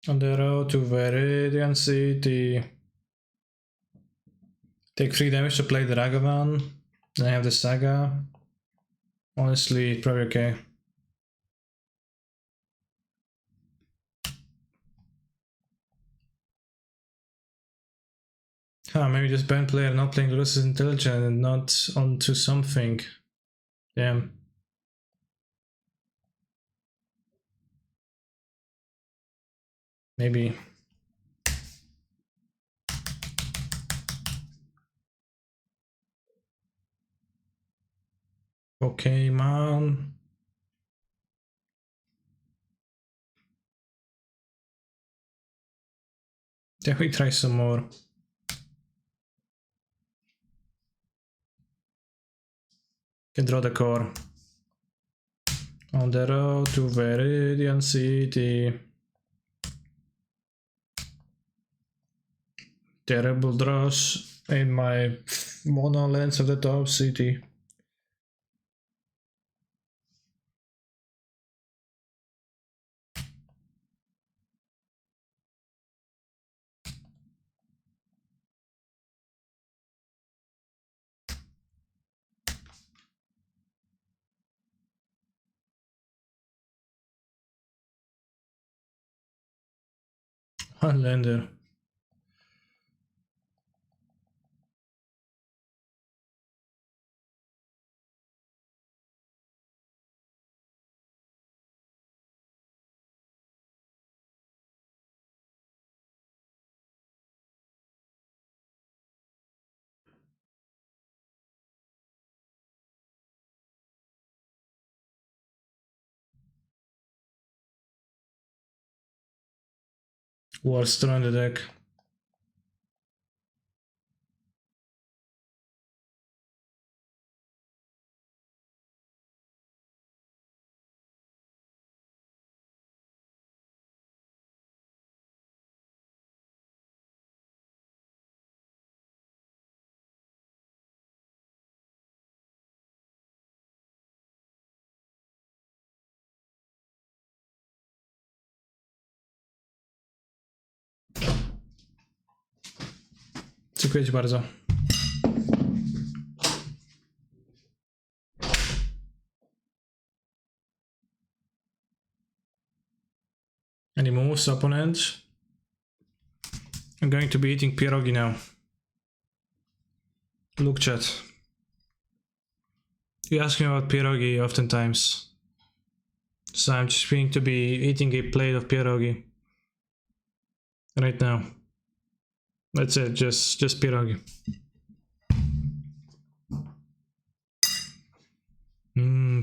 On the road to Viridian City. Take 3 damage to play the Ragavan. Then I have the Saga. Honestly, probably okay. Maybe this band player not playing Colossus is intelligent and not onto something. Damn. Maybe. Okay, man. Then we try some more. Can draw the core. On the road to Viridian City. Terrible draws in my mono lens of the top city. One lander. Worst on the deck. Dziękuję ci bardzo. Any moves, opponent? I'm going to be eating pierogi now. Look, chat. You ask me about pierogi oftentimes. So I'm just going to be eating a plate of pierogi. Right now. That's it, just pierogi.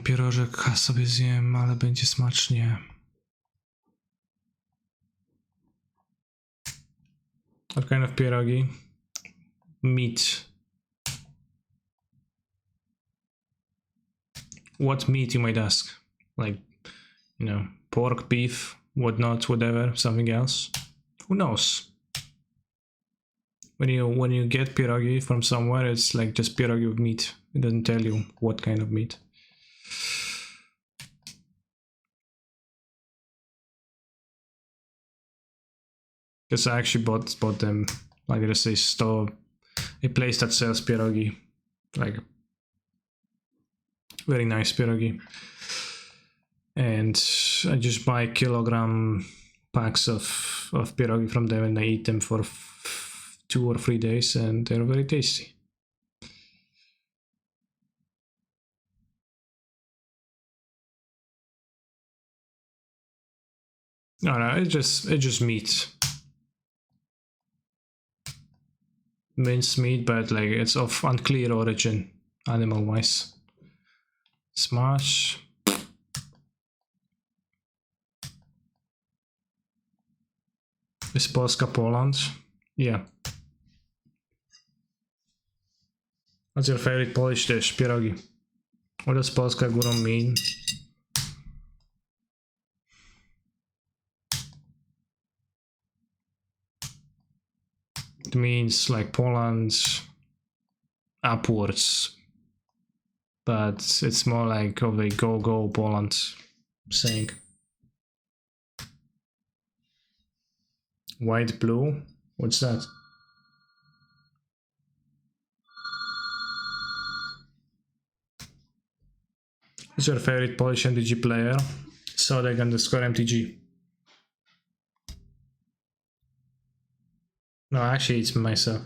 Pierożek sobie zjem, ale będzie smacznie. What kind of pierogi? Meat. What meat, you might ask? Like, you know, pork, beef, whatnot, whatever, something else. Who knows? When you get pierogi from somewhere, it's like just pierogi with meat. It doesn't tell you what kind of meat. Because I actually bought them. Like there's a store, a place that sells pierogi, like very nice pierogi, and I just buy kilogram packs of pierogi from them, and I eat them for 2 or 3 days, and they're very tasty. No, it's just meat. Minced meat, but like it's of unclear origin, animal-wise. Smash. Is Polska Poland? Yeah. What's your favorite Polish dish? Pierogi. What does Polska górą mean? It means like Poland upwards, but it's more like of a go Poland saying. White blue? What's that? Who's your favorite Polish MTG player? Saga underscore MTG. No, actually it's myself.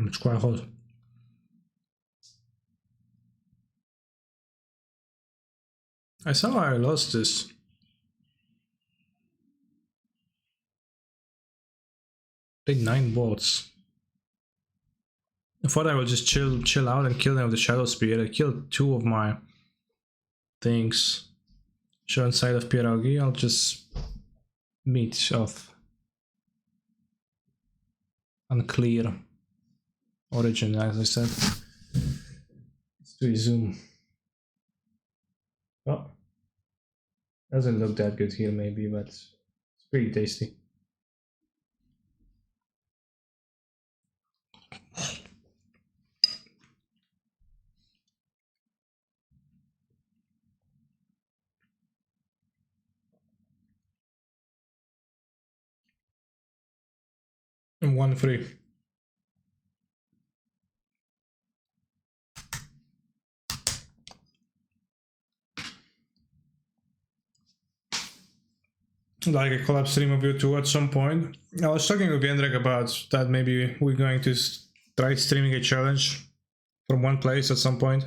It's quite hot. I saw I lost this. Did 9 bots. I thought I would just chill out and kill them with the Shadow Spear. I killed 2 of my things. Show inside of Pierogi, I'll just meet off. Unclear origin, as I said. Let's do a zoom. Oh, doesn't look that good here, maybe, but it's pretty tasty. And 1 free. Like a collab stream of you two at some point. I was talking with Jendrik about that maybe we're going to try streaming a challenge from one place at some point.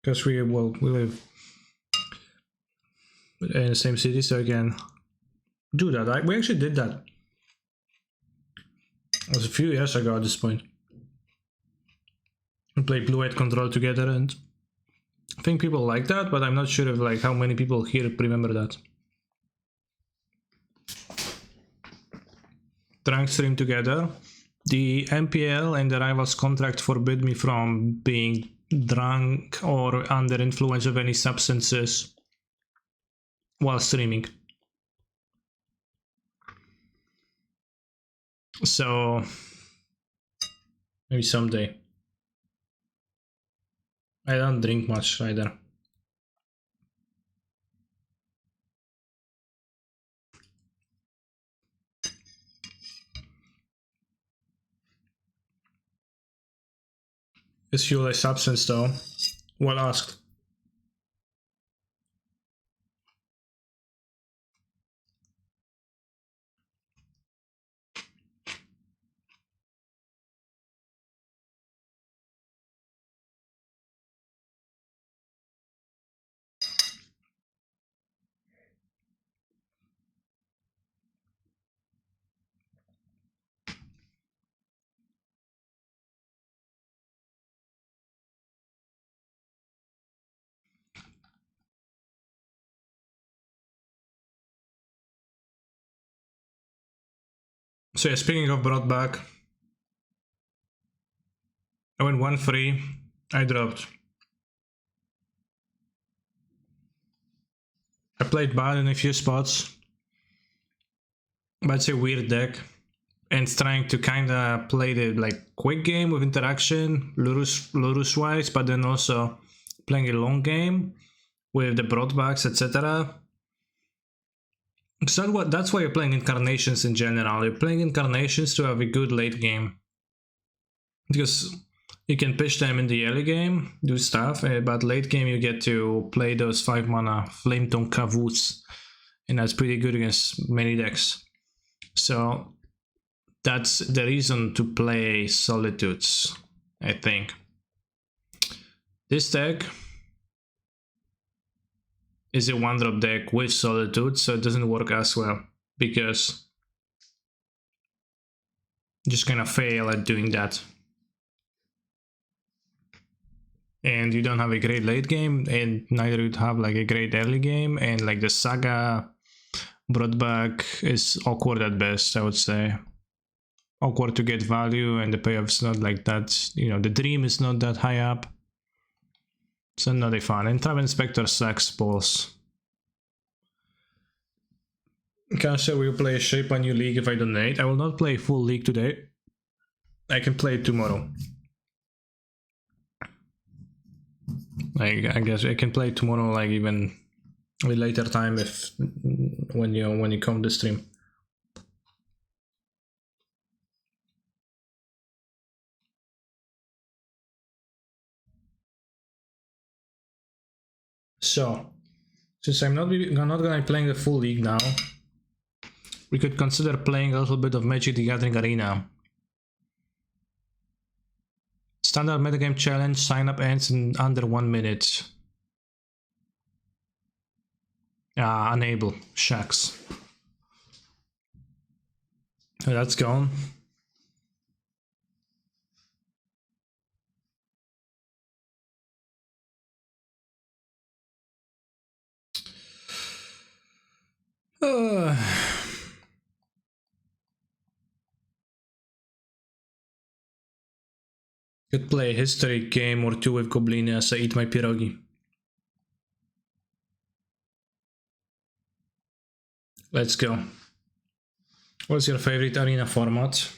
Because we live in the same city, so I can do that. We actually did that. It was a few years ago at this point. We played Blue-White Control together, and I think people like that, but I'm not sure if like how many people here remember that. Drunk stream together. The MPL and the Rivals contract forbid me from being drunk or under influence of any substances while streaming. So maybe someday. I don't drink much either. Is fuel a substance though? Well asked. So yeah, speaking of brought back, I went 1 free, I dropped. I played bad in a few spots, but it's a weird deck. And trying to kinda play the like quick game with interaction, Lurus wise, but then also playing a long game with the broadbacks, etc. So that's why you're playing Incarnations in general. You're playing Incarnations to have a good late game. Because you can pitch them in the early game, do stuff, but late game you get to play those 5 mana Flametongue Kavus, and that's pretty good against many decks. So that's the reason to play Solitudes, I think. This deck is a 1-drop deck with Solitude, so it doesn't work as well, because you're just gonna fail at doing that. And you don't have a great late game, and neither you have like a great early game, and like the Saga broadback is awkward at best, I would say. Awkward to get value, and the payoff's not like that, you know, the dream is not that high up. So not a fun. And Trap Inspector sucks balls. Cancer will play a shape on new league if I donate. I will not play full league today. I can play it tomorrow. I guess I can play tomorrow, like even a later time if when you come to stream. So, since I'm not gonna be playing the full league now, we could consider playing a little bit of Magic the Gathering Arena. Standard metagame challenge, sign up ends in under 1 minute. Unable. Shucks. So that's gone. Could play a history game or two with Goblin as I eat my pierogi. Let's go. What's your favorite arena format?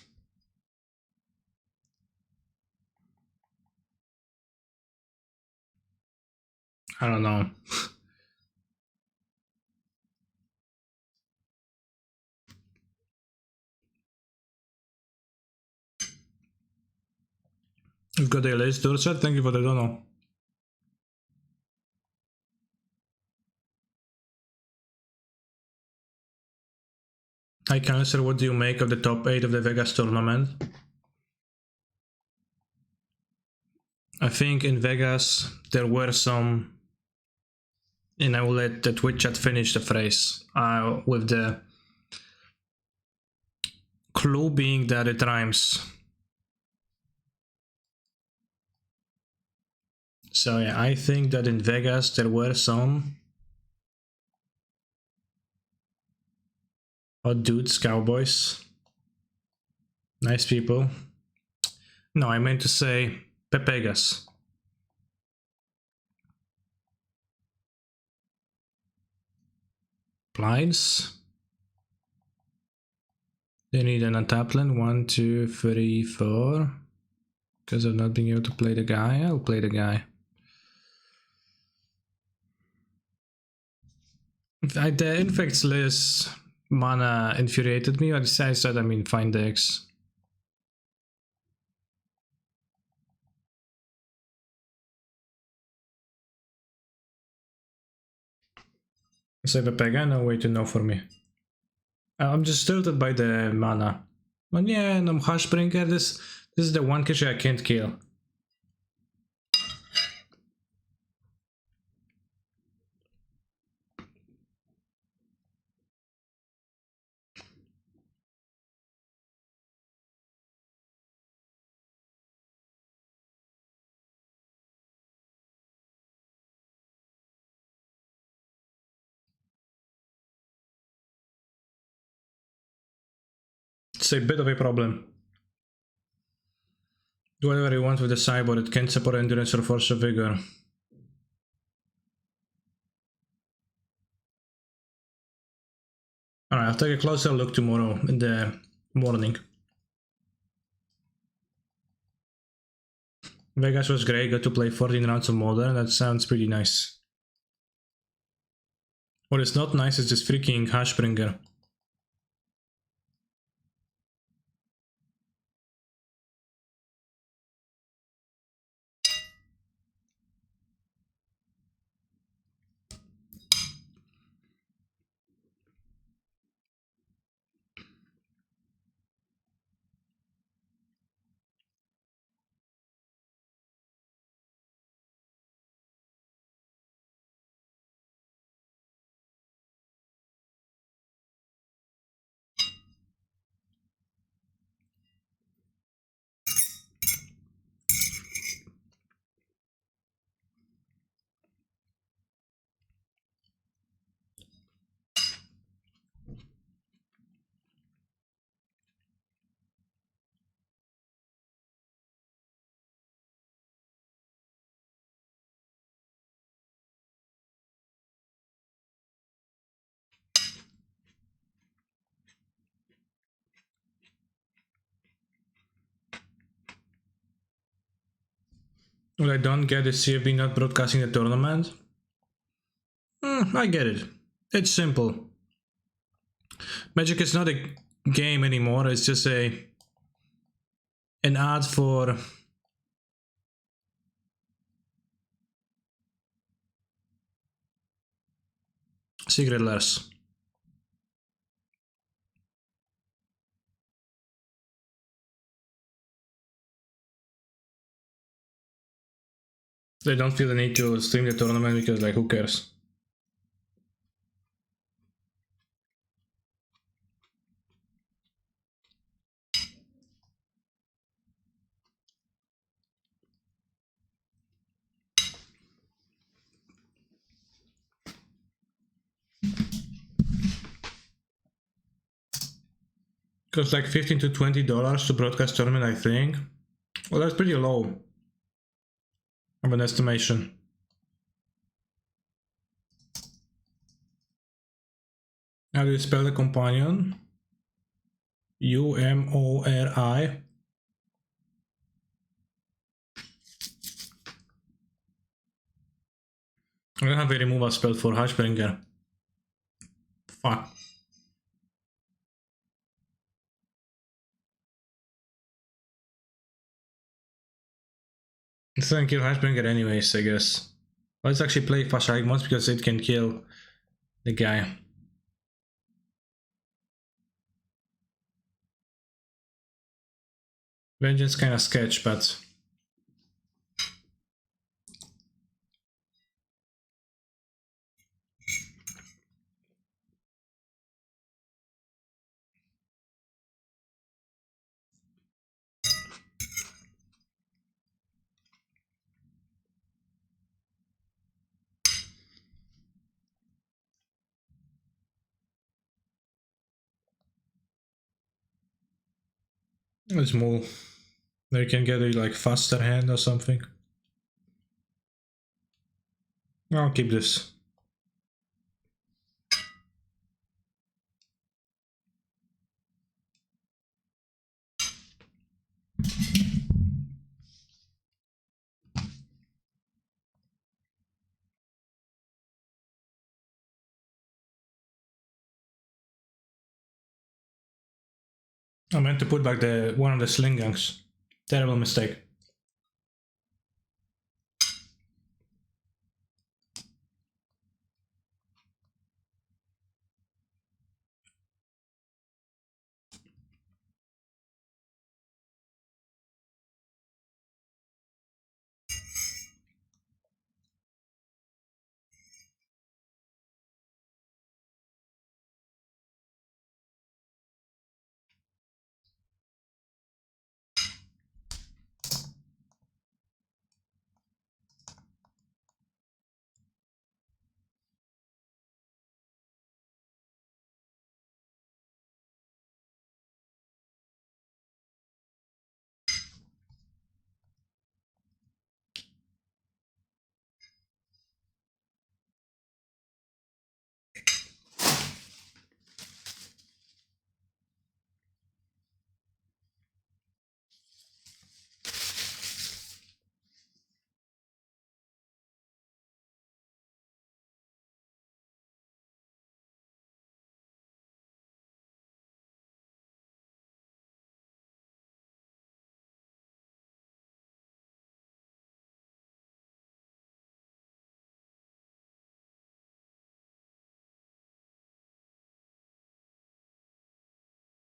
I don't know. You've got a list, Dorset. Thank you for the dono. Hi, Cancer. What do you make of the top 8 of the Vegas tournament? I think in Vegas there were some in Amulet that Twitch chat finished the phrase with the clue being that it rhymes. So yeah, I think that in Vegas there were some hot dudes, cowboys, nice people. No, I meant to say Pepegas. Blinds. They need an untapped 1, 2, 3, 4. Because of not being able to play the guy, I'll play the guy. The Infect's list mana infuriated me, but besides that, I mean, fine decks. Save a Pega? No way to know for me. I'm just tilted by the mana. But yeah, no Hushbringer, this is the one creature I can't kill. It's a bit of a problem. Do whatever you want with the cyborg, it can't support endurance or force of vigor. Alright, I'll take a closer look tomorrow in the morning. Vegas was great, got to play 14 rounds of Modern, that sounds pretty nice. What is not nice is this freaking Hushbringer. What I don't get is CFB not broadcasting the tournament. I get it. It's simple. Magic is not a game anymore, it's just an ad for Secret Lairs. They don't feel the need to stream the tournament because, like, who cares? Costs like $15 to $20 to broadcast tournament, I think. Well, that's pretty low of an estimation. How do you spell the companion? Umori. I don't have a removal spell for Hashbringer. Fuck. It doesn't kill Hashbringer anyways, I guess. Let's actually play Fashagmos because it can kill the guy. Vengeance kinda sketch, but... let's move. They can get a like faster hand or something. I'll keep this. I meant to put back the one of the sling guns. Terrible mistake.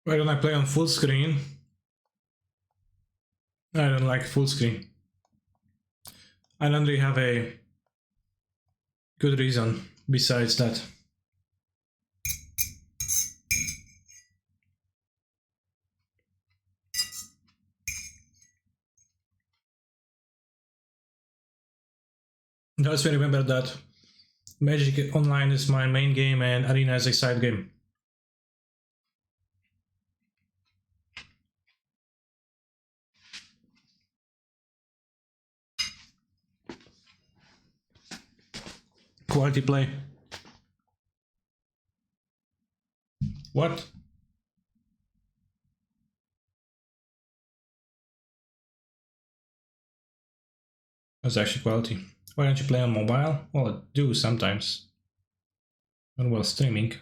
Why don't I play on full screen? I don't like full screen. I don't really have a good reason besides that. Just remember that Magic Online is my main game and Arena is a side game. Quality play. What? That's actually quality. Why don't you play on mobile? Well, I do sometimes. When while streaming.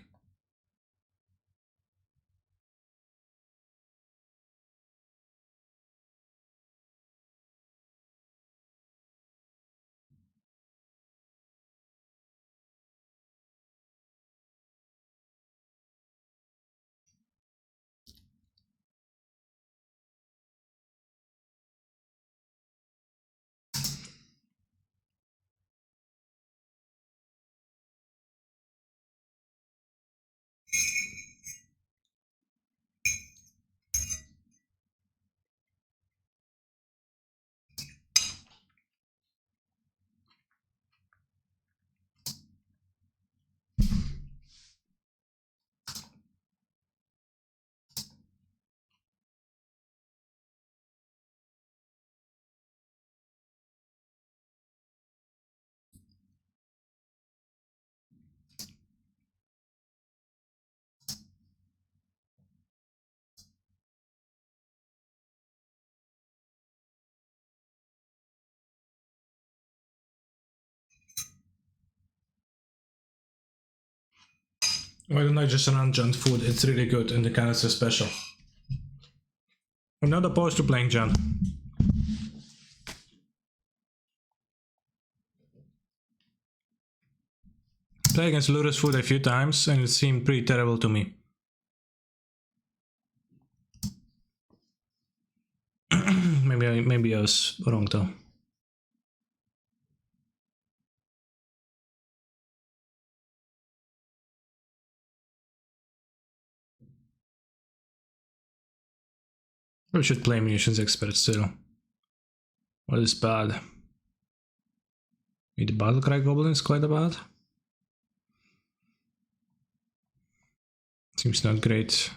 Why don't I just run Junt food? It's really good and the cannons are special. I'm not opposed to playing Junt. Played against Lurus food a few times and it seemed pretty terrible to me. maybe I was wrong though. We should play Munitions Expert still. What is bad? The Battlecry Goblin is quite bad. Seems not great.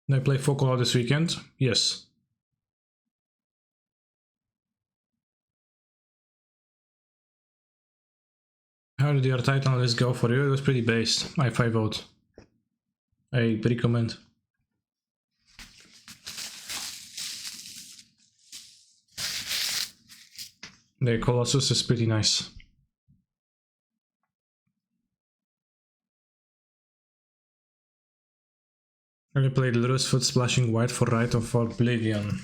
Did I play Focal this weekend? Yes. How did your Titan list go for you? It was pretty based. I 5-0'd. I recommend. The Colossus is pretty nice. I played Lurus Foot splashing white for Rite of Oblivion.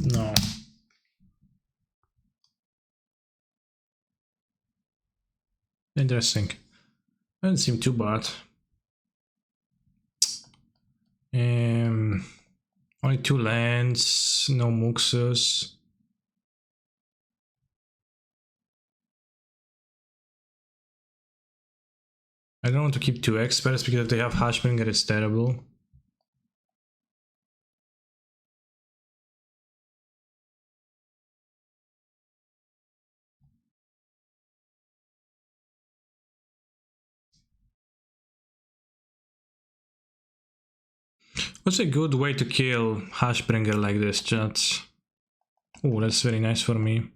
No. Interesting. Doesn't seem too bad. Only 2 lands, no Muxus. I don't want to keep 2 experts because if they have Hashbringer it's terrible. What's a good way to kill Hashbringer like this, chat? Oh, that's very nice for me.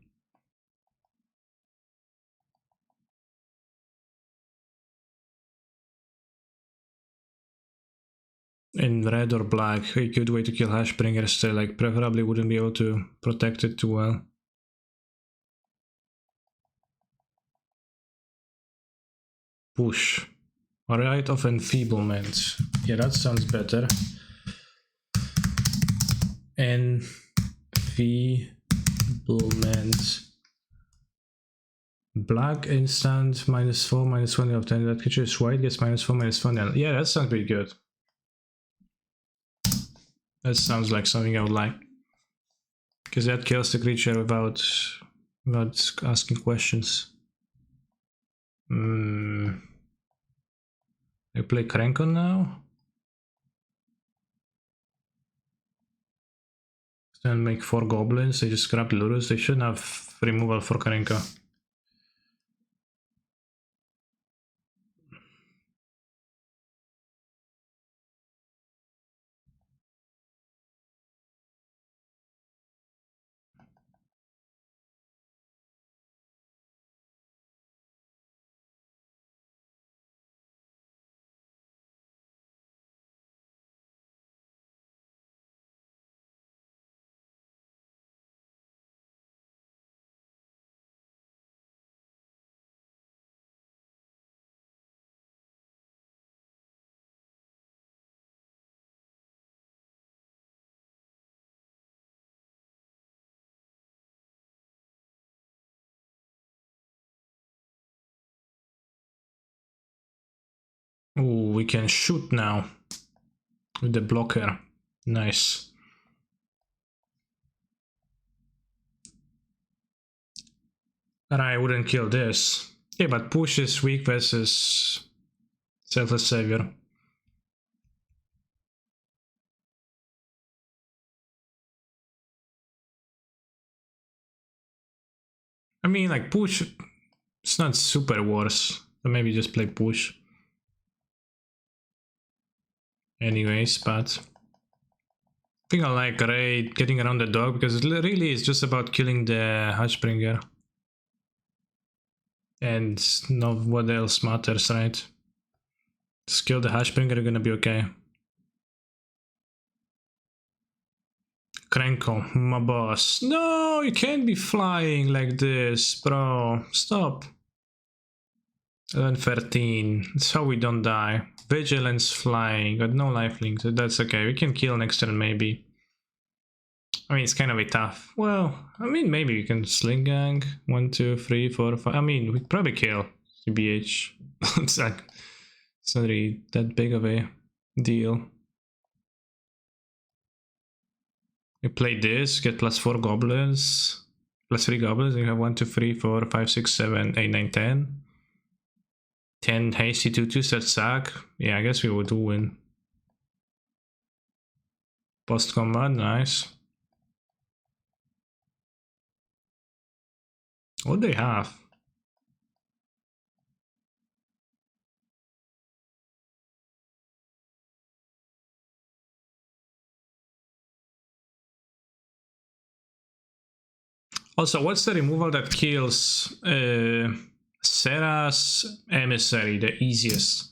In red or black, a good way to kill Hashbringer still, like, preferably wouldn't be able to protect it too well. Push. Rite of Enfeeblement. Yeah, that sounds better. Enfeeblement. Black instant, -4, -20 of 10. That creature is white, gets -4, -1. Yeah, that sounds pretty good. That sounds like something I would like. Because that kills the creature without asking questions. I play Krankon now. Then make 4 goblins. They just grab Lurus. They shouldn't have removal for Karenka. Oh, we can shoot now with the blocker. Nice. But I wouldn't kill this. Yeah, but push is weak versus Selfless Savior. I mean, like, push, it's not super worse. So maybe just play push. Anyways, but I think I like Raid getting around the dog because it really is just about killing the Hashbringer. And not what else matters, right? Just kill the Hashbringer, you're gonna be okay. Krenko, my boss. No, you can't be flying like this, bro. Stop. 11-13. That's how we don't die. Vigilance flying. Got no lifelink, so that's okay. We can kill next turn, maybe. I mean, it's kind of a tough. Well, I mean, maybe we can sling gang. 1, 2, 3, 4, 5. I mean, we'd probably kill CBH. It's like, it's not really that big of a deal. You play this, get +4 goblins, +3 goblins, and you have 1, 2, 3, 4, 5, 6, 7, 8, 9, 10. 10 hasty 2/2 set sack. Yeah, I guess we would win. Post combat, nice. What do they have? Also, what's the removal that kills Serra's emissary the easiest?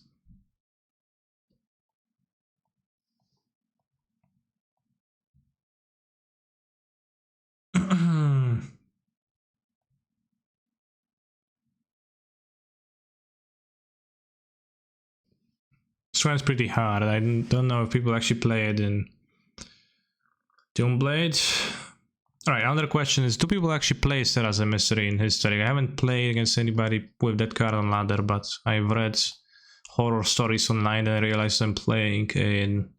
This one's pretty hard. I don't know if people actually play it in Doomblade. Alright, another question is, do people actually play Serra's emissary in history? I haven't played against anybody with that card on ladder, but I've read horror stories online and I realized I'm playing in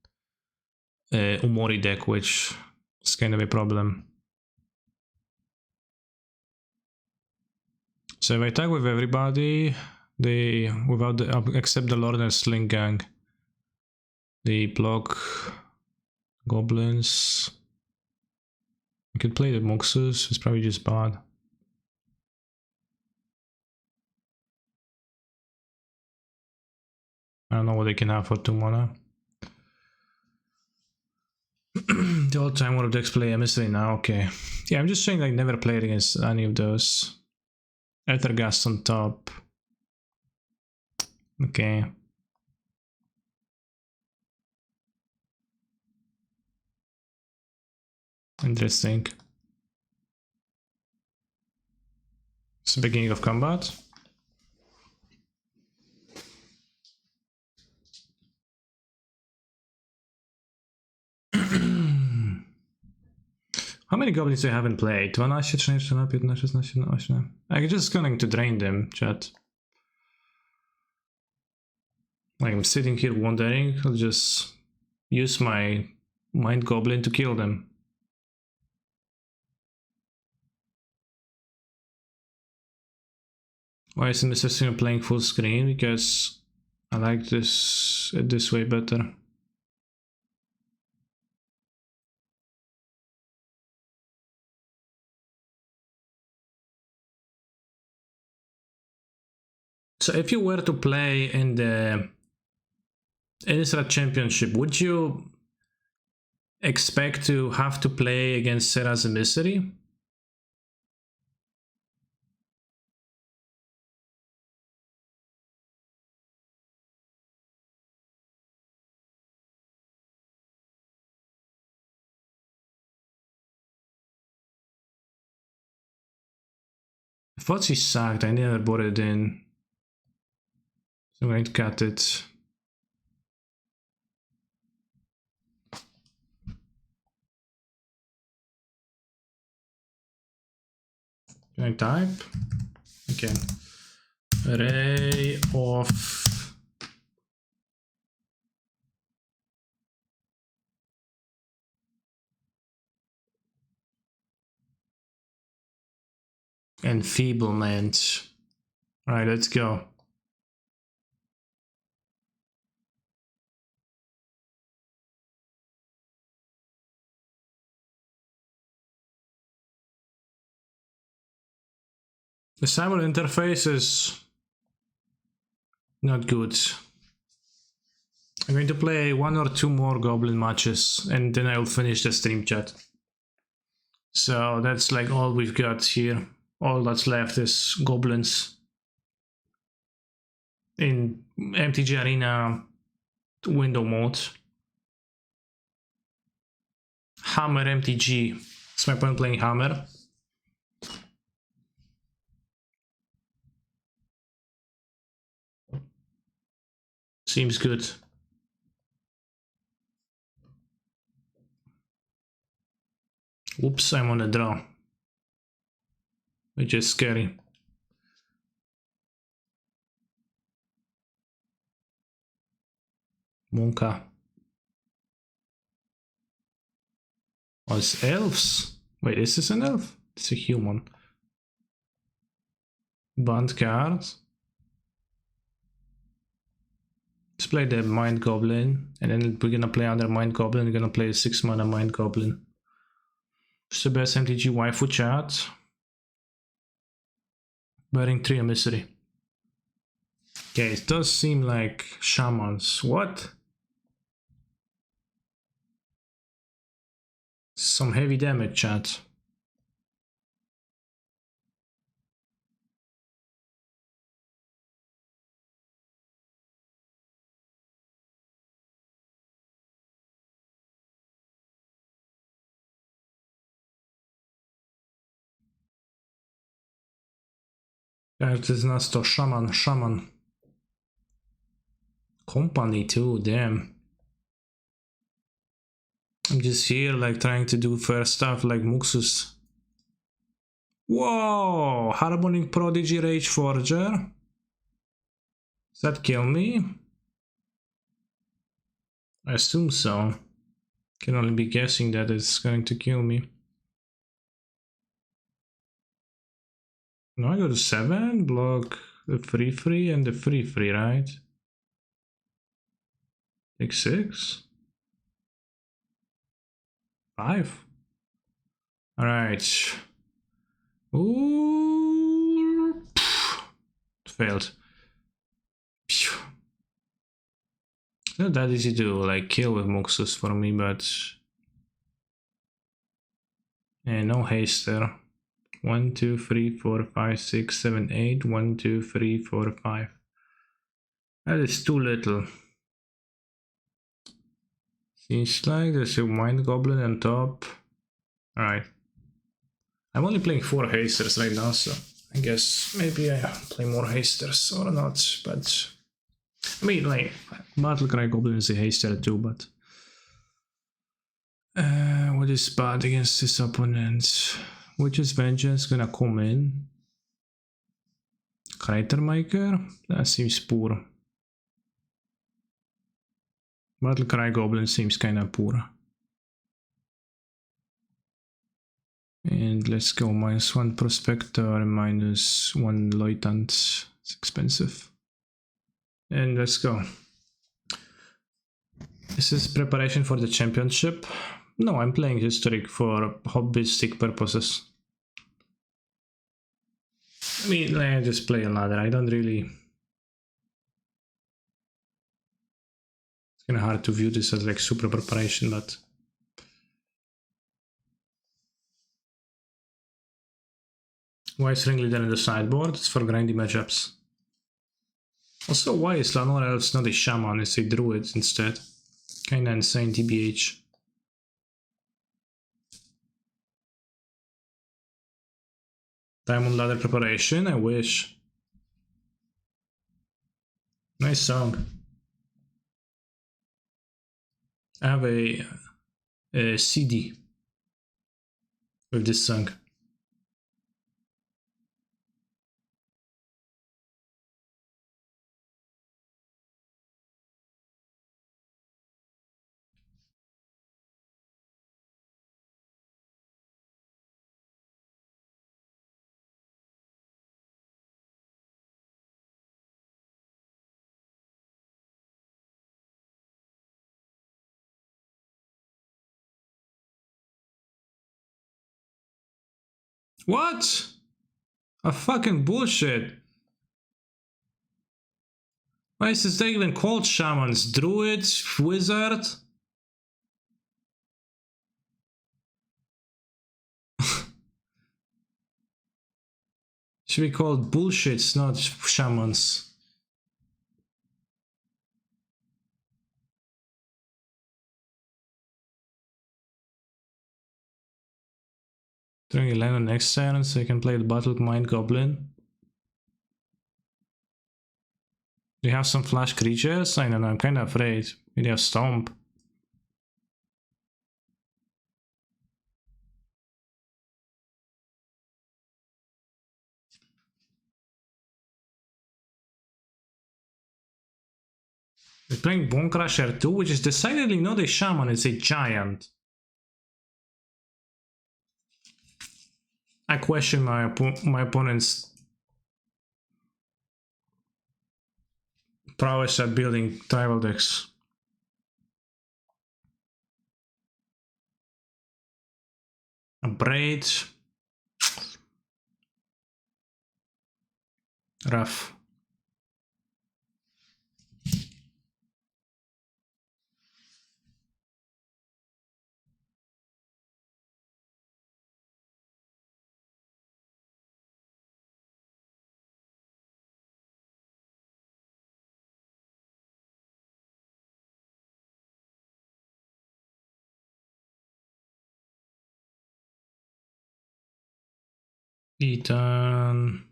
Umori deck, which is kind of a problem. So if I tag with everybody, they without the except the Lord and Sling Gang, they block goblins. I could play the Moxus, it's probably just bad. I don't know what they can have for 2 mana. The all-time World of Decks play Emissary now, okay. Yeah, I'm just saying I never played against any of those. Ethergast on top. Okay. Interesting. It's the beginning of combat. How many goblins do I haven't played? 12, 13, 14, 15, 16, 18. I'm just going to drain them, chat. Like, I'm sitting here wondering, I'll just use my Mind Goblin to kill them. Why isn't Mr. Sim playing full screen? Because I like this way better. So if you were to play in the Innistrad Championship, would you expect to have to play against Serra's Emissary? I thought she sucked, I never bought it in. So I'm going to cut it. Can I type? Okay. Ray of enfeeblement. Alright, let's go. The symbol interface is not good. I'm going to play 1 or 2 more goblin matches and then I'll finish the stream, chat. So that's like all we've got here. All that's left is goblins in MTG Arena window mode. Hammer MTG. What's my point playing Hammer? Seems good. Oops, I'm on a draw. Which is scary. Monka. Oh, it's elves. Wait, is this an elf? It's a human. Band card. Let's play the Mind Goblin, and then we're gonna play another Mind Goblin. We're gonna play a 6-mana Mind Goblin. It's the best MTG waifu chat. Bearing 3 Emissary. Okay, it does seem like shamans. What? Some heavy damage, chat. That is not to shaman. Company too, damn. I'm just here like trying to do fair stuff like Muxus. Whoa! Harmonic Prodigy Rage Forger? Does that kill me? I assume so. Can only be guessing that it's going to kill me. Now I go to 7, block the 3/3 and the 3/3, right? Take 6. 5. Alright. Ooh. It failed. Phew. It's not that easy to like kill with Muxus for me, but no haste there. 1, 2, 3, 4, 5, 6, 7, 8. 1, 2, 3, 4, 5. That is too little. Seems like there's a Mind Goblin on top. Alright. I'm only playing 4 hasters right now, so I guess maybe I play more hasters or not, but I mean, like, Battlecry Goblin is a haster too, but what is bad against this opponent? Witch's Vengeance gonna come in. Cratermaker? That seems poor. Battlecry Goblin seems kinda poor. And let's go -1 Prospector, -1 Loitant. It's expensive. And let's go. This is preparation for the championship. No, I'm playing Historic for hobbyistic purposes. I mean, I just play a ladder. I don't really... It's kind of hard to view this as like super preparation, but... Why is Ringleader in the sideboard? It's for grindy matchups. Also, why is Lanor Elves not a shaman? It's a druid instead. Kinda insane, TBH. Diamond Ladder preparation? I wish. Nice song. I have a CD with this song. What? A fucking bullshit. Why is this even called shamans? Druids? Wizard? Should be called bullshits, not shamans. Drawing a land on next turn so you can play the Battle Mind Goblin. Do you have some flash creatures? I don't know, I'm kinda afraid. Maybe have Stomp. We're playing Bone Crusher 2, which is decidedly not a shaman, it's a giant. I question my opponent's prowess at building tribal decks. A braid. Rough. Ethan.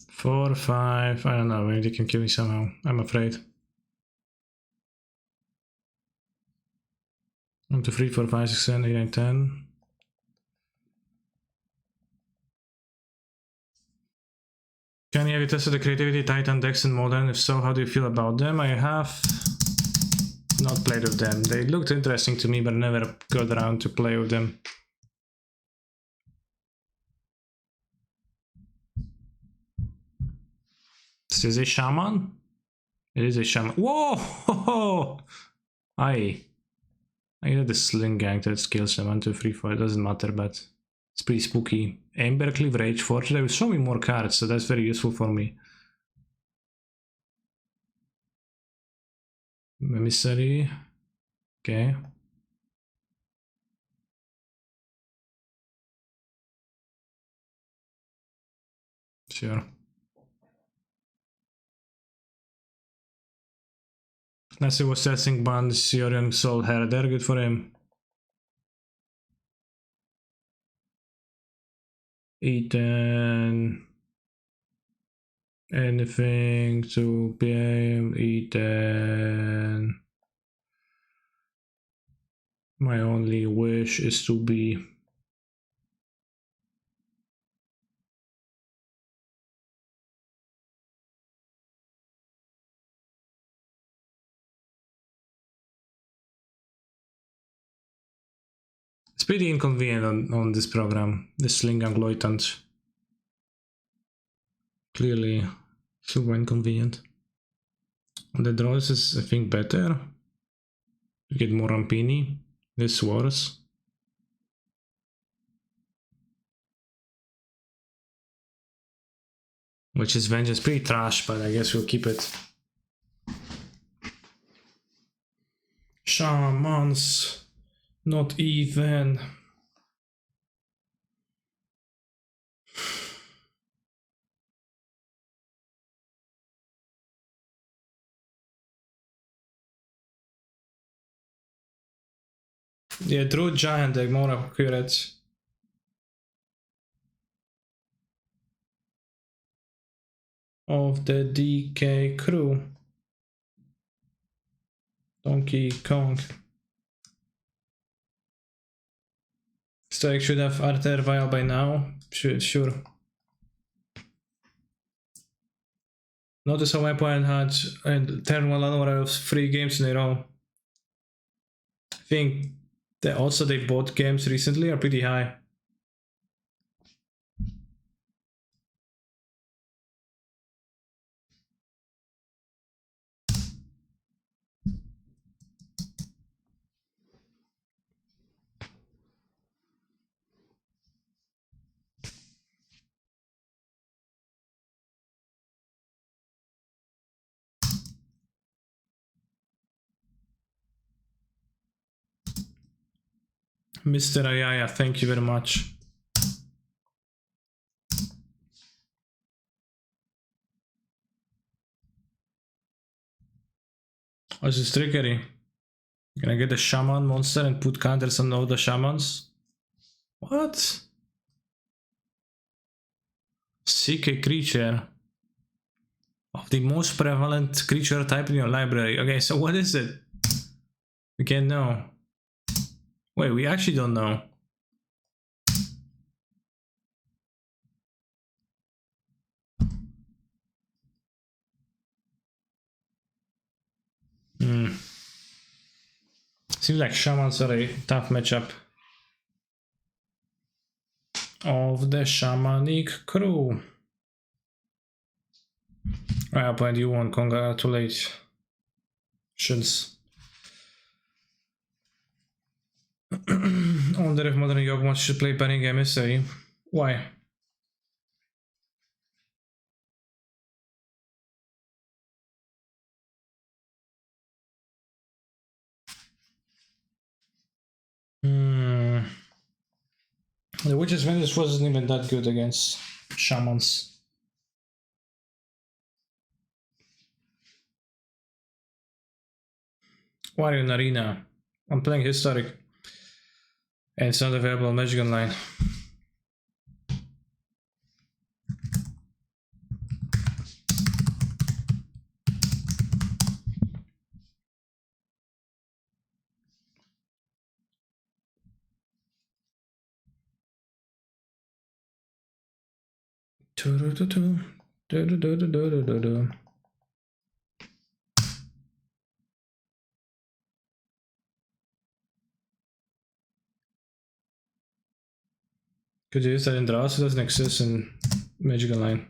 Four, five, I don't know, maybe they can kill me somehow. I'm afraid. 1, 2, 3, 4, 5, 6, 7, 8, 9, 10. Kenny, have you tested the Creativity Titan decks in Modern? If so, how do you feel about them? I have not played with them. They looked interesting to me, but I never got around to play with them. Is this a shaman? It is a shaman. Whoa! I get the sling gang that kills him. 1, 2, 3, 4. It doesn't matter, but it's pretty spooky. Embercleave, Rage Forge. They will show me more cards, so that's very useful for me. Emissary. Okay. Sure. Nessie was testing Band, Siorian Soul Herder, good for him. Ethan. Anything to PM, Ethan. My only wish is to be. It's pretty inconvenient on this program, the Sling Angloitant. Clearly super inconvenient. On the draws is, I think, better. You get more Rampini. This worse. Which is Vengeance, pretty trash, but I guess we'll keep it. Shamans, not even. Yeah, Druid Giant deck, more accurate. Of the DK crew. Donkey Kong. Strike should have Arthur Vial by now. Sure. Notice how my opponent had turn 1 Lanora of 3 games in a row. I think the odds that they bought games recently are pretty high. Mr. Ayaya, thank you very much. Oh, this is trickery. Can I get the shaman monster and put counters on all the shamans? What? Seek a creature of the most prevalent creature type in your library. Okay, so what is it? We can't know. Wait, we actually don't know. Seems like shamans are a tough matchup. Of the shamanic crew. I appoint you one. Congratulations. I wonder if Modern Yogg should play banning emissary. Why? The Witch's Vengeance wasn't even that good against shamans. Why are you in Arena? I'm playing Historic. And it's not available on Magic Online. Could you use that in draws? It doesn't exist in Magic Online.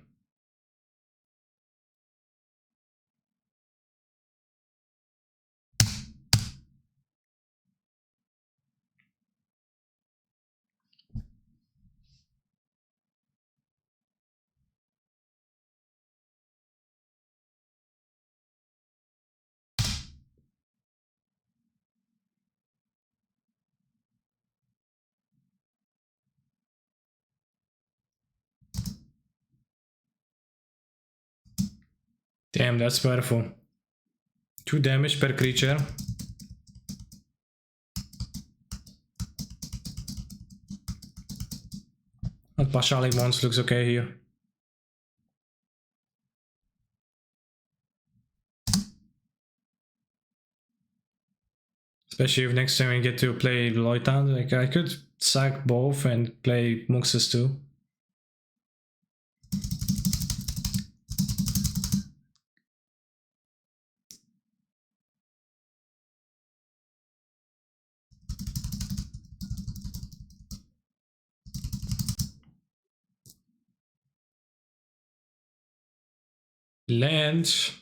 Damn, that's powerful. 2 damage per creature. That Pashalik Mons looks okay here. Especially if next time we get to play Loitan, like I could sack both and play Muxus too. Land.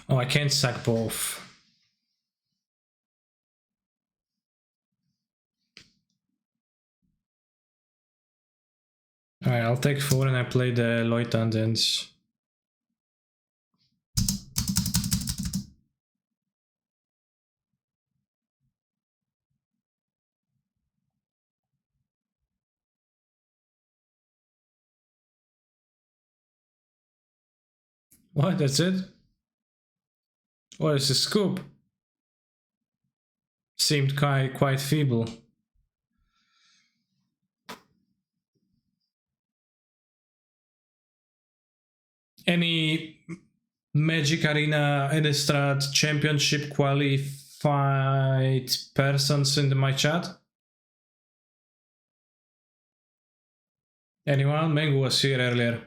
Oh, I can't sack both. Alright, I'll take 4 and I play the Loitan dance. What? That's it? What is the scoop? Seemed quite feeble. Any Magic Arena Innistrad Championship qualified persons in my chat? Anyone? Mengu was here earlier.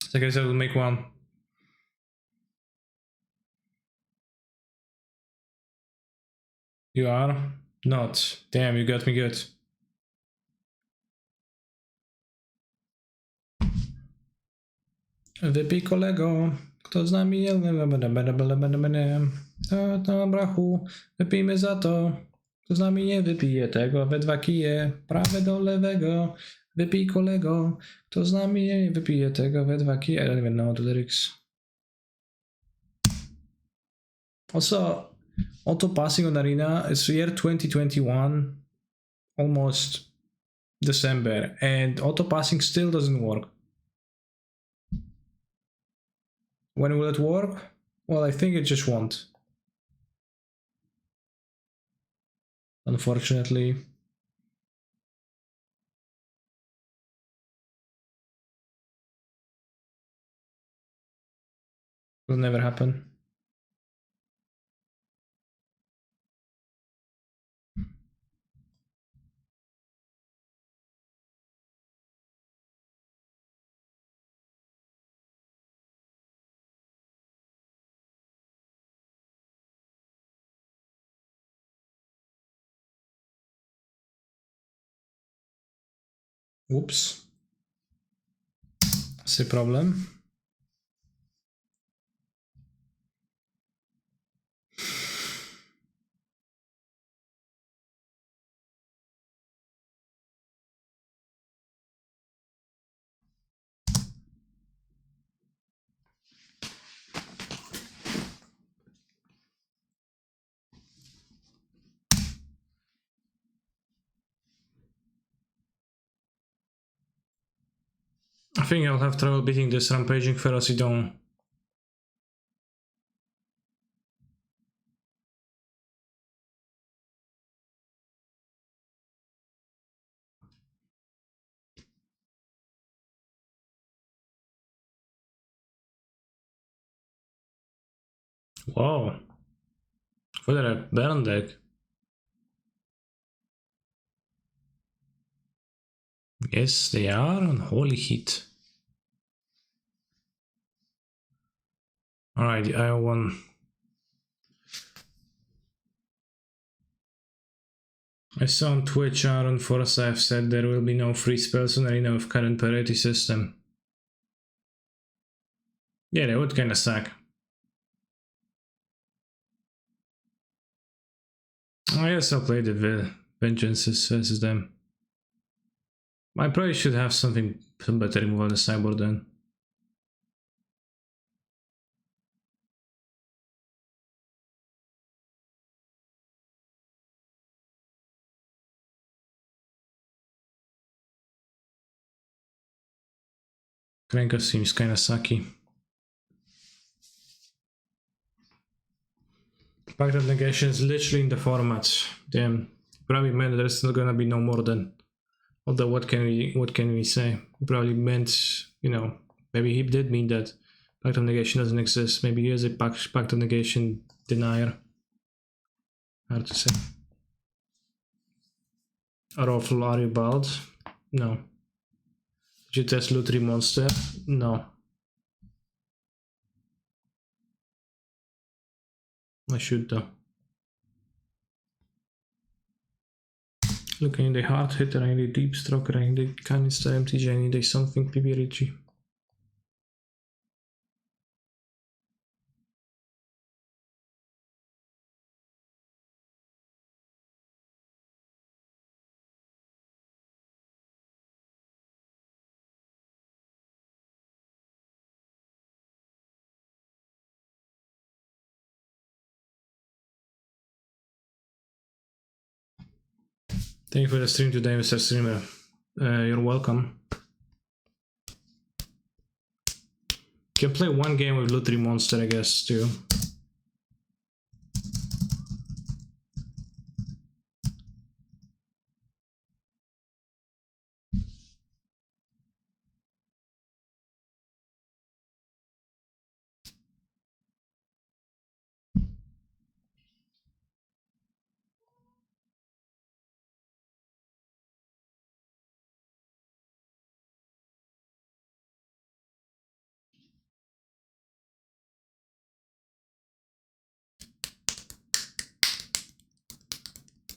So I guess I will make one. You are? Not. Damn, you got me good. Wypij kolego, kto z nami jest, to brachu, wypijmy za to, kto z nami nie wypije tego, we 2 kije, prawe do lewego, wypij kolego, kto z nami nie wypije tego, we 2 kije. I don't even know the lyrics. Also, auto passing on Arena, it's year 2021, almost December, and auto passing still doesn't work. When will it work? Well, I think it just won't. Unfortunately. Will never happen. Whoops. C'est problem. I think I'll have trouble beating this rampaging Ferocidon. Wow. What a Baron deck. Yes, they are on holy heat. Alright, I won. I saw on Twitch Aaron Forsyth said there will be no free spells on Arena with current parity system. Yeah, that would kinda suck. I guess I'll play the Vengeances versus them. I probably should have some better remove on the sideboard then. Krenko seems kinda sucky. Pact of Negation is literally in the format. Damn. Probably meant there's still gonna be no more than. Although what can we say? He probably meant, you know, maybe he did mean that Pact of Negation doesn't exist. Maybe he is a Pact of Negation denier. Hard to say. Awful Archibald? No. Did you test Lutri Monster? No. I should though. Look, I need a hard hitter, I need a deep stroker, I need a canister MTG, I need a something PB Richie. Thank you for the stream today, Mr. Streamer. You're welcome. Can play one game with Lutri Monster, I guess, too.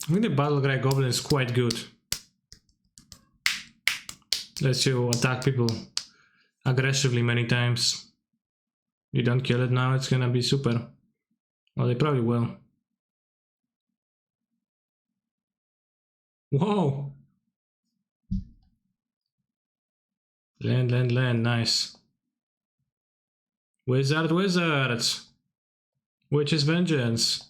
I think the Battle Cry Goblin is quite good. Lets you attack people aggressively many times. You don't kill it now, it's gonna be super. Well, they probably will. Whoa! Land, nice. Wizards! Witch's Vengeance.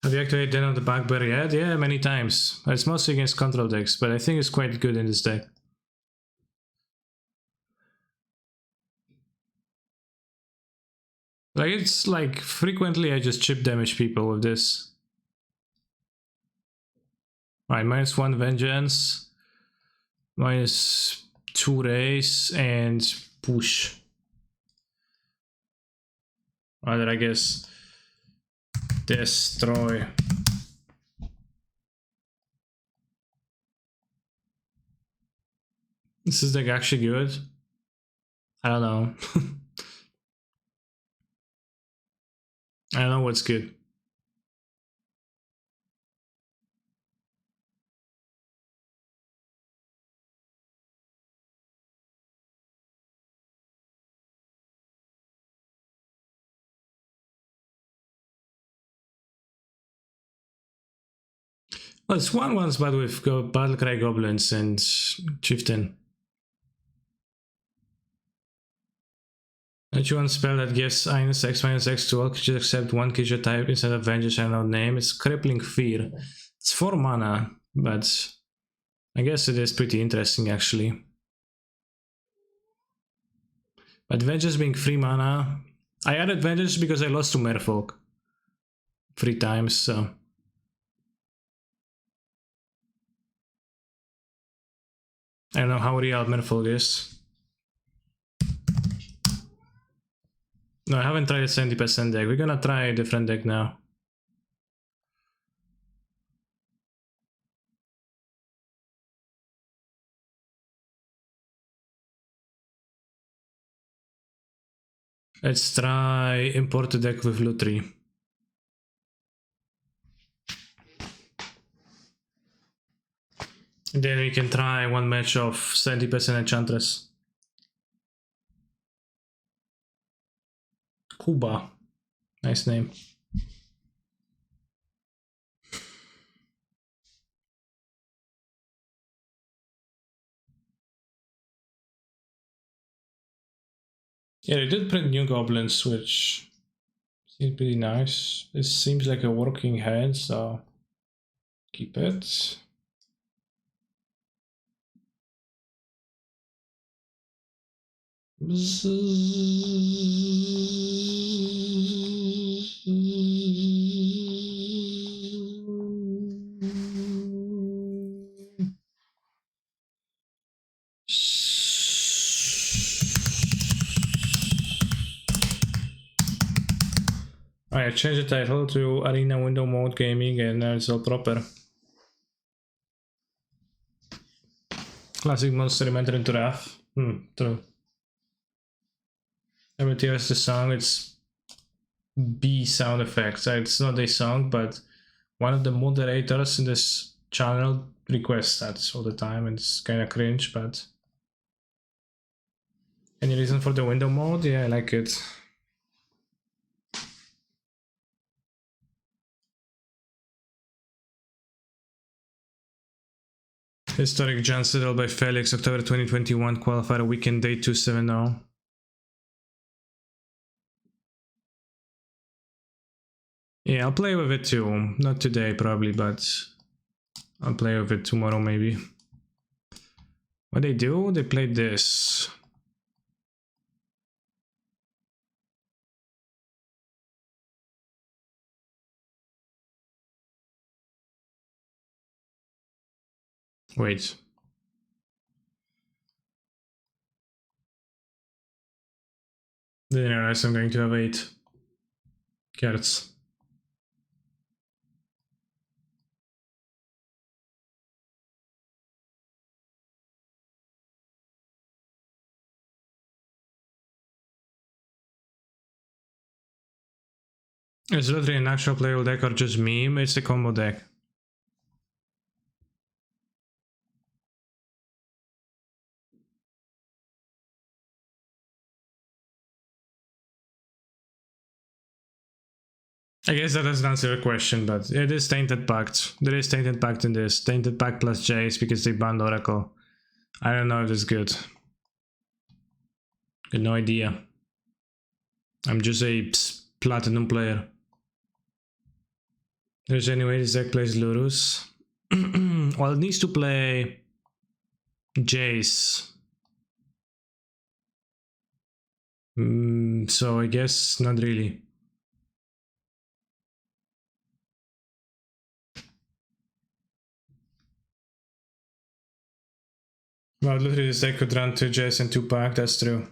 Have you activated Den of the Bugbear yet? Yeah, many times. It's mostly against control decks, but I think it's quite good in this deck. Like, it's like, frequently I just chip damage people with this. Alright, -1 Vengeance, -2 Race, and push. Rather, I guess, destroy. Is this deck actually good? I don't know. I don't know what's good. Well, it's 1/1s, but with Battlecry Goblins and Chieftain. Don't you want a spell that gives -X/-X to all creatures except one creature type instead of Vengeance and no name? It's Crippling Fear. It's 4 mana, but I guess it is pretty interesting actually. But Vengeance being 3 mana, I added Vengeance because I lost to Merfolk 3 times, so. I don't know how real Merfolk is. No, I haven't tried a 70% deck. We're gonna try a different deck now. Let's try import a deck with Lutri. And then we can try one match of 70% Enchantress. Kuba. Nice name. Yeah, they did print new goblins, which seems pretty nice. This seems like a working hand, so keep it. I changed the title to Arena Window Mode Gaming and now it's all proper. Classic monster enter into Wrath. True. Every tier has the song, it's B sound effects. It's not a song, but one of the moderators in this channel requests that all the time, and it's kinda cringe, but. Any reason for the window mode? Yeah, I like it. Historic John Citadel by Felix, October 2021, qualifier weekend day 270. Yeah, I'll play with it too. Not today probably, but I'll play with it tomorrow maybe. What they do? They played this. Wait. Didn't realize I'm going to have 8 cards. Is literally an actual playable deck or just meme? It's a combo deck. I guess that doesn't answer your question, but it is Tainted Pact. There is Tainted Pact in this. Tainted Pact plus Jace because they banned Oracle. I don't know if it's good. Got no idea. I'm just a platinum player. There's anyway this deck plays Lurus. Well, it needs to play Jace. So I guess not really. Well, literally this deck could run 2 Jace and 2 Pack, that's true.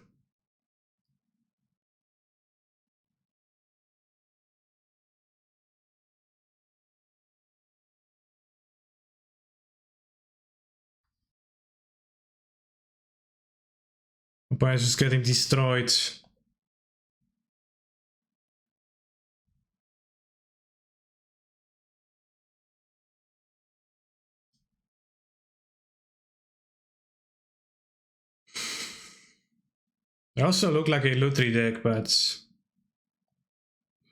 Opponent's just getting destroyed. They also look like a Lutri deck, but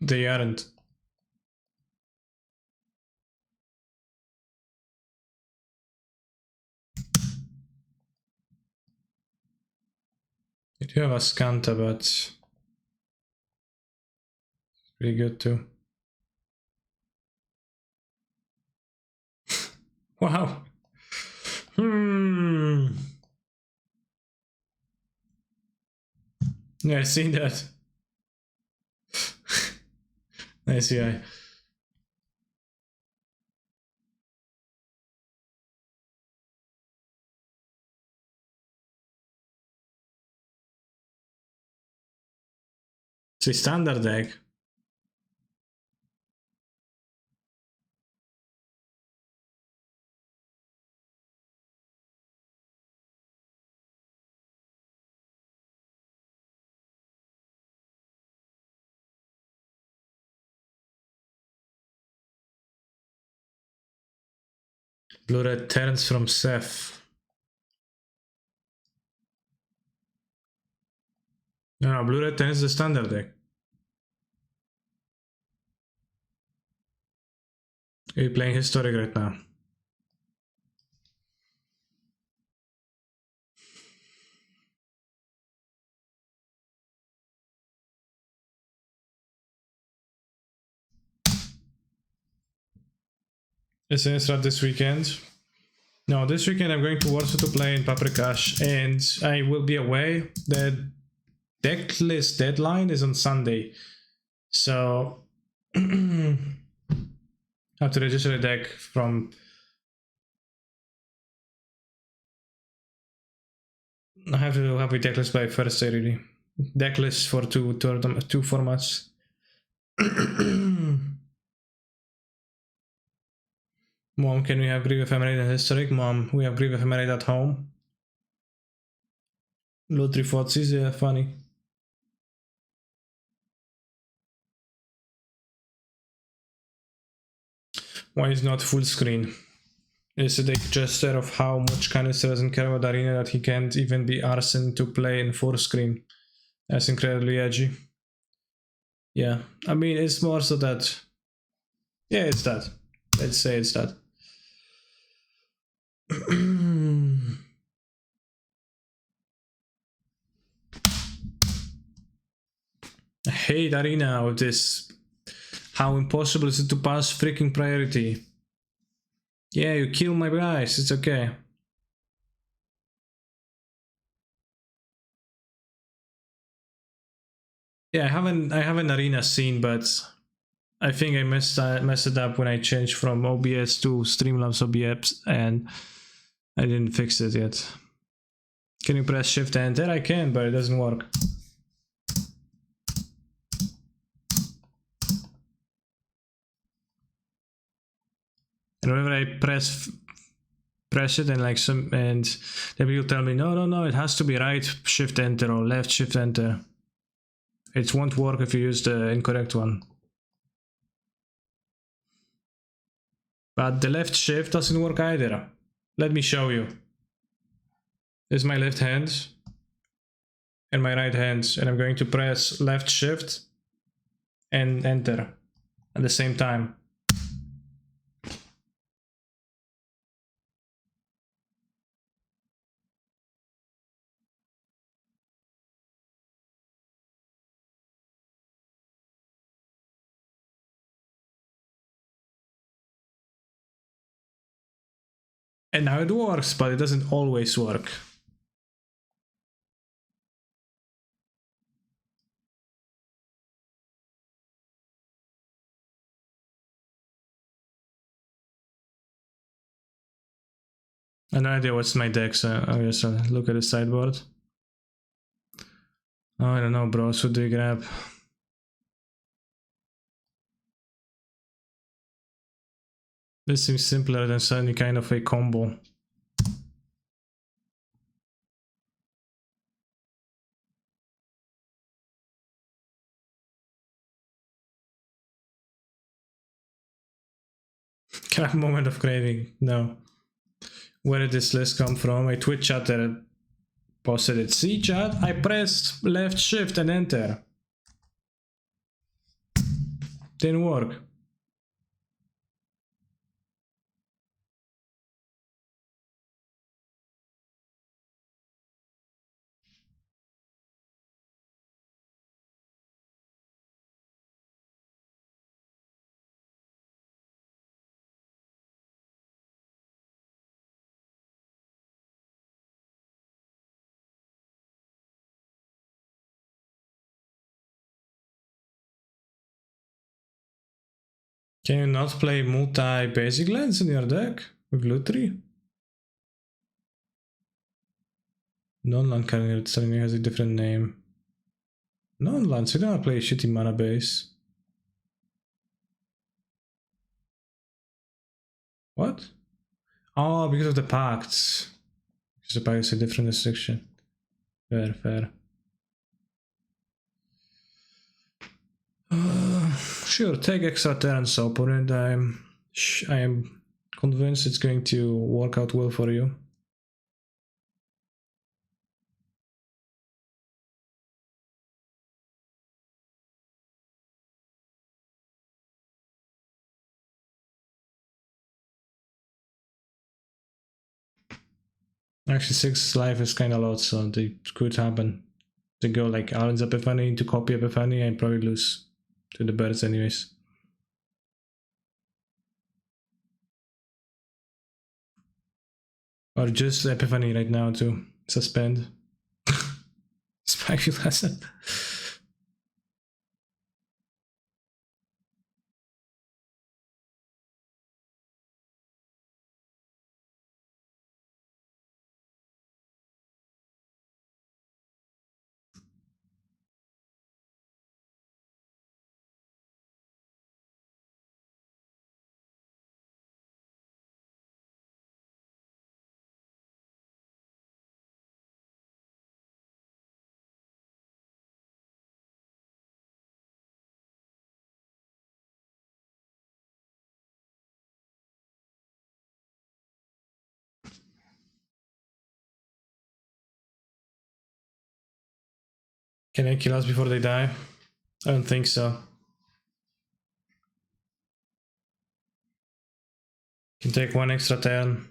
they aren't. They do have a Scanta, but it's pretty good too. Wow. Yeah, I seen that. Nice guy. It's a standard deck. Blue red turns from Seth. No, blue red turns the standard deck. Are you playing historic right now? Is Innistrad this weekend? No, this weekend I'm going to Warsaw to play in Paprikash, and I will be away. The deck list deadline is on Sunday, so I have to register a deck from. I have to have a deck list by Thursday, really. Deck list for two formats. Mom, can we have Grieve Ephemerate and Historic? Mom, we have Grieve Ephemerate at home. Lottery Fotsis, yeah, funny. Why is not full screen? Is it a gesture of how much Canister doesn't care about Arena that he can't even be arson to play in full screen? That's incredibly edgy. Yeah, I mean, it's more so that. Yeah, it's that. Let's say it's that. I hate Arena with this. How impossible is it to pass freaking priority? Yeah, you kill my guys, it's okay. Yeah, I have an Arena scene, but I think I messed it up when I changed from OBS to Streamlabs OBS, and I didn't fix it yet. Can you press Shift Enter? I can, but it doesn't work. And whenever I press it and like then people tell me no, it has to be right Shift Enter or left Shift Enter. It won't work if you use the incorrect one. But the left shift doesn't work either. Let me show you. This is my left hand and my right hand, and I'm going to press left shift and enter at the same time. And now it works, but it doesn't always work. I have no idea what's my deck, so I guess I'll look at the sideboard. Oh, I don't know, bro. So do you grab? This seems simpler than any kind of a combo. Can I have a moment of craving? No. Where did this list come from? A Twitch chatter posted it. See, chat? I pressed left shift and enter. Didn't work. Can you not play multi-basic lands in your deck with Lutri? Non-land card suddenly has a different name. Non-lands, you don't play a shitty mana base. What? Oh, because of the pacts. Because the pact is a different restriction. Fair, fair. Sure, take extra turns, opponent. I am convinced it's going to work out well for you. Actually, 6 life is kind of a lot, so it could happen. To go like Alan's Epiphany to copy Epiphany, I probably lose to the birds anyways. Or just Epiphany right now to suspend. Spike lesson. Can I kill us before they die? I don't think so. Can take 1 extra turn.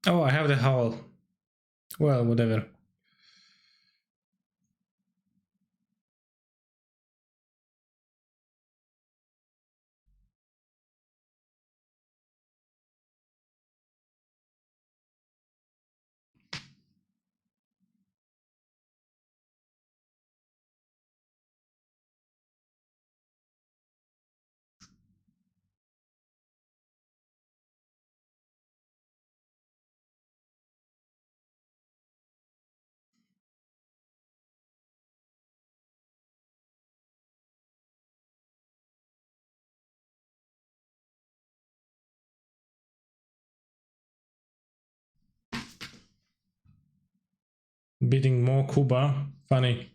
Oh, I have the howl. Well, whatever. Beating more Kuba. Funny.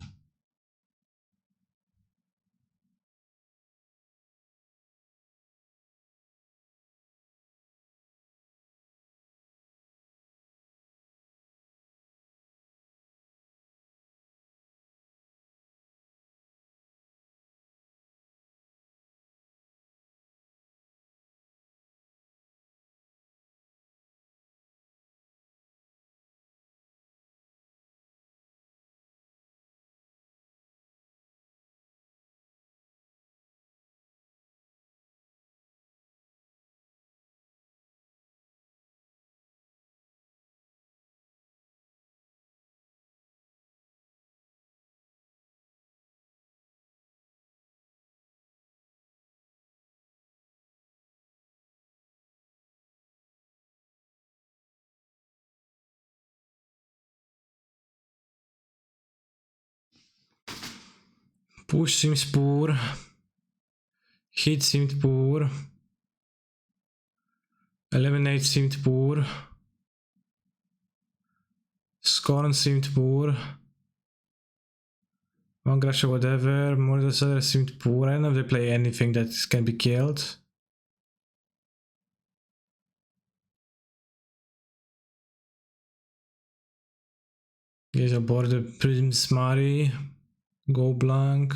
Push seems poor. Hit seemed poor. Eliminate seemed poor. Scorn seemed poor. One crash or whatever. Murder Cellar seemed poor. I don't know if they play anything that can be killed. Here's a border Prism Mari. Go Blank.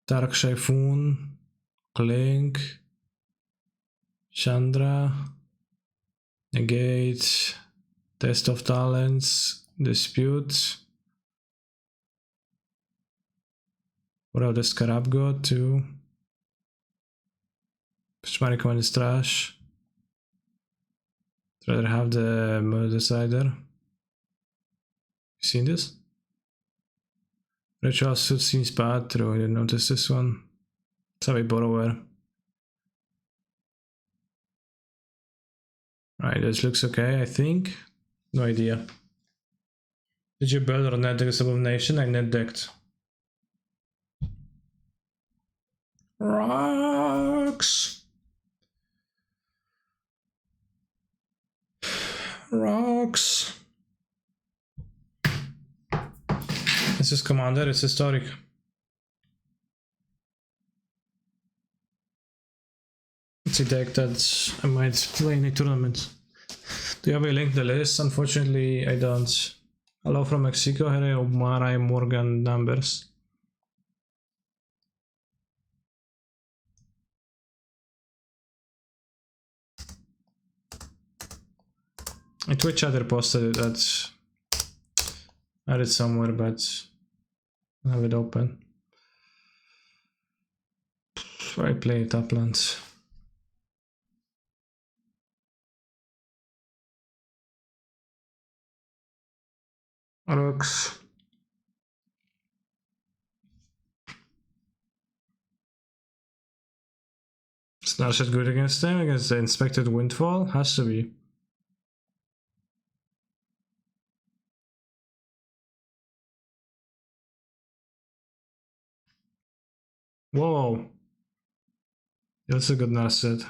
Dark Typhoon. Clink. Chandra. Negate. Test of Talents. Dispute. What about the Scarab God too? Prismari Command is trash. I'd rather have the Murder Decider. You seen this? Ritual Suit seems bad, true. I didn't notice this one. Let's have a Borrower. Alright, this looks okay, I think. No idea. Did you build or net deck this abomination? I net decked. Rocks! Rocks! This is Commander, it's historic. It's a deck that I might play in a tournament. Do you have a link to the list? Unfortunately, I don't. Hello from Mexico, hello Mara Morgan numbers. A Twitch chatter posted that. I read it somewhere, but I have it open. I play Taplands. Rocks. Is Narset good against them? Against the Inspected Windfall? Has to be. Whoa. That's a good Narset.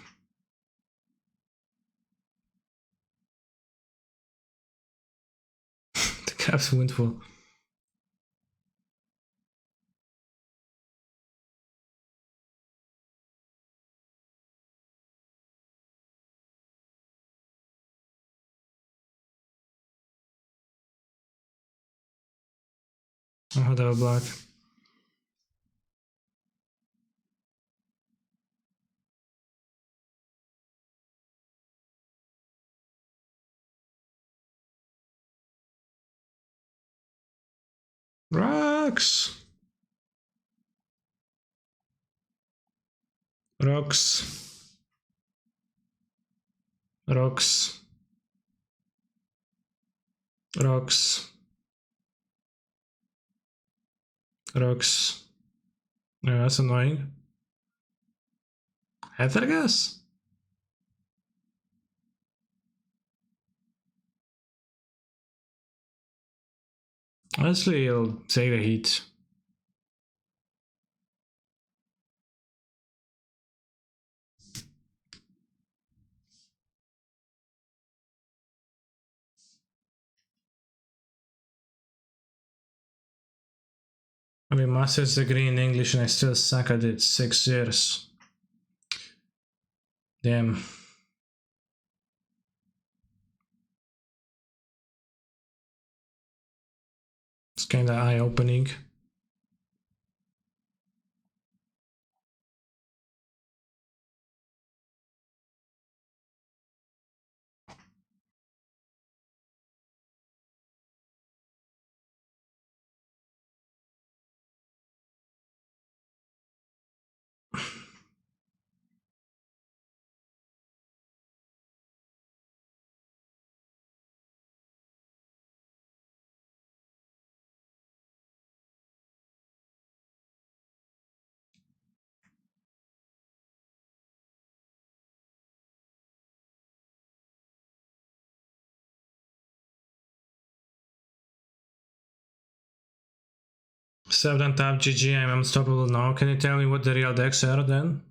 The Caps Windfall. Oh, that was black. Rocks! Rocks. Rocks. Rocks. Rocks. Yeah, that's annoying. Ethergas? Honestly, I'll take the heat. I mean, master's degree in English and I still suck at it. 6 years. Damn. It's kinda eye-opening. 7 tap GG, I'm unstoppable now. Can you tell me what the real decks are then?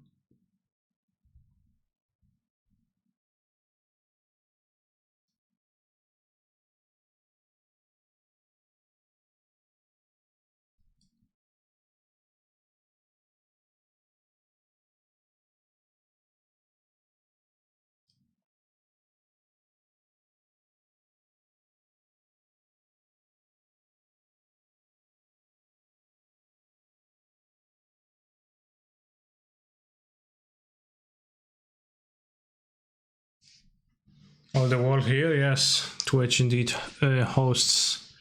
Oh, the wall here, yes. Twitch indeed hosts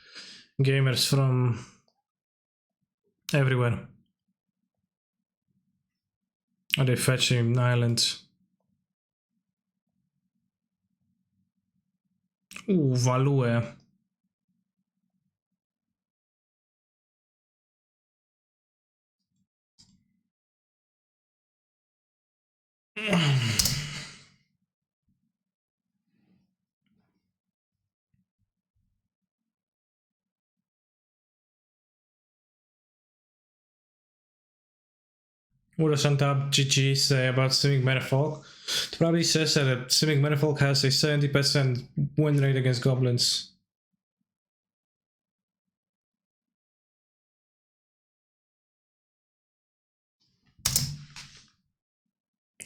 gamers from everywhere. Are they fetching islands? Value. What does Untap GG say about Simic Manifold? It probably says that Simic Manifold has a 70% win rate against goblins.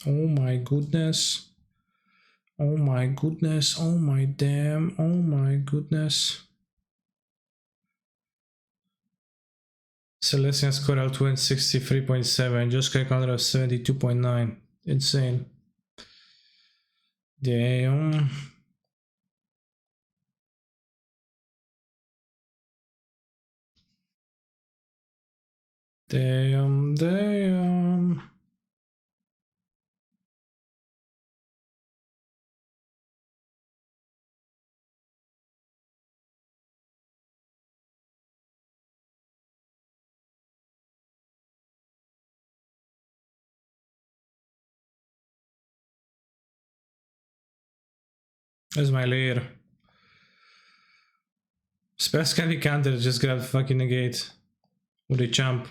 Oh my goodness. Oh my goodness. Oh my damn. Oh my goodness. Celestian's Coral Twin 63.7. Just click under 72.9. Insane. Damn. Damn. That's my lair. Spells can be countered, just grab fucking negate. With a jump.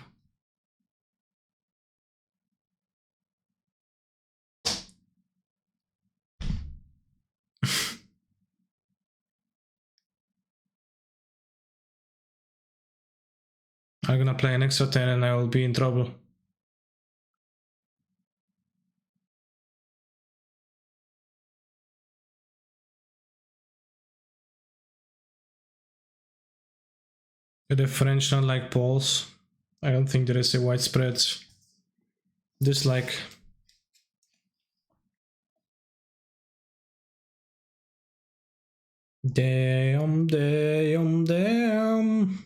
I'm gonna play an extra 10 and I will be in trouble. The French don't like Poles. I don't think there is a widespread dislike. Damn, damn, damn.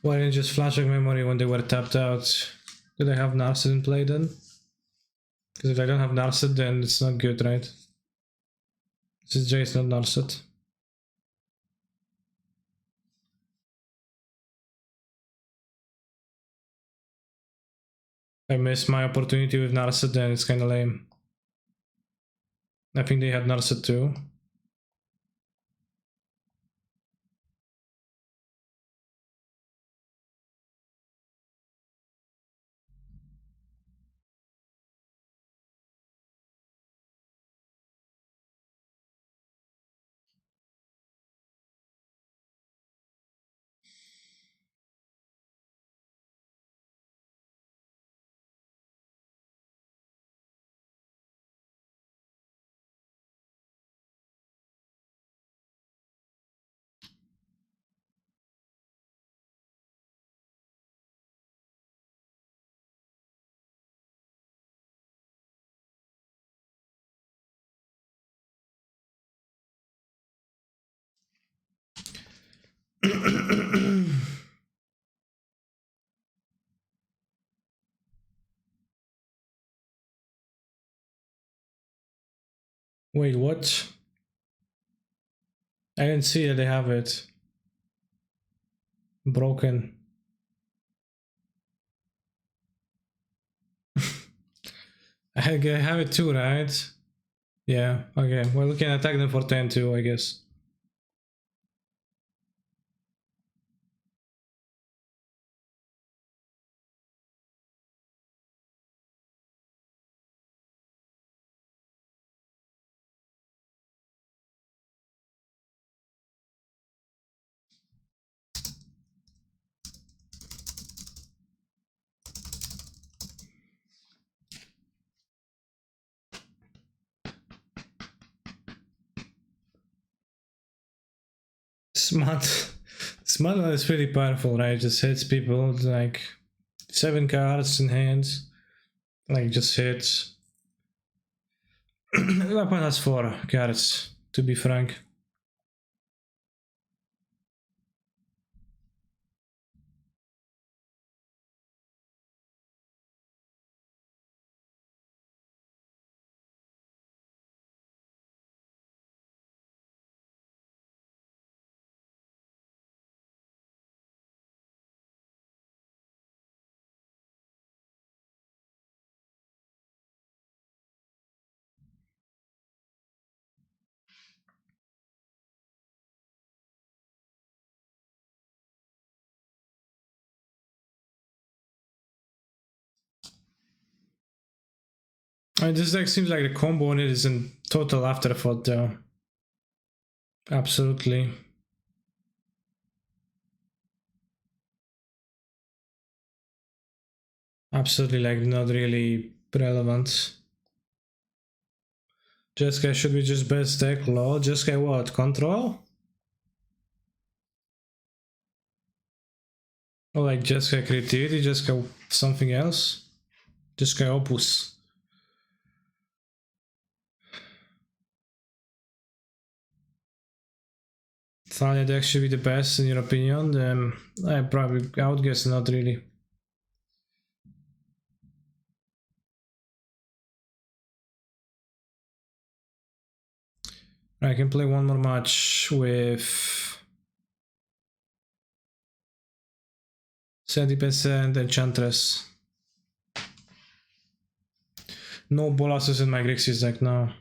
Why didn't just flashback memory when they were tapped out? Do they have Narset in play then? Because if they don't have Narset, then it's not good, right? This is Jace, not Narset. I missed my opportunity with Narset, then it's kinda lame. I think they had Narset too. Wait, what? I didn't see that they have it. Broken. I have it too, right? Yeah, okay. Well, we can attack them for 10 too, I guess. Smut. Smut is pretty powerful, right? Just hits people like 7 cards in hands. Like just hits. Weapon has 4 cards, to be frank. This deck seems like the combo on it is in total afterthought though. Absolutely. Absolutely, like not really relevant. Jeskai should be just best deck, lol. Jeskai what? Control? Or like Jeskai Creativity, Jeskai something else? Jeskai Opus. Thalia deck should be the best in your opinion? I would guess not really. I can play one more match with 70% Enchantress. No Colossus in my Grixis deck now.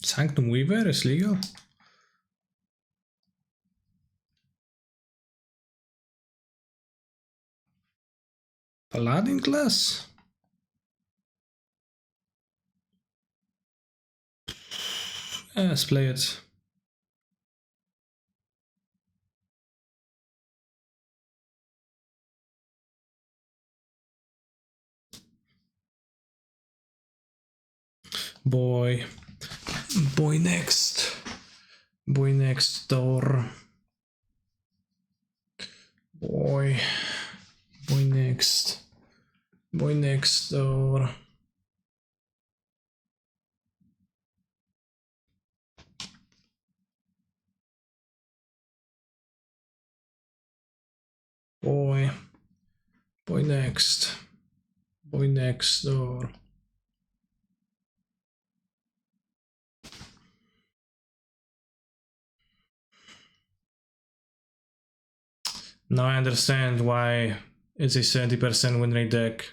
Sanctum Weaver is legal? Paladin class? Let's play it. Boy next. Boy next door. Boy next. Boy next door. Boy next. Boy next door. Now I understand why it's a 70% win rate deck.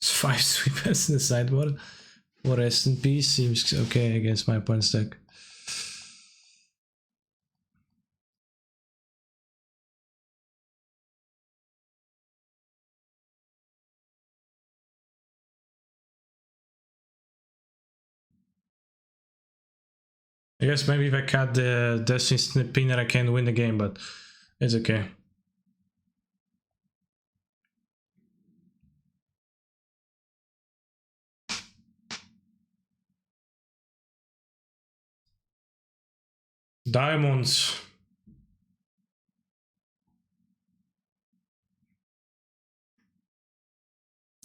It's 5 sweepers in the sideboard. Or rest in peace seems okay against my opponent's deck. I guess maybe if I cut the Destiny Spinner I can win the game, but it's okay. Diamonds.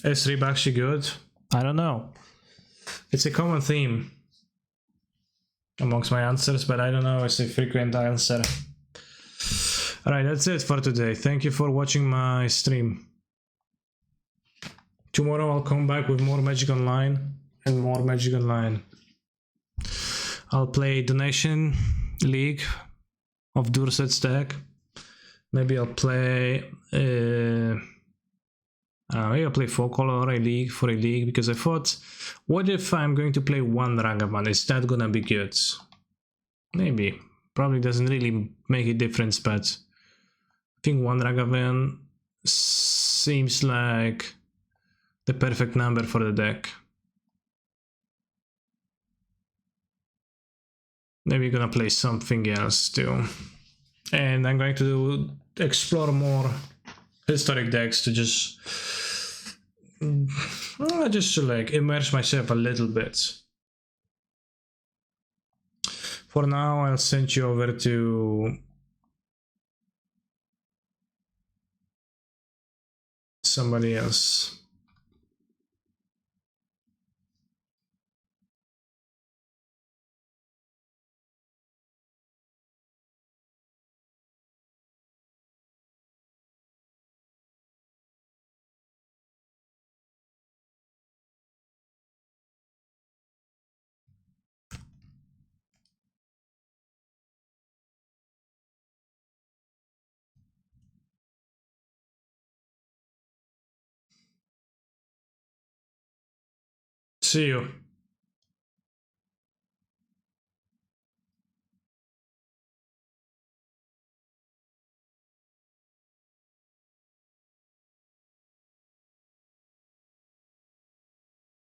S3 actually good? I don't know. It's a common theme amongst my answers, but I don't know, it's a frequent answer. Alright, that's it for today. Thank you for watching my stream. Tomorrow I'll come back with more Magic Online and more Magic Online. I'll play Donation League of Durset's deck. Maybe I'll play maybe I'll play Folklore or a league for a league, because I thought, what if I'm going to play one Ragavan? Is that gonna be good? Maybe. Probably doesn't really make a difference, but I think one Ragavan seems like the perfect number for the deck. Maybe gonna play something else too. And I'm going to explore more historic decks to just to like immerse myself a little bit. For now, I'll send you over to somebody else. See you.